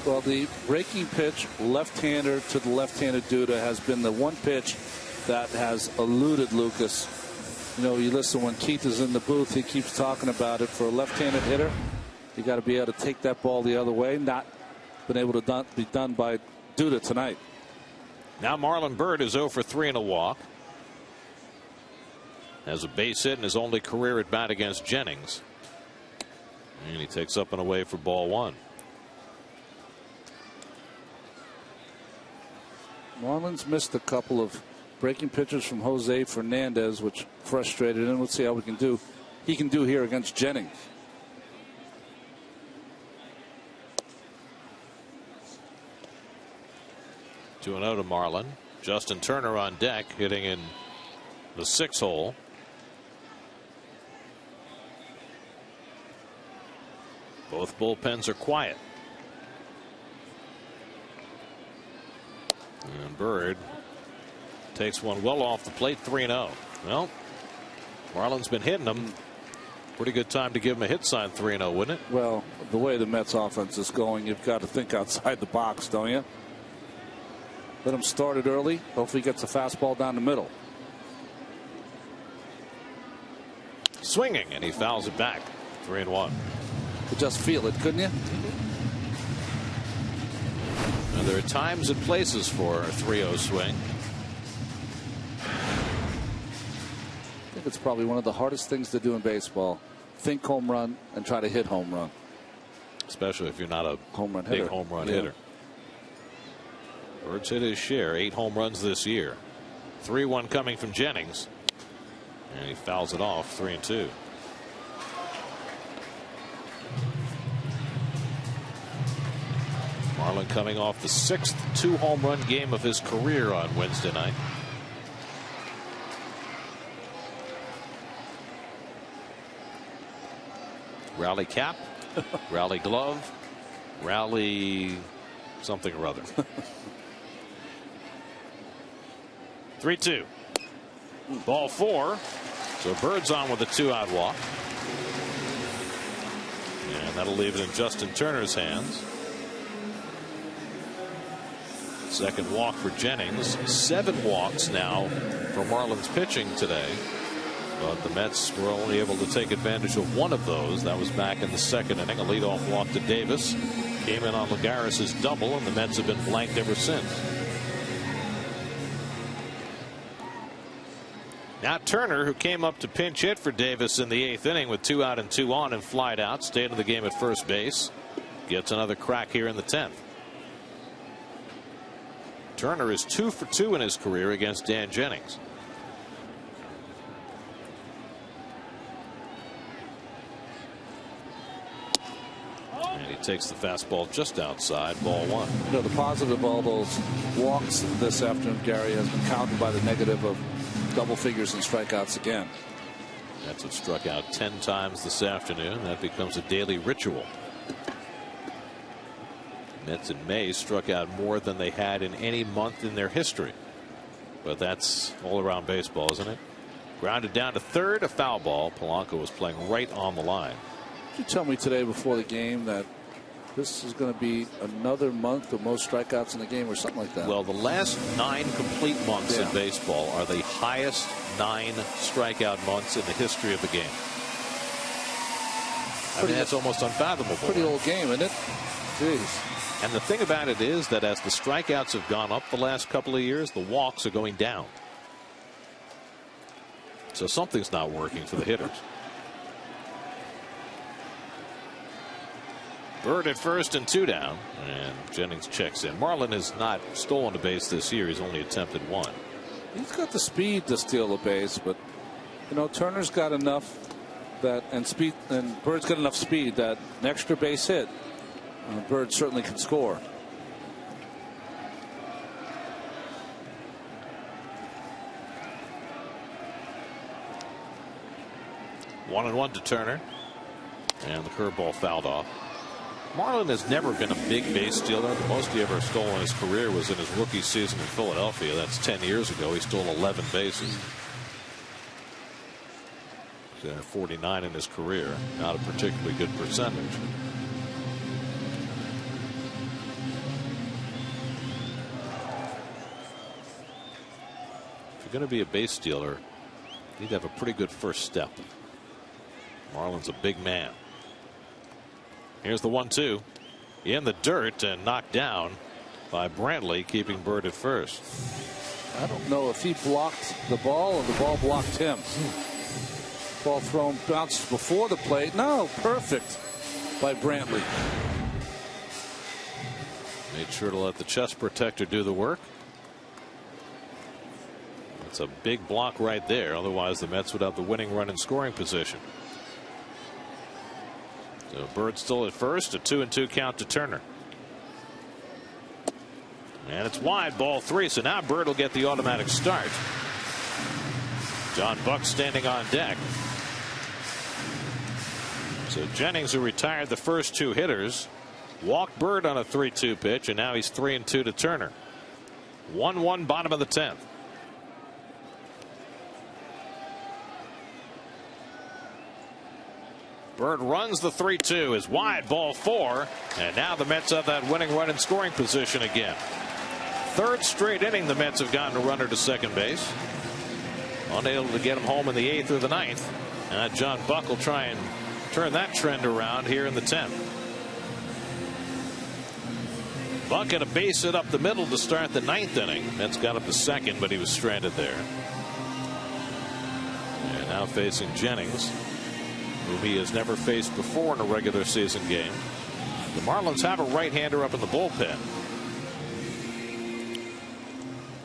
Well, the breaking pitch, left-hander to the left-handed Duda, has been the one pitch that has eluded Lucas. You know, you listen when Keith is in the booth, he keeps talking about it. For a left-handed hitter, you got to be able to take that ball the other way. Not been able to be done by Duda tonight. Now Marlon Bird is 0 for 3 and a walk. Has a base hit in his only career at bat against Jennings. And he takes up and away for ball 1. Marlins missed a couple of breaking pitches from Jose Fernandez, which frustrated him. Let's see how he can do here against Jennings. Two and 0 to Marlin. Justin Turner on deck, hitting in the 6 hole. Both bullpens are quiet. And Bird takes one well off the plate, 3-0. Well, Marlin's been hitting them. Pretty good time to give him a hit sign, 3-0, wouldn't it? Well, the way the Mets offense is going, you've got to think outside the box, don't you? Let him start it early. Hopefully he gets a fastball down the middle. Swinging, and he fouls it back. 3-1. Could just feel it, couldn't you? Now, there are times and places for a 3-0 swing. I think it's probably one of the hardest things to do in baseball. Think home run and try to hit home run. Especially if you're not a home run big hitter. home run hitter. Bird's hit his share, 8 home runs this year. 3-1 coming from Jennings. And he fouls it off, 3-2. Marlin coming off the 6th 2-home run game of his career on Wednesday night. Rally cap, rally glove, rally something or other. 3-2. Ball 4. So Bird's on with a 2-out walk. And that'll leave it in Justin Turner's hands. Second walk for Jennings. 7 walks now for Marlins pitching today. But the Mets were only able to take advantage of one of those. That was back in the 2nd inning. A leadoff walk to Davis. Came in on Lagares' double, and the Mets have been blanked ever since. Now Turner, who came up to pinch hit for Davis in the 8th inning with 2 out and 2 on and flied out, stayed in the game at first base, gets another crack here in the 10th. Turner is 2 for 2 in his career against Dan Jennings. And he takes the fastball just outside, ball 1. You know, the positive of all those walks this afternoon, Gary, has been countered by the negative of double figures and strikeouts again. Mets have struck out 10 times this afternoon. That becomes a daily ritual. Mets in May struck out more than they had in any month in their history. But that's all around baseball, isn't it? Grounded down to third, a foul ball. Polanco was playing right on the line. Did you tell me today before the game that this is going to be another month of most strikeouts in the game or something like that? Well, the last 9 complete months in baseball are the highest 9 strikeout months in the history of the game. I mean, that's almost unfathomable. Pretty old game, isn't it? Jeez. And the thing about it is that as the strikeouts have gone up the last couple of years, the walks are going down. So something's not working for the hitters. Bird at first and 2 down, and Jennings checks in. Marlin has not stolen a base this year. He's only attempted 1. He's got the speed to steal a base, but you know, Turner's got enough that, and speed, and Bird's got enough speed that an extra base hit, Bird certainly can score. One and 1 to Turner, and the curveball fouled off. Marlin has never been a big base stealer. The most he ever stole in his career was in his rookie season in Philadelphia. That's 10 years ago. He stole 11 bases. He's at 49 in his career. Not a particularly good percentage. If you're going to be a base stealer, you need to have a pretty good first step. Marlin's a big man. Here's the 1-2 in the dirt and knocked down by Brantley, keeping Bird at first. I don't know if he blocked the ball or the ball blocked him. Ball thrown, bounced before the plate. No, perfect by Brantley. Made sure to let the chest protector do the work. That's a big block right there. Otherwise, the Mets would have the winning run in scoring position. So Bird still at first, a 2-2 count to Turner. And it's wide, ball 3. So now Bird will get the automatic start. John Buck standing on deck. So Jennings, who retired the first 2 hitters, walked Bird on a 3-2 pitch, and now he's 3-2 to Turner. 1-1 bottom of the 10th. Bird runs the 3-2, is wide, ball 4, and now the Mets have that winning run in scoring position again. 3rd straight inning the Mets have gotten a runner to second base. Unable to get him home in the 8th or the 9th. John Buck will try and turn that trend around here in the 10th. Buck had a base hit up the middle to start the 9th inning. Mets got up to second, but he was stranded there. And now facing Jennings, whom he has never faced before in a regular season game. The Marlins have a right-hander up in the bullpen.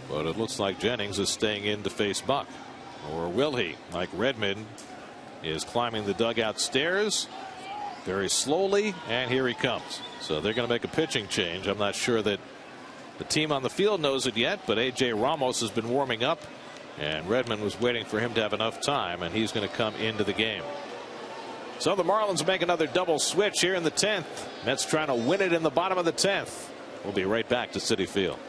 But it looks like Jennings is staying in to face Buck. Or will he? Mike Redmond is climbing the dugout stairs very slowly, and here he comes. So they're going to make a pitching change. I'm not sure that the team on the field knows it yet, but A.J. Ramos has been warming up, and Redmond was waiting for him to have enough time, and he's going to come into the game. So the Marlins make another double switch here in the 10th. Mets trying to win it in the bottom of the 10th. We'll be right back to Citi Field.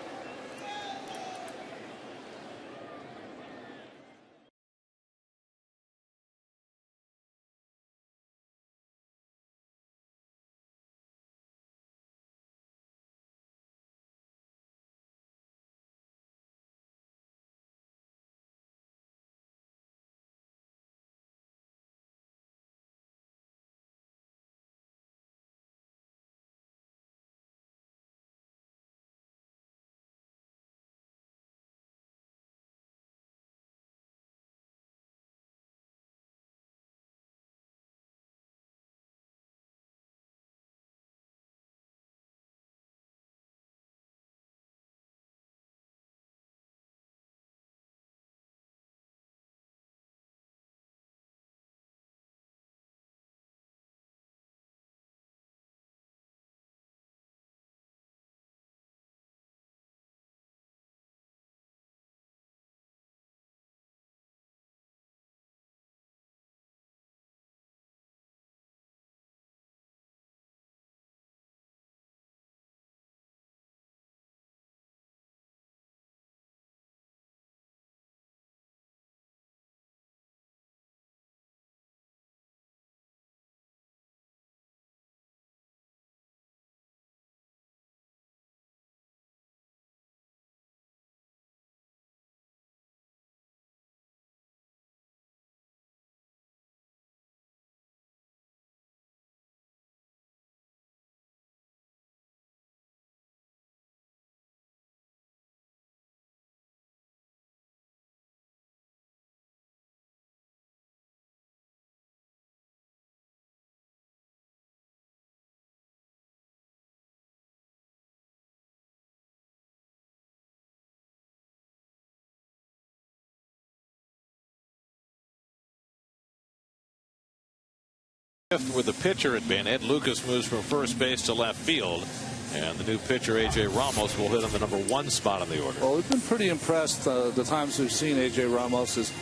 Where the pitcher had been, Ed Lucas moves from first base to left field, and the new pitcher A.J. Ramos will hit on the number 1 spot on the order. Well, we've been pretty impressed the times we've seen A.J. Ramos. His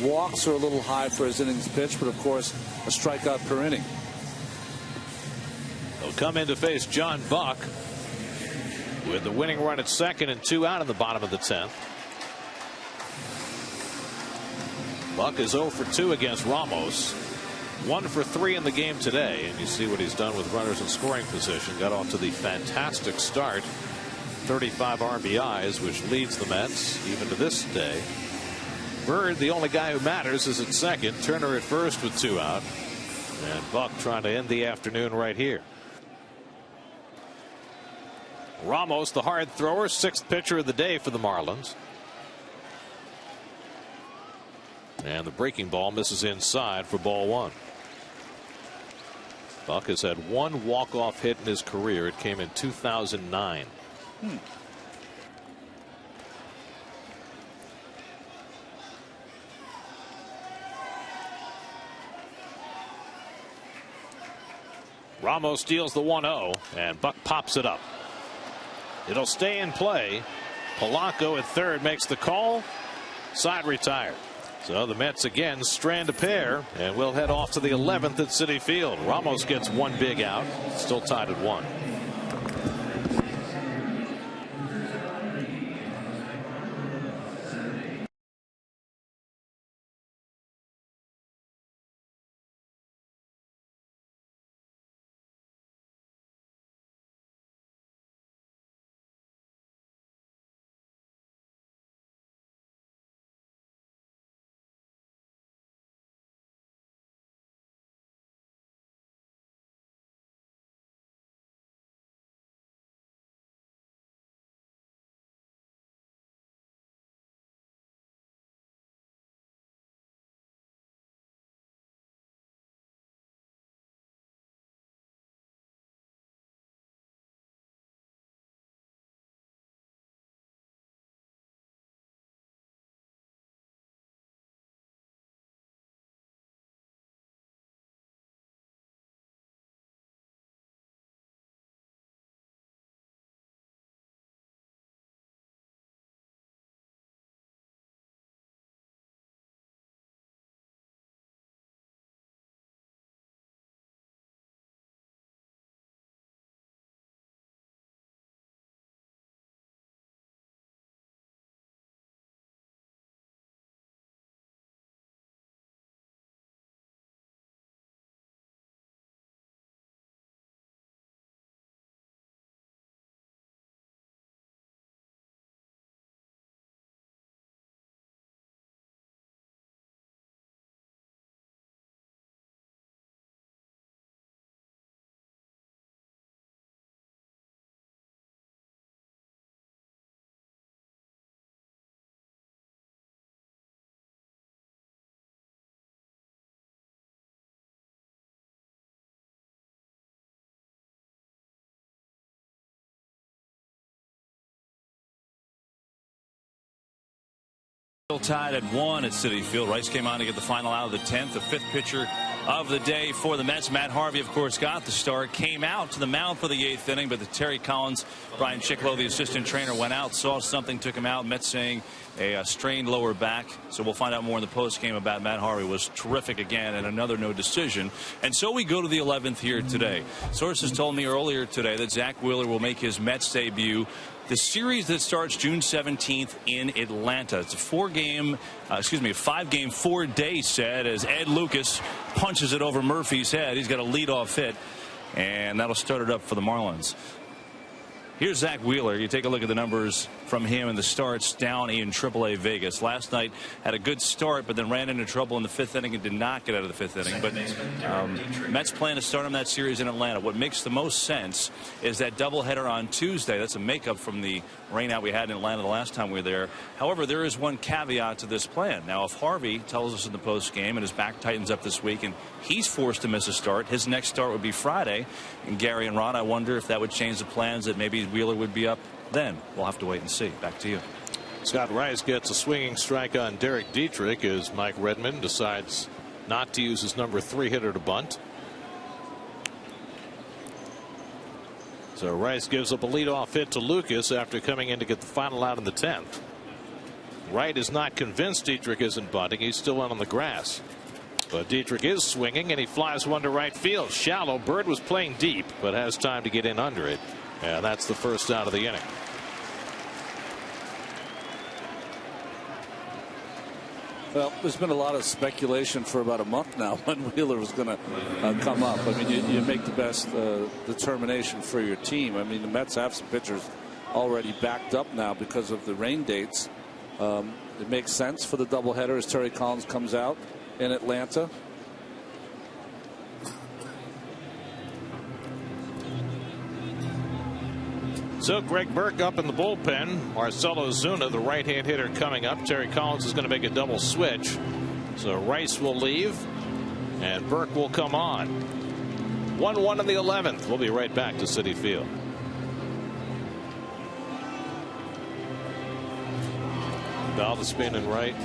walks are a little high for his innings pitch, but of course a strikeout per inning. They'll come in to face John Buck with the winning run at second and 2 out in the bottom of the 10th. Buck is 0 for 2 against Ramos. 1 for 3 in the game today, and you see what he's done with runners in scoring position. Got off to the fantastic start, 35 RBIs, which leads the Mets even to this day. Bird, the only guy who matters, is at second. Turner at first with 2 out, and Buck trying to end the afternoon right here. Ramos, the hard thrower, 6th pitcher of the day for the Marlins. And the breaking ball misses inside for ball 1. Buck has had 1 walk-off hit in his career. It came in 2009. Ramos steals the 1-0, and Buck pops it up. It'll stay in play. Polanco at third makes the call. Side retired. So the Mets again strand a pair, and we'll head off to the 11th at Citi Field. Ramos gets 1 big out, still tied at 1. Still tied at 1 at Citi Field. Rice came on to get the final out of the 10th. The 5th pitcher of the day for the Mets. Matt Harvey, of course, got the start. Came out to the mound for the 8th inning, but the Terry Collins, Brian Chicklow, the assistant trainer, went out, saw something, took him out. Mets saying a strained lower back. So we'll find out more in the post game about Matt Harvey. Was terrific again, and another no decision. And so we go to the 11th here today. Sources told me earlier today that Zach Wheeler will make his Mets debut. The series that starts June 17th in Atlanta. It's a 5-game, 4-day set as Ed Lucas punches it over Murphy's head. He's got a leadoff hit, and that'll start it up for the Marlins. Here's Zach Wheeler. You take a look at the numbers from him in the starts down in AAA Vegas. Last night had a good start, but then ran into trouble in the 5th inning and did not get out of the 5th inning. But Mets plan to start him that series in Atlanta. What makes the most sense is that doubleheader on Tuesday. That's a makeup from the rainout we had in Atlanta the last time we were there. However, there is one caveat to this plan. Now, if Harvey tells us in the post game and his back tightens up this week and he's forced to miss a start, his next start would be Friday. And Gary and Ron, I wonder if that would change the plans, that maybe Wheeler would be up then. We'll have to wait and see. Back to you. Scott Rice gets a swinging strike on Derek Dietrich as Mike Redmond decides not to use his number 3 hitter to bunt. So Rice gives up a leadoff hit to Lucas after coming in to get the final out in the 10th. Wright is not convinced Dietrich isn't bunting. He's still out on the grass. But Dietrich is swinging, and he flies one to right field. Shallow. Bird was playing deep, but has time to get in under it. And that's the first out of the inning. Well, there's been a lot of speculation for about a month now when Wheeler was going to come up. I mean, you make the best determination for your team. I mean, the Mets have some pitchers already backed up now because of the rain dates. It makes sense for the doubleheader as Terry Collins comes out in Atlanta. So Greg Burke up in the bullpen. Marcelo Zuna, the right-hand hitter, coming up. Terry Collins is going to make a double switch. So Rice will leave, and Burke will come on. 1-1 in the 11th. We'll be right back to Citi Field. Valdes spinning right.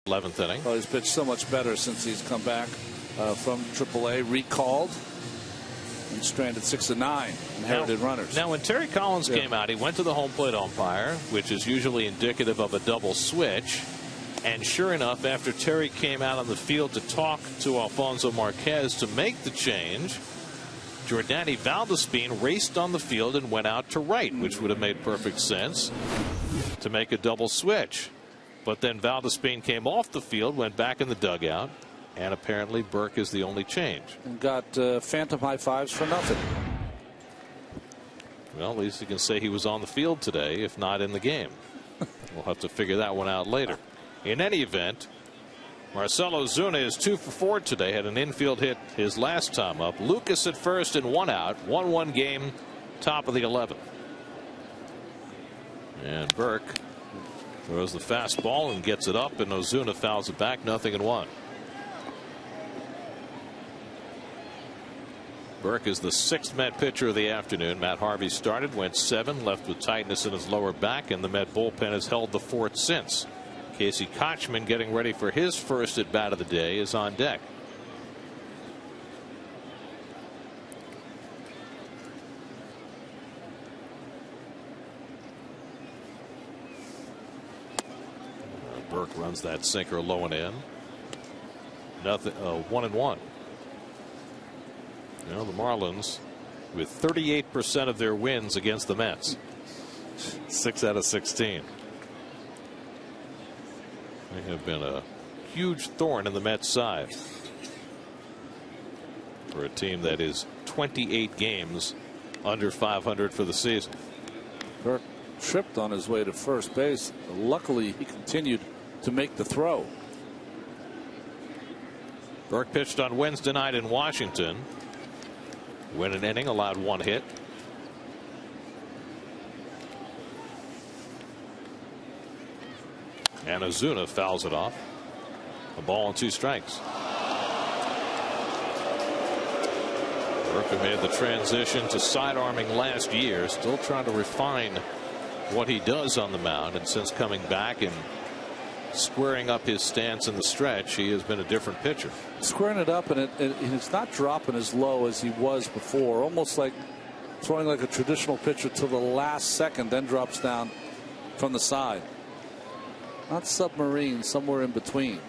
'11th inning. Well, he's pitched so much better since he's come back from AAA, recalled, and stranded 6 of 9 inherited runners. Now, when Terry Collins came out, he went to the home plate umpire, which is usually indicative of a double switch. And sure enough, after Terry came out on the field to talk to Alfonso Marquez to make the change, Jordani Valdespin raced on the field and went out to right, which would have made perfect sense to make a double switch. But then Valdespin came off the field, went back in the dugout, and apparently Burke is the only change. And got phantom high fives for nothing. Well, at least you can say he was on the field today, if not in the game. We'll have to figure that one out later. In any event, Marcell Ozuna is 2 for 4 today. Had an infield hit his last time up. Lucas at first and 1 out. 1-1 game, top of the 11th. And Burke throws the fastball and gets it up, and Ozuna fouls it back. 0-1. Burke is the 6th Met pitcher of the afternoon. Matt Harvey started, went 7, left with tightness in his lower back, and the Met bullpen has held the fort since. Casey Kochman, getting ready for his first at bat of the day, is on deck. Burke runs that sinker low and in. 1-1. You know, the Marlins with 38% of their wins against the Mets. 6 out of 16. They have been a huge thorn in the Mets side for a team that is 28 games under 500 for the season. Burke tripped on his way to first base. Luckily, he continued to make the throw. Burke pitched on Wednesday night in Washington. Went an inning, allowed 1 hit. And Ozuna fouls it off. A ball and 2 strikes. Burke made the transition to sidearming last year, still trying to refine what he does on the mound, and since coming back and squaring up his stance in the stretch, he has been a different pitcher. Squaring it up, and it's not dropping as low as he was before. Almost like throwing like a traditional pitcher to the last second, then drops down from the side. Not submarine, somewhere in between.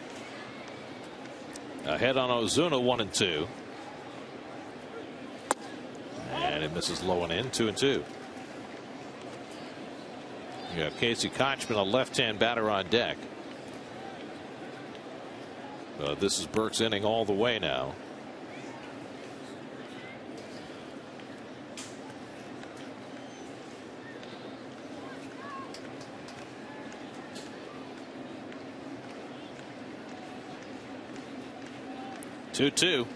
Ahead on Ozuna, 1-2. And it misses low and in, 2-2. You have Casey Kochman, a left-hand batter, on deck. This is Burke's inning all the way now. Two.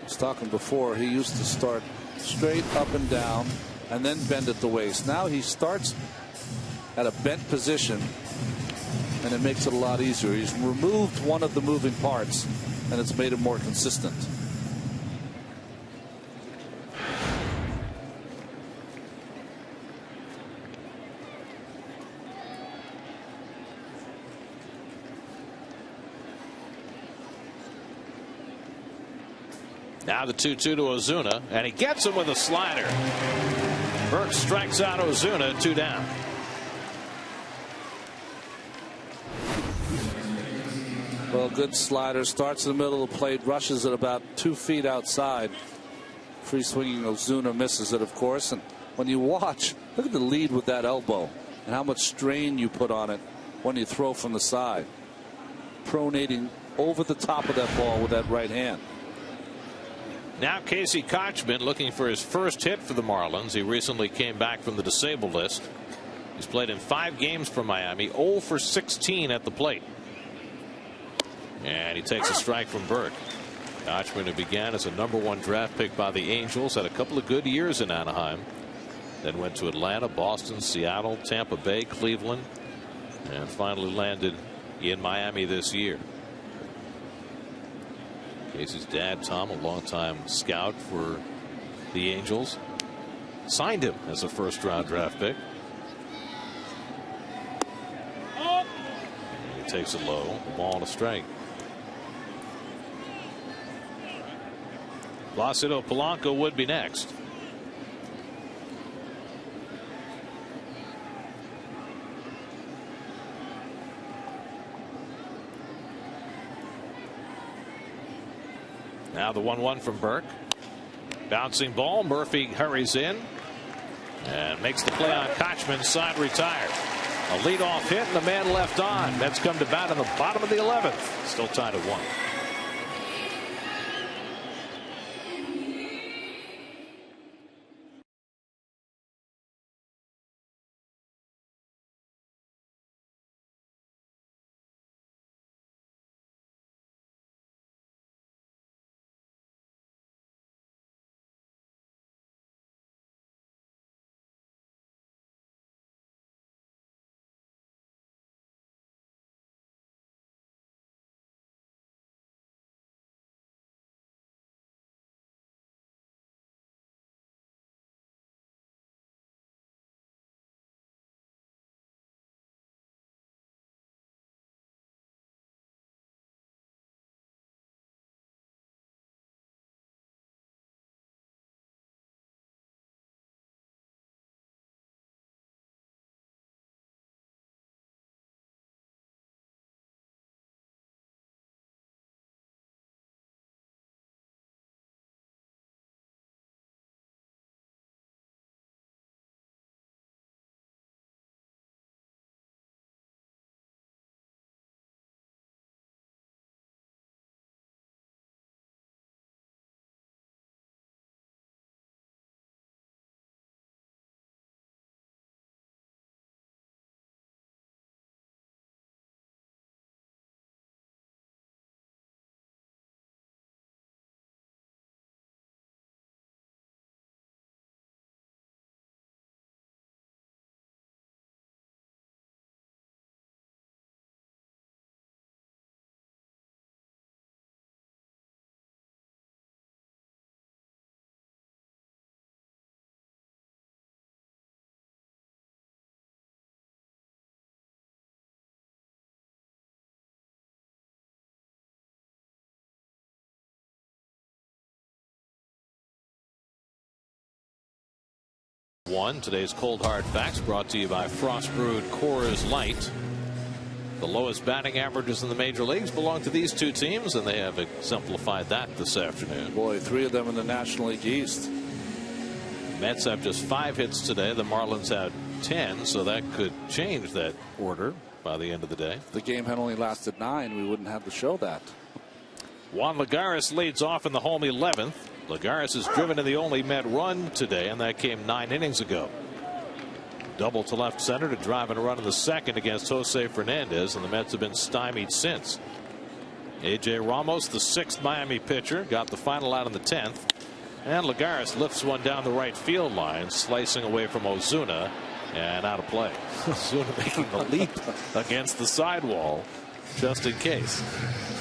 I was talking before, he used to start straight up and down and then bend at the waist. Now he starts at a bent position, and it makes it a lot easier. He's removed one of the moving parts, and it's made him more consistent. Now the 2-2 to Ozuna, and he gets him with a slider. Burke strikes out Ozuna, 2 down. Well, good slider, starts in the middle of the plate, rushes it about 2 feet outside. Free swinging Ozuna misses it, of course. And when you watch, look at the lead with that elbow and how much strain you put on it when you throw from the side. Pronating over the top of that ball with that right hand. Now Casey Kochman looking for his first hit for the Marlins. He recently came back from the disabled list. He's played in 5 games for Miami, 0 for 16 at the plate. And he takes a strike from Burke. Kochman, who began as a #1 draft pick by the Angels, had a couple of good years in Anaheim. Then went to Atlanta, Boston, Seattle, Tampa Bay, Cleveland, and finally landed in Miami this year. Casey's dad, Tom, a longtime scout for the Angels, signed him as a first-round draft pick. And he takes it low, a ball and a strike. Placido Polanco would be next. Now the 1-1 from Burke. Bouncing ball. Murphy hurries in and makes the play on Kochman. Side retired. A leadoff hit and the man left on. Mets come to bat in the bottom of the 11th. Still tied at 1. Today's Cold Hard Facts brought to you by Frost Brewed Coors Light. The lowest batting averages in the major leagues belong to these two teams, and they have exemplified that this afternoon. Boy, 3 of them in the National League East. Mets have just 5 hits today. The Marlins had 10, so that could change that order by the end of the day. If the game had only lasted 9, we wouldn't have to show that. Juan Lagares leads off in the home 11th. Lagares has driven in the only Met run today, and that came 9 innings ago. Double to left center to drive and run in the second against Jose Fernandez, and the Mets have been stymied since. A.J. Ramos, the 6th Miami pitcher, got the final out in the 10th. And Lagares lifts one down the right field line, slicing away from Ozuna and out of play. Ozuna making the leap against the sidewall just in case.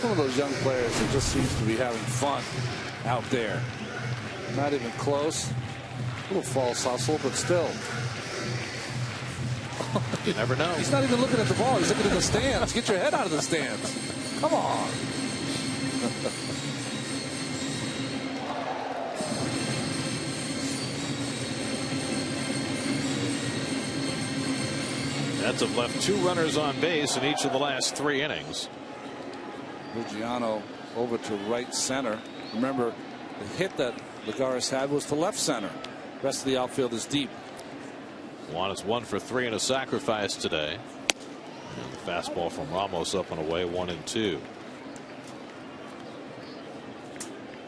One of those young players that just seems to be having fun out there. Not even close. A little false hustle, but still. You never know. He's not even looking at the ball. He's looking at the stands. Get your head out of the stands. Come on. Mets have left 2 runners on base in each of the last 3 innings. Luciano over to right center. Remember, the hit that Lagares had was to left center. The rest of the outfield is deep. Juan is 1 for 3 in a sacrifice today. And the fastball from Ramos up and away, 1-2.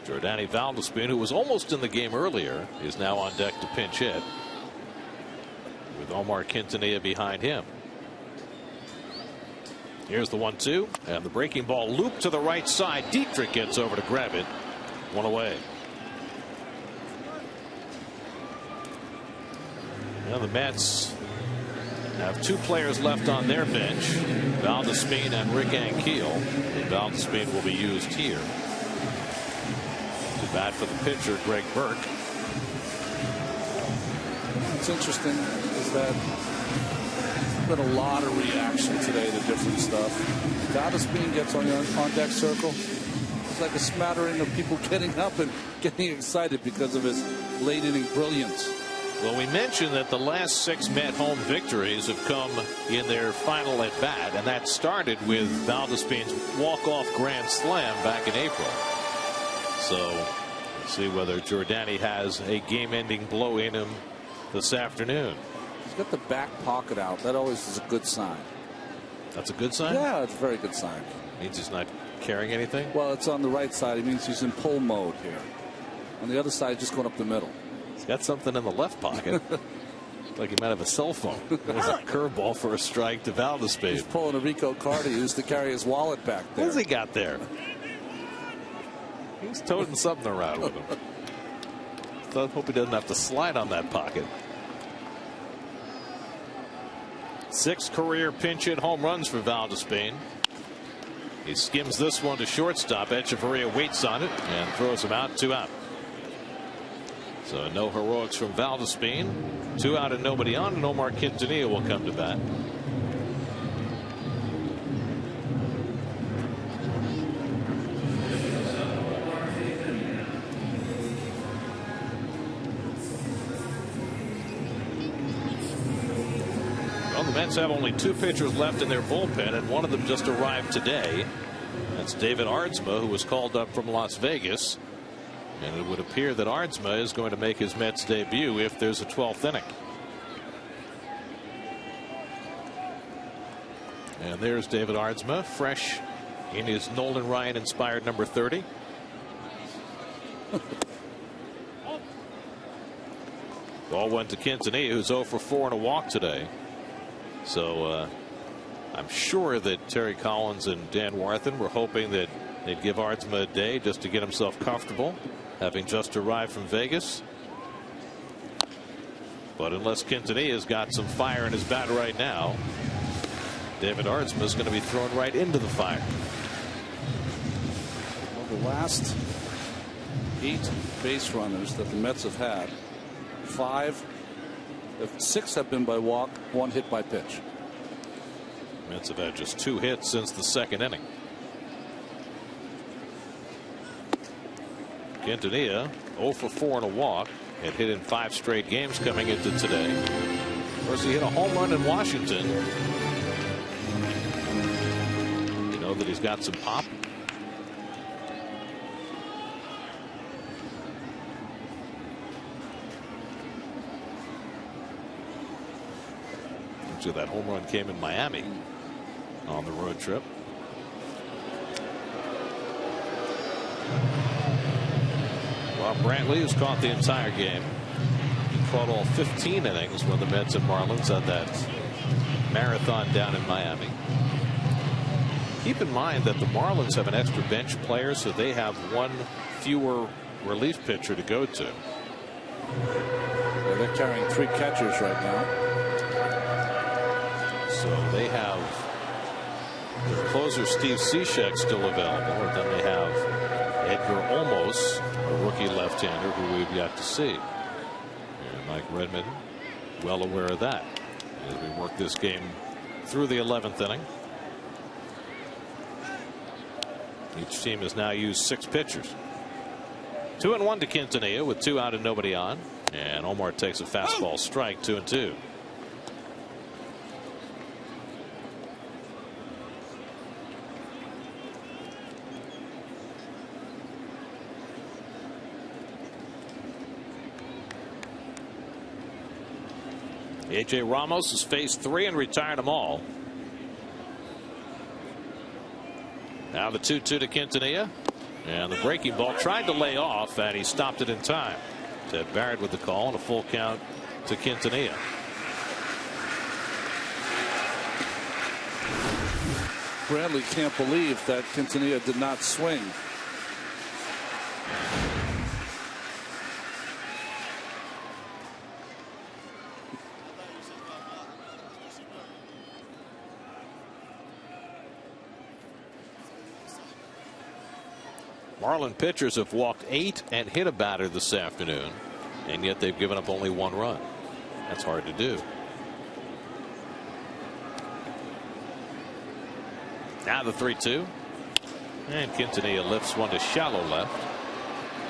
Jordani Valdespin, who was almost in the game earlier, is now on deck to pinch hit, with Omar Quintanilla behind him. Here's the 1-2, and the breaking ball looped to the right side. Dietrich gets over to grab it. 1 away. Now the Mets have 2 players left on their bench, Valdespin and Rick Ankiel. And Valdespin will be used here to bat for the pitcher, Greg Burke. What's interesting is that there's been a lot of reaction today to different stuff. Valdespin gets on deck circle. It's like a smattering of people getting up and getting excited because of his late inning brilliance. Well, we mentioned that the last 6 Met home victories have come in their final at bat, and that started with Valdespin's walk-off grand slam back in April. So we'll see whether Jordani has a game-ending blow in him this afternoon. He's got the back pocket out. That always is a good sign. That's a good sign? Yeah, it's a very good sign. Means he's not carrying anything? Well, it's on the right side. It means he's in pull mode here. On the other side, just going up the middle. He's got something in the left pocket. Like he might have a cell phone. There's a curveball for a strike to Valdespin. He's pulling a Rico card he used to carry his wallet back there. What's he got there? He's toting something around with him. So I hope he doesn't have to slide on that pocket. 6 career pinch hit home runs for Valdespin. He skims this one to shortstop. Echeverria waits on it and throws him out. 2 out. So no heroics from Valdespin. 2 out and nobody on, and Omar Quintanilla will come to bat. Well, the Mets have only 2 pitchers left in their bullpen, and one of them just arrived today. That's David Aardsma, who was called up from Las Vegas. And it would appear that Aardsma is going to make his Mets debut if there's a 12th inning. And there's David Aardsma, fresh in his Nolan Ryan inspired number 30. Ball went to Quintanilla, who's 0 for 4 and a walk today. So I'm sure that Terry Collins and Dan Warthen were hoping that they'd give Aardsma a day just to get himself comfortable, having just arrived from Vegas. But unless Quintanilla's got some fire in his bat right now, David Aardsma is going to be thrown right into the fire. Well, the last 8 base runners that the Mets have had, 6 have been by walk, 1 hit by pitch. Mets have had just 2 hits since the 2nd inning. Quintanilla 0 for 4 and a walk, had hit in 5 straight games coming into today. Of course, he hit a home run in Washington. You know that he's got some pop. Actually, that home run came in Miami on the road trip. Well, Brantley has caught the entire game. He caught all 15 innings when the Mets and Marlins had that marathon down in Miami. Keep in mind that the Marlins have an extra bench player, so they have 1 fewer relief pitcher to go to. Well, they're carrying 3 catchers right now. So they have their closer Steve Cishek still available, and then they have Edgar Olmos, a rookie left-hander who we've yet to see. And Mike Redmond well aware of that as we work this game through the 11th inning. Each team has now used 6 pitchers. 2-1 to Quintanilla with 2 out and nobody on, and Omar takes a fastball strike. 2-2. AJ Ramos has faced 3 and retired them all. Now the 2-2 to Quintanilla, and the breaking ball tried to lay off, and he stopped it in time. Ted Barrett with the call, and a full count to Quintanilla. Bradley can't believe that Quintanilla did not swing. Marlin pitchers have walked 8 and hit a batter this afternoon, and yet they've given up only 1 run. That's hard to do. Now the 3-2, and Quintanilla lifts one to shallow left.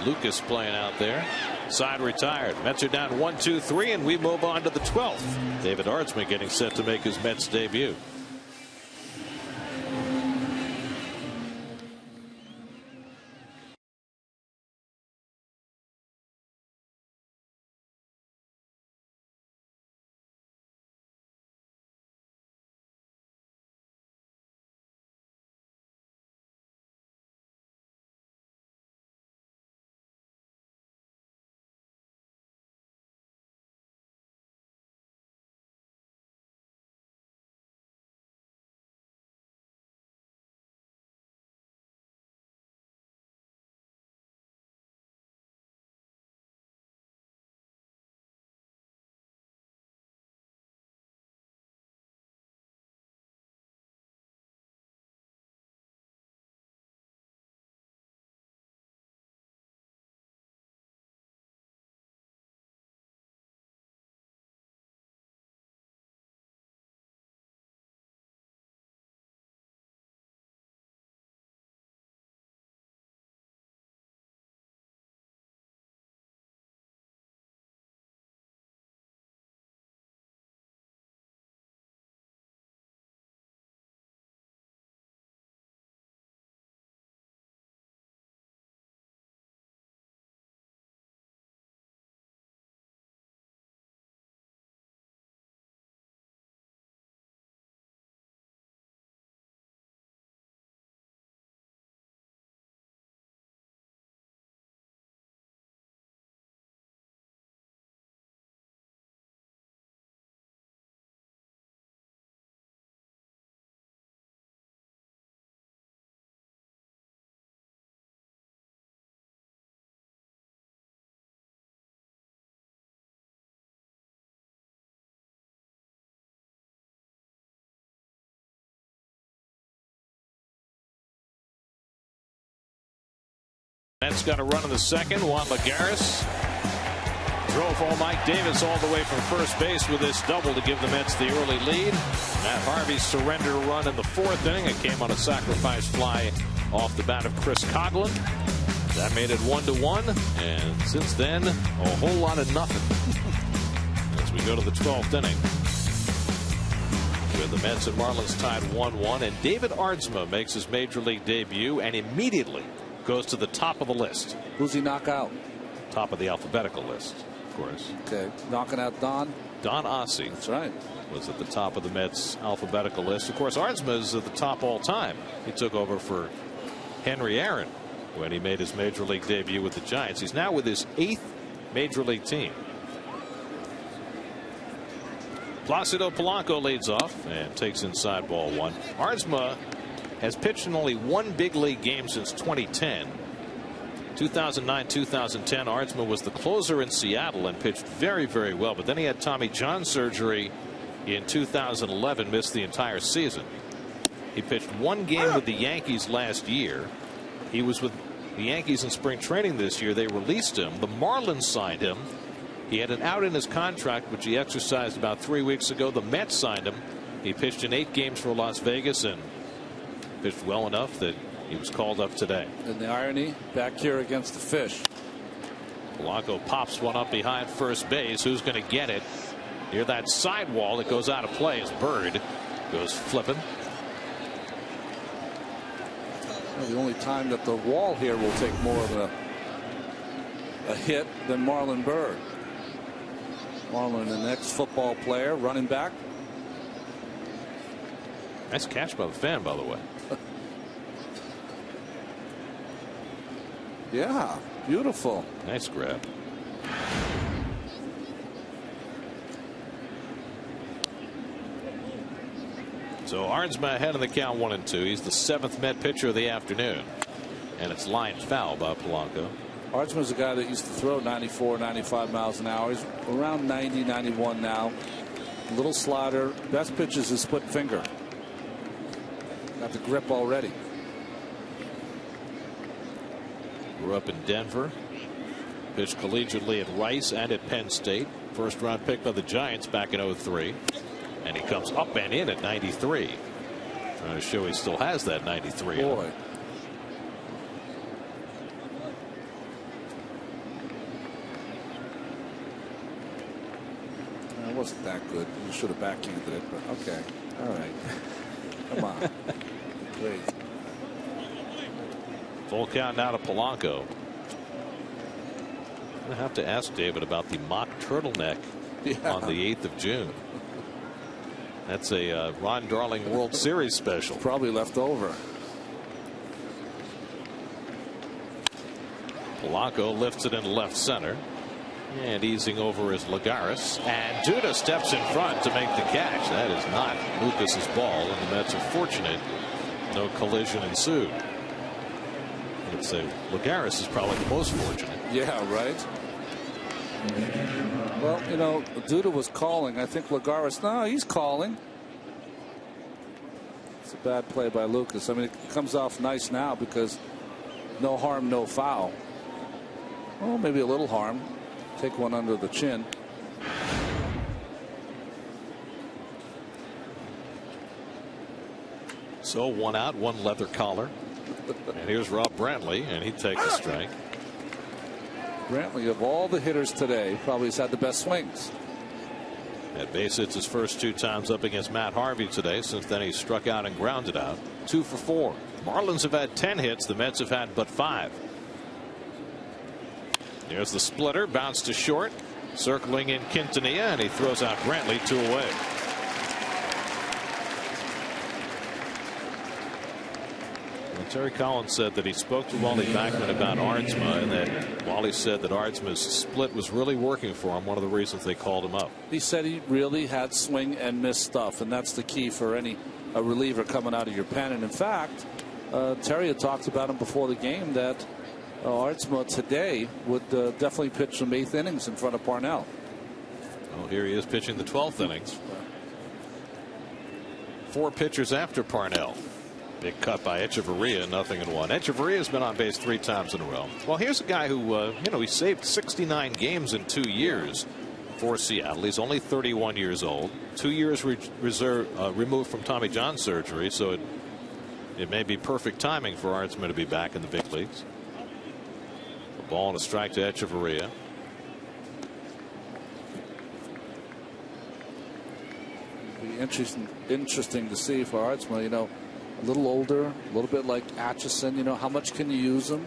Lucas playing out there. Side retired. Mets are down 1-2-3, and we move on to the 12th. David Aardsma getting set to make his Mets debut. Mets got a run in the second. Juan Lagares drove all Mike Davis all the way from first base with this double to give the Mets the early lead. Matt Harvey surrender run in the fourth inning. It came on a sacrifice fly off the bat of Chris Coghlan. That made it 1-1, and since then a whole lot of nothing as we go to the 12th inning, with the Mets and Marlins tied 1-1, and David Aardsma makes his major league debut and immediately goes to the top of the list. Who's he knock out? Top of the alphabetical list, of course. Okay, knocking out Don Ossie. That's right. Was at the top of the Mets alphabetical list. Of course, Aardsma is at the top all time. He took over for Henry Aaron when he made his major league debut with the Giants. He's now with his 8th major league team. Placido Polanco leads off and takes inside ball one. Aardsma has pitched in only one big league game since 2010. 2009-2010, Aardsma was the closer in Seattle and pitched very, very well. But then he had Tommy John surgery in 2011, missed the entire season. He pitched one game with the Yankees last year. He was with the Yankees in spring training this year. They released him. The Marlins signed him. He had an out in his contract, which he exercised about 3 weeks ago. The Mets signed him. He pitched in 8 games for Las Vegas and pitched well enough that he was called up today. And the irony back here against the Fish. Polanco pops one up behind first base. Who's going to get it? Near that sidewall, it goes out of play as Bird goes flipping. Well, the only time that the wall here will take more of a hit than Marlon Bird. Marlon, an ex-football player, running back. Nice catch by the fan, by the way. Yeah, beautiful. Nice grab. So Aardsma ahead in the count 1-2. He's the 7th Met pitcher of the afternoon, and it's lined foul by Polanco. Aardsma's a guy that used to throw 94, 95 miles an hour. He's around 90, 91 now. A little slider. Best pitch is his split finger. Got the grip already. Grew up in Denver. Pitched collegiately at Rice and at Penn State. First round pick by the Giants back in 03. And he comes up and in at 93. Trying to show he still has that 93. Boy. It wasn't that good. You should have backhanded it, but okay. All right. Come on. Great. Full count now to Polanco. I'm going to have to ask David about the mock turtleneck on the 8th of June. That's a Ron Darling World Series special. Probably left over. Polanco lifts it in left center. And easing over is Lagares. And Duda steps in front to make the catch. That is not Lucas's ball, and the Mets are fortunate no collision ensued. I'd say Lagares is probably the most fortunate. Yeah, right. Well, you know, Duda was calling. I think Lagares, no, he's calling. It's a bad play by Lucas. I mean, it comes off nice now because no harm, no foul. Well, maybe a little harm. Take one under the chin. So 1 out, 1 leather collar. And here's Rob Brantley, and he takes a strike. Brantley, of all the hitters today, probably has had the best swings. At base hits his first 2 times up against Matt Harvey today. Since then, he struck out and grounded out. 2 for 4. Marlins have had 10 hits. The Mets have had but 5. Here's the splitter, bounce to short, circling in Quintanilla, and he throws out Brantley 2 away. Well, Terry Collins said that he spoke to Wally Backman about Aardsma, and that Wally said that Aardsma's split was really working for him. One of the reasons they called him up. He said he really had swing and miss stuff, and that's the key for any reliever coming out of your pen. And in fact, Terry had talked about him before the game that Aardsma today would definitely pitch some 8th innings in front of Parnell. Well, here he is pitching the 12th innings. 4 pitchers after Parnell. Big cut by Echeverria, 0-1. Echeverria's been on base 3 times in a row. Well, here's a guy who, he saved 69 games in 2 years for Seattle. He's only 31 years old, 2 years removed from Tommy John surgery, so it may be perfect timing for Artsman to be back in the big leagues. A ball and a strike to Echeverria. Be interesting to see for Artsman. A little older, a little bit like Atchison. How much can you use him?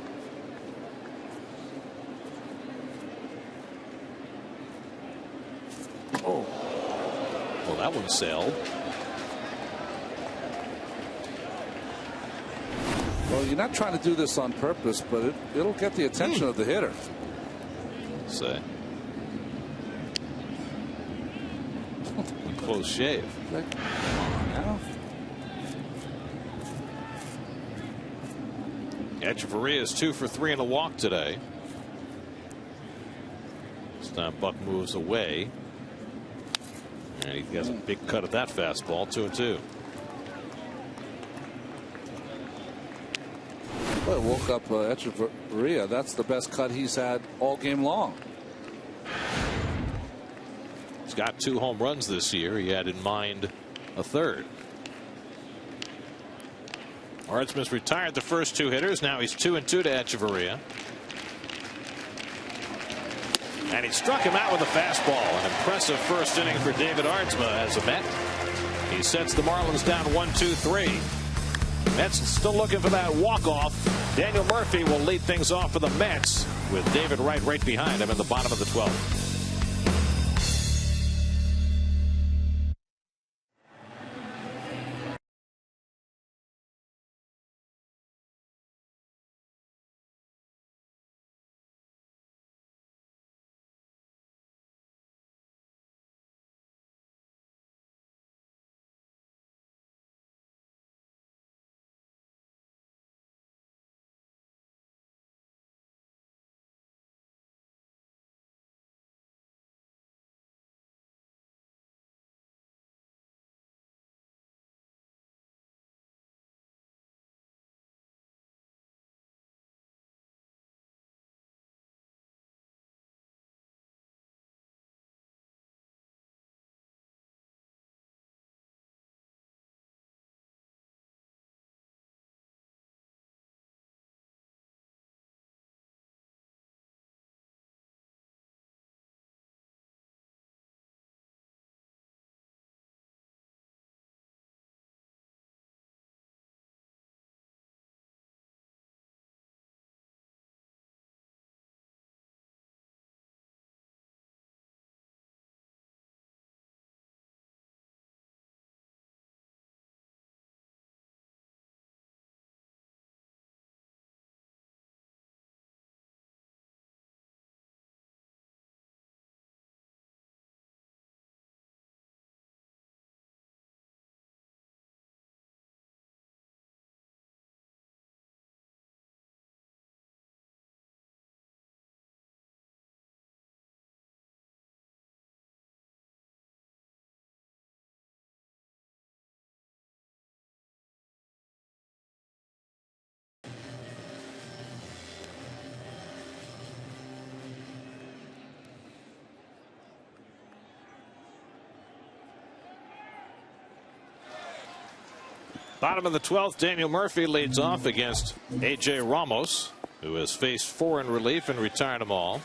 Oh, well, that one sailed. Well, you're not trying to do this on purpose, but it'll get the attention of the hitter. Say. Close shave. Now. Echeverria is 2 for 3 in a walk today. This time Buck moves away. And he has a big cut at that fastball, 2-2. Well, woke up Echeverria. That's the best cut he's had all game long. He's got 2 home runs this year. He had in mind a third. Artsman's retired the first 2 hitters. Now he's 2-2 to Echeverria. And he struck him out with a fastball. An impressive first inning for David Artsma as a Met. He sets the Marlins down 1-2-3. Mets still looking for that walk-off. Daniel Murphy will lead things off for the Mets with David Wright right behind him in the bottom of the 12th. Bottom of the 12th, Daniel Murphy leads off against A.J. Ramos, who has faced 4 in relief and retired them all.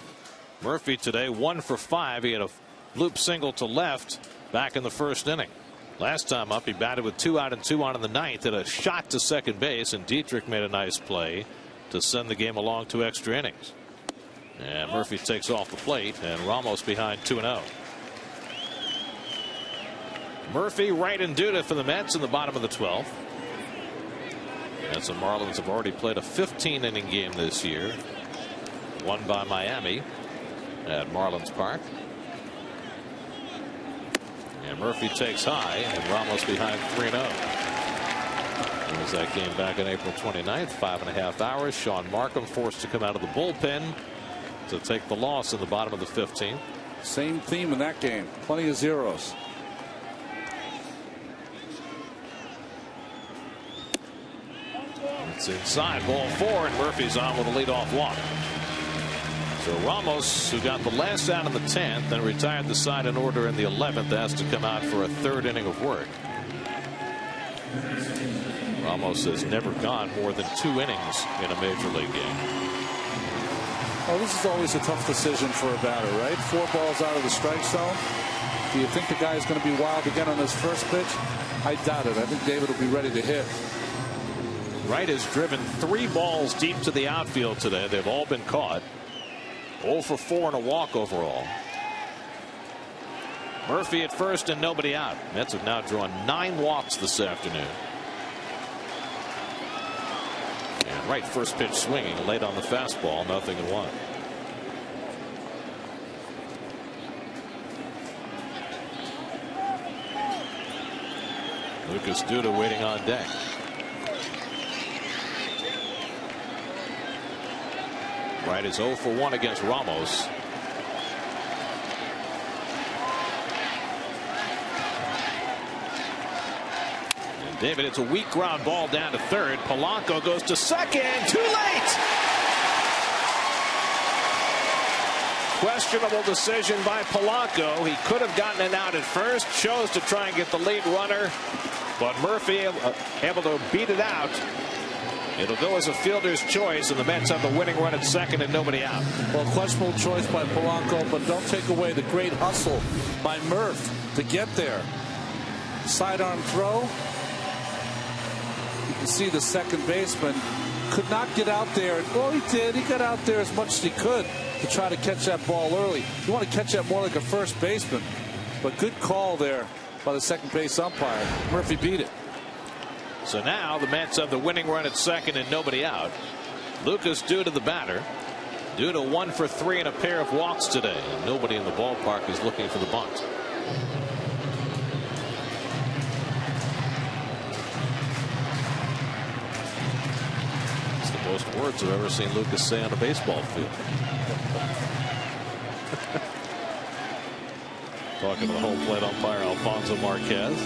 Murphy today 1 for 5. He had a loop single to left back in the first inning. Last time up, he batted with 2 out and 2 on in the 9th, had a shot to second base, and Dietrich made a nice play to send the game along to extra innings. And Murphy takes off the plate, and Ramos behind 2-0. Murphy right in duty for the Mets in the bottom of the 12th. And the Marlins have already played a 15-inning game this year, won by Miami at Marlins Park. And Murphy takes high, and Ramos behind 3-0. As that game back on April 29th, 5.5 hours. Sean Markham forced to come out of the bullpen to take the loss in the bottom of the 15th. Same theme in that game. Plenty of zeros. It's inside, ball 4, and Murphy's on with a leadoff walk. So Ramos, who got the last out in the 10th and retired the side in order in the 11th, has to come out for a 3rd inning of work. Ramos has never gone more than 2 innings in a major league game. Well, this is always a tough decision for a batter, right? 4 balls out of the strike zone. Do you think the guy is going to be wild again on his first pitch? I doubt it. I think David will be ready to hit. Wright has driven 3 balls deep to the outfield today. They've all been caught. 0 for 4 and a walk overall. Murphy at first and nobody out. Mets have now drawn 9 walks this afternoon. And Wright first pitch swinging late on the fastball, 0-1. Lucas Duda waiting on deck. Wright is 0 for 1 against Ramos. And David, it's a weak ground ball down to 3rd. Polanco goes to 2nd. Too late. Questionable decision by Polanco. He could have gotten it out at first. Chose to try and get the lead runner. But Murphy able to beat it out. It'll go as a fielder's choice, and the Mets have the winning run at 2nd and nobody out. Well, questionable choice by Polanco, but don't take away the great hustle by Murph to get there. Sidearm throw. You can see the second baseman could not get out there. Well, he did. He got out there as much as he could to try to catch that ball early. You want to catch that more like a first baseman, but good call there by the second base umpire. Murphy beat it. So now the Mets have the winning run at 2nd and nobody out. Lucas Duda the batter. Duda 1 for 3 and a pair of walks today. And nobody in the ballpark is looking for the bunt. It's the most words I've ever seen Lucas say on a baseball field. Talking to the home plate umpire Alfonso Marquez.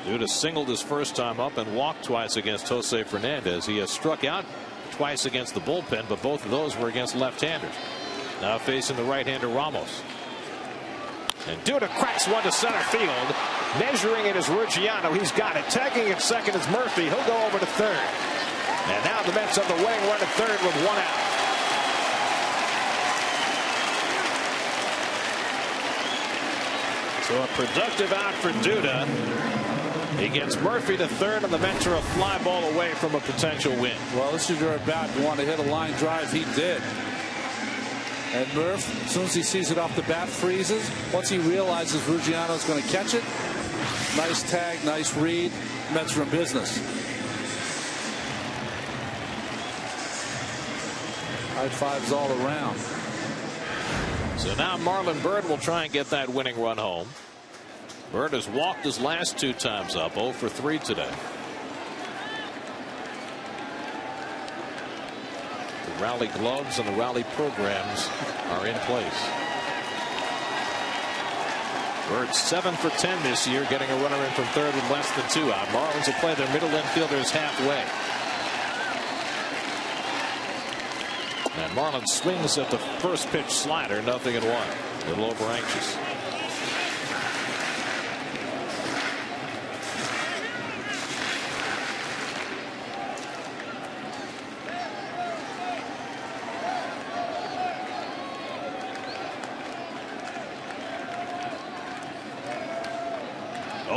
Duda singled his first time up and walked twice against Jose Fernandez. He has struck out twice against the bullpen, but both of those were against left-handers. Now facing the right-hander Ramos. And Duda cracks one to center field. Measuring it is Ruggiano. He's got it. Tagging at 2nd is Murphy. He'll go over to 3rd. And now the Mets have the winning run at 3rd with 1 out. So a productive out for Duda. He gets Murphy to 3rd, and the Mets are a fly ball away from a potential win. Well, this is your at bat. You want to hit a line drive. He did. And Murph, as soon as he sees it off the bat, freezes. Once he realizes Ruggiano is going to catch it, nice tag, nice read. Mets are in business. High fives all around. So now Marlon Byrd will try and get that winning run home. Byrd has walked his last 2 times up, 0 for 3 today. The rally gloves and the rally programs are in place. Byrd 7 for 10 this year, getting a runner in from 3rd with less than 2 out. Marlins will play their middle infielders halfway. And Marlins swings at the first pitch slider, 0-1. A little over anxious.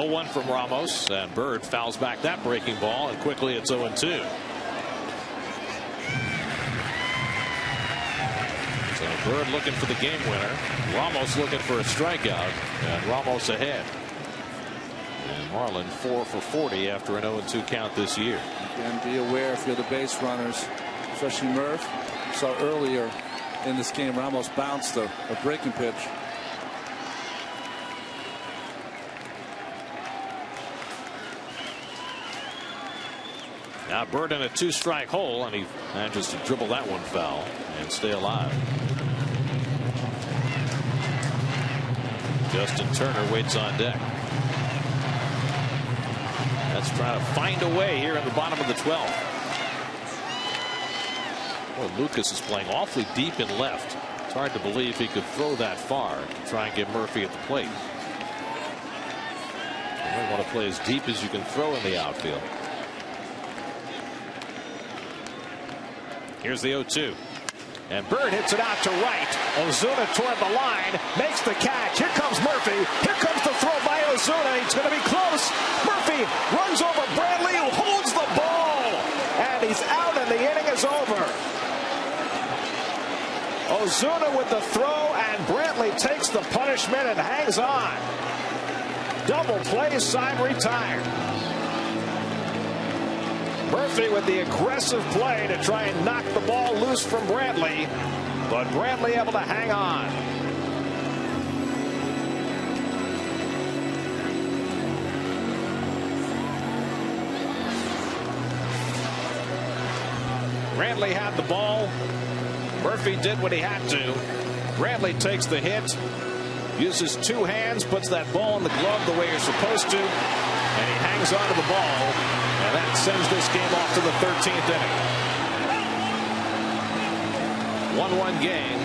One from Ramos, and Byrd fouls back that breaking ball, and quickly it's 0-2. So Byrd looking for the game winner. Ramos looking for a strikeout, and Ramos ahead. And Marlin 4 for 40 after an 0-2 count this year. And be aware if you're the base runners, especially Murph. Saw earlier in this game Ramos bounced a breaking pitch. Now Byrd in a 2-strike hole, and he manages to dribble that one foul and stay alive. Justin Turner waits on deck. Let's try to find a way here in the bottom of the 12th. Well, Lucas is playing awfully deep in left. It's hard to believe he could throw that far to try and get Murphy at the plate. You want to play as deep as you can throw in the outfield. Here's the 0-2. And Bird hits it out to right. Ozuna toward the line, makes the catch. Here comes Murphy. Here comes the throw by Ozuna. He's going to be close. Murphy runs over Bradley, who holds the ball. And he's out, and the inning is over. Ozuna with the throw, and Brantley takes the punishment and hangs on. Double play, side retired. Murphy with the aggressive play to try and knock the ball loose from Brantley, but Brantley able to hang on. Brantley had the ball. Murphy did what he had to. Brantley takes the hit, uses two hands, puts that ball in the glove the way you're supposed to, and he hangs on to the ball, and that sends this game off to the 13th inning. 1-1 game.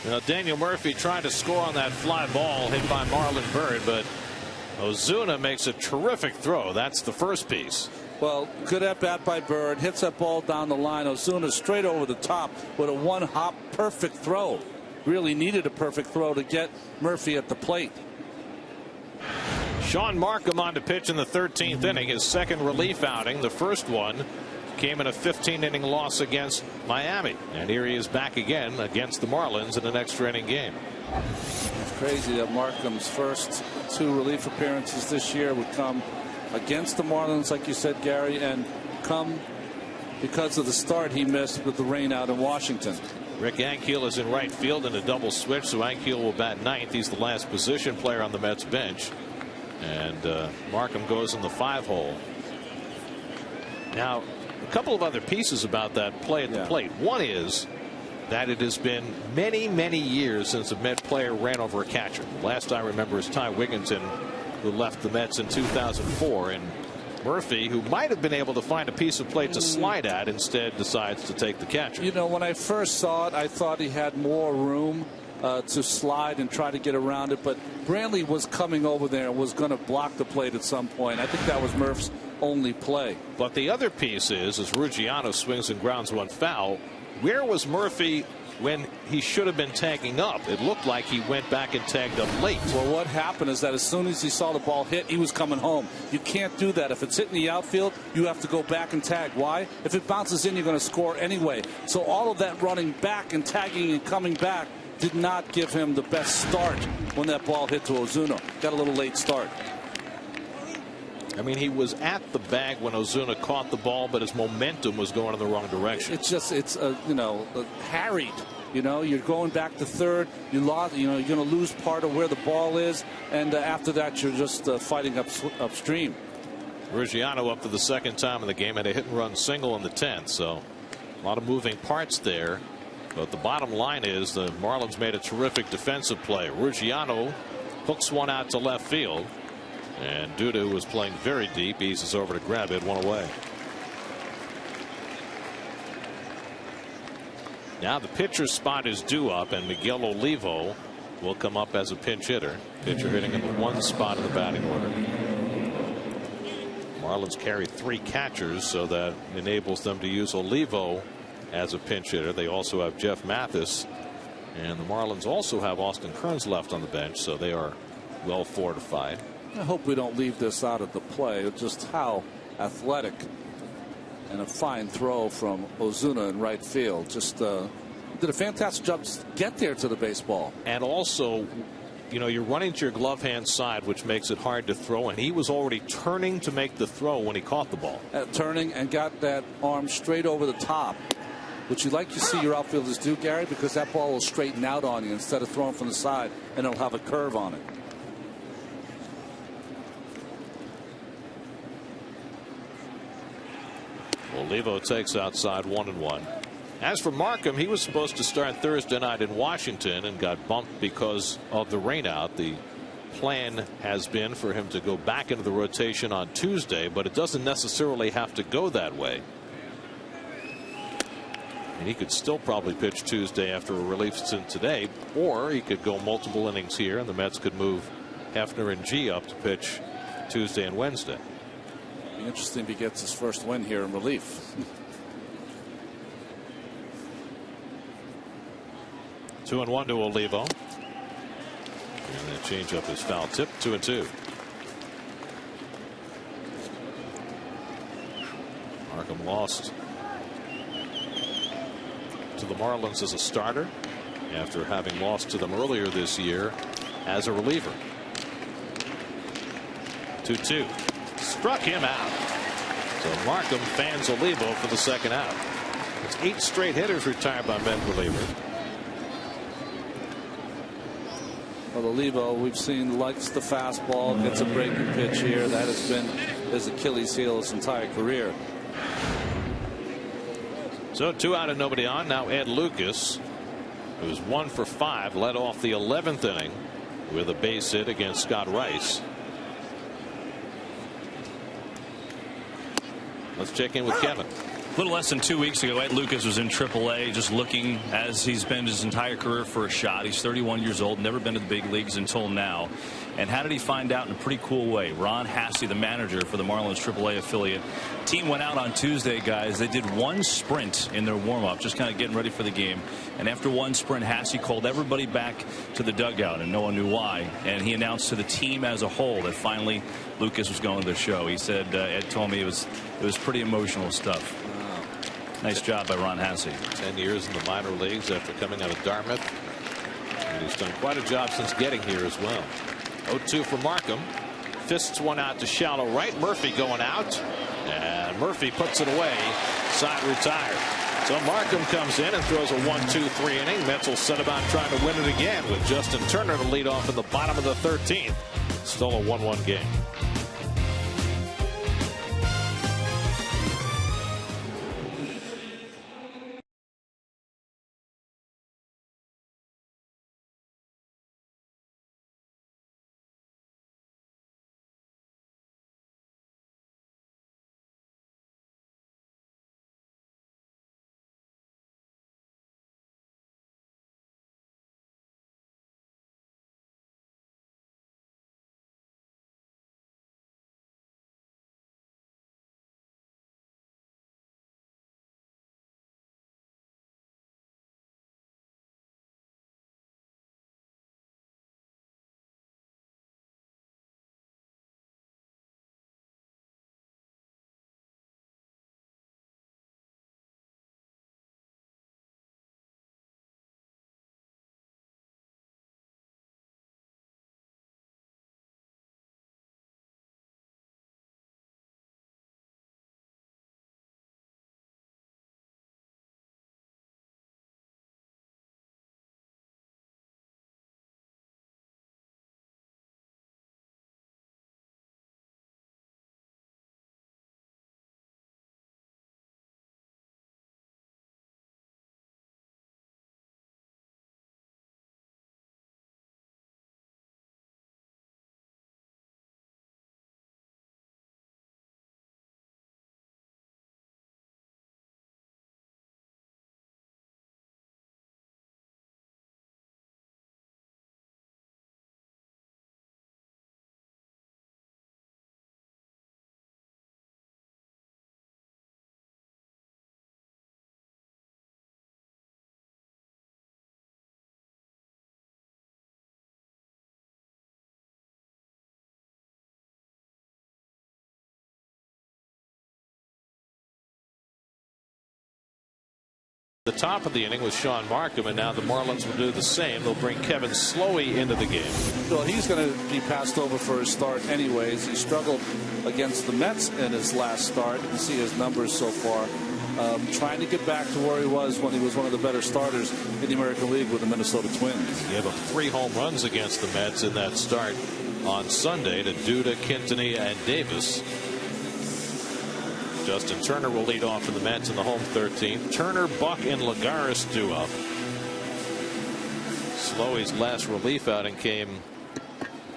Now, Daniel Murphy trying to score on that fly ball hit by Marlon Bird, but Ozuna makes a terrific throw. That's the first piece. Well, good at bat by Bird. Hits that ball down the line. Ozuna straight over the top with a one-hop perfect throw. Really needed a perfect throw to get Murphy at the plate. Sean Markham on to pitch in the 13th inning, his second relief outing. The first one came in a 15-inning loss against Miami, and here he is back again against the Marlins in an extra-inning game. It's crazy that Markham's first two relief appearances this year would come against the Marlins, like you said, Gary, and come because of the start he missed with the rain out in Washington. Rick Ankiel is in right field in a double switch, so Ankiel will bat ninth. He's the last position player on the Mets bench, and Markham goes in the 5-hole. Now, a couple of other pieces about that play at the plate. One is that it has been many, many years since a Met player ran over a catcher. Last I remember is Ty Wigginton, who left the Mets in 2004, and Murphy, who might have been able to find a piece of plate to slide at, instead decides to take the catcher. You know, when I first saw it, I thought he had more room to slide and try to get around it, but Brantley was coming over there and was going to block the plate at some point. I think that was Murph's only play. But the other piece is, as Ruggiano swings and grounds one foul, where was Murphy when he should have been tagging up. It looked like he went back and tagged up late. Well, what happened is that as soon as he saw the ball hit, he was coming home. You can't do that. If it's hitting the outfield, you have to go back and tag. Why? If it bounces in, you're going to score anyway. So all of that running back and tagging and coming back did not give him the best start when that ball hit to Ozuna. Got a little late start. I mean, he was at the bag when Ozuna caught the ball, but his momentum was going in the wrong direction. It's just, harried. You're going back to third. You lost. You're going to lose part of where the ball is, and after that, you're just fighting upstream. Ruggiano up for the second time in the game, and a hit and run single in the 10th. So a lot of moving parts there. But the bottom line is the Marlins made a terrific defensive play. Ruggiano hooks one out to left field. And Duda, who was playing very deep, eases over to grab it, one away. Now the pitcher's spot is due up, and Miguel Olivo will come up as a pinch hitter. Pitcher hitting in the 1 spot of the batting order. Marlins carry 3 catchers, so that enables them to use Olivo as a pinch hitter. They also have Jeff Mathis, and the Marlins also have Austin Kearns left on the bench, so they are well fortified. I hope we don't leave this out of the play. Just how athletic and a fine throw from Ozuna in right field. Just did a fantastic job to get there to the baseball. And also, you're running to your glove hand side, which makes it hard to throw. And he was already turning to make the throw when he caught the ball. Turning and got that arm straight over the top, which you like to see your outfielders do, Gary, because that ball will straighten out on you instead of throwing from the side, and it'll have a curve on it. Olivo takes outside 1-1. As for Markham, he was supposed to start Thursday night in Washington and got bumped because of the rainout. The plan has been for him to go back into the rotation on Tuesday, but it doesn't necessarily have to go that way. And he could still probably pitch Tuesday after a relief stint today, or he could go multiple innings here, and the Mets could move Hefner and G up to pitch Tuesday and Wednesday. Be interesting if he gets his first win here in relief. 2-1 to Olivo. And that changeup is foul tip. 2-2. Markham lost to the Marlins as a starter after having lost to them earlier this year as a reliever. 2-2. Struck him out. So Markham fans Olivo for the second out. It's 8 straight hitters retired by men reliever. Well, Olivo, we've seen, likes the fastball, gets a breaking pitch here. That has been his Achilles heel his entire career. So 2 out and nobody on. Now Ed Lucas, who's 1 for 5, led off the 11th inning with a base hit against Scott Rice. Let's check in with Kevin. A little less than 2 weeks ago, Ed Lucas was in AAA, just looking, as he's been his entire career, for a shot. He's 31 years old, never been to the big leagues until now. And how did he find out? In a pretty cool way. Ron Hassey, the manager for the Marlins AAA affiliate. Team went out on Tuesday, guys. They did 1 sprint in their warm-up, just kind of getting ready for the game. And after 1 sprint, Hassey called everybody back to the dugout, and no one knew why. And he announced to the team as a whole that finally Lucas was going to the show. He said, Ed told me it was pretty emotional stuff. Nice job by Ron Hassey. 10 years in the minor leagues after coming out of Dartmouth. And he's done quite a job since getting here as well. 0-2 for Markham. Fists one out to shallow right. Murphy going out. And Murphy puts it away. Side retired. So Markham comes in and throws a 1-2-3 inning. Mets will set about trying to win it again with Justin Turner to lead off in the bottom of the 13th. Still a 1-1 game. the top of the inning with Sean Markham, and now the Marlins will do the same. They'll bring Kevin Slowey into the game. Well, he's going to be passed over for his start anyways. He struggled against the Mets in his last start. You can see his numbers so far. Trying to get back to where he was when he was one of the better starters in the American League with the Minnesota Twins. He gave up 3 home runs against the Mets in that start on Sunday to Duda, Quintanilla, and Davis. Justin Turner will lead off for the Mets in the home 13th. Turner, Buck, and Lagares due up. Slowey's last relief outing came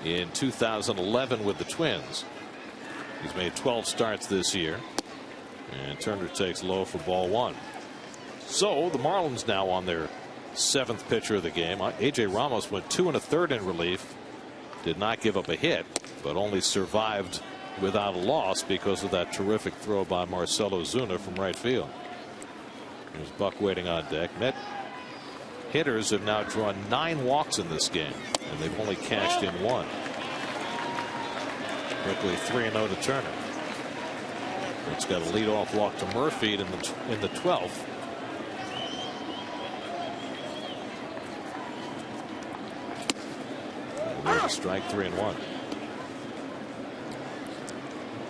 in 2011 with the Twins. He's made 12 starts this year. And Turner takes low for ball 1. So the Marlins now on their 7th pitcher of the game. A.J. Ramos went 2 1/3 in relief. Did not give up a hit, but only survived without a loss because of that terrific throw by Marcelo Zuna from right field. There's Buck waiting on deck. Met hitters have now drawn 9 walks in this game, and they've only cashed in 1. Quickly 3-0 to Turner. It's got a leadoff walk to Murphy in the 12th. Strike 3-1.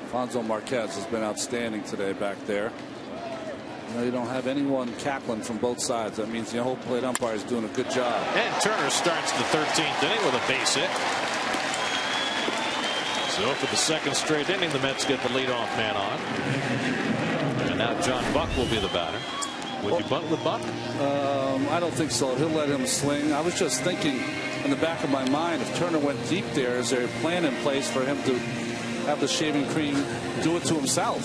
Alfonso Marquez has been outstanding today back there. You don't have anyone cackling from both sides. That means the whole plate umpire is doing a good job. And Turner starts the 13th inning with a base hit. So for the 2nd straight inning, the Mets get the leadoff man on. And now John Buck will be the batter. Would you bunt with Buck? I don't think so. He'll let him swing. I was just thinking in the back of my mind, if Turner went deep there, is there a plan in place for him to have the shaving cream do it to himself?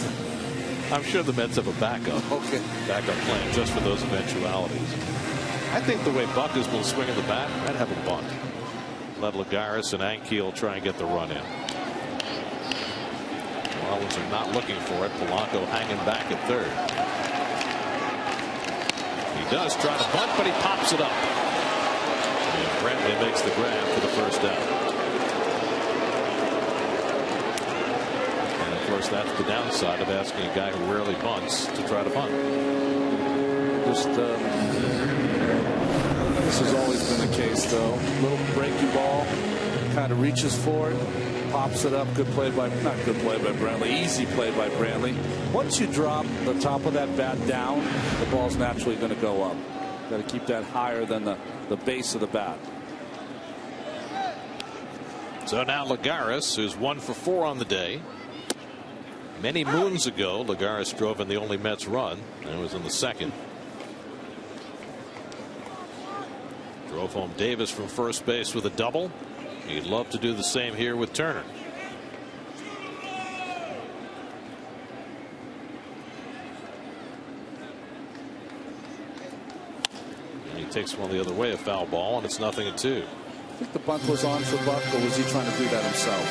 I'm sure the Mets have a backup. Okay. Backup plan just for those eventualities. I think the way Buck has been swinging the bat, I'd have a bunt. Let Lagares and Ankiel try and get the run in. Marlins are not looking for it. Polanco hanging back at 3rd. He does try to bunt, but he pops it up. And Brantley makes the grab for the 1st out. And of course, that's the downside of asking a guy who rarely bunts to try to bunt. This has always been the case, though. Little breaking ball, kind of reaches for it, pops it up. Good play by, not good play by Brantley, easy play by Brantley. Once you drop the top of that bat down, the ball's naturally going to go up. Got to keep that higher than the base of the bat. So now Lagares, who's 1 for 4 on the day. Many moons ago, Lagares drove in the only Mets run, and it was in the 2nd. Drove home Davis from first base with a double. He'd love to do the same here with Turner. And he takes one the other way, a foul ball, and it's 0-2. I think the bunt was on for Buck, or was he trying to do that himself?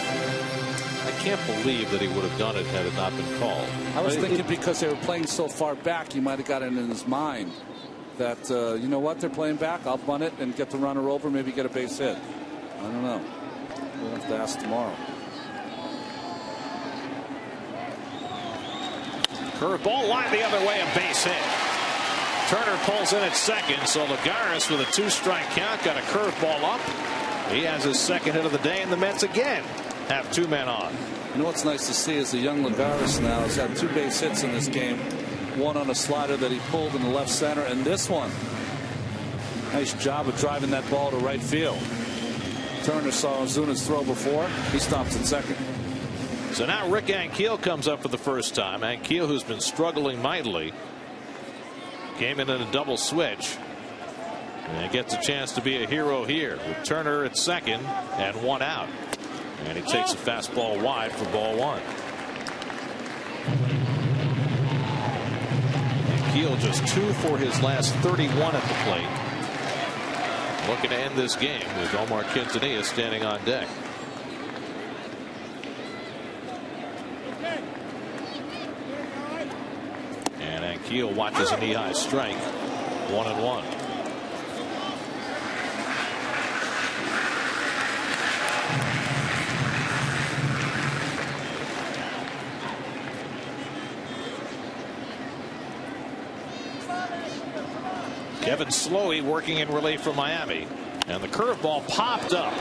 I can't believe that he would have done it had it not been called. I was thinking because they were playing so far back, he might have got it in his mind that, you know what, they're playing back, I'll bunt it and get the runner over, maybe get a base hit. I don't know. We'll have to ask tomorrow. Curveball line the other way, a base hit. Turner pulls in at 2nd, so Lagares with a 2-strike count got a curveball up. He has his 2nd hit of the day, and the Mets again have 2 men on. You know what's nice to see is the young Lagares now has had 2 base hits in this game. One on a slider that he pulled in the left center, and this one. Nice job of driving that ball to right field. Turner saw Ozuna's throw before. He stops at 2nd. So now Rick Ankiel comes up for the first time. Ankiel, who's been struggling mightily, came in a double switch and gets a chance to be a hero here with Turner at 2nd and 1 out. And he takes a fastball wide for ball 1. Ankiel just 2 for his last 31 at the plate. Looking to end this game with Omar Quintanilla standing on deck. And Ankiel watches a knee-high strike. 1-1. Kevin Slowey working in relief for Miami. And the curveball popped up.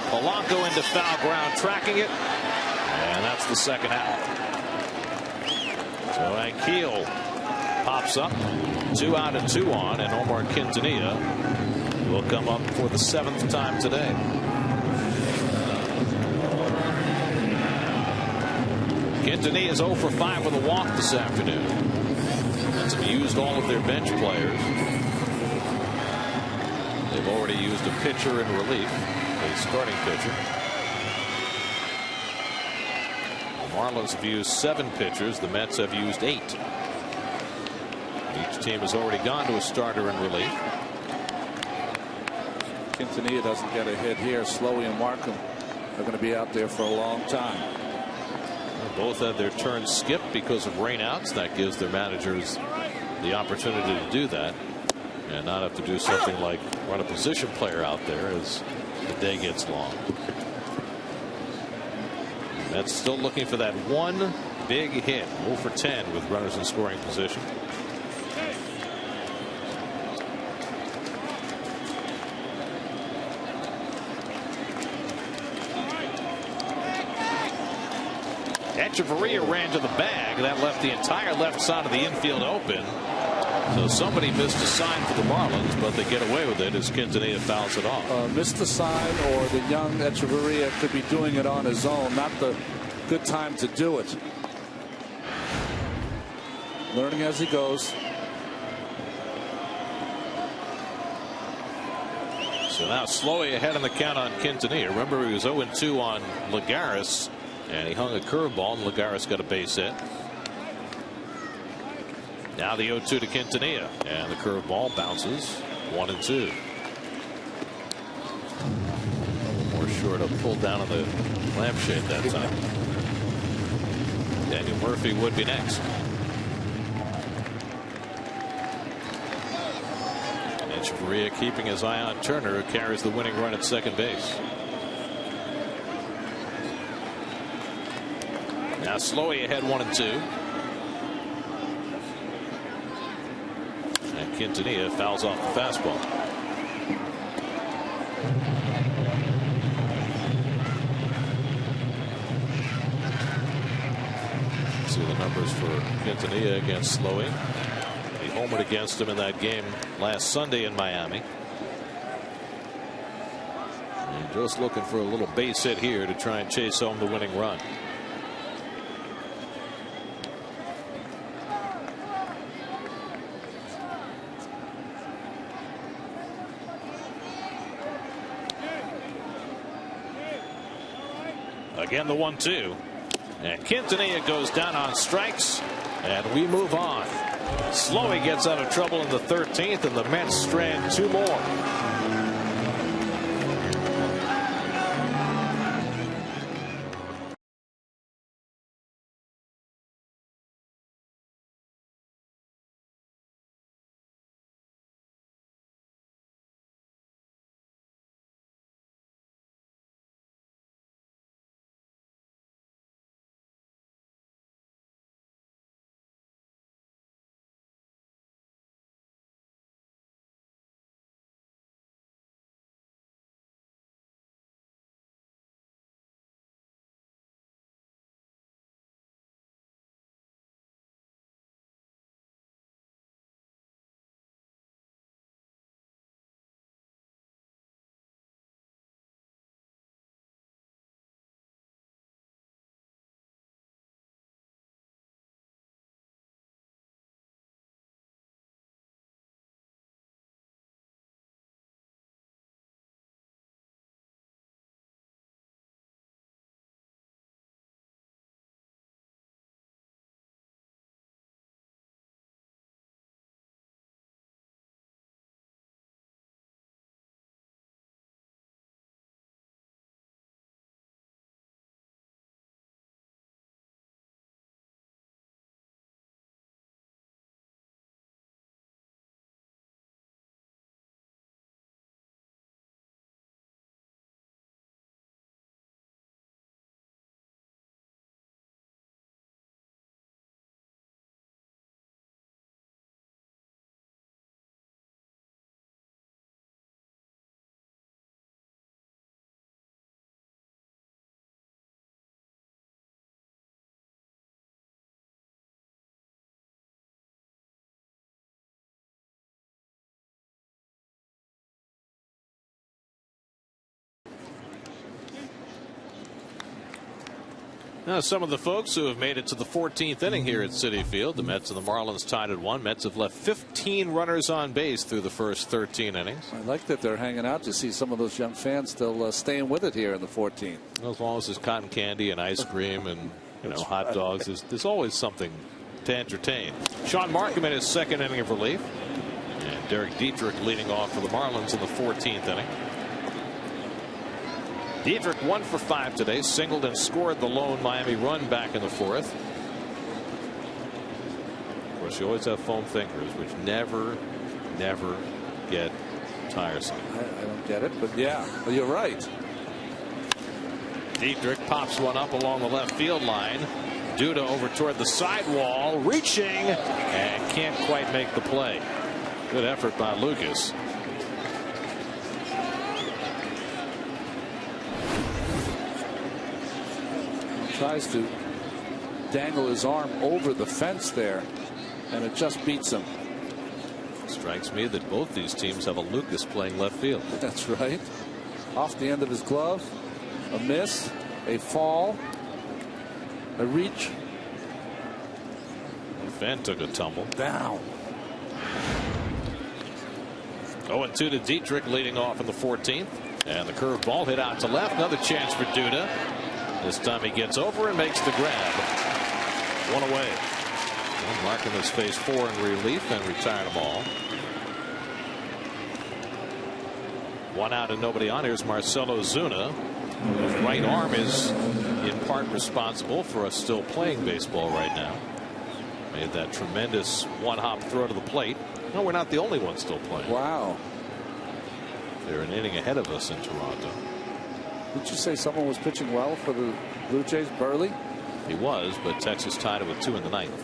Polanco into foul ground, tracking it. And that's the second out. So Ankiel pops up. 2 out and 2 on. And Omar Quintanilla will come up for the 7th time today. Quintanilla is 0 for 5 with a walk this afternoon. Mets have used all of their bench players. They've already used a pitcher in relief, a starting pitcher. The Marlins have used 7 pitchers. The Mets have used 8. Each team has already gone to a starter in relief. Quintanilla doesn't get a hit here. Slowey and Markham are going to be out there for a long time. Both had their turns skipped because of rainouts. That gives their managers the opportunity to do that and not have to do something like run a position player out there as the day gets long. That's still looking for that one big hit. 0 for 10 with runners in scoring position. Echeverria ran to the bag. That left the entire left side of the infield open. So somebody missed a sign for the Marlins, but they get away with it as Quintanilla fouls it off. Missed the sign, or the young Echeverria could be doing it on his own. Not the good time to do it. Learning as he goes. So now Slowey ahead in the count on Quintanilla. Remember, he was 0-2 on Lagares, and he hung a curveball, and Lagares got a base hit. Now the 0-2 to Quintanilla, and the curveball bounces 1-2. More short of pulled down on the lampshade that time. Daniel Murphy would be next. Echeverria keeping his eye on Turner, who carries the winning run at second base. Now Slowey ahead 1-2. And Quintanilla fouls off the fastball. See the numbers for Quintanilla against Slowey. He homered against him in that game last Sunday in Miami. And just looking for a little base hit here to try and chase home the winning run. Again, the 1-2. And Quintanilla goes down on strikes, and we move on. Slowey gets out of trouble in the 13th, and the Mets strand 2 more. Now, some of the folks who have made it to the 14th inning here at Citi Field, the Mets and the Marlins tied at 1. Mets have left 15 runners on base through the first 13 innings. I like that they're hanging out to see some of those young fans still staying with it here in the 14th. Well, as long as there's cotton candy and ice cream and hot dogs, there's always something to entertain. Sean Markham in his second inning of relief, and Derek Dietrich leading off for the Marlins in the 14th inning. Dietrich 1 for 5 today, singled and scored the lone Miami run back in the 4th. Of course, you always have foam thinkers, which never get tiresome. I don't get it, but yeah, well, you're right. Dietrich pops one up along the left field line. Duda over toward the sidewall, reaching, and can't quite make the play. Good effort by Lucas. Tries to dangle his arm over the fence there, and it just beats him. Strikes me that both these teams have a Lucas playing left field. That's right. Off the end of his glove, a miss, a fall, a reach. Fenn took a tumble. Down. 0-2 to Dietrich leading off in the 14th. And the curveball hit out to left. Another chance for Duda. This time he gets over and makes the grab. One away. And Markham has faced 4 in relief and retired them all. 1 out and nobody on. Here's Marcelo Zuna, whose right arm is in part responsible for us still playing baseball right now. Made that tremendous one-hop throw to the plate. No, we're not the only ones still playing. Wow. They're an inning ahead of us in Toronto. Did you say someone was pitching well for the Blue Jays? Burley? He was, but Texas tied it with 2 in the 9th.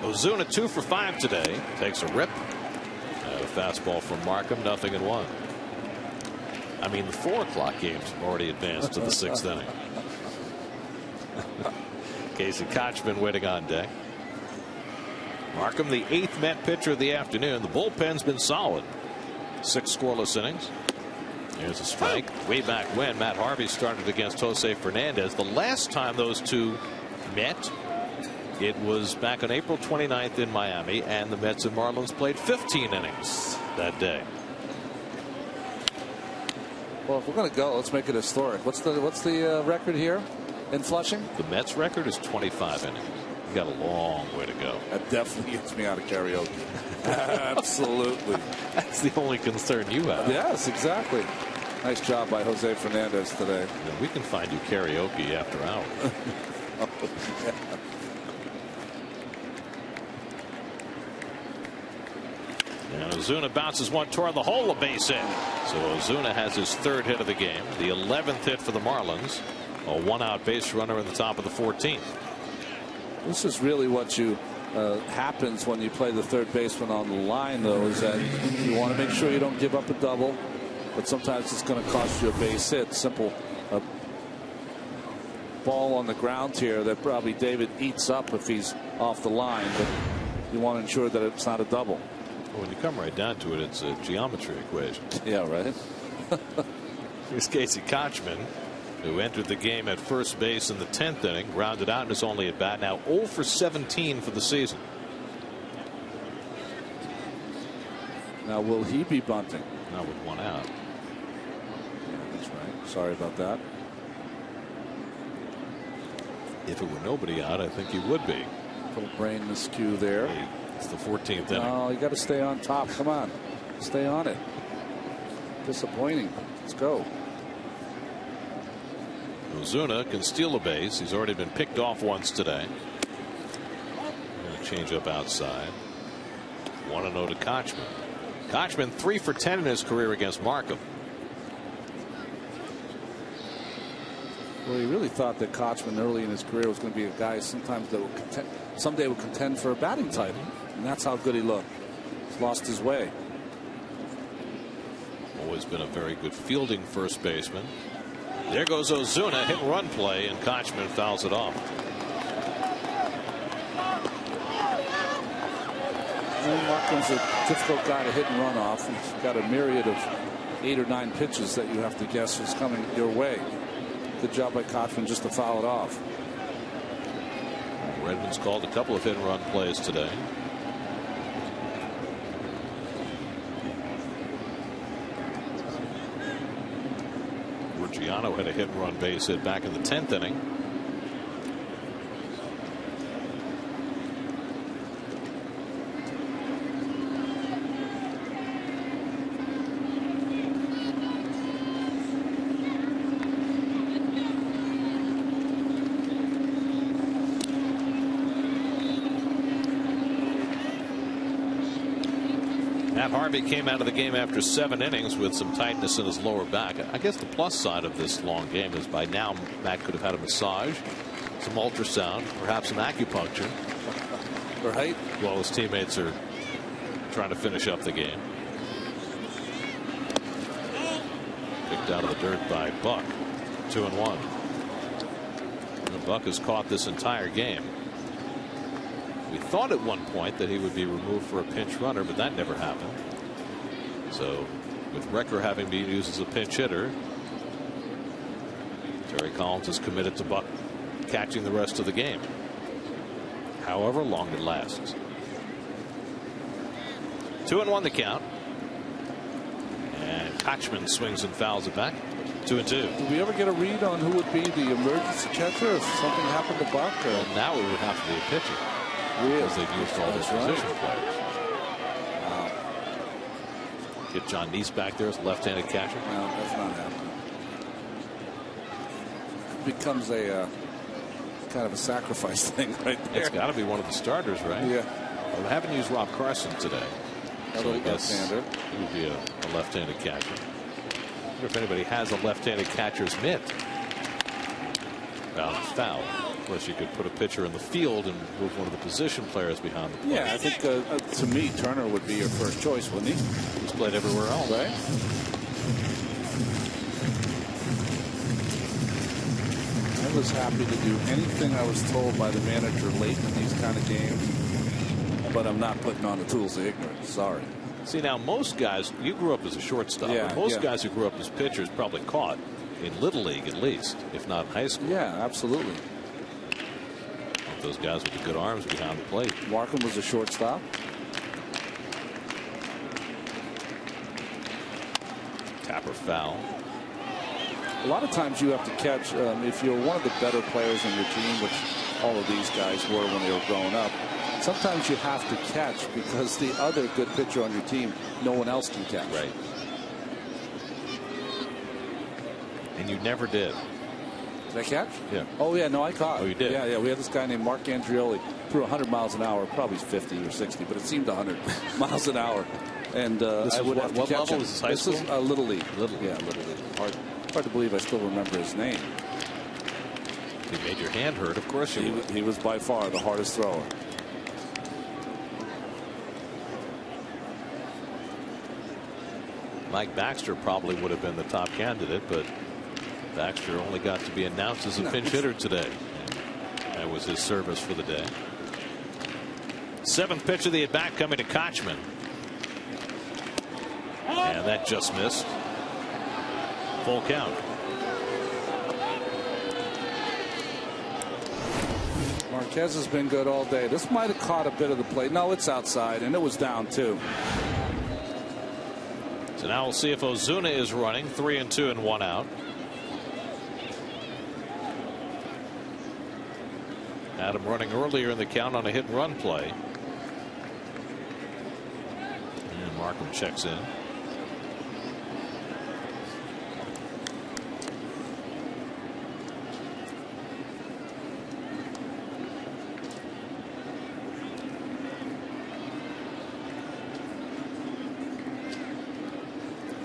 Ozuna 2 for 5 today. Takes a rip. A fastball from Markham. 0-1. I mean, the 4 o'clock games have already advanced to the 6th inning. Casey Kochman waiting on deck. Markham, the 8th Met pitcher of the afternoon. The bullpen's been solid. 6 scoreless innings. Here's a strike. Way back when Matt Harvey started against Jose Fernandez. The last time those two met, it was back on April 29th in Miami, and the Mets and Marlins played 15 innings that day. Well, if we're going to go, let's make it historic. What's the record here in Flushing? The Mets record is 25 innings. You got a long way to go. That definitely gets me out of karaoke. Absolutely. That's the only concern you have. Yes, exactly. Nice job by Jose Fernandez today. And we can find you karaoke after hours. Oh, yeah. And Ozuna bounces one toward the hole, a base hit. So Ozuna has his 3rd hit of the game, the 11th hit for the Marlins. A 1-out base runner in the top of the 14th. This is really what happens when you play the third baseman on the line, though, is that you want to make sure you don't give up a double, but sometimes it's going to cost you a base hit. Simple ball on the ground here that probably David eats up if he's off the line, but you want to ensure that it's not a double. Well, when you come right down to it, it's a geometry equation. Yeah, right. Here's Casey Kochman, who entered the game at first base in the 10th inning, grounded out in his only at bat. Now 0 for 17 for the season. Now, will he be bunting? Not with 1 out. Yeah, that's right. Sorry about that. If it were nobody out, I think he would be. Little brain miscue there. Hey, it's the 14th inning. Oh, you got to stay on top. Come on, stay on it. Disappointing. Let's go. Ozuna can steal a base. He's already been picked off once today. Change up outside. 1-0 to Kochman. Kochman 3 for 10 in his career against Markham. Well, he really thought that Kochman early in his career was going to be a guy someday would contend for a batting title, and that's how good he looked. He's lost his way. Always been a very good fielding first baseman. There goes Ozuna, hit and run play, and Kochman fouls it off. Markham's a difficult guy to hit and run off. He's got a myriad of 8 or 9 pitches that you have to guess is coming your way. Good job by Kochman just to foul it off. Redmond's called a couple of hit-and-run plays today. Giano had a hit-and-run base hit back in the 10th inning. Matt Harvey came out of the game after 7 innings with some tightness in his lower back. I guess the plus side of this long game is by now Matt could have had a massage, some ultrasound, perhaps some acupuncture. Right. While his teammates are trying to finish up the game. Picked out of the dirt by Buck. 2-1. And Buck has caught this entire game. We thought at one point that he would be removed for a pinch runner, but that never happened. So with Recker having been used as a pinch hitter, Terry Collins is committed to Buck catching the rest of the game, however long it lasts. 2-1 the count. And Kochman swings and fouls it back. 2-2. Did we ever get a read on who would be the emergency catcher if something happened to Buck? Or? Well, now it would have to be a pitcher. Because they've used all their position players. Wow. Get John Neese back there as a left-handed catcher. No, that's not happening. It becomes a kind of a sacrifice thing right there. It's got to be one of the starters, right? Yeah. Well, we haven't used Rob Carson today. So I guess left-hander. He would be a left-handed catcher. I wonder if anybody has a lefted-handed catcher's mitt. Well, it's foul. Of course, you could put a pitcher in the field and move one of the position players behind the plate. Yeah, I think to me, Turner would be your first choice, wouldn't he? He's played everywhere else. Right. I was happy to do anything I was told by the manager late in these kind of games, but I'm not putting on the tools of ignorance. Sorry. See, now most guys, you grew up as a shortstop. Yeah, but most guys who grew up as pitchers probably caught in Little League at least, if not in high school. Yeah, absolutely. Those guys with the good arms behind the plate. Markham was a shortstop. Tapper foul. A lot of times you have to catch if you're one of the better players on your team, which all of these guys were when they were growing up. Sometimes you have to catch because the other good pitcher on your team, no one else can catch. Right. And you never did. Did I catch? Yeah. Oh, yeah. No, I caught. Oh, you did? Yeah, yeah. We had this guy named Mark Andrioli. Threw 100 miles an hour, probably 50 or 60, but it seemed 100 miles an hour. And I would have to what catch level him. is this, high school? This is Little League. Little League. Yeah, Little League. Hard to believe I still remember his name. He made your hand hurt. Of course you would. He was by far the hardest thrower. Mike Baxter probably would have been the top candidate, but Baxter only got to be announced as a pinch hitter today. That was his service for the day. 7th pitch of the at-bat coming to Kochman. And that just missed. Full count. Marquez has been good all day. This might have caught a bit of the play. No, it's outside, and it was down too. So now we'll see if Ozuna is running. 3-2 and 1 out. Adam running earlier in the count on a hit and run play. And Markham checks in.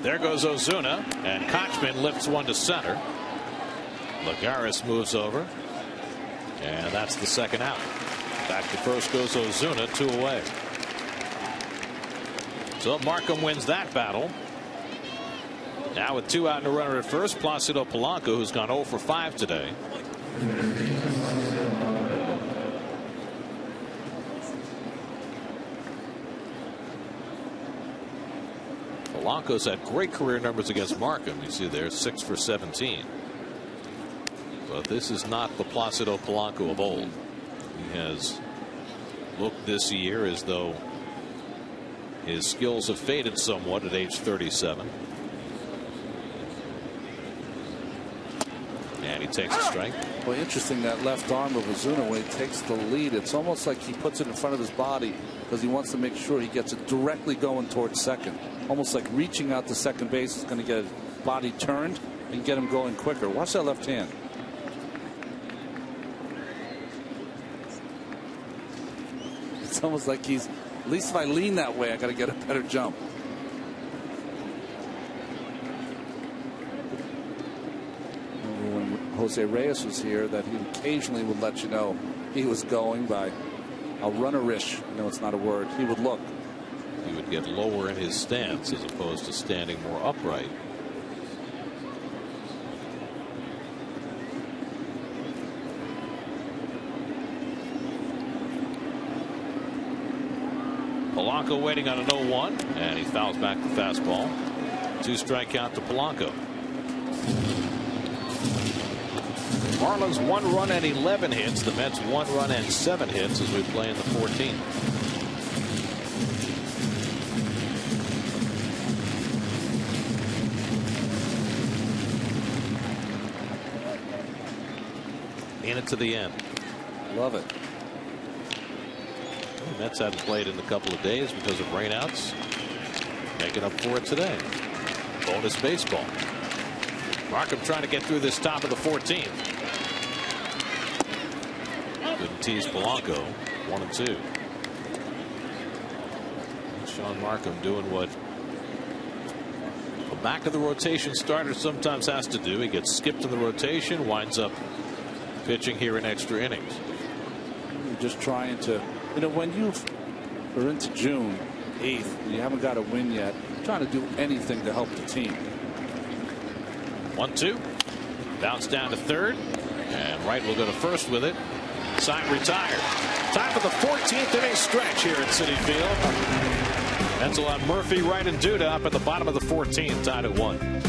There goes Ozuna, and Kochman lifts one to center. Lagares moves over, and that's the second out. Back to first goes Ozuna, 2 away. So Markham wins that battle. Now with 2 out and a runner at first, Placido Polanco, who's gone 0 for 5 today. Polanco's had great career numbers against Markham. You see there, 6 for 17. But this is not the Placido Polanco of old. He has looked this year as though his skills have faded somewhat at age 37. And he takes a strike. Well, interesting, that left arm of Ozuna, when he takes the lead, it's almost like he puts it in front of his body because he wants to make sure he gets it directly going towards second. Almost like reaching out to second base is going to get his body turned and get him going quicker. Watch that left hand. It's almost like he's, at least if I lean that way, I got to get a better jump. When Jose Reyes was here, that he occasionally would let you know he was going by a runnerish. No, it's not a word. He would look. He would get lower in his stance as opposed to standing more upright. Polanco waiting on an 0-1, and he fouls back the fastball. 2-strike count to Polanco. Marlins 1 run and 11 hits. The Mets 1 run and 7 hits as we play in the 14th. In it to the end. Love it. The Mets hadn't played in a couple of days because of rainouts. Making up for it today. Bonus baseball. Markham trying to get through this top of the 14th. Couldn't tease Polanco. 1-2. Sean Markham doing what the back of the rotation starter sometimes has to do. He gets skipped in the rotation, winds up pitching here in extra innings. You're just trying to, when you are into June 8th and you haven't got a win yet, you're trying to do anything to help the team. 1-2. Bounce down to third, and Wright will go to first with it. Sign retired. Time for the 14th inning stretch here at Citi Field. That's on Murphy, Wright, and Duda up at the bottom of the 14th, tied at 1.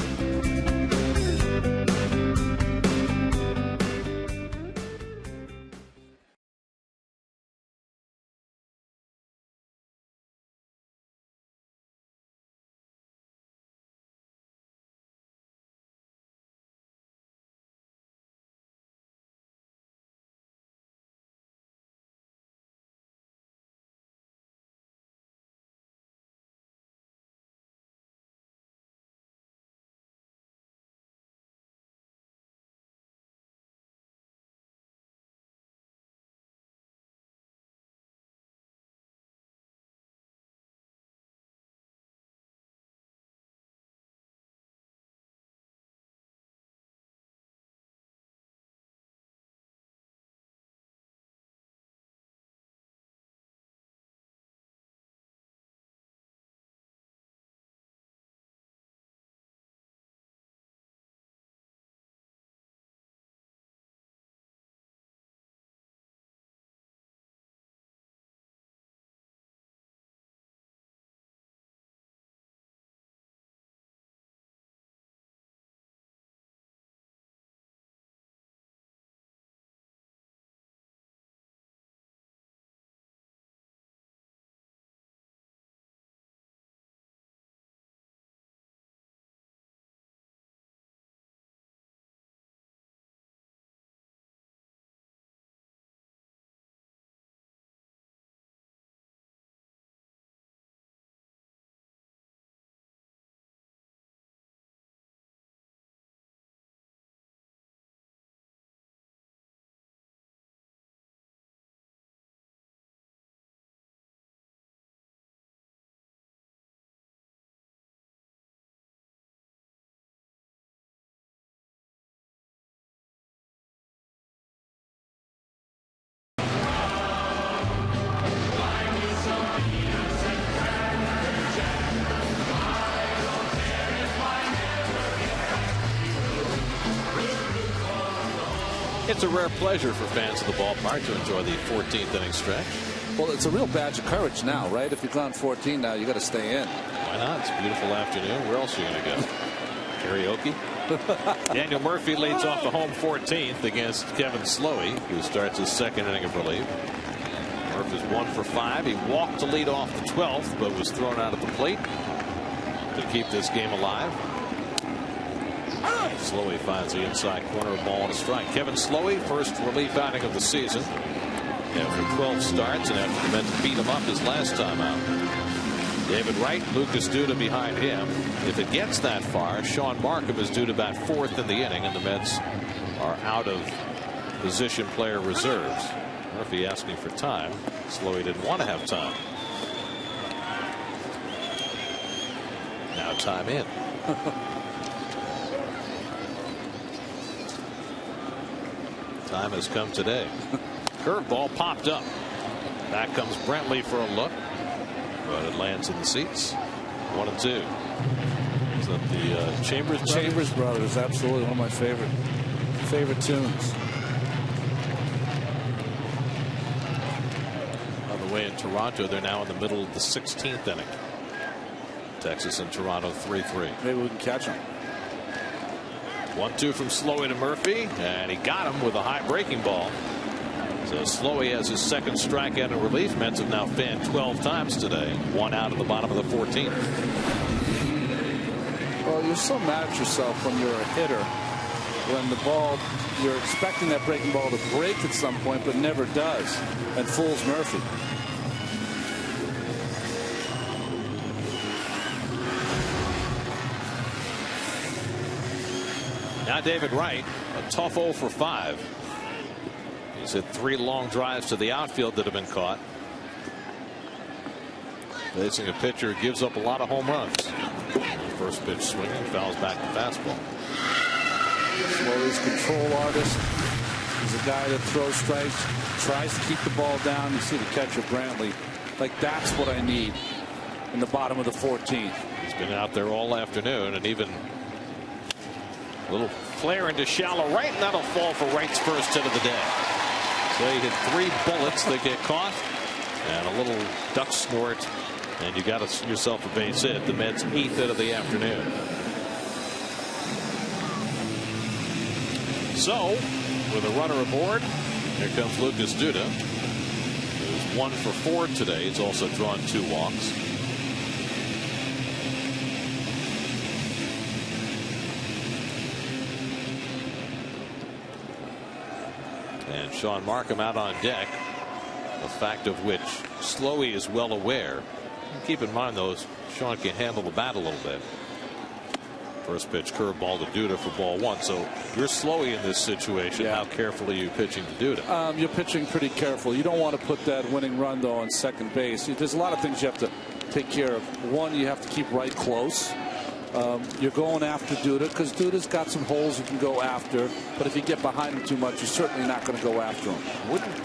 It's a rare pleasure for fans of the ballpark to enjoy the 14th inning stretch. Well, it's a real badge of courage now, right? If you've gone 14 now, you got to stay in. Why not? It's a beautiful afternoon. Where else are you going to go? Karaoke? Daniel Murphy leads off the home 14th against Kevin Slowey, who starts his second inning of relief. Murphy's 1 for 5. He walked to lead off the 12th, but was thrown out at the plate to keep this game alive. Slowey finds the inside corner, a ball and a strike. Kevin Slowey, first relief outing of the season after 12 starts and after the Mets beat him up his last time out. David Wright, Lucas Duda behind him. If it gets that far, Sean Markham is due to bat 4th in the inning, and the Mets are out of position player reserves. Murphy asking for time. Slowey didn't want to have time. Now time in. Time has come today. Curveball popped up. Back comes Brentley for a look, but it lands in the seats. 1-2. Is that the Chambers Brothers? Chambers Brothers, absolutely one of my favorite tunes. On the way in Toronto, they're now in the middle of the 16th inning. Texas and Toronto 3-3. Maybe we can catch them. 1-2 from Slowey to Murphy, and he got him with a high breaking ball. So Slowey has his second strikeout in relief. Mets have now fanned 12 times today. 1 out of the bottom of the 14th. Well, you're so mad at yourself when you're a hitter, when the ball, you're expecting that breaking ball to break at some point, but never does, and fools Murphy. Now David Wright, a tough 0 for 5. He's hit 3 long drives to the outfield that have been caught. Facing a pitcher who gives up a lot of home runs. First pitch swinging, fouls back the fastball. Slowey's control artist. He's a guy that throws strikes, tries to keep the ball down. You see the catcher Brantley. Like, that's what I need in the bottom of the 14th. He's been out there all afternoon, and even a little flare into shallow right, and that'll fall for Wright's first hit of the day. So he hit 3 bullets that get caught, and a little duck snort, and you got yourself a base hit. The Mets' 8th hit of the afternoon. So, with a runner aboard, here comes Lucas Duda, who's 1 for 4 today. He's also drawn 2 walks. And Sean Markham out on deck, a fact of which Slowey is well aware. Keep in mind, though, Sean can handle the bat a little bit. First pitch curveball to Duda for ball 1. So you're Slowey in this situation. Yeah. How carefully are you pitching to Duda? You're pitching pretty careful. You don't want to put that winning run, though, on second base. There's a lot of things you have to take care of. One, you have to keep right close. You're going after Duda because Duda's got some holes you can go after. But if you get behind him too much, you're certainly not going to go after him. Wouldn't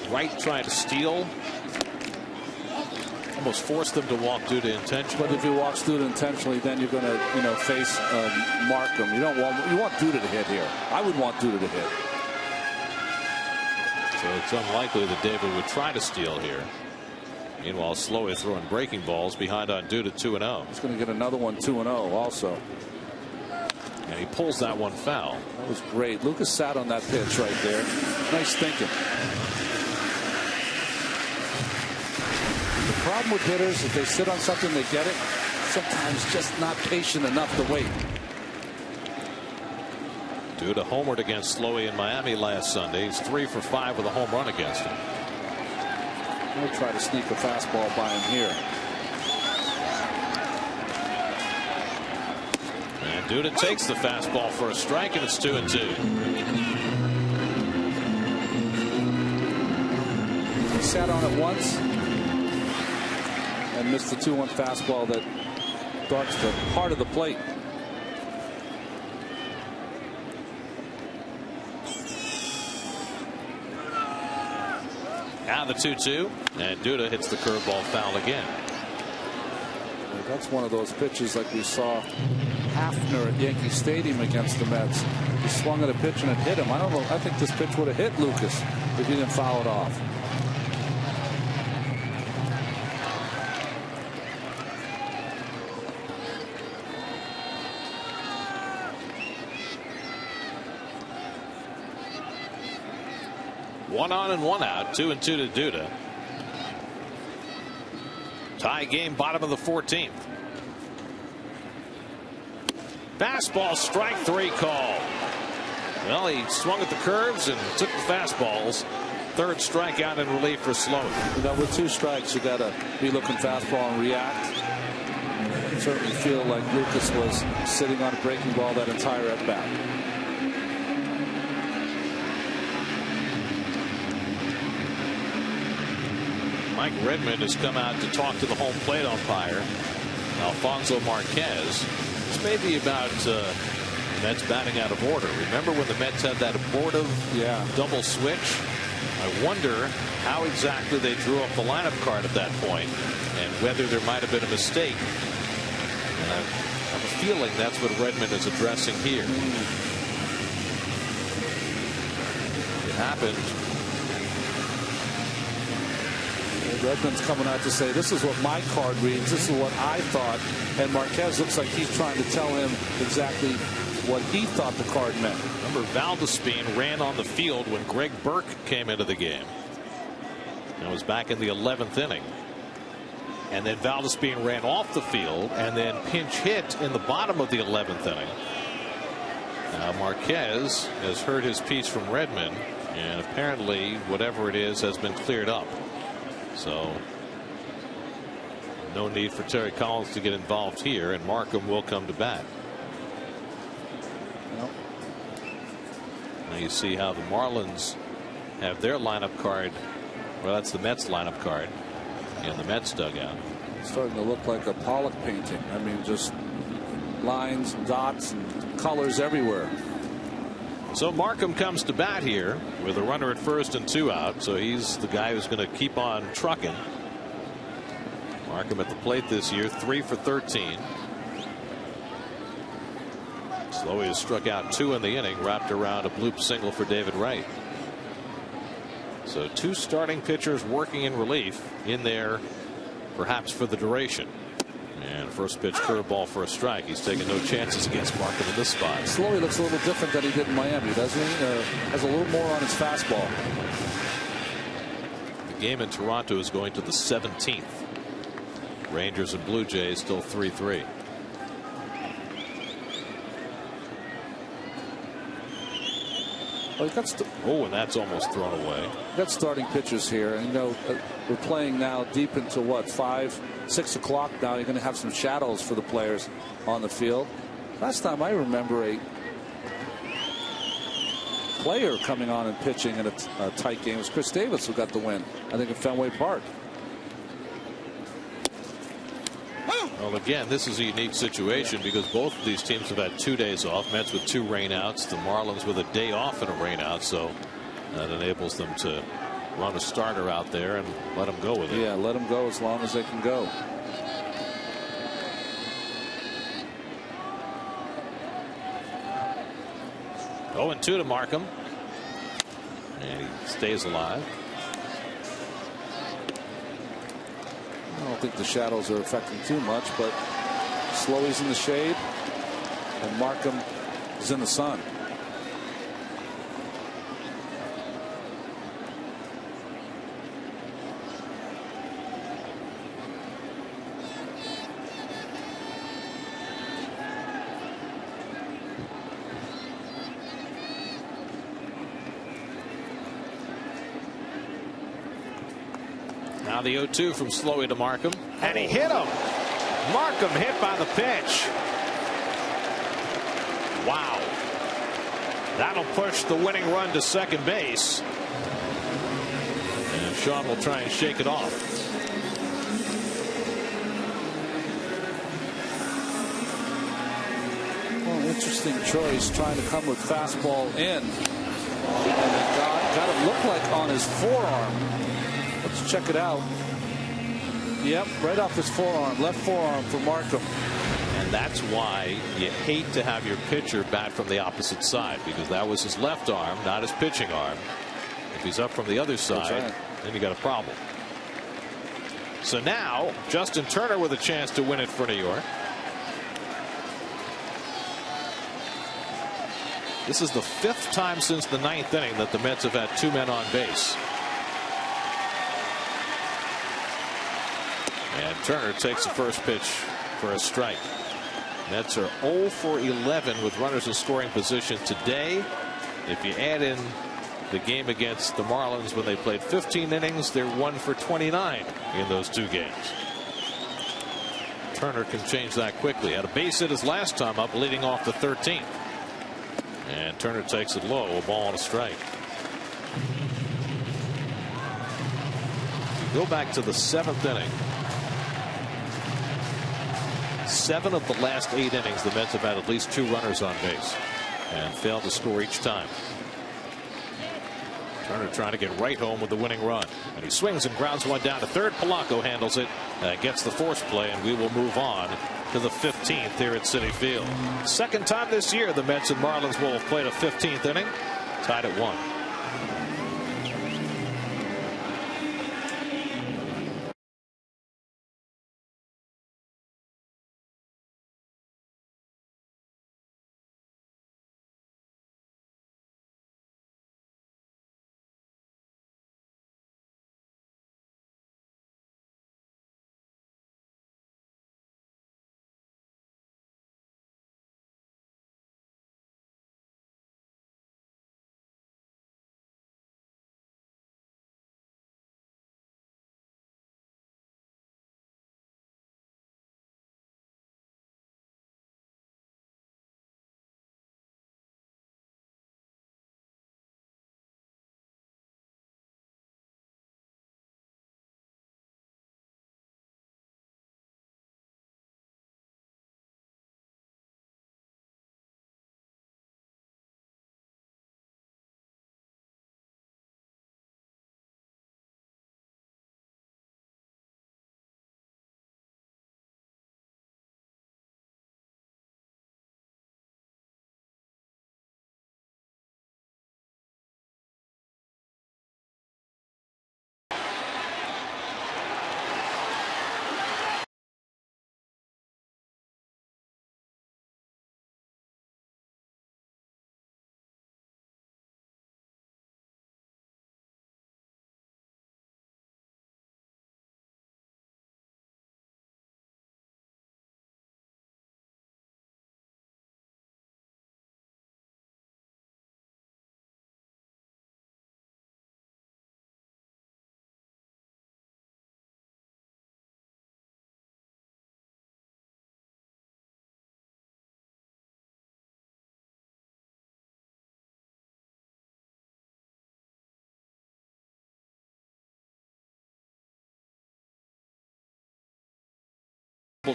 Wright try to steal? Almost force them to walk Duda intentionally. But if he walks Duda intentionally, then you're going to, face Markham. You want Duda to hit here. I would want Duda to hit. So it's unlikely that David would try to steal here. Meanwhile, Slowey throwing breaking balls behind on Duda 2-0. He's going to get another one 2-0 also. And he pulls that one foul. That was great. Lucas sat on that pitch right there. Nice thinking. The problem with hitters, if they sit on something, they get it. Sometimes just not patient enough to wait. Duda homered against Slowey in Miami last Sunday. He's 3 for 5 with a home run against him. We'll try to sneak a fastball by him here. And Duda takes the fastball for a strike, and it's 2-2. He sat on it once and missed the 2-1 fastball that darts the heart of the plate. Now the 2-2, and Duda hits the curveball foul again. That's one of those pitches like we saw Hafner at Yankee Stadium against the Mets. He swung at a pitch and it hit him. I don't know. I think this pitch would have hit Lucas if he didn't foul it off. 1 on and 1 out. 2-2 to Duda. Tie game, bottom of the 14th. Fastball, strike 3 call. Well, he swung at the curves and took the fastballs. Third strikeout in relief for Sloan. With 2 strikes, you got to be looking fastball and react. I certainly feel like Lucas was sitting on a breaking ball that entire at bat. Mike Redmond has come out to talk to the home plate umpire, Alfonso Marquez. This may be about the Mets batting out of order. Remember when the Mets had that abortive double switch? I wonder how exactly they drew up the lineup card at that point and whether there might have been a mistake. And I have a feeling that's what Redmond is addressing here. It happened. Redmond's coming out to say, this is what my card reads, this is what I thought, and Marquez looks like he's trying to tell him exactly what he thought the card meant. Remember, Valdespin ran on the field when Greg Burke came into the game. That was back in the 11th inning. And then Valdespin ran off the field and then pinch hit in the bottom of the 11th inning. Now Marquez has heard his piece from Redmond, and apparently whatever it is has been cleared up. So no need for Terry Collins to get involved here, and Markham will come to bat. Now you see how the Marlins have their lineup card. Well, that's the Mets lineup card in the Mets dugout. It's starting to look like a Pollock painting. I mean, just lines and dots and colors everywhere. So Markham comes to bat here with a runner at first and 2 out. So he's the guy who's going to keep on trucking. Markham at the plate this year, 3 for 13. Slowey has struck out 2 in the inning, wrapped around a bloop single for David Wright. So 2 starting pitchers working in relief in there, perhaps for the duration. And first pitch curveball for a strike. He's taking no chances against Markham in this spot. Slowey looks a little different than he did in Miami, doesn't he? Has a little more on his fastball. The game in Toronto is going to the 17th. Rangers and Blue Jays still 3-3. Oh, and that's almost thrown away. We've got starting pitchers here, and we're playing now deep into what, 5, 6 o'clock now. You're going to have some shadows for the players on the field. Last time I remember a player coming on and pitching in a tight game was Chris Davis, who got the win, I think, at Fenway Park. Well, again, this is a unique situation because both of these teams have had 2 days off. Mets with 2 rainouts, the Marlins with a day off and a rainout, so that enables them to run a starter out there and let them go with it. Yeah, let them go as long as they can go. Oh, and 2 to Markham, and he stays alive. I don't think the shadows are affecting too much, but Slowey's in the shade and Markham is in the sun. Now the 0-2 from Slowey to Markham, and he hit him. Markham hit by the pitch. Wow. That'll push the winning run to second base. And Sean will try and shake it off. Well, interesting choice, trying to come with fastball in. And it got him look like on his forearm. Let's check it out. Yep, right off his forearm, left forearm for Markham. And that's why you hate to have your pitcher bat from the opposite side, because that was his left arm, not his pitching arm. If he's up from the other side, then you got a problem. So now Justin Turner with a chance to win it for New York. This is the 5th time since the 9th inning that the Mets have had 2 men on base. And Turner takes the first pitch for a strike. Mets are 0 for 11 with runners in scoring position today. If you add in the game against the Marlins when they played 15 innings, they're 1 for 29 in those 2 games. Turner can change that quickly. Had a base hit his last time up, leading off the 13th. And Turner takes it low, a ball and a strike. Go back to the 7th inning. 7 of the last 8 innings, the Mets have had at least 2 runners on base and failed to score each time. Turner trying to get right home with the winning run, and he swings and grounds one down to third. Polanco handles it, gets the force play, and we will move on to the 15th here at Citi Field. Second time this year the Mets and Marlins will have played a 15th inning, tied at 1.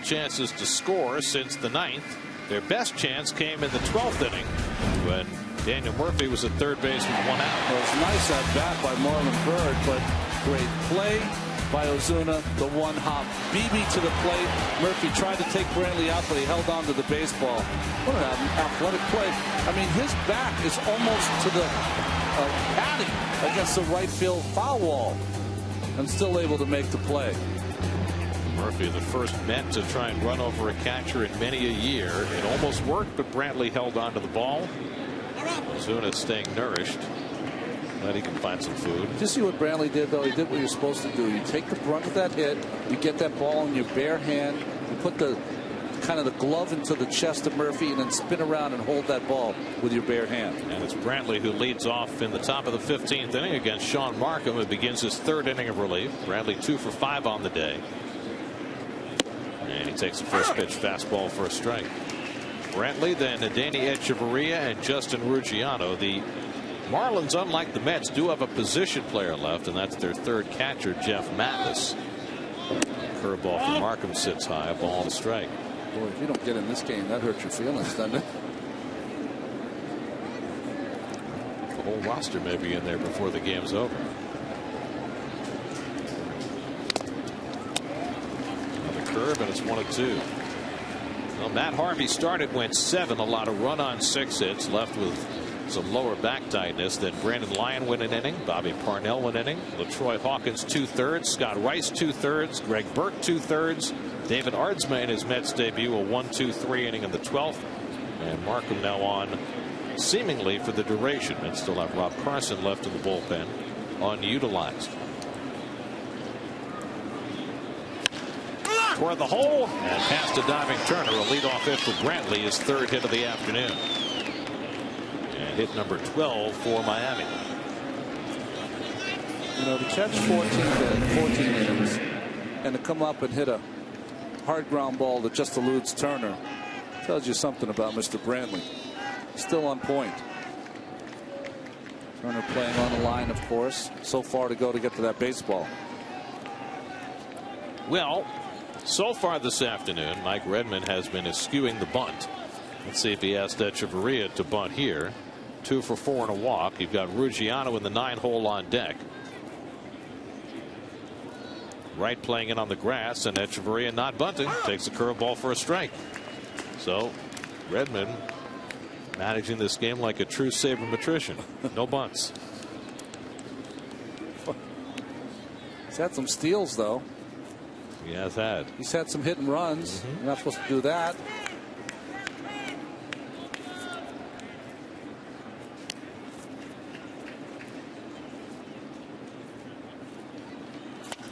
Chances to score since the 9th. Their best chance came in the 12th inning when Daniel Murphy was at third base with 1 out. It was nice at bat by Marlon Byrd, but great play by Ozuna. The one hop BB to the plate. Murphy tried to take Brantley out, but he held on to the baseball. What an athletic play. I mean, his back is almost to the padding against the right field foul wall and still able to make the play. Murphy, the first Met to try and run over a catcher in many a year. It almost worked, but Brantley held on to the ball. Ozuna staying nourished. Glad he can find some food. Did you see what Brantley did, though? He did what you're supposed to do. You take the brunt of that hit, you get that ball in your bare hand, you put the kind of the glove into the chest of Murphy, and then spin around and hold that ball with your bare hand. And it's Brantley who leads off in the top of the 15th inning against Sean Markham, who begins his 3rd inning of relief. Brantley 2 for 5 on the day. And he takes the first pitch, fastball for a strike. Brantley, then Danny Echeverria and Justin Ruggiano. The Marlins, unlike the Mets, do have a position player left, and that's their 3rd catcher, Jeff Mathis. Curveball from Markham sits high, a ball and a strike. Boy, if you don't get in this game, that hurts your feelings, doesn't it? The whole roster may be in there before the game's over. Curve, and it's 1-2. Well, Matt Harvey started, went 7, a lot of run on 6 hits, left with some lower back tightness. Then Brandon Lyon went an inning, Bobby Parnell went an inning, LaTroy Hawkins 2/3, Scott Rice 2/3, Greg Burke 2/3, David Ardsma in his Mets debut, a 1-2-3 inning in the 12th, and Markham now on seemingly for the duration, and still have Rob Carson left in the bullpen unutilized. Toward the hole and past a diving Turner. A leadoff hit for Brantley, his third hit of the afternoon. And hit number 12 for Miami. You know, to catch 14 innings and to come up and hit a hard ground ball that just eludes Turner tells you something about Mr. Brantley. Still on point. Turner playing on the line, of course. So far to go to get to that baseball. Well, so far this afternoon, Mike Redmond has been eschewing the bunt. Let's see if he asked Echeverria to bunt here. 2 for 4 and a walk. You've got Ruggiano in the 9-hole on deck. Wright playing in on the grass, and Echeverria not bunting. Takes a curveball for a strike. So Redmond managing this game like a true sabermetrician. No bunts. He's had some steals, though. He has had. He's had some hit and runs. You're not supposed to do that.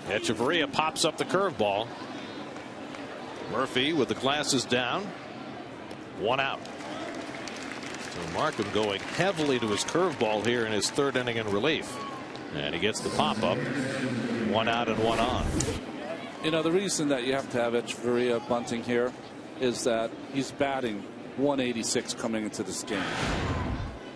Echeverria pops up the curveball. Murphy with the glasses down. 1 out. So Markham going heavily to his curveball here in his 3rd inning in relief. And he gets the pop up. 1 out and 1 on. You know, the reason that you have to have Echeverria bunting here is that he's batting 186 coming into this game.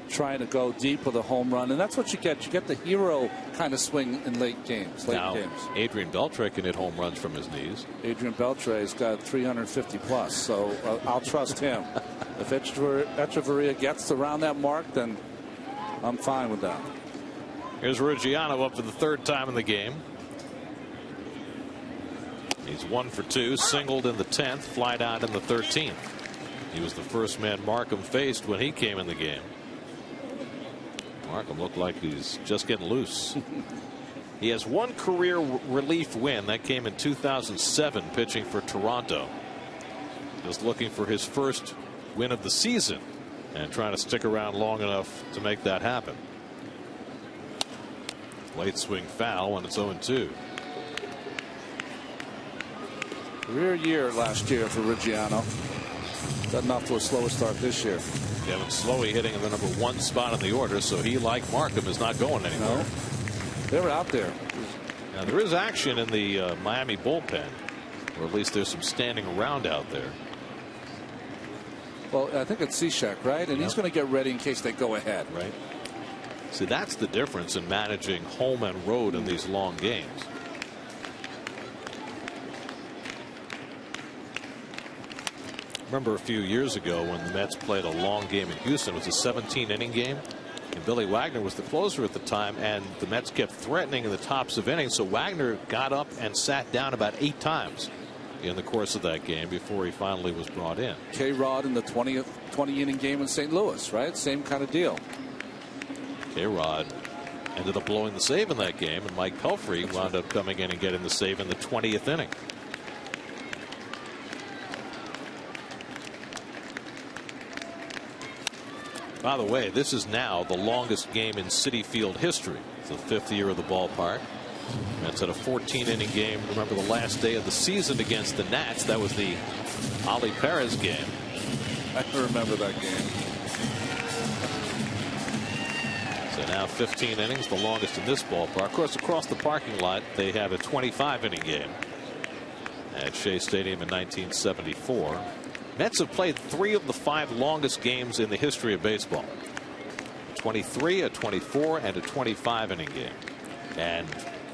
Trying to go deep with a home run, and that's what you get. You get the hero kind of swing in late games. Adrian Beltre can hit home runs from his knees. Adrian Beltre's got 350 plus, so I'll trust him. If Echeverria gets around that mark, then I'm fine with that. Here's Ruggiano up for the 3rd time in the game. He's 1 for 2, singled in the 10th, flied out in the 13th. He was the first man Markham faced when he came in the game. Markham looked like he's just getting loose. He has 1 career relief win. That came in 2007 pitching for Toronto. Just looking for his first win of the season and trying to stick around long enough to make that happen. Late swing foul when it's 0-2. Career year last year for Ruggiano. Gotten off to a slower start this year. Kevin Slowey hitting in the number 1 spot on the order, so he, like Markham, is not going anywhere. No, they were out there. Now there is action in the Miami bullpen, or at least there's some standing around out there. Well, I think it's Cishek, right? And he's going to get ready in case they go ahead. Right. See, that's the difference in managing home and road in these long games. Remember a few years ago when the Mets played a long game in Houston. It was a 17-inning game, and Billy Wagner was the closer at the time, and the Mets kept threatening in the tops of innings, so Wagner got up and sat down about 8 times in the course of that game before he finally was brought in. K-Rod in the 20-inning game in St. Louis, right? Same kind of deal. K-Rod ended up blowing the save in that game, and Mike Pelfrey wound up coming in and getting the save in the 20th inning. By the way, this is now the longest game in Citi Field history. It's the 5th year of the ballpark. That's at a 14-inning game. Remember the last day of the season against the Nats? That was the Ali Perez game. I remember that game. So now 15 innings, the longest in this ballpark. Of course, across the parking lot, they had a 25-inning game at Shea Stadium in 1974. Mets have played 3 of the 5 longest games in the history of baseball. 23, a 24, and a 25-inning game. And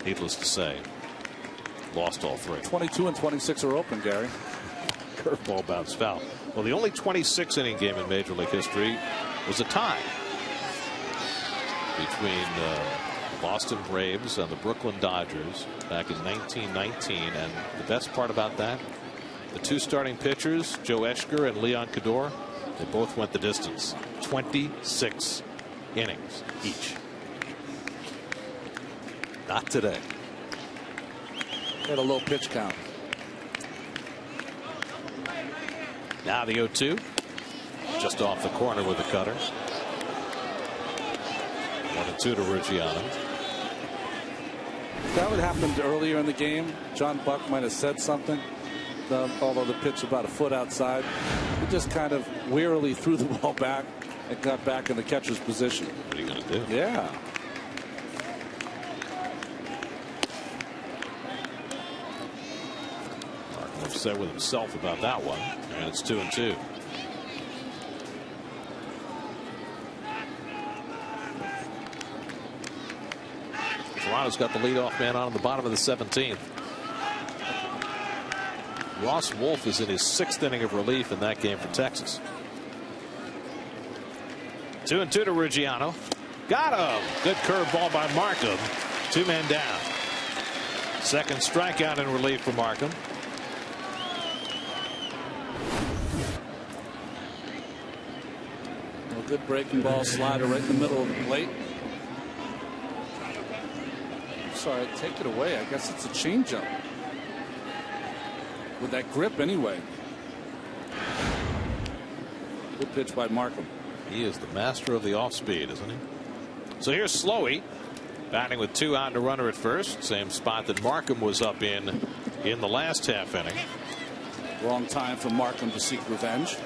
needless to say, lost all 3. 22 and 26 are open, Gary. Curveball bounced foul. Well, the only 26-inning game in Major League history was a tie between the Boston Braves and the Brooklyn Dodgers back in 1919. And the best part about that, the 2 starting pitchers, Joe Eschger and Leon Cador, they both went the distance. 26 innings each. Not today. Had a low pitch count. Now the 0-2. Just off the corner with the cutter. 1-2 to Ruggiano. If that would happen earlier in the game, John Buck might have said something. Although the pitch about a foot outside, he just kind of wearily threw the ball back and got back in the catcher's position. What are you going to do? Yeah. Markham upset with himself about that one, and it's 2-2. Toronto's got the leadoff man on in the bottom of the 17th. Ross Wolf is in his 6th inning of relief in that game for Texas. 2-2 to Ruggiano. Got him. Good curveball by Markham. 2 men down. Second strikeout in relief for Markham. A good breaking ball slider right in the middle of the plate. Sorry, take it away. I guess it's a changeup. With that grip anyway. Good pitch by Markham. He is the master of the off speed, isn't he? So here's Slowey batting with 2 out and a runner at first. Same spot that Markham was up in the last half inning. Wrong time for Markham to seek revenge.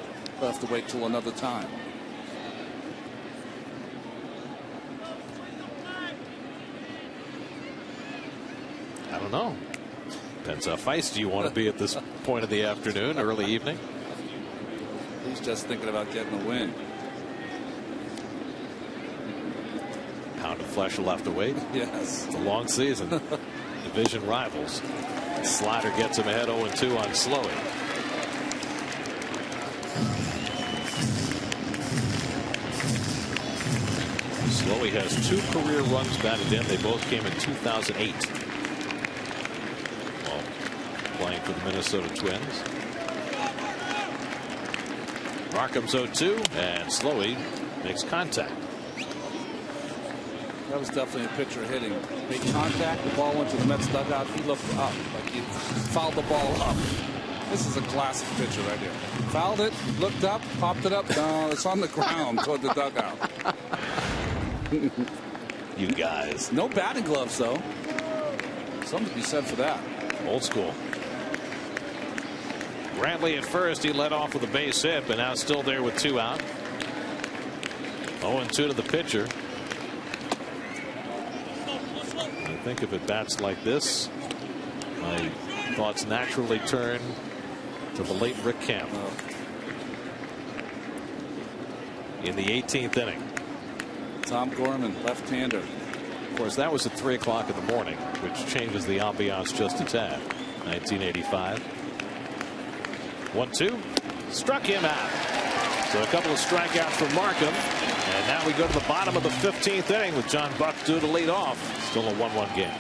We'll have to wait till another time. I don't know. Depends how feisty you want to be at this point of the afternoon, early evening. He's just thinking about getting a win. Pound of flesh will have to wait. Yes. It's a long season. Division rivals. Slider gets him ahead 0-2 on Slowey. Slowey has 2 career runs batted in. They both came in 2008. While playing for the Minnesota Twins. Markham's 0-2 and Slowey makes contact. That was definitely a pitcher hitting. Made contact. The ball went to the Mets dugout. He looked up like he fouled the ball up. This is a classic pitcher right here. Fouled it, looked up, popped it up. No, it's on the ground toward the dugout. You guys. No batting gloves though. Something to be said for that. Old school. Brantley at first. He led off with a base hit, but now still there with 2 out. 0-2 to the pitcher. I think if it bats like this, my thoughts naturally turn to the late Rick Camp. In the 18th inning. Tom Gorman, left-hander. Of course, that was at 3 o'clock in the morning, which changes the ambiance just a tad. 1985. 1-2. Struck him out. So a couple of strikeouts for Markham. And now we go to the bottom of the 15th inning with John Buck due to lead off. Still a 1-1 game.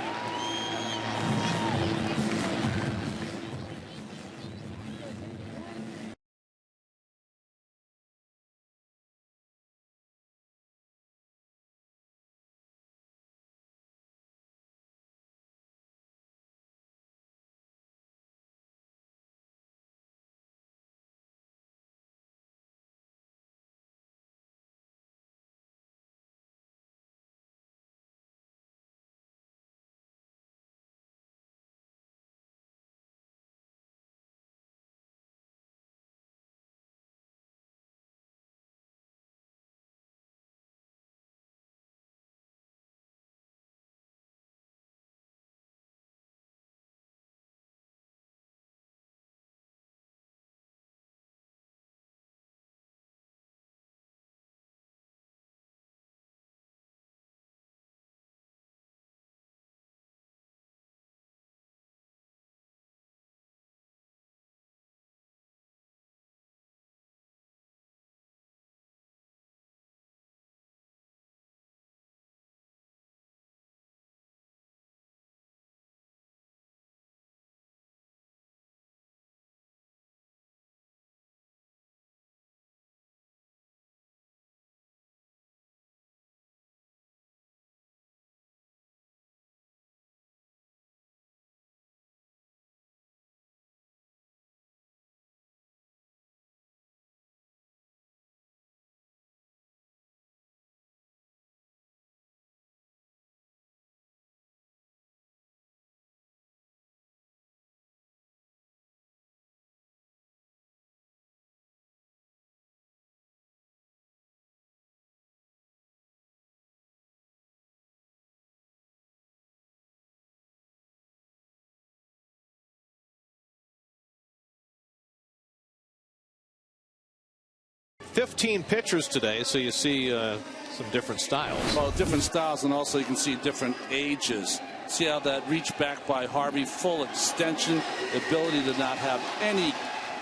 15 pitchers today, so you see some different styles. Well, different styles, and also you can see different ages. See how that reach back by Harvey, full extension, the ability to not have any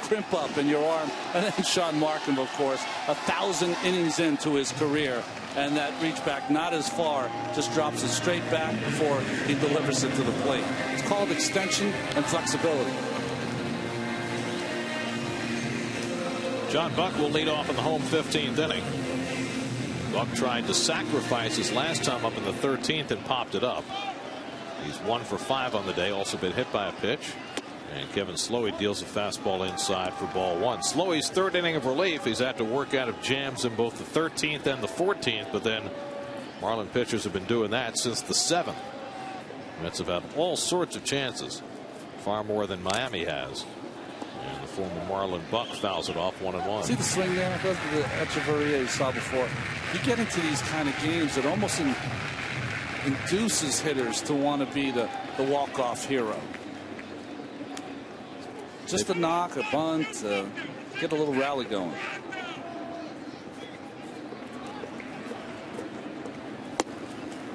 crimp up in your arm. And then Sean Markham, of course, 1,000 innings into his career, and that reach back not as far, just drops it straight back before he delivers it to the plate. It's called extension and flexibility. John Buck will lead off in the home 15th inning. Buck tried to sacrifice his last time up in the 13th and popped it up. He's 1 for 5 on the day, also been hit by a pitch. And Kevin Slowey deals a fastball inside for ball 1. Slowey's third inning of relief. He's had to work out of jams in both the 13th and the 14th, but then Marlin pitchers have been doing that since the 7th. Mets have had all sorts of chances, far more than Miami has. And the former Marlin Buck fouls it off 1-1. See the swing there? That's the Echeverria you saw before. You get into these kind of games, it almost induces hitters to want to be the walk-off hero. Just a knock, a bunt, get a little rally going.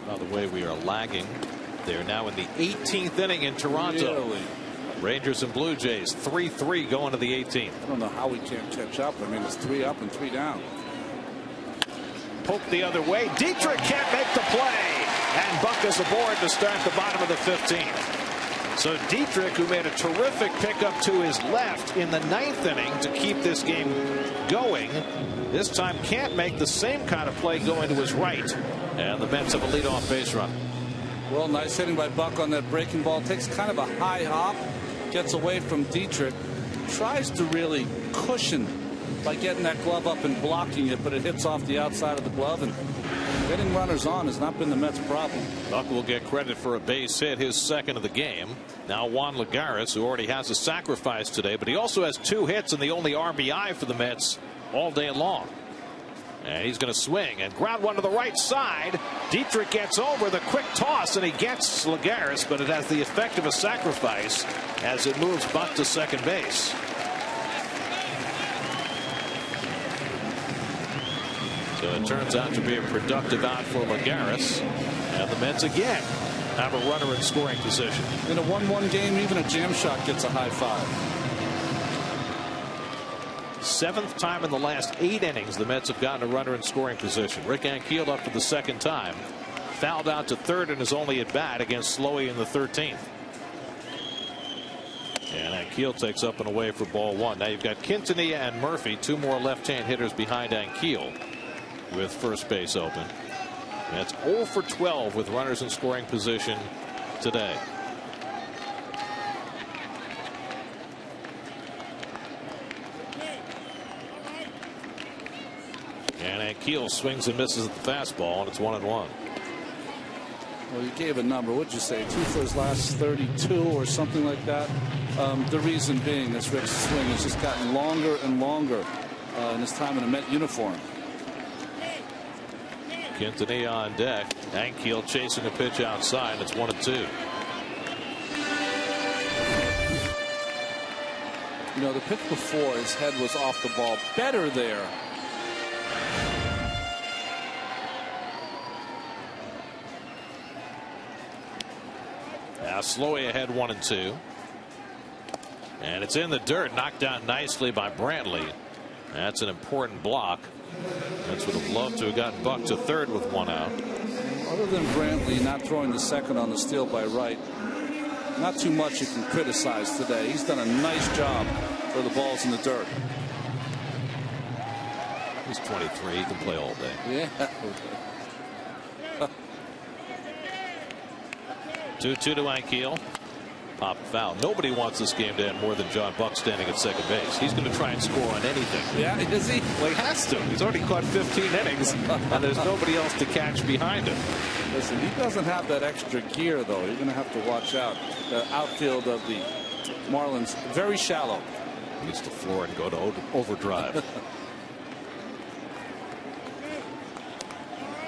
By the way, we are lagging. They're now in the 18th inning in Toronto. Really? Rangers and Blue Jays 3-3 going to the 18th. I don't know how we can't catch up. I mean, it's 3 up and 3 down. Poke the other way. Dietrich can't make the play. And Buck is aboard to start the bottom of the 15th. So Dietrich, who made a terrific pickup to his left in the 9th inning to keep this game going, this time can't make the same kind of play going to his right. And the Mets have a leadoff base run. Well, nice hitting by Buck on that breaking ball. Takes kind of a high hop, gets away from Dietrich, tries to really cushion by getting that glove up and blocking it, but it hits off the outside of the glove, and getting runners on has not been the Mets' problem. Buck will get credit for a base hit, his second of the game. Now Juan Lagares, who already has a sacrifice today, but he also has 2 hits and the only RBI for the Mets all day long. And he's going to swing and ground one to the right side. Dietrich gets over the quick toss and he gets Lagares, but it has the effect of a sacrifice as it moves Buck to second base. So it turns out to be a productive out for Lagares, and the Mets again have a runner in scoring position. In a 1-1 game, even a jam shot gets a high five. 7th time in the last 8 innings the Mets have gotten a runner in scoring position. Rick Ankiel up for the 2nd time. Fouled out to 3rd in his only at bat against Slowey in the 13th. And Ankiel takes up and away for ball 1. Now you've got Quintanilla and Murphy, 2 more left-hand hitters behind Ankiel, with first base open. That's 0 for 12 with runners in scoring position today. And Ankiel swings and misses at the fastball, and it's 1-1. Well, you gave a number. What'd you say? 2 for his last 32 or something like that. The reason being this Rick's swing has just gotten longer and longer in his time in a Met uniform. Quintanilla on deck. Ankiel chasing a pitch outside. It's 1-2. You know, the pitch before, his head was off the ball. Better there. Now Slowey ahead 1-2. And it's in the dirt, knocked down nicely by Brantley. That's an important block. Mets would have loved to have gotten Buck to 3rd with 1 out. Other than Brantley not throwing the 2nd on the steal by Wright, not too much you can criticize today. He's done a nice job where the ball's in the dirt. He's 23. He can play all day. Yeah. 2-2 to Ankiel. Pop foul. Nobody wants this game to end more than John Buck standing at second base. He's going to try and score on anything. Yeah, is he? Well, he has to. He's already caught 15 innings, and there's nobody else to catch behind him. Listen, he doesn't have that extra gear, though. You're going to have to watch out. The outfield of the Marlins, very shallow. He needs to floor and go to overdrive.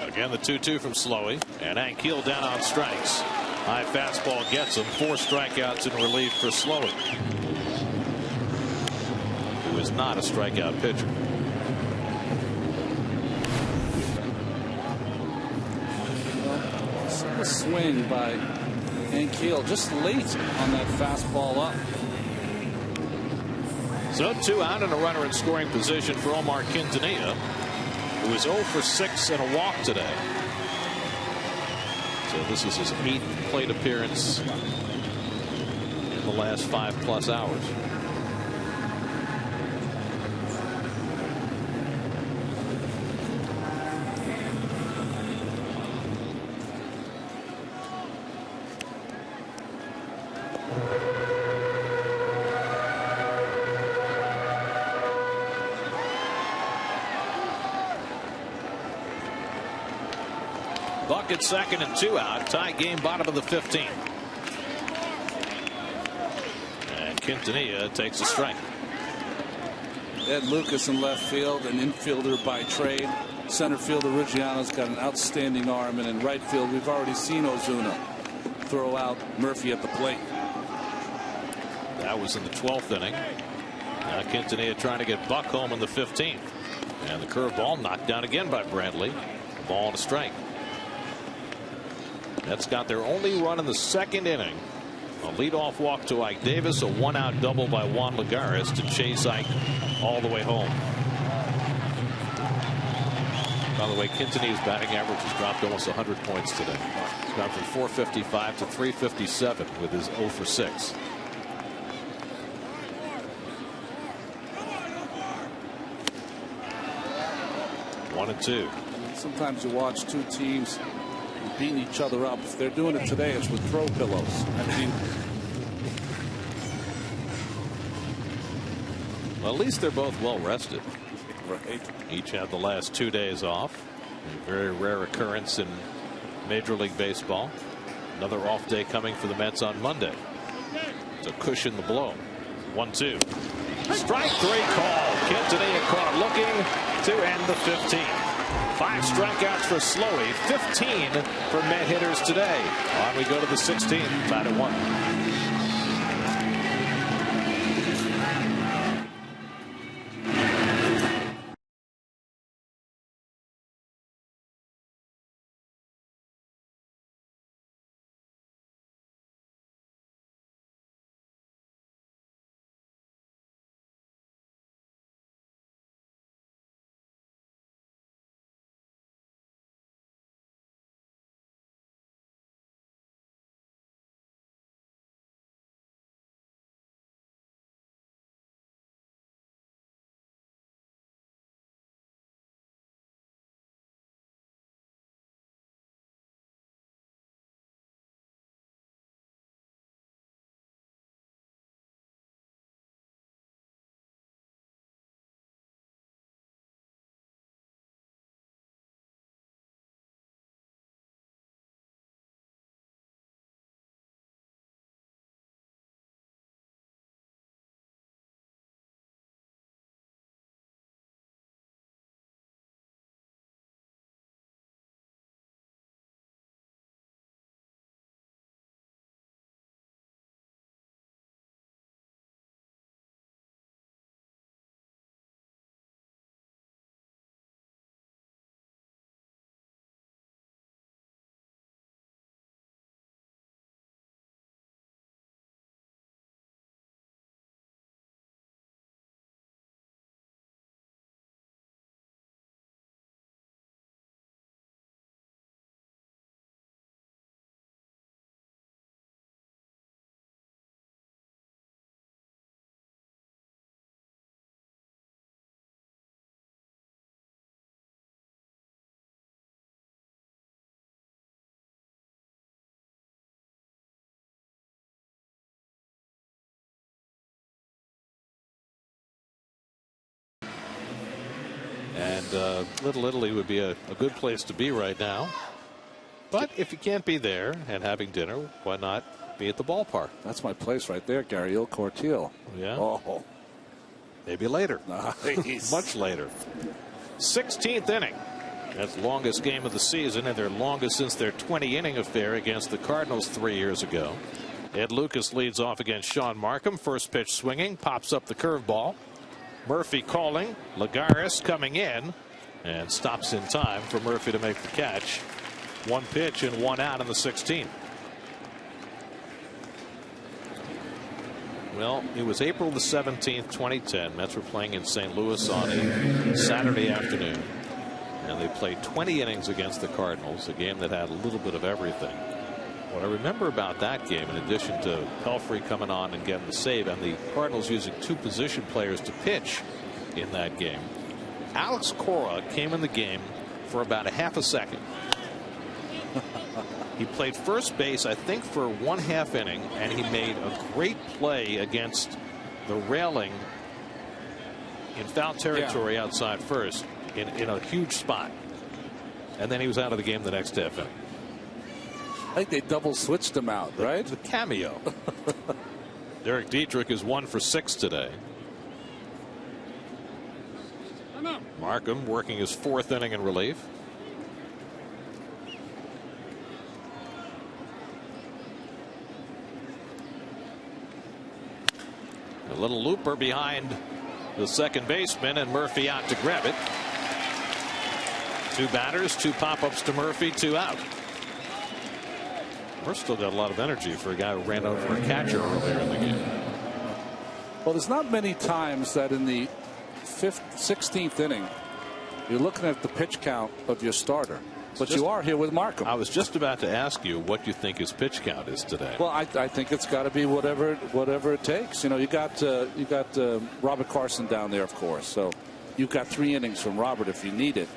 Again, the 2-2 from Slowey, and Ankiel down on strikes. High fastball gets him. 4 strikeouts in relief for Slowey, who is not a strikeout pitcher. a swing by Ankiel just late on that fastball up. So 2 out and a runner in scoring position for Omar Quintanilla, who is 0 for 6 and a walk today. So this is his 8th plate appearance in the last 5+ hours. Buck at second and 2 out. Tie game, bottom of the 15th. And Quintanilla takes a strike. Ed Lucas in left field, an infielder by trade. Center fielder Ruggiano's got an outstanding arm, and in right field we've already seen Ozuna throw out Murphy at the plate. That was in the 12th inning. Now Quintanilla trying to get Buck home in the 15th. And the curveball knocked down again by Brantley. Ball and a strike. That's got their only run in the 2nd inning. A leadoff walk to Ike Davis, a 1-out double by Juan Lagares to chase Ike all the way home. By the way, Quintanilla's batting average has dropped almost 100 points today. He's gone from 455 to 357 with his 0 for 6. One and two. Sometimes you watch two teams beating each other up. If they're doing it today, it's with throw pillows. I mean, well, at least they're both well rested. right. Each had the last 2 days off. A very rare occurrence in Major League Baseball. Another off day coming for the Mets on Monday to cushion the blow. 1-2. Strike 3 call. Quintanilla caught looking to end the 15th. 5 strikeouts for Slowey, 15 for Met hitters today. On we go to the 16th, tied at 1. And Little Italy would be a good place to be right now. But if you can't be there and having dinner, why not be at the ballpark? That's my place right there, Gary. Il Cortile. Yeah. Oh. Maybe later. Nice. Much later. 16th inning. That's the longest game of the season, and their longest since their 20-inning affair against the Cardinals 3 years ago. Ed Lucas leads off against Sean Markham. First pitch swinging, pops up the curveball. Murphy calling. Lagares coming in and stops in time for Murphy to make the catch 1 pitch and 1 out in the 16th. Well, it was April the 17th, 2010. Mets were playing in St. Louis on a Saturday afternoon, and they played 20 innings against the Cardinals, a game that had a little bit of everything. What I remember about that game, in addition to Pelfrey coming on and getting the save, and the Cardinals using 2 position players to pitch in that game, Alex Cora came in the game for about a half a second. He played first base, I think, for 1/2 inning, and he made a great play against the railing in foul territory outside first in a huge spot. And then he was out of the game the next half inning. I think they double switched him out, right? The cameo. Derek Dietrich is 1 for 6 today. Markham working his 4th inning in relief. A little looper behind the second baseman, and Murphy out to grab it. 2 batters, 2 pop-ups to Murphy, 2 out. Murph still got a lot of energy for a guy who ran over a catcher earlier in the game. Well, there's not many times that in the 16th inning you're looking at the pitch count of your starter, but you are here with Markham. I was just about to ask you what you think his pitch count is today. Well, I think it's got to be whatever it takes. You know, you got Robert Carson down there, of course, so you've got 3 innings from Robert if you need it.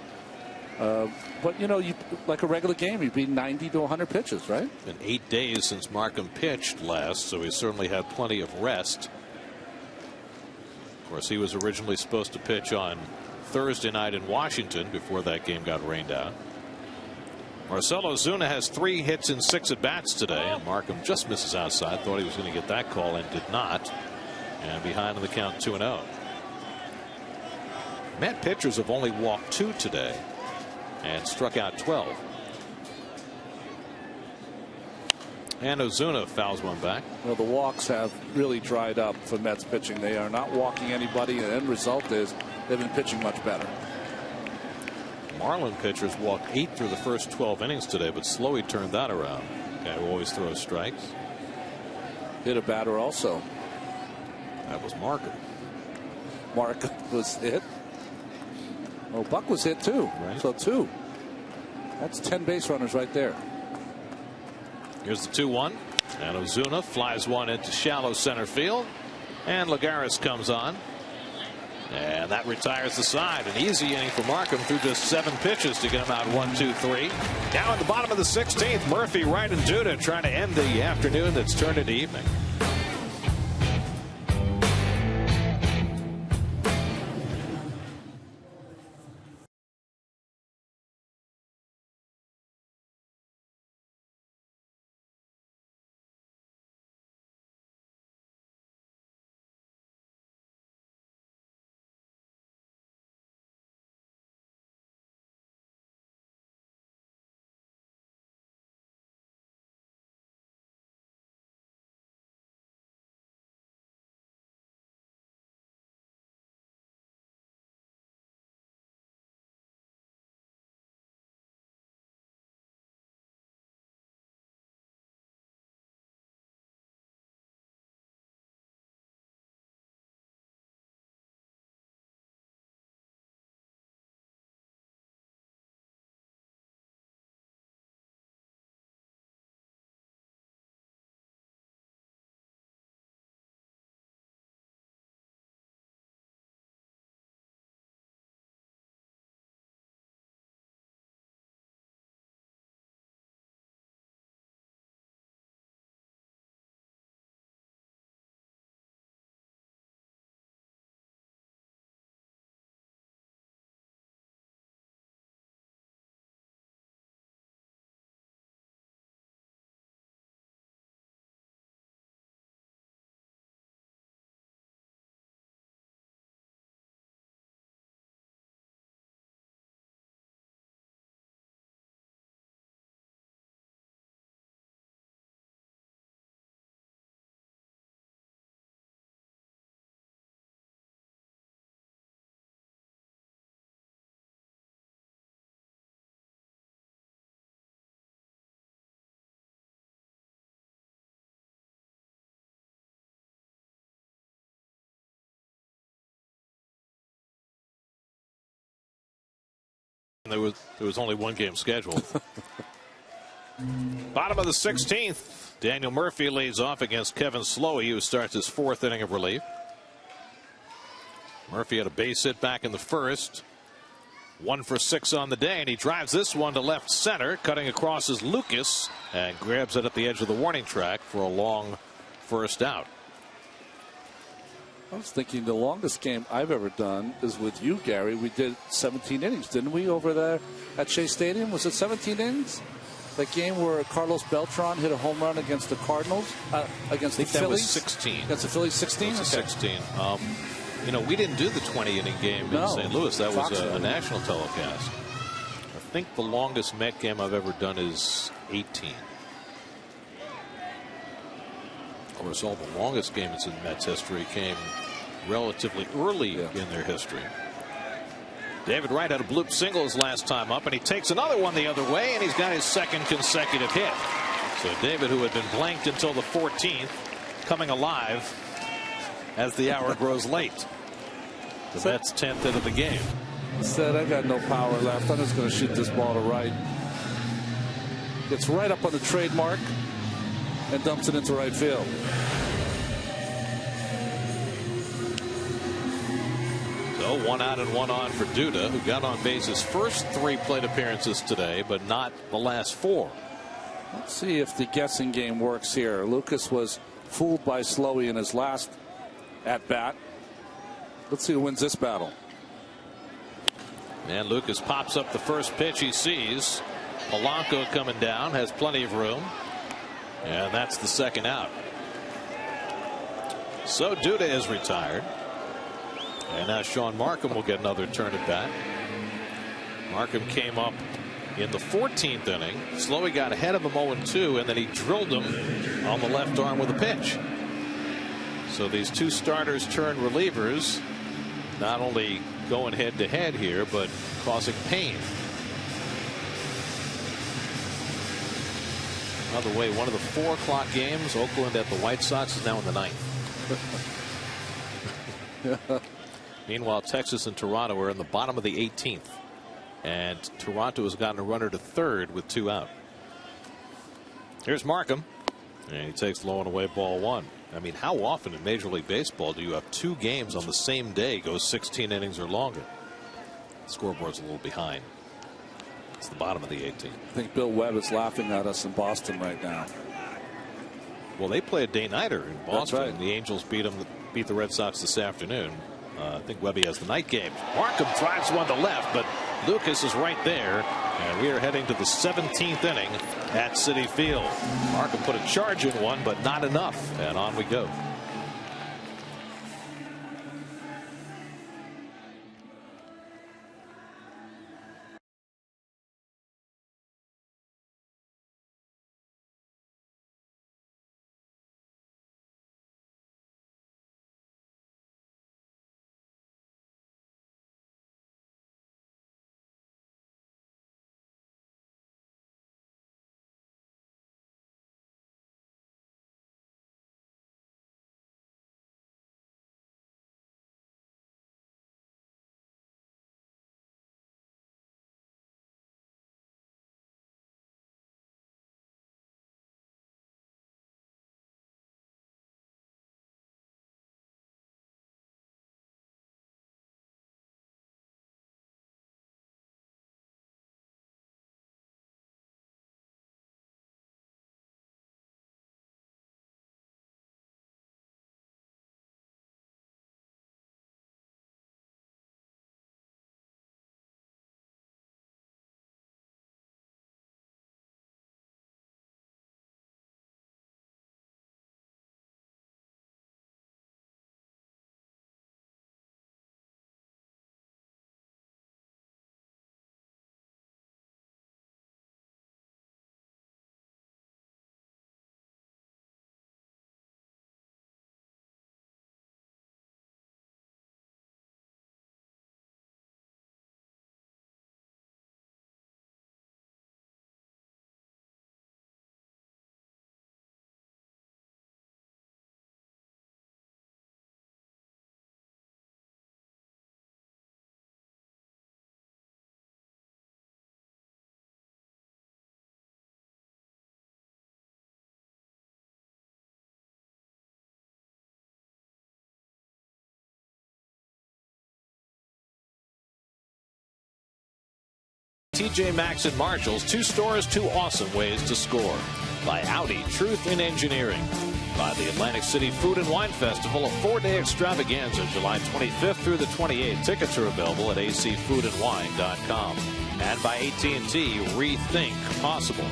But you know, like a regular game, you'd be 90 to 100 pitches, right? Been 8 days since Markham pitched last, so he certainly had plenty of rest. Of course, he was originally supposed to pitch on Thursday night in Washington before that game got rained out. Marcell Ozuna has 3 hits in 6 at bats today, and Markham just misses outside. Thought he was going to get that call and did not. And behind in the count, 2-0. Met pitchers have only walked 2 today and struck out 12. And Ozuna fouls one back. Well, the walks have really dried up for Mets pitching. They are not walking anybody, and the end result is they've been pitching much better. Marlin pitchers walked 8 through the first 12 innings today, but Slowey turned that around. Guy who always throws strikes. Hit a batter also. That was Markham. Markham was hit. Oh, Buck was hit too. Right. So 2. That's 10 base runners right there. Here's the 2-1, and Ozuna flies one into shallow center field, and Lagares comes on, and that retires the side. An easy inning for Markham through just 7 pitches to get him out 1, 2, 3. Now at the bottom of the 16th, Murphy, Wright, and Duda trying to end the afternoon that's turned into evening. There was only one game scheduled. Bottom of the 16th. Daniel Murphy leads off against Kevin Slowey, who starts his 4th inning of relief. Murphy had a base hit back in the first. 1 for 6 on the day, and he drives this one to left center. Cutting across is Lucas and grabs it at the edge of the warning track for a long first out. I was thinking the longest game I've ever done is with you, Gary. We did 17 innings, didn't we, over there at Shea Stadium? Was it 17 innings? That game where Carlos Beltran hit a home run against the Cardinals, against the Phillies? That was 16. Against the Phillies, 16? It was 16. You know, we didn't do the 20-inning game in St. Louis. That was a national telecast. I think the longest Met game I've ever done is 18. Of course, all the longest games in Mets history came relatively early in their history. David Wright had a bloop single his last time up, and he takes another one the other way, and he's got his 2nd consecutive hit. So David, who had been blanked until the 14th, coming alive as the hour grows late. The Mets' 10th hit of the game. Said, I got no power left. I'm just going to shoot this ball to right. Gets right up on the trademark and dumps it into right field. So 1 out and 1 on for Duda, who got on base his first 3 plate appearances today, but not the last 4. Let's see if the guessing game works here. Lucas was fooled by Slowey in his last at bat. Let's see who wins this battle. And Lucas pops up the first pitch he sees. Polanco coming down, has plenty of room. And that's the 2nd out. So Duda is retired. And now Sean Markham will get another turn at bat. Markham came up in the 14th inning. Slowey got ahead of him 0-2, and then he drilled him on the left arm with a pitch. So these 2 starters turned relievers, not only going head to head here, but causing pain. By the way, one of the 4 o'clock games, Oakland at the White Sox, is now in the 9th. Meanwhile, Texas and Toronto are in the bottom of the 18th. And Toronto has gotten a runner to 3rd with 2 out. Here's Markham. And he takes low and away, ball 1. I mean, how often in Major League Baseball do you have 2 games on the same day go 16 innings or longer? The scoreboard's a little behind. It's the bottom of the 18th. I think Bill Webb is laughing at us in Boston right now. Well, they play a day-nighter in Boston. That's right. The Angels beat the Red Sox this afternoon. I think Webby has the night game. Markham drives one to left, but Lucas is right there. And we are heading to the 17th inning at Citi Field. Markham put a charge in one, but not enough. And on we go. TJ Maxx and Marshalls, 2 stores, 2 awesome ways to score. By Audi, truth in engineering. By the Atlantic City Food and Wine Festival, a 4-day extravaganza, July 25th through the 28th. Tickets are available at acfoodandwine.com. And by AT&T, rethink possible.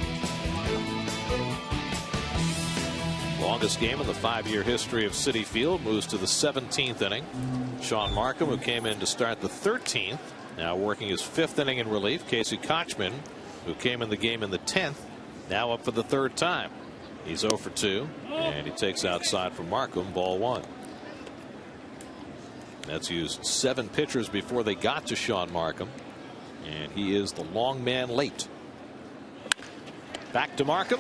Longest game in the 5-year history of Citi Field moves to the 17th inning. Sean Markham, who came in to start the 13th, now working his 5th inning in relief. Casey Kochman, who came in the game in the 10th, now up for the 3rd time. He's 0 for 2, and he takes outside for Markham, ball 1. That's used 7 pitchers before they got to Sean Markham, and he is the long man late. Back to Markham,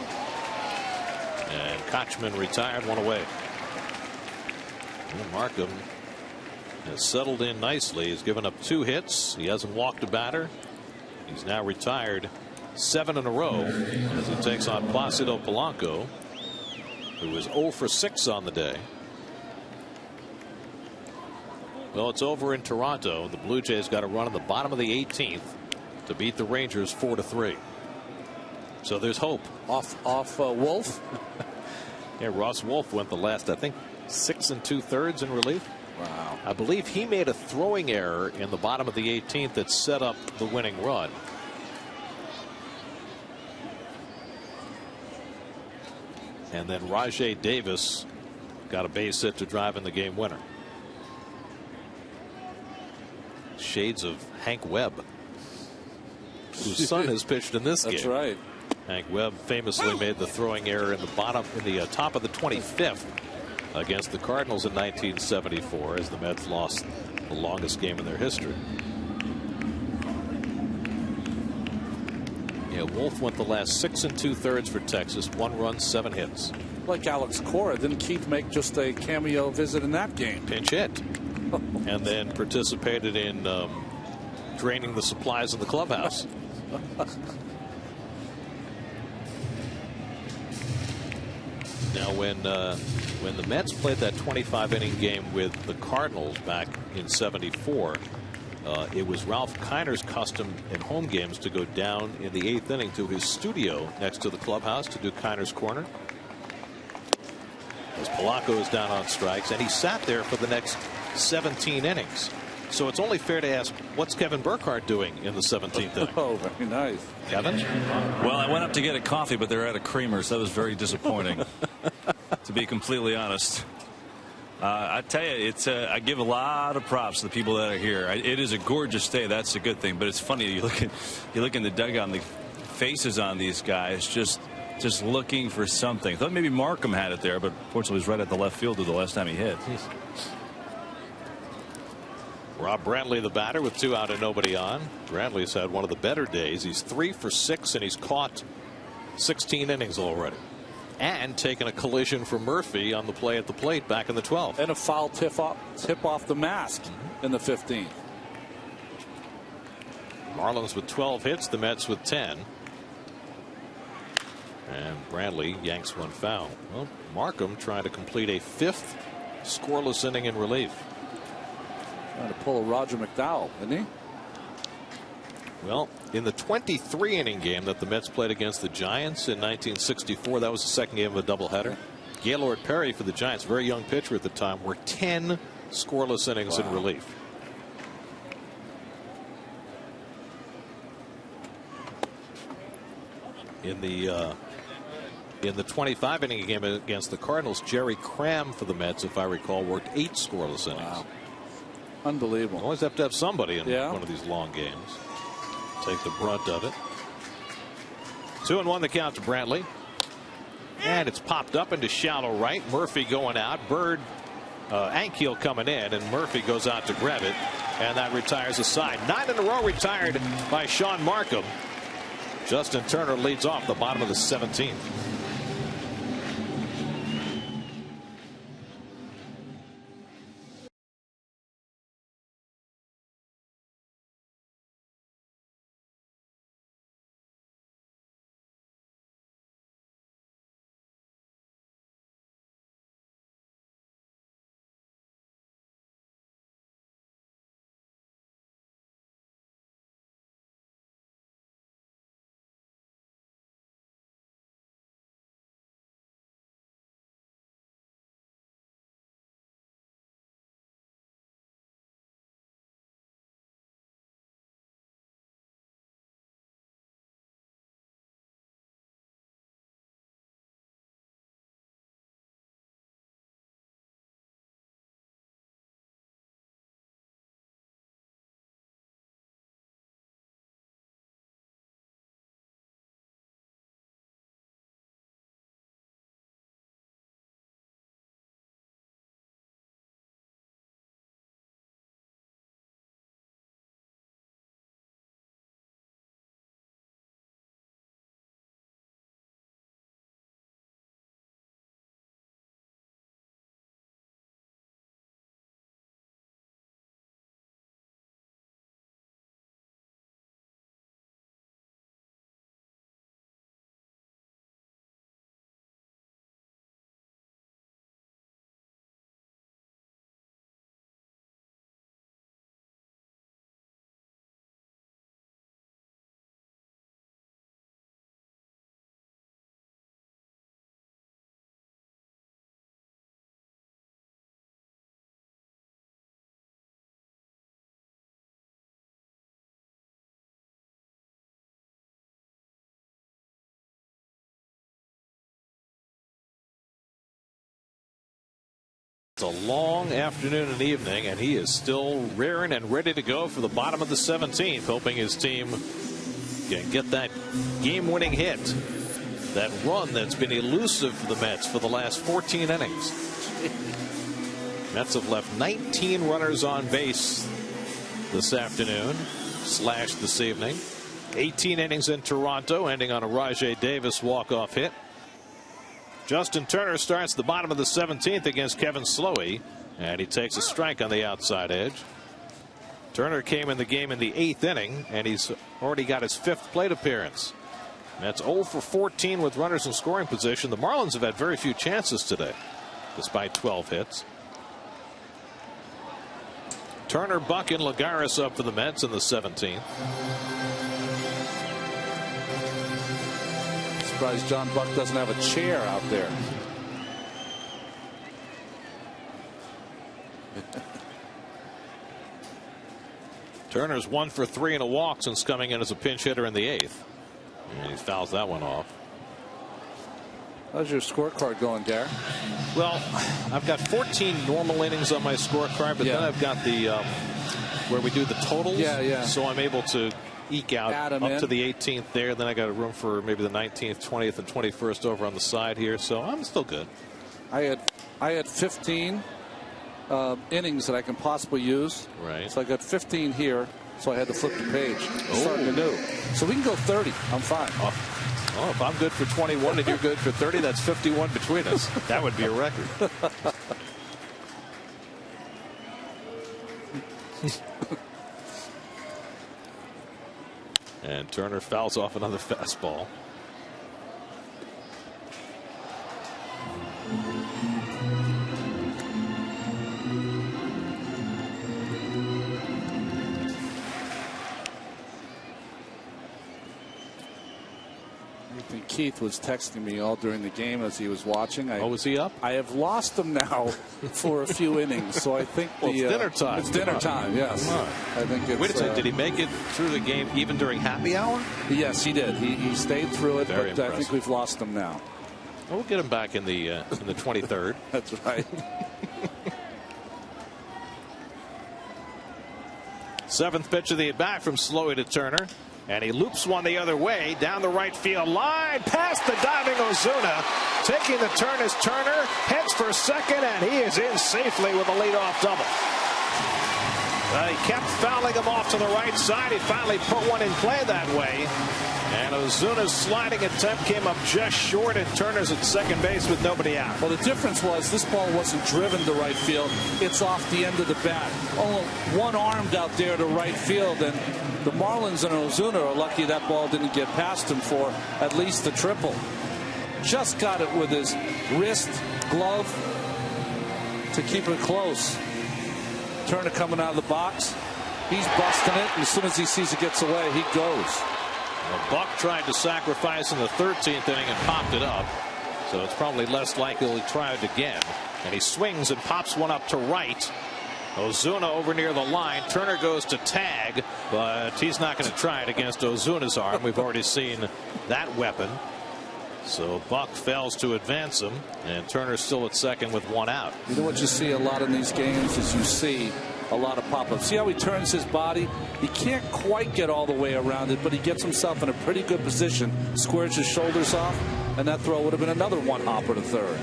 and Kochman retired, 1 away. And Markham has settled in nicely. He's given up 2 hits. He hasn't walked a batter. He's now retired 7 in a row as he takes on Placido Polanco, who is 0 for 6 on the day. Well, it's over in Toronto. The Blue Jays got a run in the bottom of the 18th to beat the Rangers 4-3. So there's hope. Off Wolf. Yeah, Ross Wolf went the last, I think, 6 2/3 in relief. Wow. I believe he made a throwing error in the bottom of the 18th that set up the winning run. And then Rajay Davis got a base hit to drive in the game winner. Shades of Hank Webb, whose son has pitched in this game. That's right. Hank Webb famously made the throwing error in the top of the 25th against the Cardinals in 1974 as the Mets lost the longest game in their history. Yeah, Wolf went the last 6 2/3 for Texas, 1 run, 7 hits. Like Alex Cora, didn't Keith make just a cameo visit in that game? Pinch hit, and then participated in draining the supplies in the clubhouse. Now, when the Mets played that 25-inning game with the Cardinals back in '74, it was Ralph Kiner's custom in home games to go down in the 8th inning to his studio next to the clubhouse to do Kiner's corner. As Polanco is down on strikes, and he sat there for the next 17 innings. So it's only fair to ask, what's Kevin Burkhardt doing in the 17th inning? Oh, very nice. Kevin? Well, I went up to get a coffee, but they're out of creamer, so that was very disappointing, to be completely honest. I tell you, it's I give a lot of props to the people that are here. It is a gorgeous day. That's a good thing. But it's funny, you look in the dugout, and the faces on these guys just looking for something. I thought maybe Markham had it there, but fortunately, he was right at the left fielder the last time he hit. Rob Brantley, the batter, with 2 out and nobody on. Brantley's had one of the better days. He's 3 for 6, and he's caught 16 innings already. And taken a collision for Murphy on the play at the plate back in the 12th. And a foul tip off the mask in the 15th. Marlins with 12 hits, the Mets with 10. And Brantley yanks one foul. Well, Markham trying to complete a 5th scoreless inning in relief. Trying to pull a Roger McDowell, isn't he? Well, in the 23-inning game that the Mets played against the Giants in 1964, that was the second game of a doubleheader. Gaylord Perry for the Giants, very young pitcher at the time, were 10 scoreless innings in relief. In the 25-inning game against the Cardinals, Jerry Cram for the Mets, if I recall, worked 8 scoreless innings. Wow. Unbelievable. You always have to have somebody in one of these long games. Take the brunt of it. 2-1 the count to Brantley. And it's popped up into shallow right. Murphy going out. Bird, Ankiel coming in, and Murphy goes out to grab it. And that retires a side. 9 in a row retired by Sean Markham. Justin Turner leads off the bottom of the 17th. It's a long afternoon and evening, and he is still rearing and ready to go for the bottom of the 17th, hoping his team can get that game-winning hit. That run that's been elusive for the Mets for the last 14 innings. Mets have left 19 runners on base this afternoon, / this evening. 18 innings in Toronto, ending on a Rajai Davis walk-off hit. Justin Turner starts the bottom of the 17th against Kevin Slowey, and he takes a strike on the outside edge. Turner came in the game in the 8th inning, and he's already got his 5th plate appearance. That's 0 for 14 with runners in scoring position. The Marlins have had very few chances today, despite 12 hits. Turner, Buck, and Lagares up for the Mets in the 17th. Surprised John Buck doesn't have a chair out there. Turner's 1 for 3 and a walk since coming in as a pinch hitter in the 8th. And he fouls that one off. How's your scorecard going, Derek? Well, I've got 14 normal innings on my scorecard, but then I've got the where we do the totals. So I'm able to eke out up to the 18th there. Then I got a room for maybe the 19th, 20th, and 21st over on the side here. So I'm still good. I had 15 innings that I can possibly use. Right. So I got 15 here. So I had to flip the page. Starting anew. So we can go 30. I'm fine. Oh, if I'm good for 21 and you're good for 30, that's 51 between us. That would be a record. And Turner fouls off another fastball. Keith was texting me all during the game as he was watching. Was he up? I have lost him now for a few innings, so I think it's dinner time. It's dinner time. Yes, I think it's. Wait a second. Did he make it through the game even during happy hour? Yes, he did. He stayed through it, Very but impressive. I think we've lost him now. Well, we'll get him back in the 23rd. That's right. 7th pitch of the at bat from Slowey to Turner. And he loops one the other way down the right field line, past the diving Ozuna, taking the turn as Turner heads for second, and he is in safely with a leadoff double. He kept fouling him off to the right side. He finally put one in play that way, and Ozuna's sliding attempt came up just short, and Turner's at second base with nobody out. Well, the difference was this ball wasn't driven to right field. It's off the end of the bat. Only one-armed out there to right field, and the Marlins and Ozuna are lucky that ball didn't get past him for at least the triple. Just got it with his wrist, glove to keep it close. Turner coming out of the box. He's busting it. As soon as he sees it gets away, he goes. Well, Buck tried to sacrifice in the 13th inning and popped it up. So it's probably less likely he'll try it again. And he swings and pops one up to right. Ozuna over near the line. Turner goes to tag, but he's not going to try it against Ozuna's arm. We've already seen that weapon. So Buck fails to advance him, and Turner's still at second with one out. You know what you see a lot in these games is you see a lot of pop-ups. See how he turns his body? He can't quite get all the way around it, but he gets himself in a pretty good position, squares his shoulders off, and that throw would have been another one hopper to third.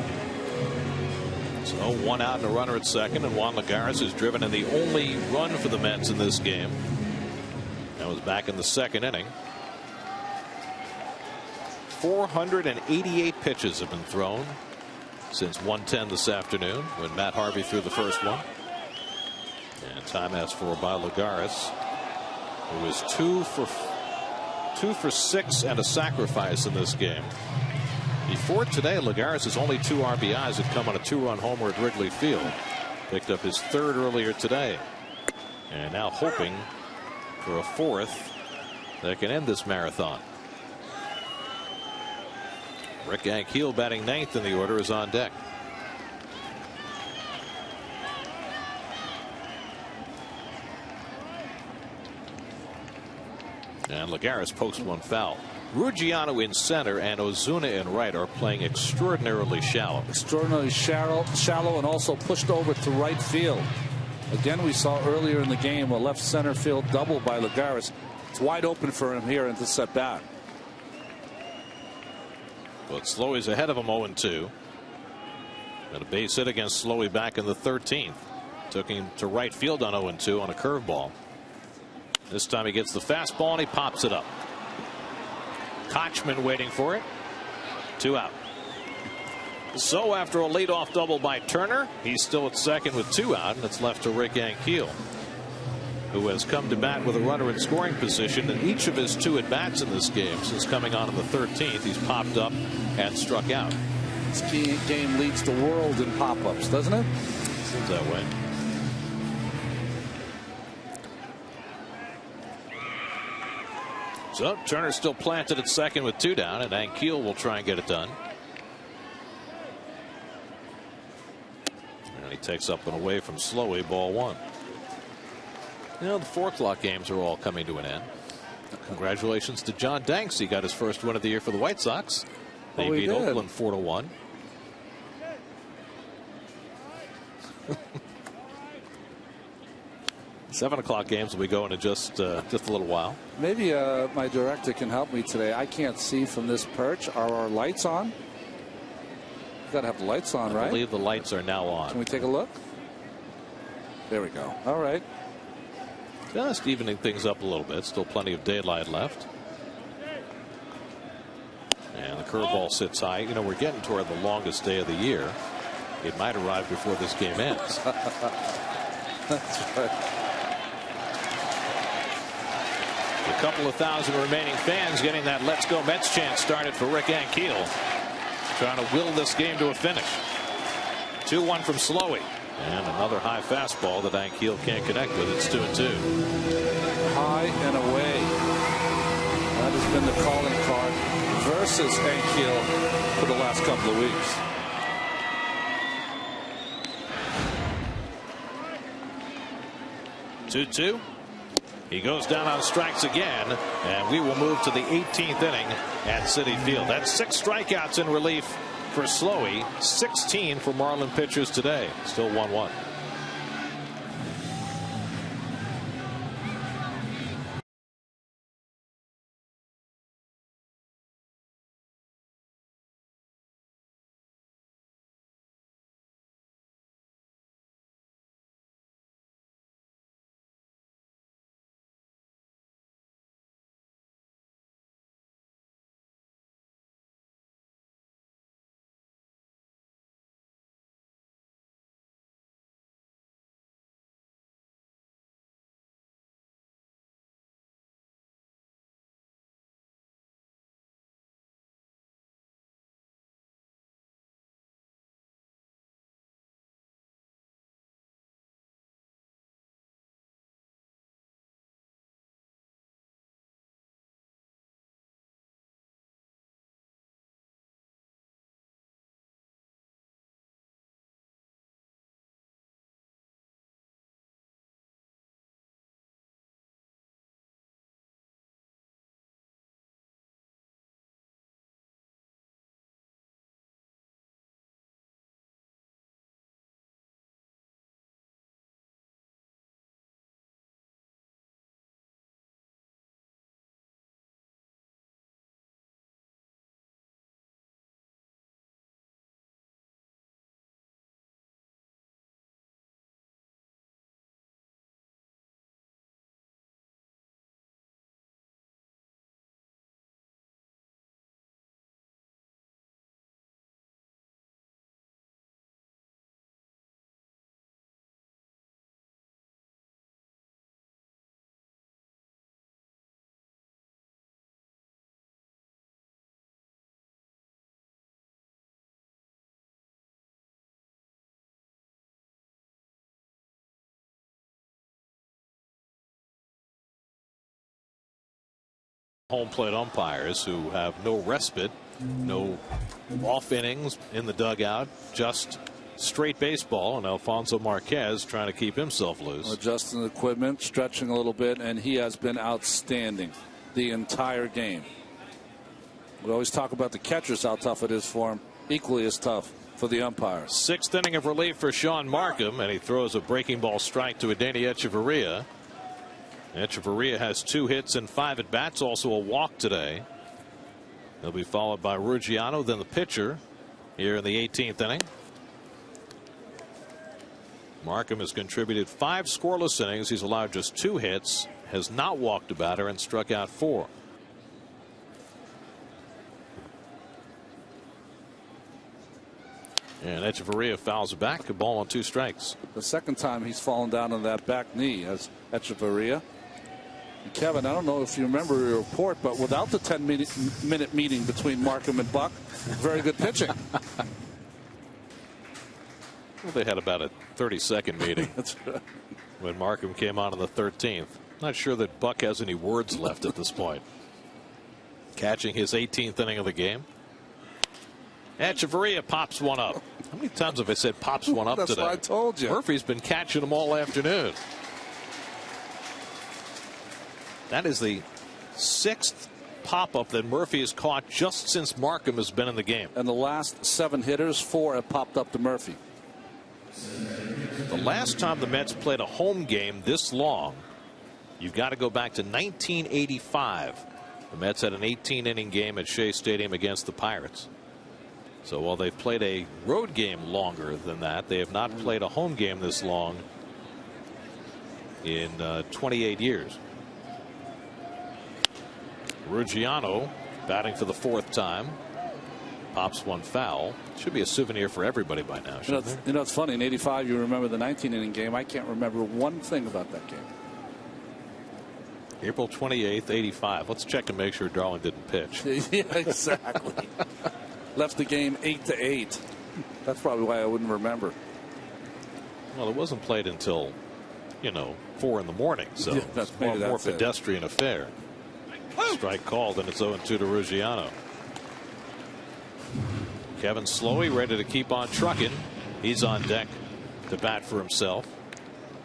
So one out and a runner at second, and Juan Lagares is driven in the only run for the Mets in this game. That was back in the 2nd inning. 488 pitches have been thrown since 1:10 this afternoon when Matt Harvey threw the first one. And time asked for by Lagares, who was 2 for 6 and a sacrifice in this game. Before today, Lagares' only 2 RBIs had come on a 2-run homer at Wrigley Field. Picked up his 3rd earlier today, and now hoping for a 4th that can end this marathon. Rick Ankiel, batting 9th in the order, is on deck. And Lagares pokes one foul. Ruggiano in center and Ozuna in right are playing extraordinarily shallow. Extraordinarily shallow, and also pushed over to right field. Again, we saw earlier in the game a left center field double by Lagares. It's wide open for him here in this at bat. But Slowey's ahead of him 0-2. And a base hit against Slowey back in the 13th. Took him to right field on 0-2 on a curveball. This time he gets the fastball and he pops it up. Kochman waiting for it. 2 out. So after a leadoff double by Turner, he's still at second with 2 out, and it's left to Rick Ankiel, who has come to bat with a runner in scoring position in each of his 2 at bats in this game since coming on the 13th. He's popped up and struck out. This game leads the world in pop-ups, doesn't it? Seems that way. So Turner's still planted at second with 2 down, and Ankiel will try and get it done. And he takes up and away from Slowey, ball 1. You know, the 4 o'clock games are all coming to an end. Congratulations to John Danks. He got his first win of the year for the White Sox. They beat Oakland 4-1. 7 o'clock games will be going in just a little while. Maybe my director can help me today. I can't see from this perch. Are our lights on? We've got to have the lights on, right? I believe the lights are now on. Can we take a look? There we go. All right. Just evening things up a little bit. Still plenty of daylight left. And the curveball sits high. You know, we're getting toward the longest day of the year. It might arrive before this game ends. That's right. A couple of thousand remaining fans getting that "Let's Go Mets" chant started for Rick Ankiel, trying to will this game to a finish. 2-1 from Slowey, and another high fastball that Ankiel can't connect with. It's 2-2. High and away. That has been the calling card versus Ankiel for the last couple of weeks. Two. He goes down on strikes again, and we will move to the 18th inning at Citi Field. That's 6 strikeouts in relief for Slowey, 16 for Marlin pitchers today. Still 1-1. Home plate umpires who have no respite, no off innings in the dugout, just straight baseball, and Alfonso Marquez trying to keep himself loose. Adjusting the equipment, stretching a little bit, and he has been outstanding the entire game. We always talk about the catchers, how tough it is for him. Equally as tough for the umpires. 6th inning of relief for Sean Markham, and he throws a breaking ball strike to Adeiny Echeverria. Echeverria has 2 hits and 5 at bats, also a walk today. He'll be followed by Ruggiano, then the pitcher here in the 18th inning. Markham has contributed 5 scoreless innings. He's allowed just 2 hits, has not walked a batter, and struck out 4. And Echeverria fouls it back. A ball on 2 strikes. The second time he's fallen down on that back knee as Echeverria. And Kevin, I don't know if you remember your report, but without the 10-minute meeting between Markham and Buck, very good pitching. Well, they had about a 30-second meeting. That's right. When Markham came on the 13th. Not sure that Buck has any words left at this point. Catching his 18th inning of the game. Echeverria pops one up. How many times have I said pops one up That's today? what I told you. Murphy's been catching them all afternoon. That is the 6th pop-up that Murphy has caught just since Markham has been in the game. And the last 7 hitters, 4 have popped up to Murphy. The last time the Mets played a home game this long, you've got to go back to 1985. The Mets had an 18-inning game at Shea Stadium against the Pirates. So while they've played a road game longer than that, they have not played a home game this long in 28 years. Ruggiano batting for the 4th time. Pops one foul. Should be a souvenir for everybody by now. You know, it's funny. In '85, you remember the 19-inning game. I can't remember one thing about that game. April 28th, 85. Let's check and make sure Darling didn't pitch. Yeah, exactly. Left the game 8-8. That's probably why I wouldn't remember. Well, it wasn't played until, 4 in the morning, so yeah, it's more pedestrian affair. Strike called, and it's 0-2 to Ruggiano. Kevin Slowey ready to keep on trucking. He's on deck to bat for himself.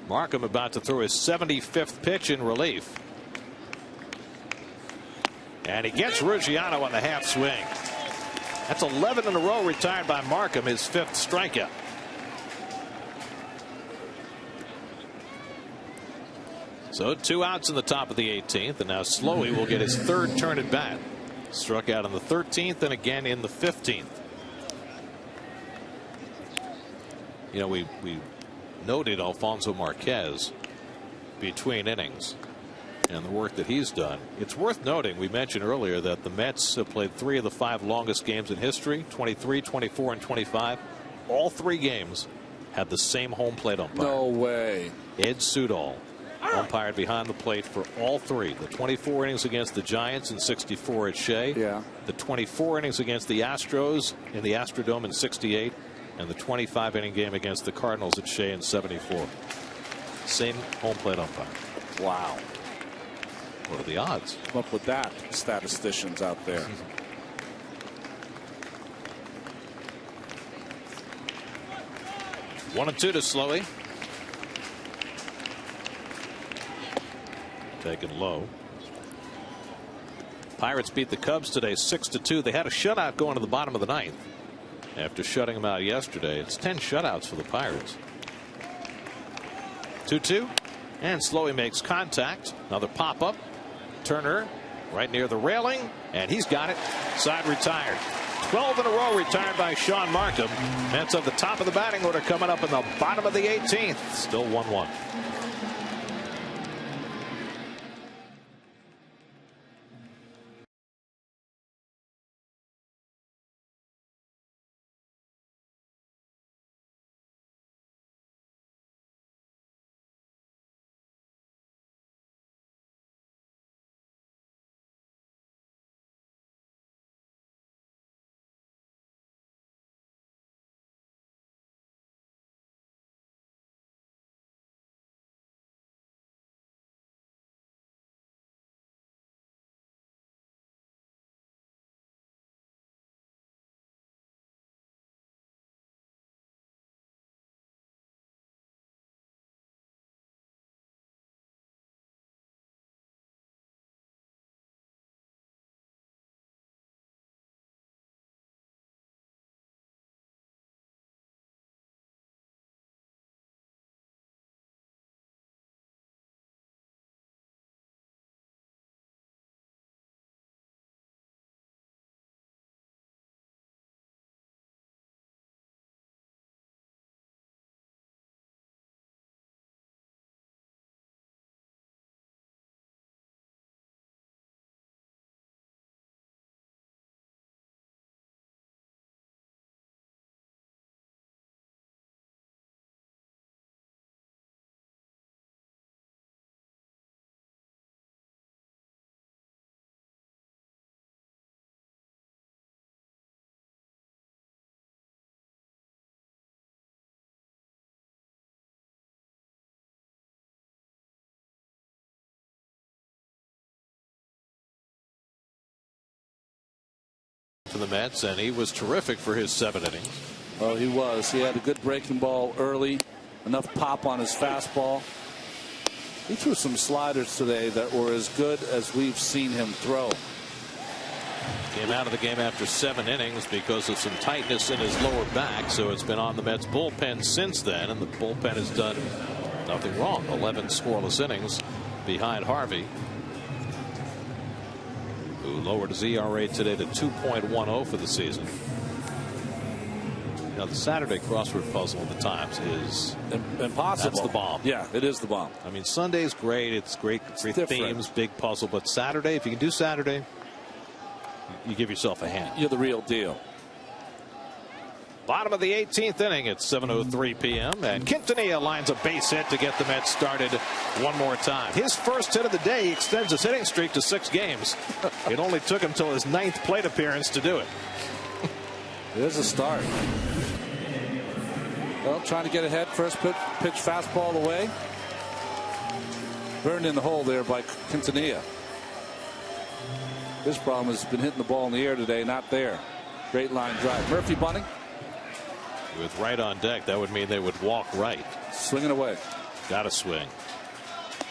Markham about to throw his 75th pitch in relief. And he gets Ruggiano on the half swing. That's 11 in a row retired by Markham, his 5th strikeout. So 2 outs in the top of the 18th, and now Slowey will get his 3rd turn at bat. Struck out in the 13th and again in the 15th. We noted Alfonso Marquez between innings and the work that he's done. It's worth noting, we mentioned earlier that the Mets have played 3 of the 5 longest games in history, 23, 24, and 25. All 3 games had the same home plate umpire. No way. Ed Sudol umpired behind the plate for all 3. The 24 innings against the Giants in 64 at Shea. Yeah. The 24 innings against the Astros in the Astrodome in 68. And the 25-inning game against the Cardinals at Shea in 74. Same home plate umpire. Wow. What are the odds? Come up with that, statisticians out there. 1-2 to Slowey. Taken low. Pirates beat the Cubs today 6-2. They had a shutout going to the bottom of the 9th. After shutting them out yesterday, it's 10 shutouts for the Pirates. 2-2, and Slowey makes contact. Another pop up. Turner right near the railing, and he's got it. Side retired. 12 in a row retired by Sean Markham. Mets at the top of the batting order coming up in the bottom of the 18th. Still 1-1. for the Mets, and he was terrific for his 7 innings. Oh, he was. He had a good breaking ball early, enough pop on his fastball. He threw some sliders today that were as good as we've seen him throw. Came out of the game after 7 innings because of some tightness in his lower back, so it's been on the Mets bullpen since then, and the bullpen has done nothing wrong. 11 scoreless innings behind Harvey, who lowered his ERA today to 2.10 for the season. You know, the Saturday crossword puzzle at the Times is impossible. That's the bomb. Yeah, it is the bomb. I mean, Sunday's great. It's great themes, big puzzle. But Saturday, if you can do Saturday, you give yourself a hand. You're the real deal. Bottom of the 18th inning at 7:03 p.m. and Quintanilla lines a base hit to get the Mets started one more time. His first hit of the day. He extends his hitting streak to 6 games. It only took him till his 9th plate appearance to do it. There's a start. Well, trying to get ahead. First pitch fastball away. Burned in the hole there by Quintanilla. His problem has been hitting the ball in the air today, not there. Great line drive. Murphy bunting. With right on deck, that would mean they would walk right. Swinging away. Got to swing.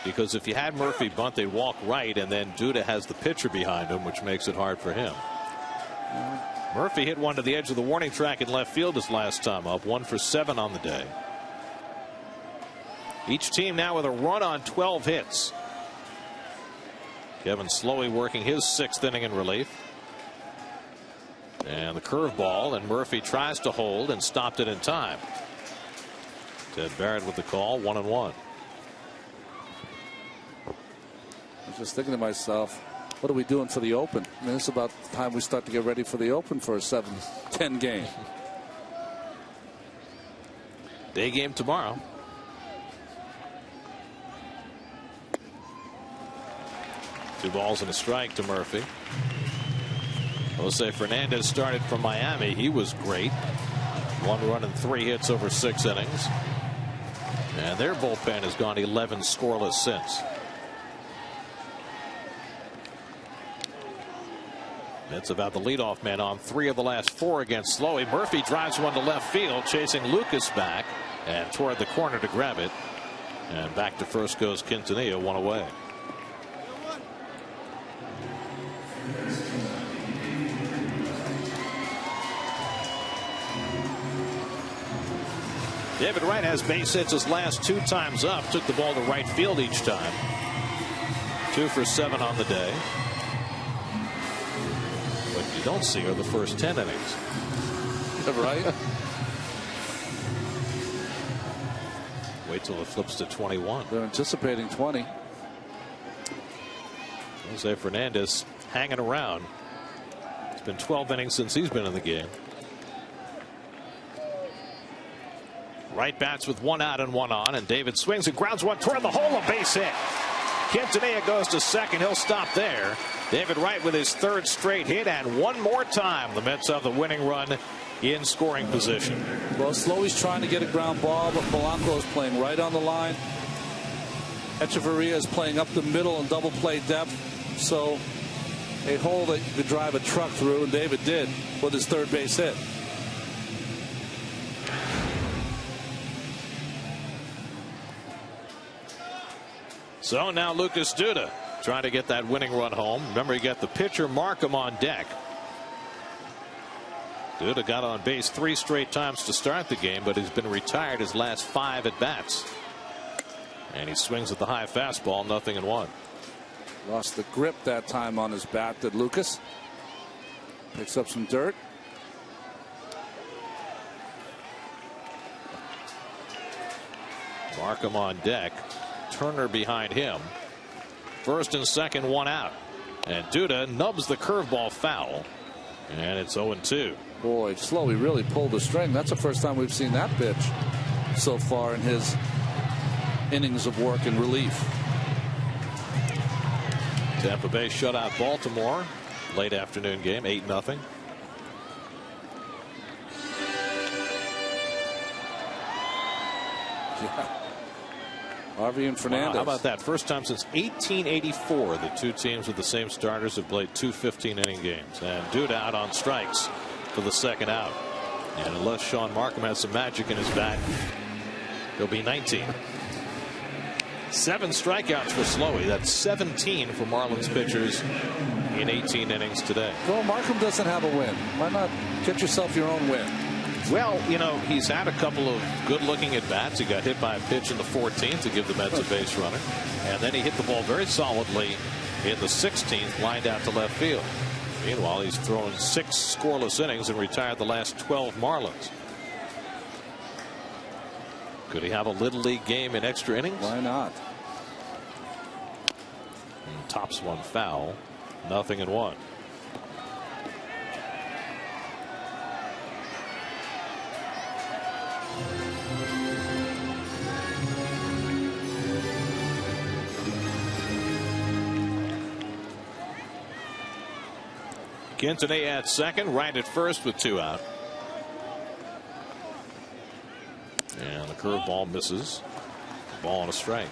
Because if you had Murphy bunt, they'd walk right, and then Duda has the pitcher behind him, which makes it hard for him. Murphy hit one to the edge of the warning track in left field his last time up. 1 for 7 on the day. Each team now with a run on 12 hits. Kevin slowly working his 6th inning in relief. And the curveball, and Murphy tries to hold and stopped it in time. Ted Barrett with the call, 1-1. I was just thinking to myself, what are we doing for the Open? I mean, it's about the time we start to get ready for the Open for a 7-10 game. Day game tomorrow. Two balls and a strike to Murphy. Jose Fernandez started from Miami. He was great. 1 run and 3 hits over 6 innings. And their bullpen has gone 11 scoreless since. It's about the leadoff man on 3 of the last 4 against Slowey. Murphy drives one to left field, chasing Lucas back and toward the corner to grab it. And back to first goes Quintanilla, 1 away. David Wright has base hits his last 2 times up. Took the ball to right field each time. 2 for 7 on the day. What you don't see are the first 10 innings. Right? Wait till it flips to 21. They're anticipating 20. Jose Fernandez hanging around. It's been 12 innings since he's been in the game. Wright bats with 1 out and 1 on, and David swings and grounds one toward the hole, a base hit. Quintanilla goes to second. He'll stop there. David Wright with his 3rd straight hit, and one more time the Mets have the winning run in scoring position. Well, Slowey's trying to get a ground ball, but Polanco is playing right on the line. Echeverria is playing up the middle and double play depth. So a hole that you could drive a truck through, and David did with his 3rd base hit. So now Lucas Duda trying to get that winning run home. Remember, you got the pitcher Markham on deck. Duda got on base 3 straight times to start the game, but he's been retired his last 5 at bats. And he swings at the high fastball, 0-1. Lost the grip that time on his bat, did Lucas. Picks up some dirt. Markham on deck. Turner behind him. First and second, 1 out. And Duda nubs the curveball foul. And it's 0-2. Boy, Slowey really pulled the string. That's the first time we've seen that pitch so far in his innings of work and relief. Tampa Bay shut out Baltimore. Late afternoon game, 8-0. Yeah. Harvey and Fernandez. Wow, how about that? First time since 1884 the two teams with the same starters have played two 15-inning games. And Duda out on strikes for the second out. And unless Sean Markham has some magic in his bat, he'll be 19. 7 strikeouts for Slowey. That's 17 for Marlins pitchers in 18 innings today. Well, Markham doesn't have a win. Why not get yourself your own win? Well, you know, he's had a couple of good-looking at-bats. He got hit by a pitch in the 14th to give the Mets a base runner. And then he hit the ball very solidly in the 16th, lined out to left field. Meanwhile, he's thrown 6 scoreless innings and retired the last 12 Marlins. Could he have a Little League game in extra innings? Why not? And tops one foul. 0-1. Quintanilla at second, right at first with 2 out. And the curveball misses. Ball and a strike.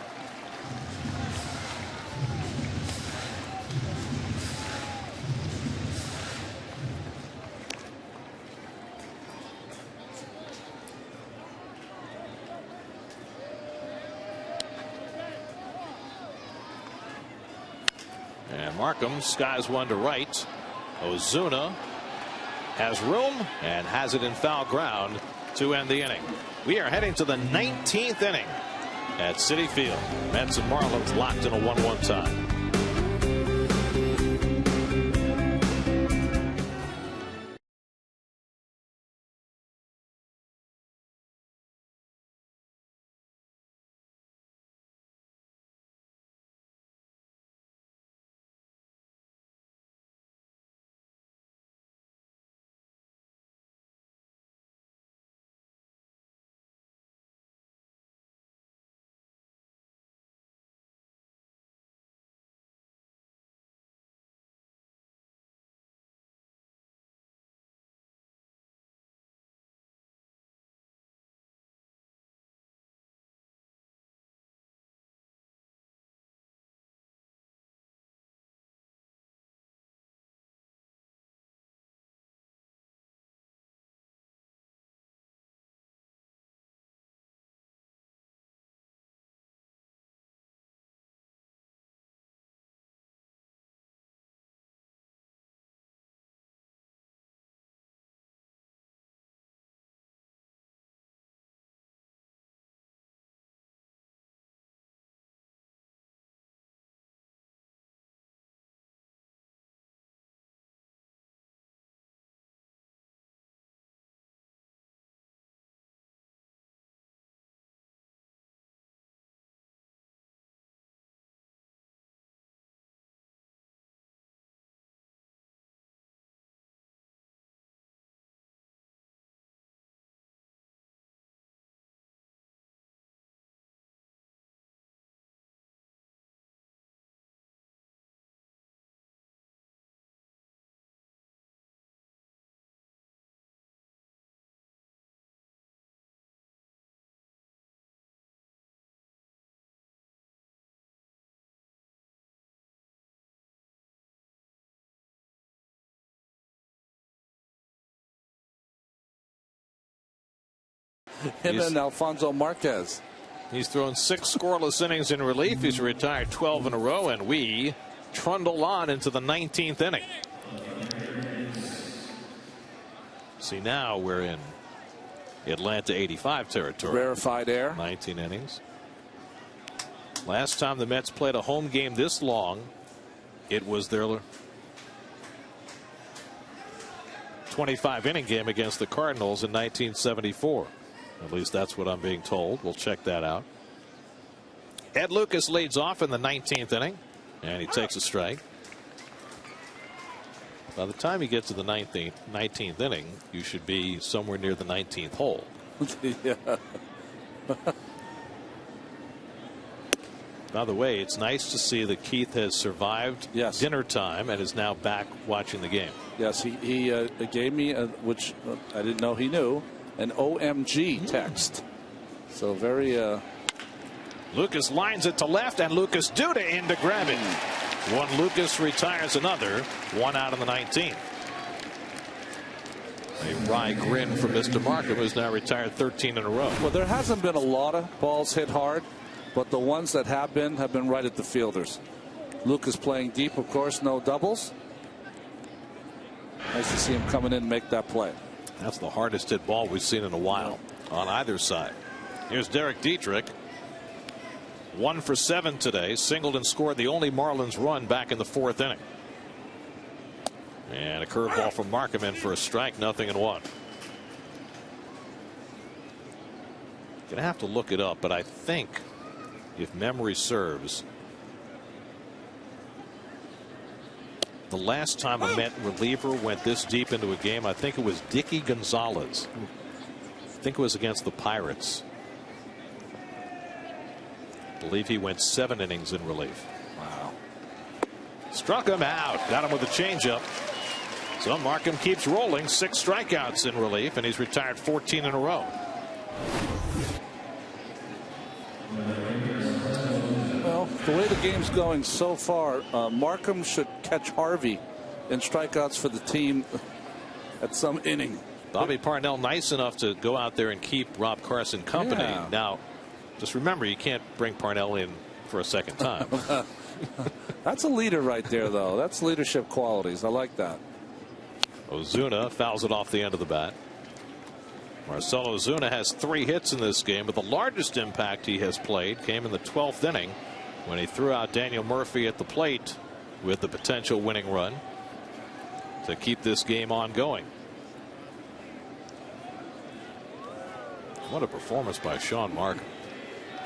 And Markham skies one to right. Ozuna has room and has it in foul ground to end the inning. We are heading to the 19th inning at Citi Field. Mets and Marlins locked in a 1-1 tie. Him and Alfonso Marquez. He's thrown 6 scoreless innings in relief. He's retired 12 in a row, and we trundle on into the 19th inning. See, now we're in Atlanta 85 territory. Rarefied air. 19 innings. Last time the Mets played a home game this long, it was their 25-inning game against the Cardinals in 1974. At least that's what I'm being told. We'll check that out. Ed Lucas leads off in the 19th inning, and he takes a strike. By the time you get to the 19th inning, you should be somewhere near the 19th hole. Yeah. By the way, it's nice to see that Keith has survived dinner time and is now back watching the game. Yes, he gave me, which I didn't know he knew, an OMG text. So very Lucas lines it to left, and Lucas Duda in to grab it. One Lucas retires another. One out in the 19th. A wry grin from Mr. Markham, who's now retired 13 in a row. Well, there hasn't been a lot of balls hit hard, but the ones that have been right at the fielders. Lucas playing deep, of course, no doubles. Nice to see him coming in and make that play. That's the hardest hit ball we've seen in a while on either side. Here's Derek Dietrich. 1 for 7 today. Singled and scored the only Marlins run back in the 4th inning. And a curveball from Markham in for a strike. 0-1. Gonna have to look it up, but I think, if memory serves, the last time a Met reliever went this deep into a game, I think it was Dickie Gonzalez. I think it was against the Pirates. I believe he went 7 innings in relief. Wow. Struck him out. Got him with a changeup. So Markham keeps rolling. 6 strikeouts in relief, and he's retired 14 in a row. Well, the way the game's going so far, Markham should catch Harvey in strikeouts for the team at some inning. Bobby Parnell nice enough to go out there and keep Rob Carson company. Yeah. Now, just remember, you can't bring Parnell in for a second time. That's a leader right there, though. That's leadership qualities. I like that. Ozuna fouls it off the end of the bat. Marcell Ozuna has 3 hits in this game, but the largest impact he has played came in the 12th inning when he threw out Daniel Murphy at the plate with the potential winning run to keep this game ongoing. What a performance by Sean Markham.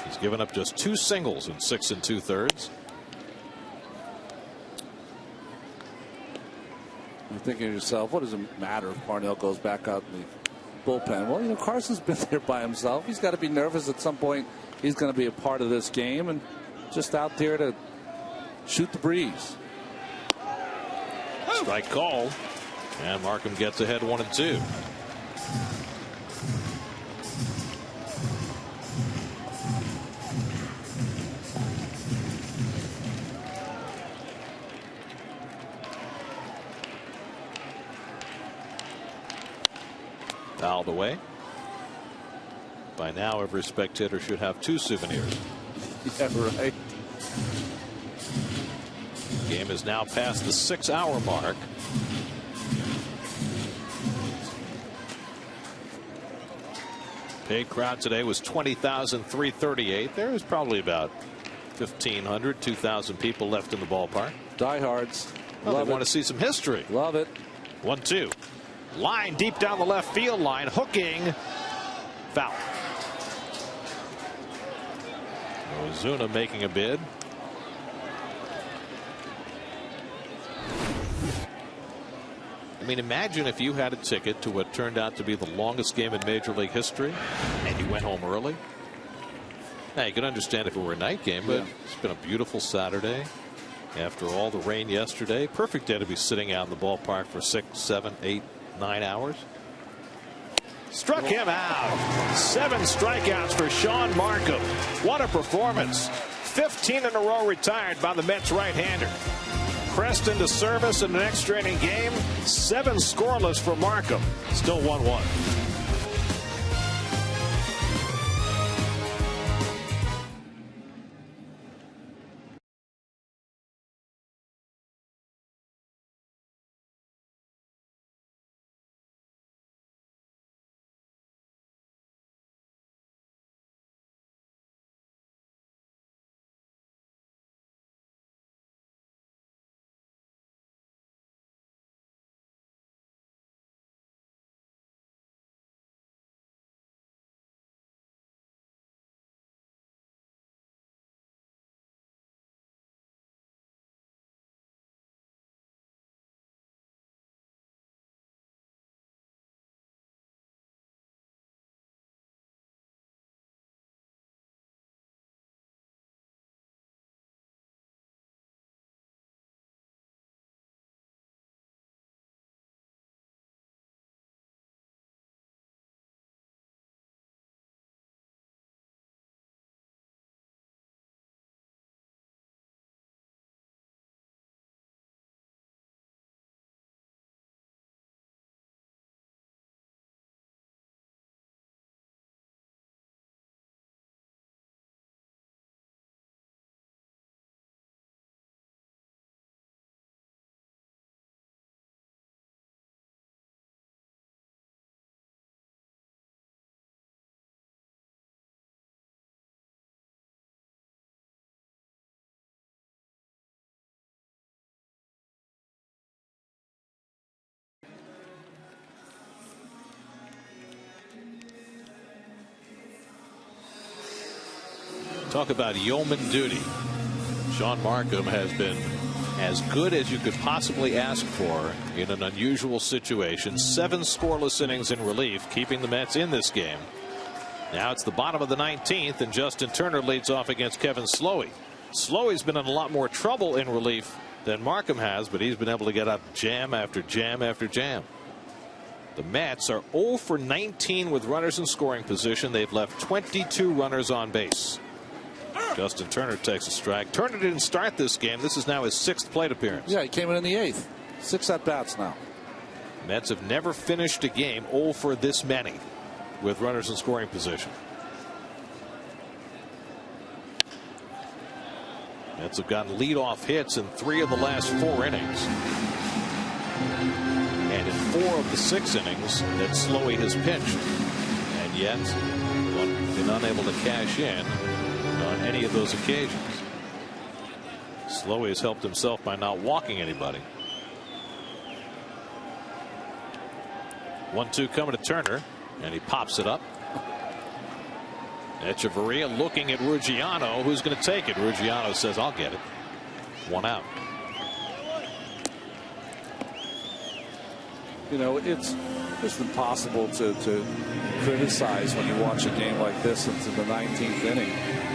He's given up just 2 singles in 6 2/3. You're thinking to yourself, what does it matter if Parnell goes back out in the bullpen? Well, you know, Carson's been there by himself. He's got to be nervous at some point. He's going to be a part of this game and just out there to shoot the breeze. Strike call, and Markham gets ahead 1-2. Fouled away. By now, every spectator should have 2 souvenirs. Yeah, right. Game is now past the 6-hour mark. Paid crowd today was 20,338. There was probably about 1,500, 2,000 people left in the ballpark. Diehards. Well, Love they it. want to see some history. Love it. 1-2. Line deep down the left field line. Hooking. Foul. Ozuna making a bid. I mean, imagine if you had a ticket to what turned out to be the longest game in Major League history and you went home early. Now, you can understand if it were a night game, but it's been a beautiful Saturday. After all the rain yesterday, perfect day to be sitting out in the ballpark for 6, 7, 8, 9 hours. Struck him out. 7 strikeouts for Sean Markham. What a performance. 15 in a row retired by the Mets right-hander. Pressed into service in an extra inning game. 7 scoreless for Markham. Still 1-1. Talk about yeoman duty. Sean Markham has been as good as you could possibly ask for in an unusual situation. 7 scoreless innings in relief, keeping the Mets in this game. Now it's the bottom of the 19th, and Justin Turner leads off against Kevin Slowey. Slowey's been in a lot more trouble in relief than Markham has, but he's been able to get up jam after jam after jam. The Mets are 0 for 19 with runners in scoring position. They've left 22 runners on base. Justin Turner takes a strike. Turner didn't start this game. This is now his 6th plate appearance. Yeah, he came in the 8th. 6 at bats now. Mets have never finished a game 0 for this many with runners in scoring position. Mets have gotten leadoff hits in 3 of the last 4 innings. And in 4 of the 6 innings that Slowey has pitched. And yet, been unable to cash in on any of those occasions. Slowey has helped himself by not walking anybody. 1-2 coming to Turner, and he pops it up. Echeverria looking at Ruggiano, who's going to take it. Ruggiano says, I'll get it. 1 out. You know, it's just impossible to criticize when you watch a game like this into the 19th inning.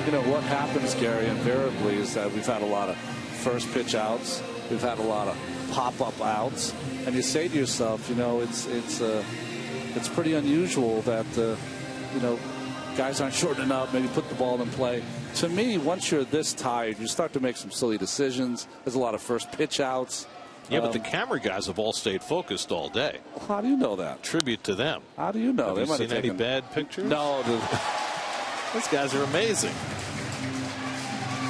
You know, what happens, Gary, invariably is that we've had a lot of first pitch outs. We've had a lot of pop-up outs. And you say to yourself, you know, it's pretty unusual that, you know, guys aren't short enough, maybe put the ball in play. To me, once you're this tired, you start to make some silly decisions. There's a lot of first pitch outs. Yeah, but the camera guys have all stayed focused all day. Well, how do you know that? Tribute to them. How do you know? Have you seen any bad pictures? No. These guys are amazing.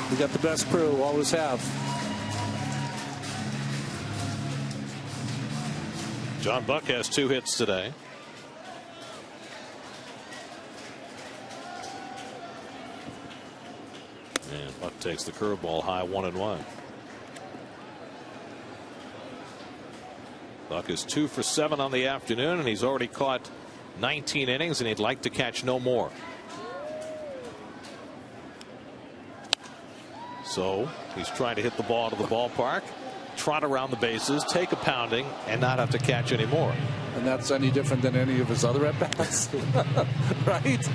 We got the best crew, always have. John Buck has 2 hits today. And Buck takes the curveball high, 1-1. Buck is 2 for 7 on the afternoon, and he's already caught 19 innings, and he'd like to catch no more. So he's trying to hit the ball to the ballpark, trot around the bases, take a pounding, and not have to catch any more. And that's any different than any of his other at-bats, right?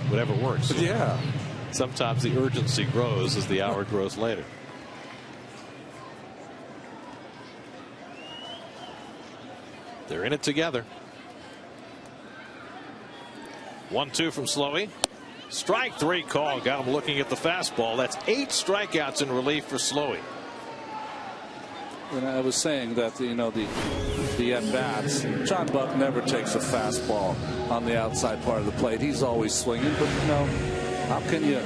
Whatever works. Yeah. Sometimes the urgency grows as the hour grows later. They're in it together. 1-2 from Slowey. Strike 3 call. Got him looking at the fastball. That's 8 strikeouts in relief for Slowey. And I was saying that, you know, the at-bats, John Buck never takes a fastball on the outside part of the plate. He's always swinging. But, you know, how can you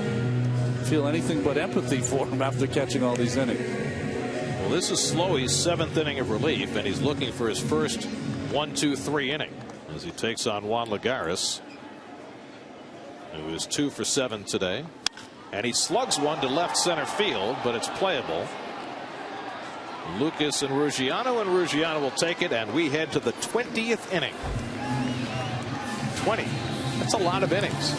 feel anything but empathy for him after catching all these innings? Well, this is Slowey's 7th inning of relief, and he's looking for his first 1-2-3 inning as he takes on Juan Lagares, who is 2 for 7 today. And he slugs one to left center field, but it's playable. Lucas and Ruggiano will take it, and we head to the 20th inning. 20. That's a lot of innings.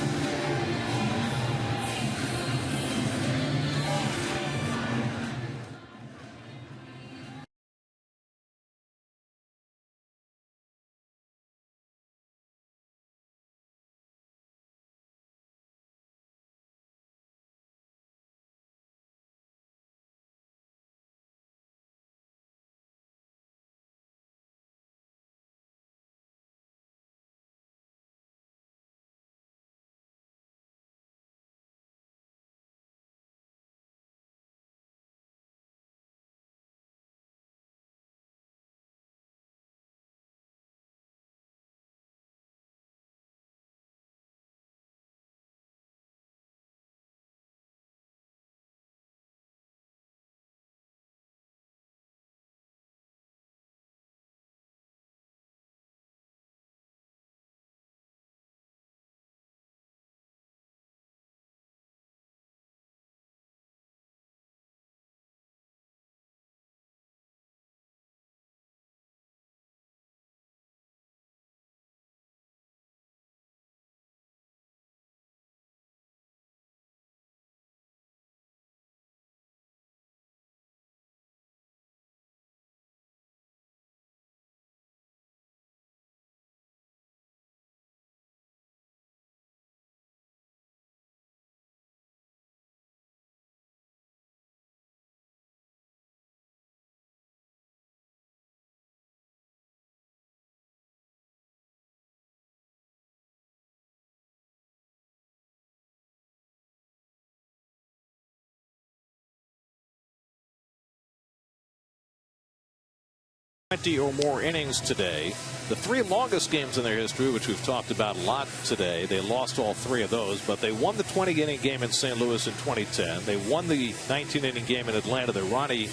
20 or more innings today. The 3 longest games in their history, which we've talked about a lot today, they lost all 3 of those, but they won the 20-inning game in St. Louis in 2010. They won the 19-inning game in Atlanta that Ronnie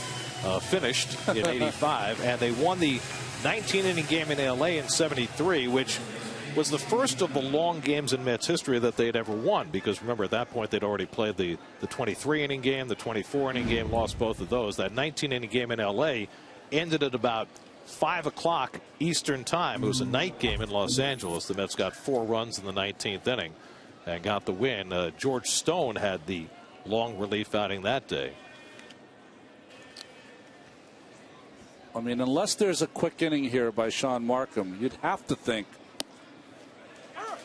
finished in 85, and they won the 19-inning game in L.A. in 73, which was the first of the long games in Mets history that they'd ever won, because remember, at that point they'd already played the 23-inning game, the 24-inning game, lost both of those. That 19-inning game in L.A. ended at about 5 o'clock Eastern time. It was a night game in Los Angeles. The Mets got 4 runs in the 19th inning and got the win. George Stone had the long relief outing that day. I mean, unless there's a quick inning here by Sean Markham, you'd have to think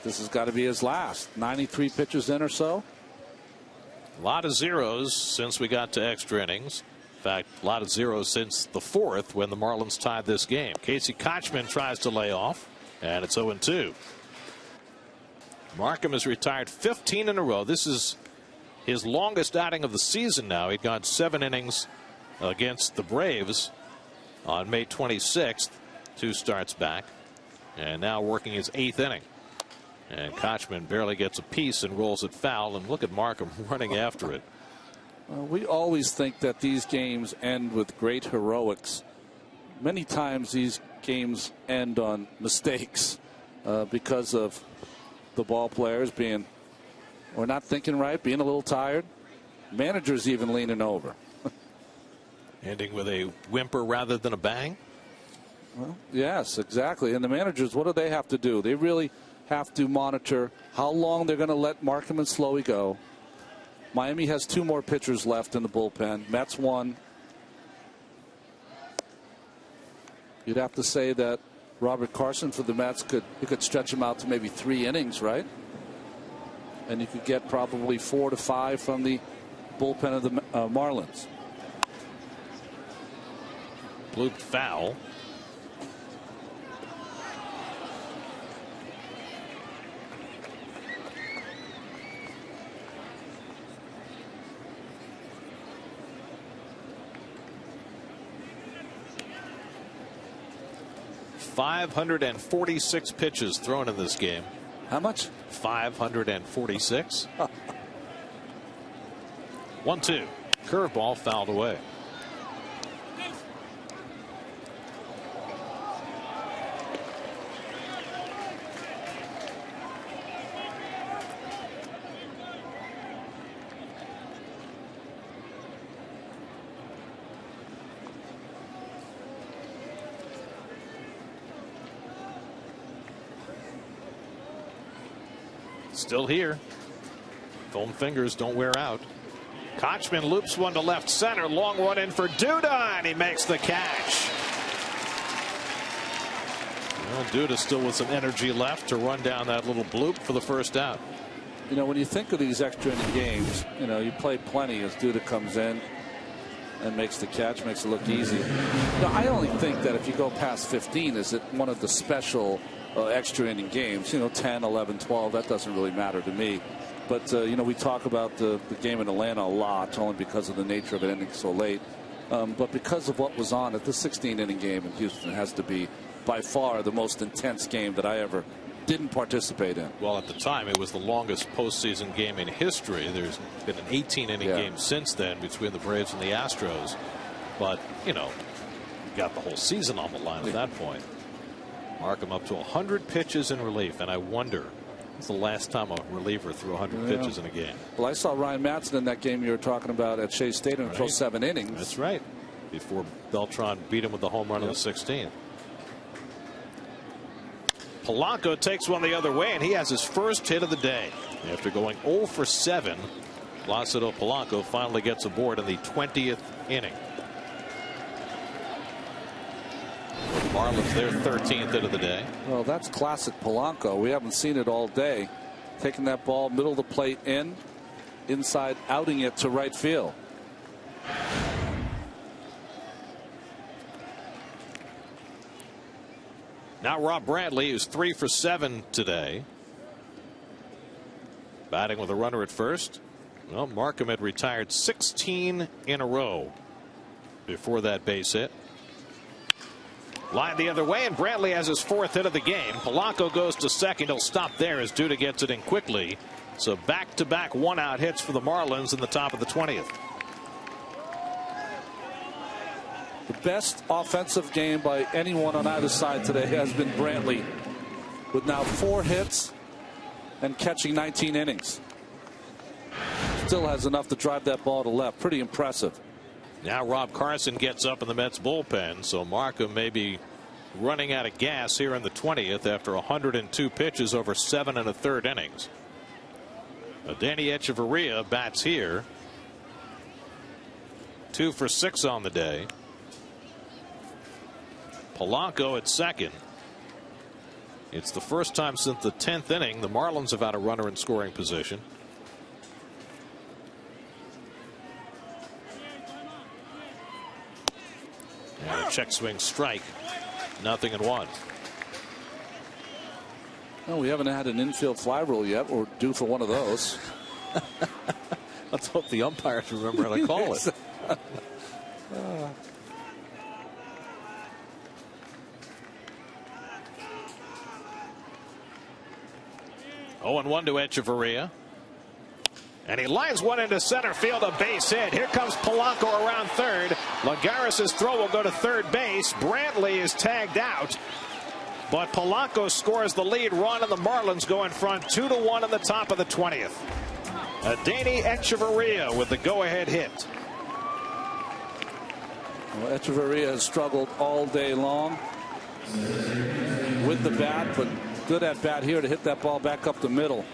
this has got to be his last. 93 pitches in or so. A lot of zeros since we got to extra innings. In fact, a lot of zeros since the 4th when the Marlins tied this game. Casey Kochman tries to lay off, and it's 0-2. Markham has retired 15 in a row. This is his longest outing of the season now. He'd gone 7 innings against the Braves on May 26th, 2 starts back, and now working his 8th inning. And Kochman barely gets a piece and rolls it foul, and look at Markham running after it. We always think that these games end with great heroics. Many times these games end on mistakes because of the ball players being, or not thinking right, being a little tired. Managers even leaning over. Ending with a whimper rather than a bang? Well, yes, exactly. And the managers, what do they have to do? They really have to monitor how long they're going to let Markham and Slowey go. Miami has 2 more pitchers left in the bullpen. Mets 1. You'd have to say that Robert Carson for the Mets could stretch him out to maybe 3 innings, right? And you could get probably 4 to 5 from the bullpen of the Marlins. Blooped foul. .546 pitches thrown in this game. How much? 546. 1-2. Curveball fouled away. Still here. Foam fingers don't wear out. Kochman loops one to left center. Long run in for Duda, and he makes the catch. Well, Duda still with some energy left to run down that little bloop for the first out. You know, when you think of these extra inning games, you know, you play plenty as Duda comes in and makes the catch, makes it look easy. Now, I only think that if you go past 15, is it one of the special extra inning games, you know, 10, 11, 12, that doesn't really matter to me. But, you know, we talk about the game in Atlanta a lot, only because of the nature of it ending so late. But because of what was on at the 16-inning game in Houston, it has to be by far the most intense game that I ever didn't participate in. Well, at the time, it was the longest postseason game in history. There's been an 18-inning game since then between the Braves and the Astros. But, you know, you got the whole season on the line at that point. Markham up to 100 pitches in relief, and I wonder, it's the last time a reliever threw 100 pitches in a game. Well, I saw Ryan Madsen in that game you were talking about at Shea Stadium throw 7 innings. That's right. Before Beltran beat him with the home run in the 16th. Polanco takes one the other way, and he has his first hit of the day. After going 0 for 7, Placido Polanco finally gets aboard in the 20th inning. Marlins their 13th hit of the day. Well, that's classic Polanco. We haven't seen it all day. Taking that ball middle of the plate inside, outing it to right field. Now Rob Bradley, who's 3 for 7 today. Batting with a runner at first. Well, Markham had retired 16 in a row before that base hit. Line the other way, and Brantley has his 4th hit of the game. Polanco goes to second. He'll stop there as Duda gets it in quickly. So back-to-back one-out hits for the Marlins in the top of the 20th. The best offensive game by anyone on either side today has been Brantley, with now 4 hits and catching 19 innings. Still has enough to drive that ball to left. Pretty impressive. Now Rob Carson gets up in the Mets bullpen, so Markham may be running out of gas here in the 20th after 102 pitches over 7 1/3 innings. Danny Echeverria bats here. 2 for 6 on the day. Polanco at second. It's the first time since the 10th inning the Marlins have had a runner in scoring position. And a check swing strike. 0-1. Well, we haven't had an infield fly rule yet. We're due for one of those. Let's hope the umpires remember how to call it. 0-1 to Echeverria. And he lines one into center field, a base hit. Here comes Polanco around third. Lagares' throw will go to third base. Brantley is tagged out. But Polanco scores the lead run, and the Marlins go in front 2-1 in the top of the 20th. Danny Echeverria with the go-ahead hit. Well, Echeverria has struggled all day long with the bat, but good at bat here to hit that ball back up the middle.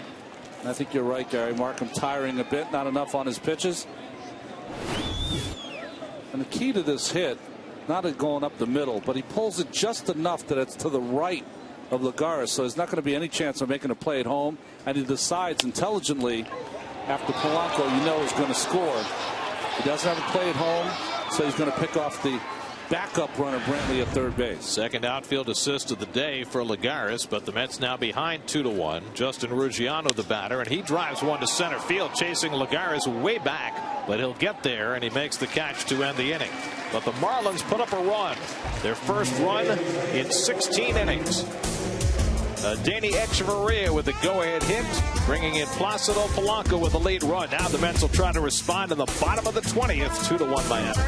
And I think you're right, Gary. Markham tiring a bit, not enough on his pitches. And the key to this hit, not it going up the middle, but he pulls it just enough that it's to the right of Lagares, so there's not going to be any chance of making a play at home. And he decides intelligently, after Polanco, you know, is going to score. He doesn't have a play at home, so he's going to pick off the backup runner Brantley at third base. Second outfield assist of the day for Lagares, but the Mets now behind 2-1. Justin Ruggiano the batter, and he drives one to center field, chasing Lagares way back, but he'll get there, and he makes the catch to end the inning. But the Marlins put up a run, their first run in 16 innings. Danny Echeverria with the go-ahead hit, bringing in Placido Polanco with the lead run. Now the Mets will try to respond in the bottom of the 20th, 2-1 Miami.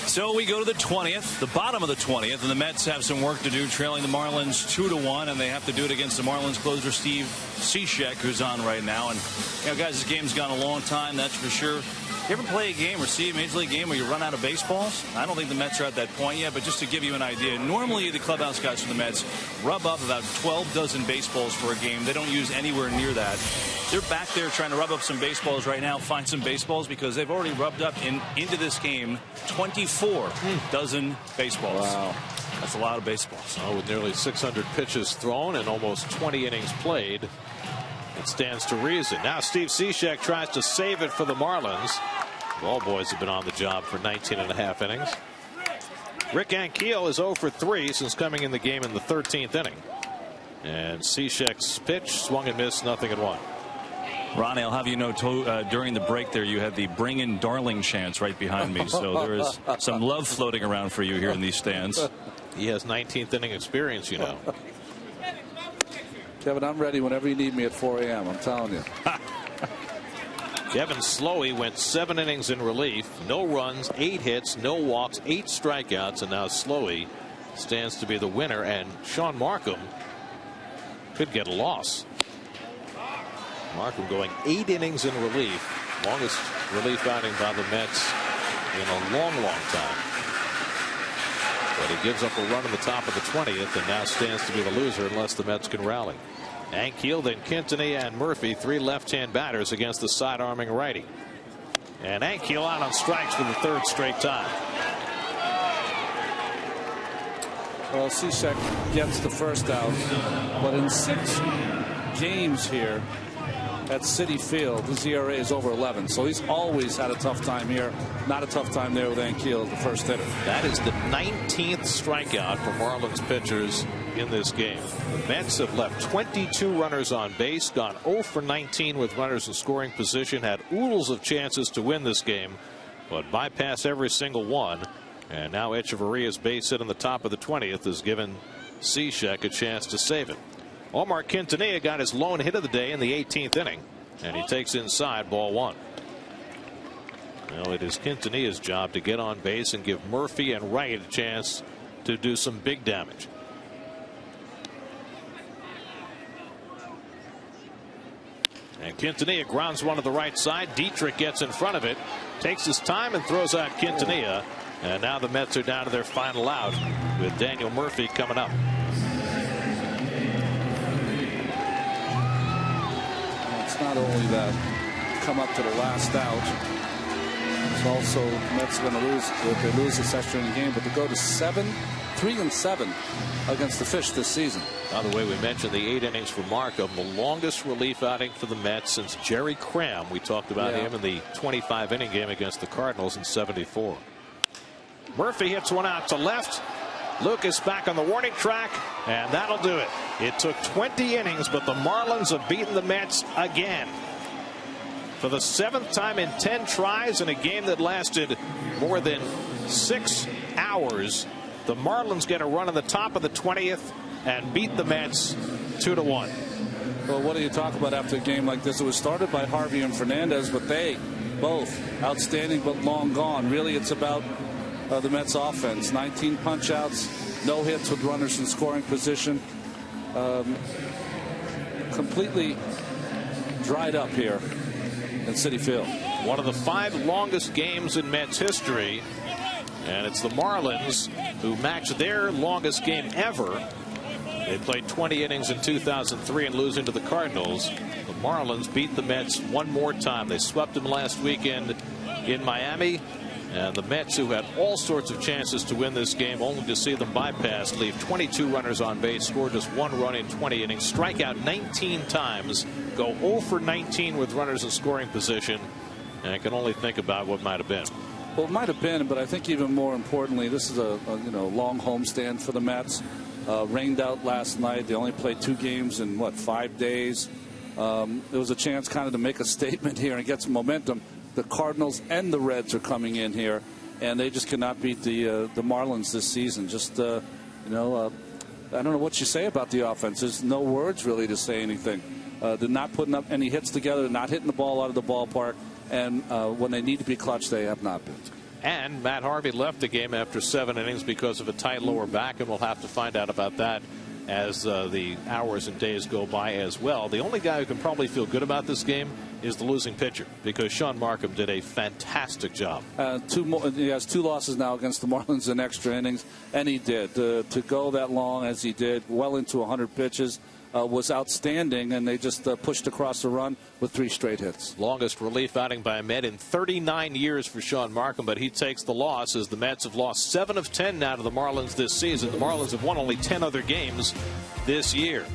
So we go to the 20th, the bottom of the 20th, and the Mets have some work to do, trailing the Marlins 2-1, and they have to do it against the Marlins closer Steve Cishek, who's on right now. And, you know, guys, this game's gone a long time, that's for sure. You ever play a game or see a Major League game where you run out of baseballs? I don't think the Mets are at that point yet, but just to give you an idea, normally the clubhouse guys from the Mets rub up about 12 dozen baseballs for a game. They don't use anywhere near that. They're back there trying to rub up some baseballs right now, find some baseballs, because they've already rubbed up into this game 24 dozen baseballs. Wow. That's a lot of baseballs. Oh, with nearly 600 pitches thrown and almost 20 innings played, it stands to reason. Now Steve Cishek tries to save it for the Marlins. Ball boys have been on the job for 19.5 innings. Rick Ankiel is 0 for 3 since coming in the game in the 13th inning. And Cishek's pitch swung and missed, 0-1. Ronnie, I'll have you know, during the break there, you had the "Bring in Darling" chants right behind me. So there is some love floating around for you here in these stands. He has 19th inning experience, you know. Kevin, I'm ready whenever you need me at 4 a.m. I'm telling you. Kevin Slowey went 7 innings in relief. No runs, 8 hits, no walks, 8 strikeouts. And now Slowey stands to be the winner. And Sean Markham could get a loss. Markham going 8 innings in relief. Longest relief outing by the Mets in a long time. But he gives up a run in the top of the 20th and now stands to be the loser unless the Mets can rally. Ankiel, then Quintanilla and Murphy, 3 left-hand batters against the side-arming righty. And Ankiel out on strikes for the 3rd straight time. Well, Cishek gets the first out, but in 6 games here at Citi Field, his ERA is over 11, so he's always had a tough time here. Not a tough time there with Ankiel, the first hitter. That is the 19th strikeout for Marlins pitchers in this game. The Mets have left 22 runners on base, gone 0 for 19 with runners in scoring position, had oodles of chances to win this game, but bypass every single one. And now Echeverria's base hit in the top of the 20th has given Cishek a chance to save it. Omar Quintanilla got his lone hit of the day in the 18th inning, and he takes inside, ball 1. Well, it is Quintanilla's job to get on base and give Murphy and Wright a chance to do some big damage. And Quintanilla grounds one to the right side. Dietrich gets in front of it, takes his time and throws out Quintanilla. And now the Mets are down to their final out with Daniel Murphy coming up. Not only that, come up to the last out. It's also Mets are going to lose if they lose this extra inning game, but to go to 3-7 against the Fish this season. By the way, we mentioned the 8 innings for Markham, the longest relief outing for the Mets since Jerry Cram. We talked about him in the 25 inning game against the Cardinals in '74. Murphy hits one out to left. Lucas back on the warning track, and that'll do it. It took 20 innings, but the Marlins have beaten the Mets again. For the 7th time in 10 tries in a game that lasted more than 6 hours, the Marlins get a run in the top of the 20th and beat the Mets 2-1. Well, what do you talk about after a game like this? It was started by Harvey and Fernandez, but they both outstanding but long gone. Really, it's about the Mets offense. 19 punch outs, no hits with runners in scoring position. Completely dried up here at Citi Field. One of the 5 longest games in Mets history, and it's the Marlins who matched their longest game ever. They played 20 innings in 2003 and losing to the Cardinals. The Marlins beat the Mets one more time. They swept them last weekend in Miami. And the Mets, who had all sorts of chances to win this game, only to see them bypassed, leave 22 runners on base, score just 1 run in 20 innings, strike out 19 times, go 0 for 19 with runners in scoring position, and I can only think about what might have been. Well, it might have been, but I think even more importantly, this is a long homestand for the Mets. Rained out last night. They only played 2 games in 5 days. There was a chance kind of to make a statement here and get some momentum. The Cardinals and the Reds are coming in here, and they just cannot beat the Marlins this season. Just I don't know what you say about the offense. There's no words really to say anything. They're not putting up any hits together, not hitting the ball out of the ballpark, and when they need to be clutch, they have not been. And Matt Harvey left the game after 7 innings because of a tight lower back, and we'll have to find out about that as the hours and days go by as well. The only guy who can probably feel good about this game is the losing pitcher, because Sean Markham did a fantastic job. He has 2 losses now against the Marlins in extra innings, and he did. To go that long as he did, well into 100 pitches, was outstanding, and they just pushed across the run with 3 straight hits. Longest relief outing by a Met in 39 years for Sean Markham, but he takes the loss as the Mets have lost 7 of 10 now to the Marlins this season. The Marlins have won only 10 other games this year.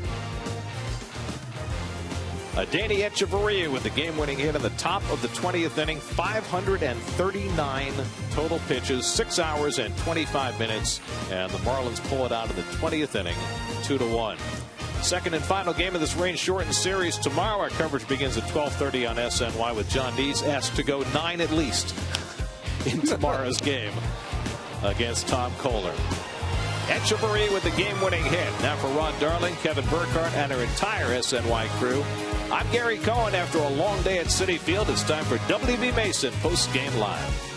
Danny Echeverria with the game-winning hit in the top of the 20th inning. 539 total pitches, 6 hours and 25 minutes, and the Marlins pull it out in the 20th inning, 2-1. Second and final game of this rain-shortened series tomorrow. Our coverage begins at 12:30 on SNY with John Dees asked to go 9 at least in tomorrow's game against Tom Kohler. Echeverria with the game-winning hit. Now for Ron Darling, Kevin Burkhardt, and our entire SNY crew, I'm Gary Cohen. After a long day at Citi Field, it's time for WB Mason Post Game Live.